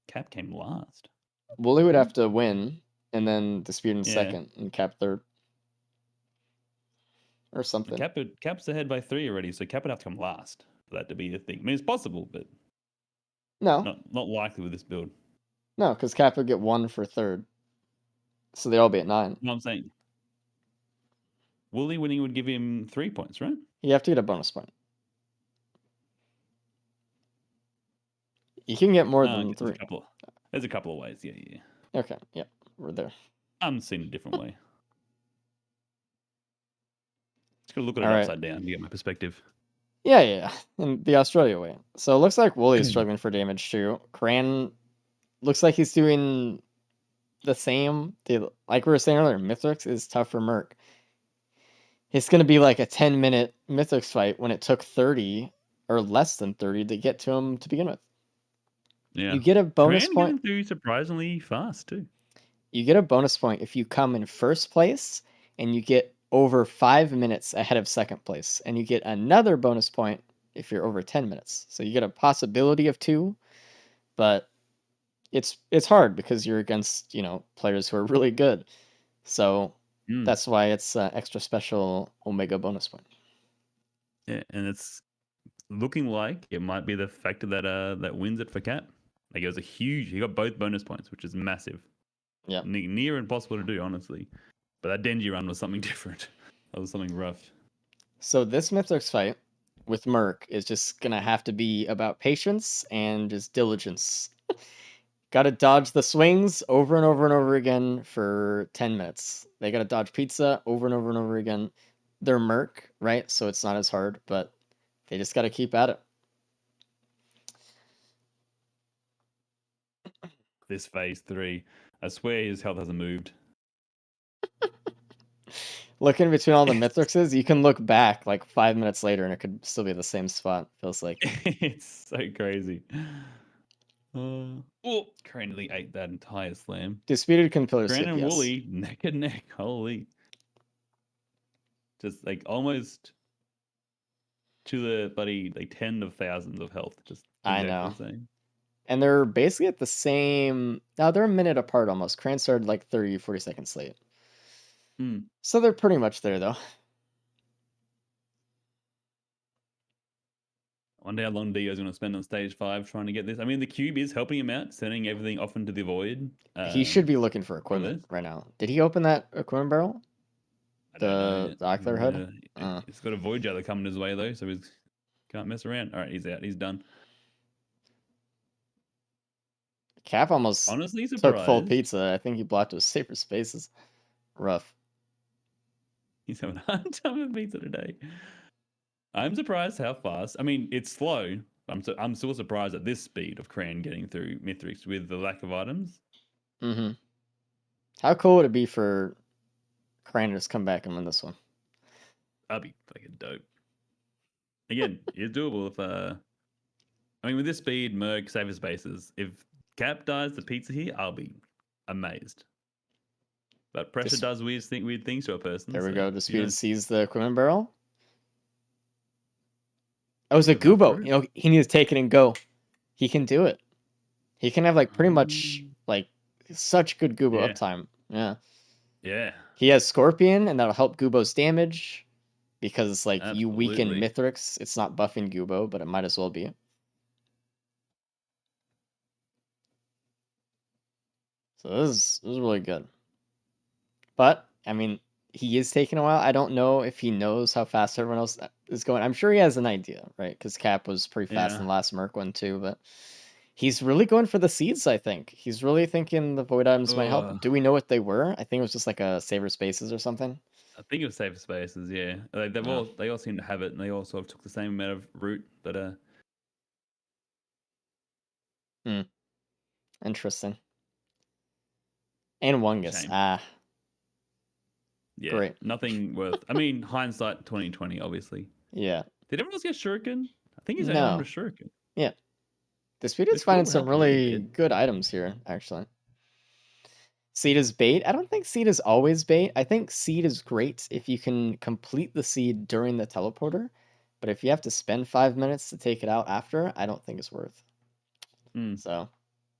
Cap came last. Wooly would have to win, and then Dispute in Yeah. second, and Cap third, or something. Cap's ahead by 3 already, so Cap would have to come last for that to be a thing. I mean, it's possible, but No, not likely with this build. no, because Cap would get 1 for third, so they'd all be at 9. You know what I'm saying? Wooly winning would give him 3 points, right? You have to get a bonus point. You can get more than 3. There's a couple of ways. Yeah. Okay, yeah, we're there. I'm seeing a different way. Just gotta look at it All right. upside down to get my perspective. Yeah, in the Australia way. So it looks like Wooly's struggling for damage too. Cran looks like he's doing the same. Like we were saying earlier, Mythrix is tough for Merc. It's going to be like a 10-minute Mythrix fight when it took 30 or less than 30 to get to him to begin with. Yeah. You get a bonus Cran point. getting through surprisingly fast too. You get a bonus point if you come in first place and you get over 5 minutes ahead of second place, and you get another bonus point if you're over 10 minutes. So you get a possibility of 2, but it's hard because you're against, players who are really good. So that's why it's extra special Omega bonus point. Yeah, and it's looking like it might be the factor that wins it for Cap. Like it was he got both bonus points, which is massive. Yeah. Near impossible to do, honestly. But that Denji run was something different. That was something rough. So this Mythrix fight with Merc is just going to have to be about patience and just diligence. Got to dodge the swings over and over and over again for 10 minutes. They got to dodge pizza over and over and over again. They're Merc, right? So it's not as hard, but they just got to keep at it. This phase 3, I swear his health hasn't moved. Looking between all the Mythrixes, you can look back like 5 minutes later and it could still be the same spot, feels like. It's so crazy. Crane nearly ate that entire slam. Disputed can pillar Crane skip, and yes. Wooly neck and neck. Holy. Just like almost to the bloody like 10 of thousands of health. Just I exactly know. the same. And they're basically at the same. Now they're a minute apart almost. Crane started like 30, 40 seconds late. So they're pretty much there though. I wonder how long Dio's going to spend on stage 5 trying to get this. I mean, the cube is helping him out, sending everything off into the void. He should be looking for equipment right now. Did he open that equipment barrel? The Ocular HUD? He's got a void jelly coming his way though, so he can't mess around. All right, he's out. He's done. Cap almost honestly took full pizza. I think he blocked with safer spaces. Rough. He's having a hard time with pizza today. I'm surprised how fast. I mean, it's slow. I'm still surprised at this speed of Cran getting through Mythrix with the lack of items. How cool would it be for Cran to just come back and win this one? That'd be fucking dope. Again, it's doable if I mean, with this speed, Merc, safer spaces. If Cap dies the pizza here, I'll be amazed. But pressure does weird things to a person. There we go. Disputed sees the equipment barrel. Oh, it was a Gubo. He needs to take it and go. He can do it. He can have like pretty much like such good Gubo uptime. Yeah. Yeah. He has Scorpion, and that'll help Gubo's damage because like you weaken Mythrix. It's not buffing Gubo, but it might as well be. So this is really good. But I mean, he is taking a while. I don't know if he knows how fast everyone else is going. I'm sure he has an idea, right? Because Cap was pretty fast in the last Merc one too, but he's really going for the seeds, I think. He's really thinking the void items might help him. Do we know what they were? I think it was just like a saver spaces or something. I think it was saver spaces, yeah. They all seem to have it, and they all sort of took the same amount of route, but Interesting. And Wungus. Shame. Ah, Yeah, great. nothing worth. I mean, hindsight 2020, obviously. Yeah. Did everyone else get Shuriken? I think he's the only No. one with Shuriken. Yeah. Disputed's It could finding have some happened if he really did. good items here, actually. Seed is bait. I don't think seed is always bait. I think seed is great if you can complete the seed during the teleporter. But if you have to spend 5 minutes to take it out after, I don't think it's worth. Hmm. So,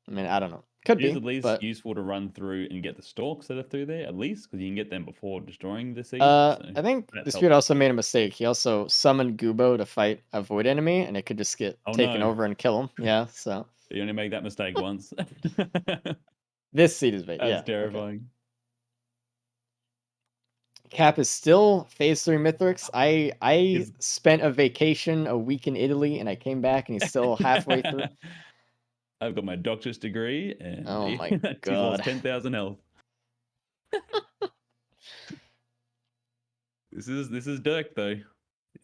I mean, I don't know. Could It is be, at least but useful to run through and get the stalks that are through there, at least, because you can get them before destroying the seed. I So think that's Dispute helpful. also made a mistake. He also summoned Gubo to fight a void enemy, and it could just get Oh, taken no. over and kill him. Yeah, so You only make that mistake once. this seed is bait. That's Yeah, okay. terrifying. Cap is still phase 3 Mythrix. I Is- spent a vacation a week in Italy, and I came back, and he's still halfway through. I've got my doctor's degree, and Oh my he's lost God. 10,000 health. This is Dirk, though.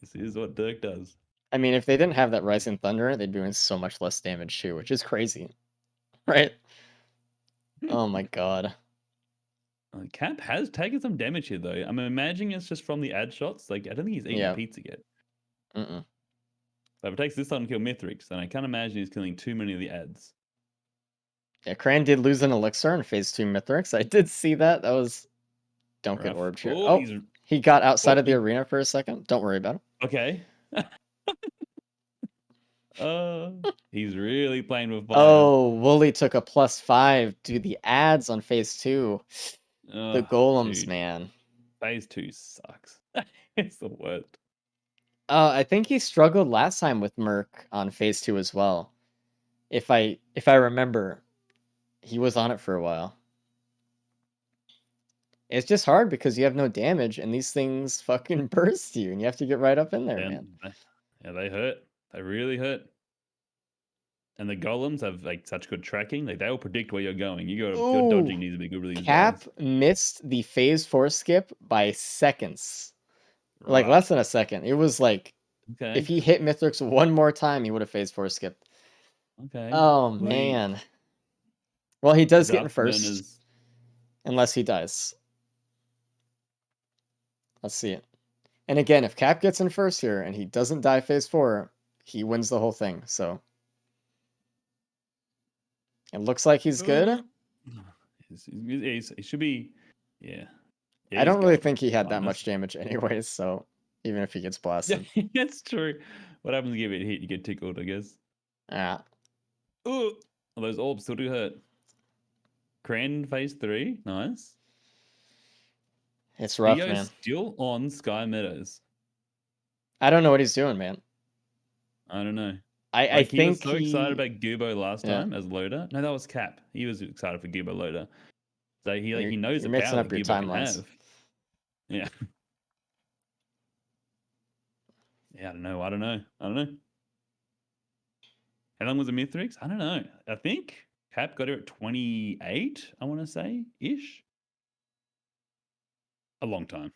This is what Dirk does. I mean, if they didn't have that Rising Thunder, they'd be doing so much less damage too, which is crazy. Right? Oh my God. Cap has taken some damage here, though. I'm imagining it's just from the ad shots. Like, I don't think he's eating Yeah. pizza yet. Mm-mm. But if it takes this time to kill Mythrix, then I can't imagine he's killing too many of the ads. Yeah, Cran did lose an elixir in phase 2 Mythrix. I did see that. That was... Don't get Rough. orbed here. Oh, Oh, he's he got outside Oh, of the he- arena for a second. Don't worry about him. okay. He's really playing with fire. Oh, Wooly took a +5 to the ads on phase 2. The golems, dude. man. Phase 2 sucks. It's the worst. I think he struggled last time with Merc on phase 2 as well. If I remember, he was on it for a while. It's just hard because you have no damage and these things fucking burst you and you have to get right up in there, man. Yeah, they hurt. They really hurt. And the golems have like such good tracking. Like they will predict where you're going. Your dodging needs to be good with these Cap guys. missed the phase 4 skip by seconds. Like Right. less than a second. It was like Okay. if he hit Mythrix one more time, he would have phase 4 skipped. Okay. Oh Well, man. Well, he does the get in first. afterburners- Unless he dies. Let's see it. And again, if Cap gets in first here and he doesn't die phase 4, he wins the whole thing. So it looks like he's good. He should be. Yeah. I don't he's really gone. think he had that Honest. much damage anyways, so even if he gets blasted. That's true. What happens if you get hit? You get tickled, I guess. Yeah. Ooh, those orbs still do hurt. Cran phase 3, nice. It's rough, Theo's man. still on Sky Meadows. I don't know what he's doing, man. I don't know. I He think was so excited about Gubo last Yeah. time as loader. No, that was Cap. He was excited for Gubo loader. So he You're- knows you're the mixing power up that your Gubo can timelines. have. Yeah. Yeah, I don't know. How long was the Mythrix? I don't know. I think Cap got her at 28, I want to say, ish. A long time.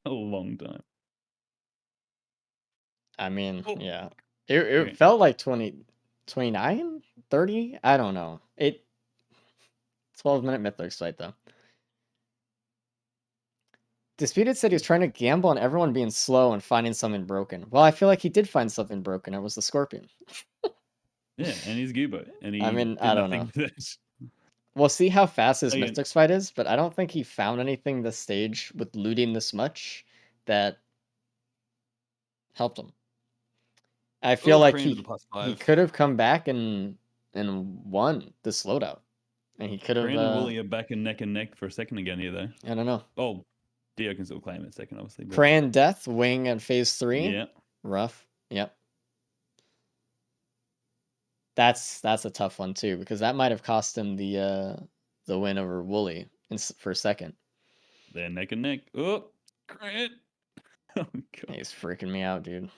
A long time. I mean, Oh. yeah. It Okay. felt like 20, 29, 30? I don't know. 12-minute Mythrix fight, though. Disputed said he was trying to gamble on everyone being slow and finding something broken. Well, I feel like he did find something broken. It was the Scorpion. Yeah, and he's Gubo. And he I mean, did I don't nothing with it. We'll see how fast his Again. Mythrix fight is, but I don't think he found anything this stage with looting this much that helped him. I feel like Cran with he a +5. could have come back and won this loadout. And he could have Cran and Wooly are back in neck for a second again here, though. I don't know. Oh, Dio can still claim it second, obviously. But Cran Death, Wing at phase 3. yeah. Rough. Yep. That's a tough one too, because that might have cost him the win over Wooly for second. They're neck and neck. Oh, Cran. Oh, God. He's freaking me out, dude.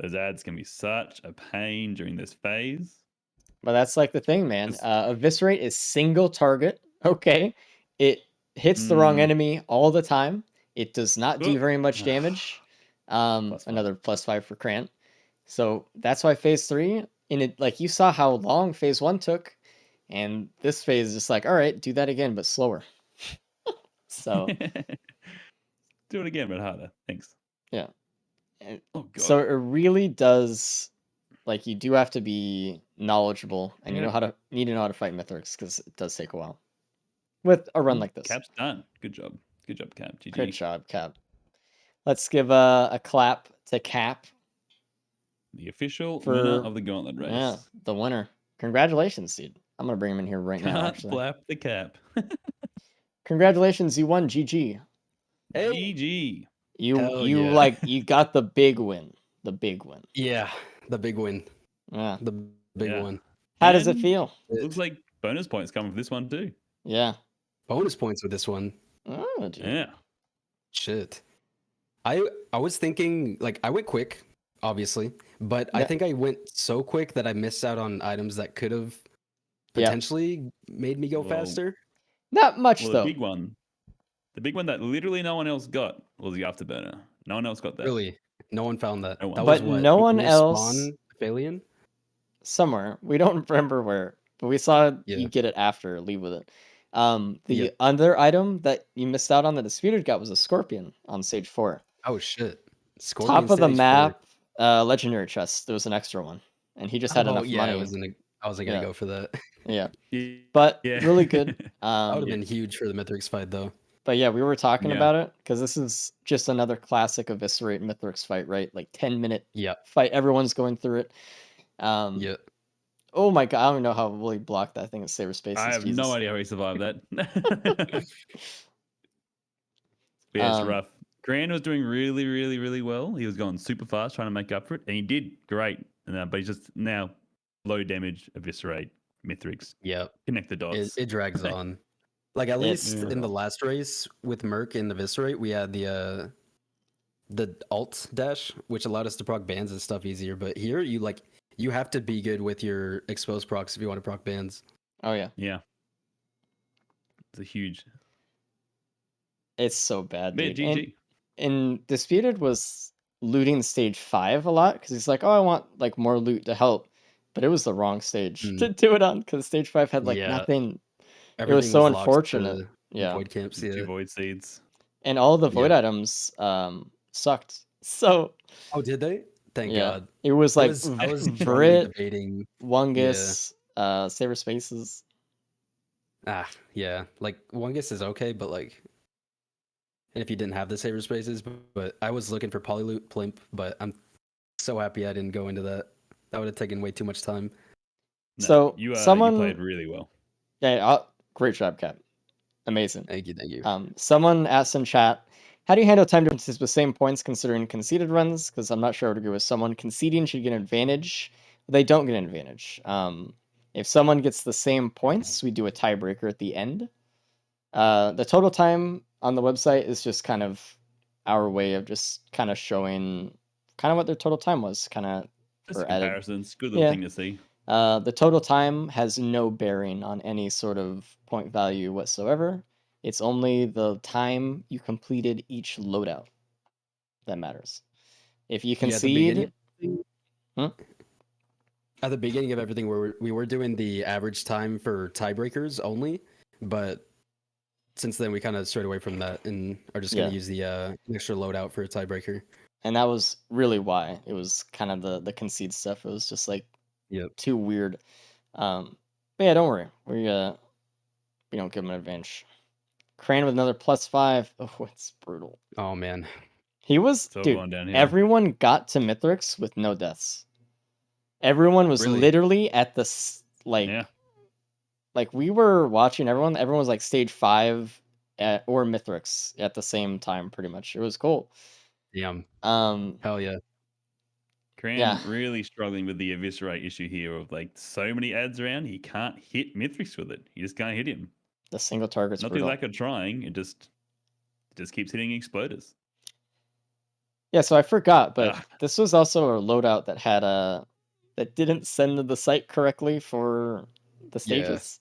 Those ads can be such a pain during this phase. But that's like the thing, man. It's- Eviscerate is single target. Okay. It hits the wrong enemy all the time. It does not do Oh. very much damage. +5. Another +5 for Krant. So that's why phase 3, in it, like you saw how long phase 1 took, and this phase is just like, all right, do that again, but slower. So Do it again, but harder. Thanks. yeah. And Oh god. so it really does, like, you do have to be knowledgeable, and Yeah. need to know how to fight Mythrix, because it does take a while with a run like this. Cap's done. Good job, Cap. GG. Good job, Cap. Let's give a clap to Cap. The official winner of the gauntlet race. Yeah, the winner. Congratulations, dude. I'm gonna bring him in here right now. Can't Actually, flap the cap. congratulations, you won. GG. GG. Hell You yeah. like you got the big win. The big win. Yeah, the big win. Yeah. The big Yeah. one. How does it And feel? Looks like bonus points coming for this one too. Yeah. Bonus points with this one. Oh, dude. Yeah. Shit. I was thinking, like, I went quick, obviously, but I Yeah. think I went so quick that I missed out on items that could have Yeah. potentially made me go Well, faster. Not much Well, though. the big one that literally no one else got was the afterburner. No one else got that. Really, no one found that. No one. That But was what? no one near else- Spawn Pavilion? Somewhere. We don't remember where, but we saw Yeah. you get it after. Leave with it. The Yeah. other item that you missed out on, the disputed got, was a scorpion on stage 4. Oh shit! Top Scorpion of the stage map, legendary chest. There was an extra one, and he just 4. had enough yeah, money. I wasn't gonna Yeah. go for that. Yeah, Yeah. but Yeah. really good. That would have been huge for the Mythrix fight, though. But yeah, we were talking Yeah. about it because this is just another classic Eviscerate Mythrix fight, right? Like 10-minute Yeah, fight. Everyone's going through it. yeah. Oh my god, I don't even know how Willie blocked that thing in Saber Spaces. I have Jesus. no idea how he survived that. Yeah, it's Um, rough. Grand was doing really, really, really well. He was going super fast, trying to make up for it, and he did great. But he's just now low damage, eviscerate, Mythrix. Yeah, Connect the dots. it drags on. Like at least Yeah. in the last race with Merc and Eviscerate, we had the alt dash, which allowed us to proc bans and stuff easier. But here, you have to be good with your exposed procs if you want to proc bans. Oh yeah, Yeah, it's a huge. it's so bad. Man, Dude. GG. And Disputed was looting stage 5 a lot because he's like, oh, I want like more loot to help, but it was the wrong stage to do it on because stage 5 had like Yeah. nothing. Everything was so locked to unfortunate. Yeah, Void camps. Two Yeah. void seeds. and all the void Yeah. items sucked. So Oh, did they? Thank yeah, God. it was like I was strongly Brit, debating. Wungus, Saber Spaces. Yeah. Like Wungus is okay, but like, and if you didn't have the Saber Spaces, but I was looking for Polyloot Plimp, but I'm so happy I didn't go into that. That would have taken way too much time. No, So, you someone- played really well. Yeah, great job, Cap. Amazing. Thank you. Someone asked in chat, how do you handle time differences with same points considering conceded runs? Because I'm not sure I would agree with someone. Conceding should get an advantage. They don't get an advantage. If someone gets the same points, we do a tiebreaker at the end. The total time on the website is just kind of our way of just kind of showing kind of what their total time was. Kind of Just for added. comparisons. Good little Yeah. thing to see. The total time has no bearing on any sort of point value whatsoever. It's only the time you completed each loadout that matters. If you Yeah, at the concede, beginning- Hmm? At the beginning of everything, we were doing the average time for tiebreakers only, but since then we kind of strayed away from that and are just going Yeah. to use the extra loadout for a tiebreaker. and that was really why it was kind of the concede stuff. It was just like Yep. too weird. But yeah, don't worry. We don't give him an advantage. Crane with another +5. Oh, it's brutal. Oh man, He was It's all dude. going downhill. Everyone got to Mythrix with no deaths. Everyone was Really? literally at the Yeah. like we were watching everyone. Everyone was like stage 5 or Mythrix at the same time, pretty much. It was cool. damn, Um, hell yeah. Cran Yeah. really struggling with the eviscerate issue here of like so many ads around, he can't hit Mythrix with it. You just can't hit him. the single target's Not the brutal. lack of trying, it just keeps hitting exploders. Yeah, so I forgot, but Ah. this was also a loadout that had that didn't send to the site correctly for the Yeah. stages.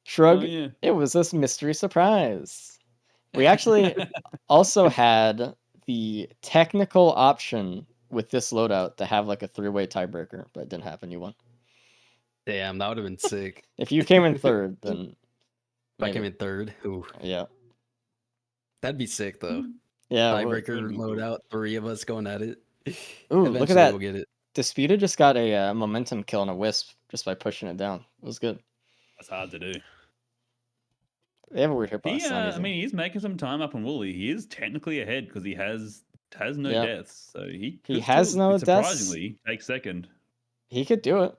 Shrug. Oh, yeah. It was this mystery surprise. We actually also had the technical option with this loadout to have like a 3-way tiebreaker, but it didn't happen. You won. Damn, that would have been sick. If you came in third, then If I came in third, ooh, yeah, that'd be sick though. yeah. Tiebreaker loadout, 3 of us going at it. Ooh, look at Eventually that. we'll get it. Disputed just got a momentum kill on a wisp just by pushing it down. It was good. That's hard to do. They have a weird hitbox. He, I mean, he's making some time up on Wooly. He is technically ahead because he has no Yeah. deaths, so he has still, no deaths. surprisingly take second. He could do it.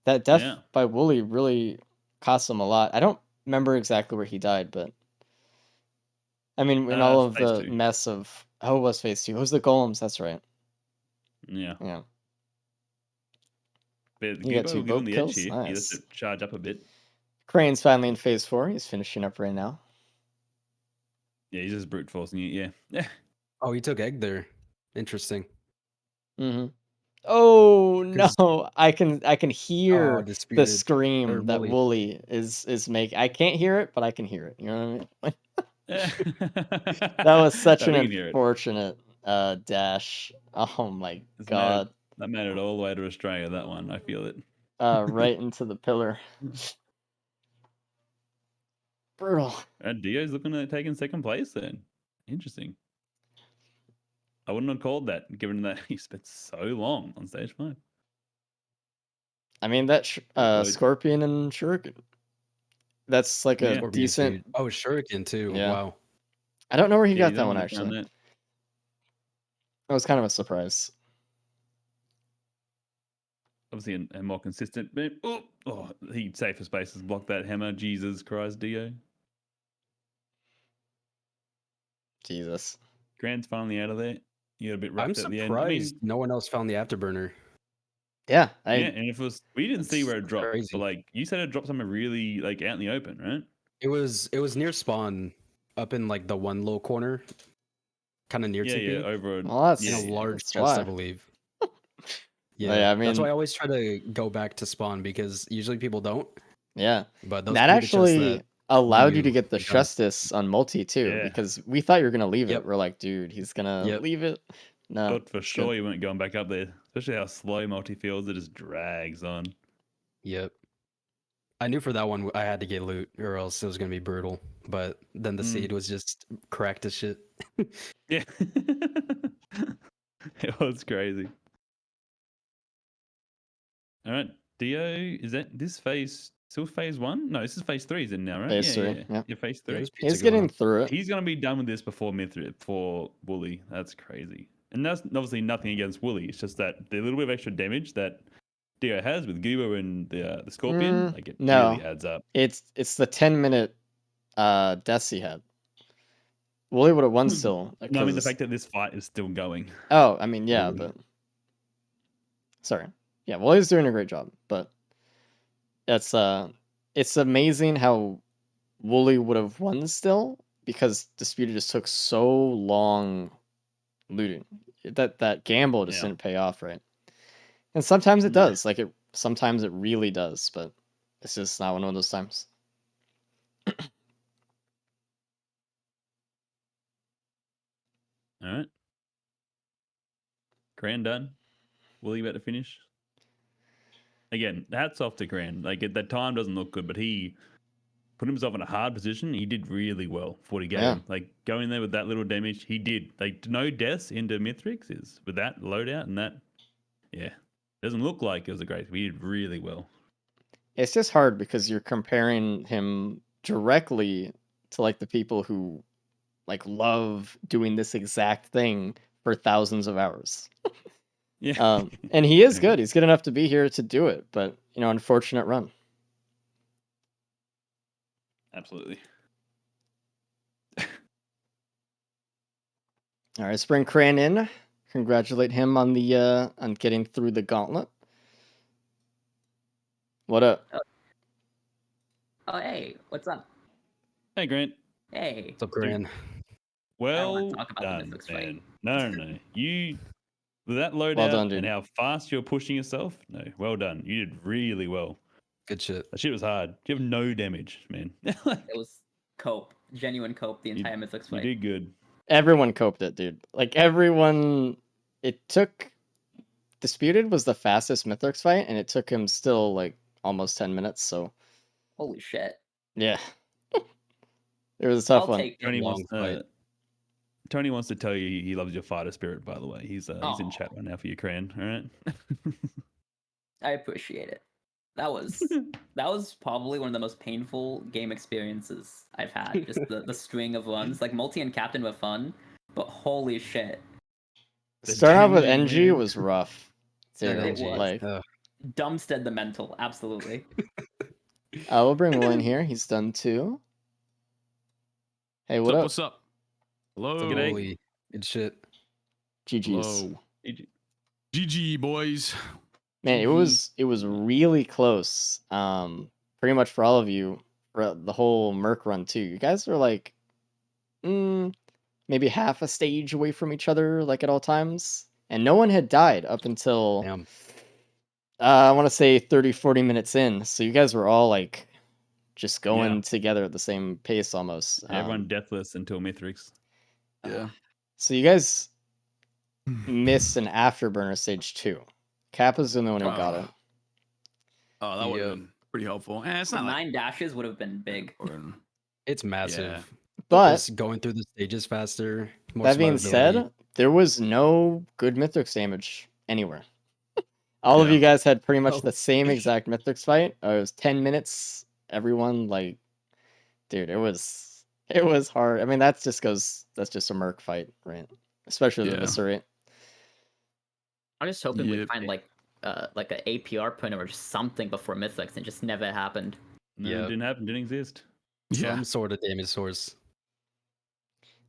That death Yeah. by Wooly really cost him a lot. I don't remember exactly where he died, but I mean, in all of phase the 2. mess of it was phase 2. It was the golems. That's right. Yeah. Yeah. But You got Gibbo 2 was on vote the edge kills. here. He has Nice. to charge up a bit. Crane's finally in phase 4. He's finishing up right now. Yeah, he's just brute forcing it. Yeah. Oh, he took egg there. Interesting. Mm-hmm. Oh 'Cause- no! I can hear the Disputed. scream Or that Wooly. Wooly is making. I can't hear it, but I can hear it. You know what I mean? That was such an unfortunate dash. Oh my god! That made it all the way to Australia. That one, I feel it. Right into the pillar. Brutal. And Dio's looking at taking second place then. Interesting. I wouldn't have called that, given that he spent so long on stage 5. I mean that Scorpion and Shuriken. That's like a Scorpion decent. too. Oh, Shuriken too. Yeah. Wow. I don't know where he Yeah, got he's that the one that found actually. that. That was kind of a surprise. Obviously, a more consistent. Oh, he safer spaces blocked that hammer. Jesus Christ, Dio. Jesus. Grant's finally out of there. You got a bit I'm roughed at the end. surprised no one else found the afterburner. Yeah. Yeah, and if it was, we didn't see That's where it dropped. crazy. But like you said, it dropped somewhere really like out in the open, right? It was near spawn, up in like the one low corner, kind of near Yeah, TP. yeah, over. Well, that's In a large that's chest, I why. believe. Yeah, I that's mean- why I always try to go back to spawn because usually people don't. Yeah. But those That be the chests actually that allowed you to you get the got. justice on multi too, Yeah. because we thought you were gonna leave Yep. it. We're like, dude, he's gonna Yep. leave it. No. Thought for it's sure good. you weren't going back up there, especially how slow multi feels. It just drags on. Yep. I knew for that one I had to get loot or else it was gonna be brutal. But then the seed was just cracked as shit. Yeah, it was crazy. All right, Dio, is that this phase still phase 1? No, this is phase 3, is it now, right? Phase yeah, 3, yeah. phase Yeah, 3. there's pizza He's going getting on. through it. He's gonna be done with this before for Wooly. That's crazy. And that's obviously nothing against Wooly. It's just that the little bit of extra damage that Dio has with Gubo and the Scorpion, like it no. really adds up. It's the 10-minute deaths he had. Wooly would have won still. No, I mean the 'cause- fact that this fight is still going. Oh, I mean, yeah, Ooh. but sorry. Yeah, Wooly's doing a great job, but it's amazing how Wooly would have won still because Disputed just took so long looting. That gamble just Yeah. didn't pay off, right? And sometimes it does. Like sometimes it really does, but it's just not one of those times. All right. Grand done. Wooly about to finish. Again, hats off to Grand. Like that time doesn't look good, but he put himself in a hard position. He did really well for what he gave Yeah. him. Like going there with that little damage, he did. Like no deaths into mythrix is with that loadout and that. Yeah, doesn't look like it was a great. He did really well. It's just hard because you're comparing him directly to like the people who like love doing this exact thing for thousands of hours. Yeah. And he is good. He's good enough to be here to do it, but unfortunate run. Absolutely. All right, let's bring Cran in. Congratulate him on the on getting through the gauntlet. What up? Oh, hey, what's up? Hey, Grant. Hey. What's up, Gran? Well talk about the done, mythrix fight. man. No. You with that loadout done, dude. and how fast you're pushing yourself. No, well done. You did really well. Good shit. That shit was hard. You have no damage, man. It was cope, genuine cope the entire mythics You fight. did good. Everyone coped it, dude. Like everyone it took Disputed was the fastest mythrix fight, and it took him still like almost 10 minutes. So Holy shit. yeah, it was a tough I'll one. take it. Tony Long wants fight. Tony wants to tell you he loves your fighter spirit. By the way, he's in Aw. chat right now for Ukraine. All right. I appreciate it. That was probably one of the most painful game experiences I've had. Just the string of runs. Like multi and captain were fun, but holy shit. The Starting off with 10 NG man. was rough. Yeah, Dude, it was. like, Dumpstead the mental, absolutely. we'll bring Will in here. He's done too. Hey, what up? What's up? Hello. G'day. Holy good shit. GG's. Hello. GG boys. Man, GG. it was really close. Pretty much for all of you, for the whole Merc run too. You guys were like, maybe half a stage away from each other, like at all times, and no one had died up until Damn. I want to say 30, 40 minutes in. So you guys were all like just going Yeah. together at the same pace almost. Everyone deathless until Mythrix. Yeah. So you guys missed an afterburner stage 2. Kappa's the only one who got it. Oh, that would have been pretty helpful. It's The not 9 dashes would have been big. important. It's massive. Yeah. But Just going through the stages faster. More that being survivability. said, there was no good Mythrix damage anywhere. All of Yeah. you guys had pretty much Oh. the same exact Mythrix fight. It was 10 minutes. Everyone like, dude, it was hard. I mean, that's just a Merc fight, right? Especially the Yeah. Viscerate. I'm just hoping we Yep. find like an APR printer or something before Mythrix, and it just never happened. No, Yeah. it didn't happen. Didn't exist. Yeah. Some sort of damage source.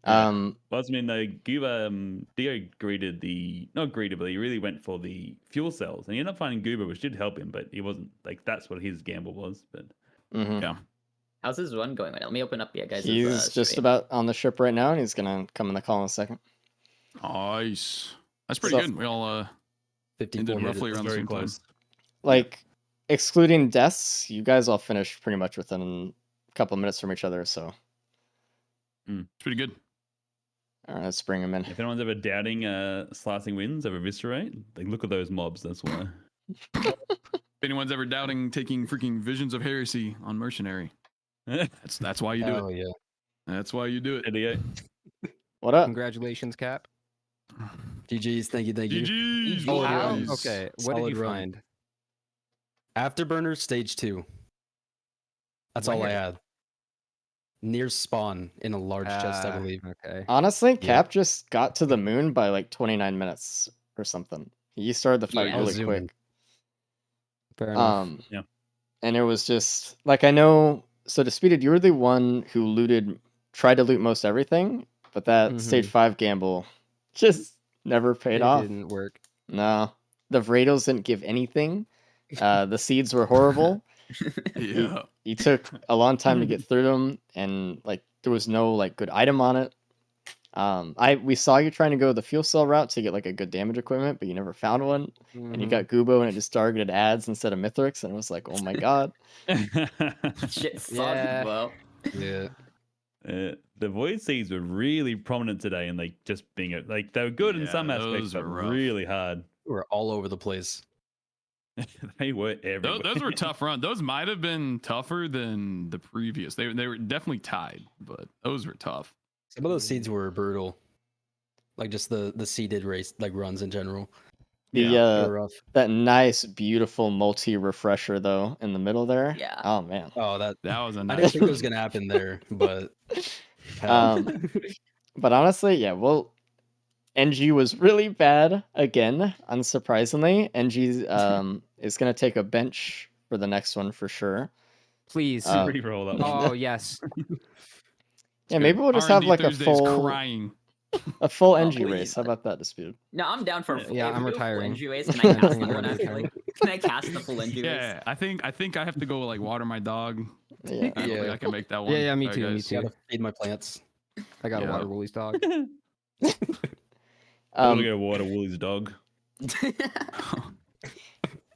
Yeah. Um, Well, I mean, Goober, Dio greeted not greeted, but he really went for the fuel cells, and you're not finding Goober, which did help him, but he wasn't like that's what his gamble was. But mhm. Yeah. How's his run going right now? Let me open up your guys' He's just stream. about on the ship right now, and he's gonna come in the call in a second. Nice. That's pretty So- good. We all 54 ended roughly minutes. around the very same time. close. Like, excluding deaths, you guys all finished pretty much within a couple minutes from each other. So, It's pretty good. all right, let's bring him in. If anyone's ever doubting slicing wins over Viscerate, like look at those mobs. That's why. If anyone's ever doubting taking freaking Visions of Heresy on Mercenary, that's why you do Oh it. yeah. That's why you do it. Dio. What up? Congratulations, Cap. GG's. Thank you. Thank you. GG's. Oh, How? boys. Okay, what did Solid you run. find? Afterburner stage 2. That's all I Where? had. Near spawn in a large chest, I believe. Okay. Honestly, Yeah. Cap just got to the moon by like 29 minutes or something. He started the fight Yeah. really Zooming. quick. Fair enough. Yeah. And it was just like, I know. So Disputed, you were the one who tried to loot most everything, but that stage Mhm. 5 gamble just never paid It off. didn't work. No, the Vrados didn't give anything. The seeds were horrible. Yeah. You took a long time to get through them, and like there was no like good item on it. We saw you trying to go the fuel cell route to get like a good damage equipment, but you never found one. And you Mhm. got Gubo, and it just targeted ads instead of Mythrix, and it was like, oh my god. Shit sucked, Yeah. bro. Yeah. The void seeds were really prominent today, and like just being like they were good in Yeah, some aspects, those but were rough. really hard. We're all over the place. They were everywhere. Those were tough run. Those might have been tougher than the previous. They were definitely tied, but those were tough. Some of those seeds were brutal. Like just the seeded race, like runs in general. The They were rough. that nice, beautiful multi refresher though in the middle there. Yeah. Oh man. Oh, that That was a I nice didn't think it run. was gonna happen there, but But honestly, yeah. Well, NG was really bad again. Unsurprisingly, NG is gonna take a bench for the next one for sure. Please. Re-roll that one. Oh yes. Yeah, maybe we'll just have R&D like Thursday's crying. a full Oh, NG please. race. How about that, Disputed? No, I'm down for Yeah, if I'm we do a full retiring. NG race. Can I cast Thinking that about one actually? retiring. Can I cast the full NG race? Yeah, I think I have to go like water my dog. Yeah. I don't think Yeah. I can make that one. Yeah, me Sorry, too, me guys. too. gotta feed my plants. I got Yeah. a water woolies dog. I'm gonna go water Woolly's dog.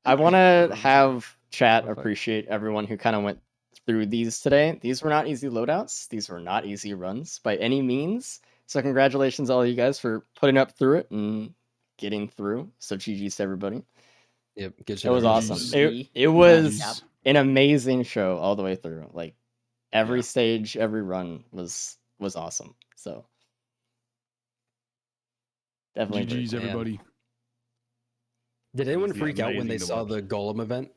I want to have chat Perfect. appreciate everyone who kind of went through these today. These were not easy loadouts. These were not easy runs by any means. So congratulations all you guys for putting up through it and getting through. So GG's to everybody. Yep. Good shit. It was everybody. awesome. GG. It was GG's. an amazing show all the way through. Like every Yeah. stage, every run was awesome. So definitely very GG's, cool. everybody. Did anyone Honestly, freak out when amazing they to saw watch. the Golem event?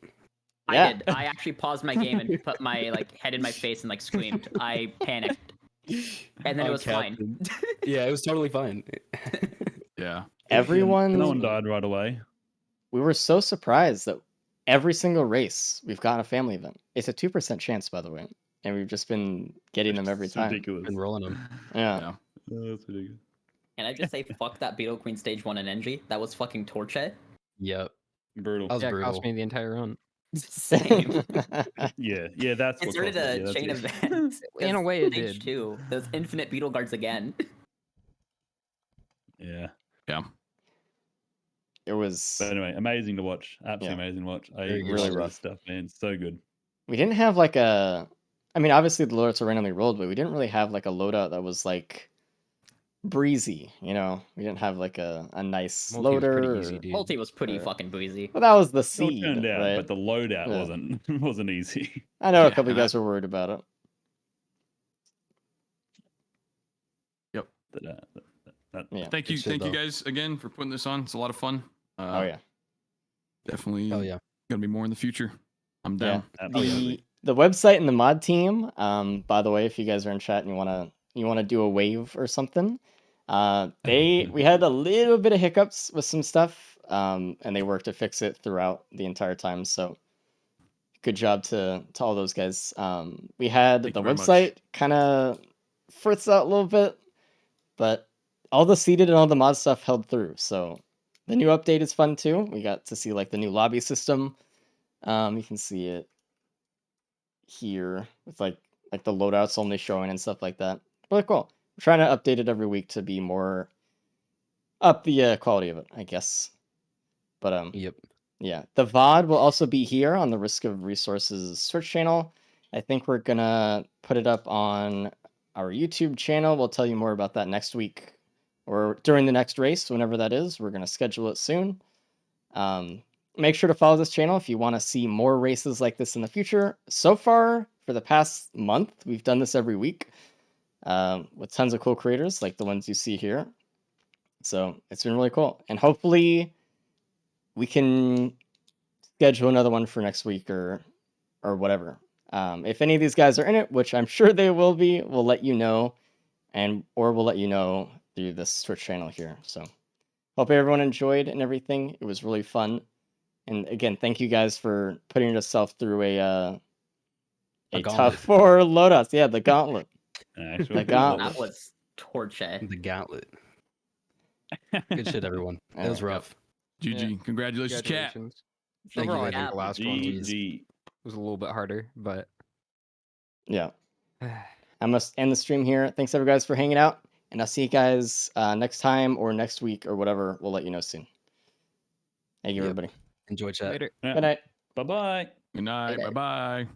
Yeah. I did. I actually paused my game and put my like head in my face and like screamed. I panicked, and then it Oh, was fine. Captain. Yeah, it was totally fine. Yeah. Everyone, No one died right away. we were so surprised that every single race we've got a family event. It's a 2% chance, by the way, and we've just been getting them every It's time. ridiculous. Been rolling them. Yeah. Yeah. Oh, that's ridiculous. Can I just say fuck that Beetle Queen stage 1 and NG? That was fucking torture. Yep. Brutal. That was Yeah, it brutal. cost me the entire run. Same. Yeah, that's It what started caused it. a Yeah, that's chain it. event. In a 'cause way, it stage did. 2, those infinite beetle guards again. Yeah. Yeah. It was But anyway, amazing to watch. Absolutely amazing to watch. I Very good love shit. this Rough. stuff, man. So good. we didn't have like a. I mean, obviously the loadouts are randomly rolled, but we didn't really have like a loadout that was like breezy. You know, we didn't have like a nice Multi was pretty loader. easy, dude. Multi was pretty Or- fucking breezy. Well, that was the So it seed, turned out, right? but the loadout Yeah. wasn't easy. I know a Yeah, couple of and you guys were worried about it. Yeah. Thank you. Good shit, Thank you though. guys again for putting this on. It's a lot of fun. Oh yeah. Definitely Oh yeah. gonna be more in the future. I'm Yeah. down. Absolutely. The website and the mod team. By the way, if you guys are in chat and you wanna do a wave or something, we had a little bit of hiccups with some stuff, and they worked to fix it throughout the entire time. So good job to all those guys. We had Thank the you very much. website kind of fritz out a little bit, but all the seeded and all the mod stuff held through. So the new update is fun too. We got to see like the new lobby system. You can see it here with like the loadouts only showing and stuff like that. Really cool. We're trying to update it every week to be more up the quality of it, I guess. But Yep. yeah, the VOD will also be here on the Risk of Resources Twitch channel. I think we're gonna put it up on our YouTube channel. We'll tell you more about that next week or during the next race, whenever that is. We're gonna schedule it soon. Make sure to follow this channel if you want to see more races like this in the future. So far, for the past month, we've done this every week with tons of cool creators like the ones you see here. So it's been really cool. And hopefully we can schedule another one for next week or whatever. If any of these guys are in it, which I'm sure they will be, we'll let you know, or we'll let you know through this Twitch channel here. So hope everyone enjoyed and everything. It was really fun. And again, thank you guys for putting yourself through a gauntlet. tough 4 loadouts. Yeah, the gauntlet. Actual The gauntlet. That was torture. The gauntlet. Good shit, everyone. It was Alright. rough. GG. Yeah. Congratulations, Cat. Congratulations. Thank you, Overall, I David. think the last one GG. was a little bit harder, but Yeah. I must end the stream here. Thanks everyone guys for hanging out, and I'll see you guys next time or next week or whatever. We'll let you know soon. Thank you, Yep. everybody. Enjoy chat. later. Good night. Bye bye. Good night. Later. Bye bye.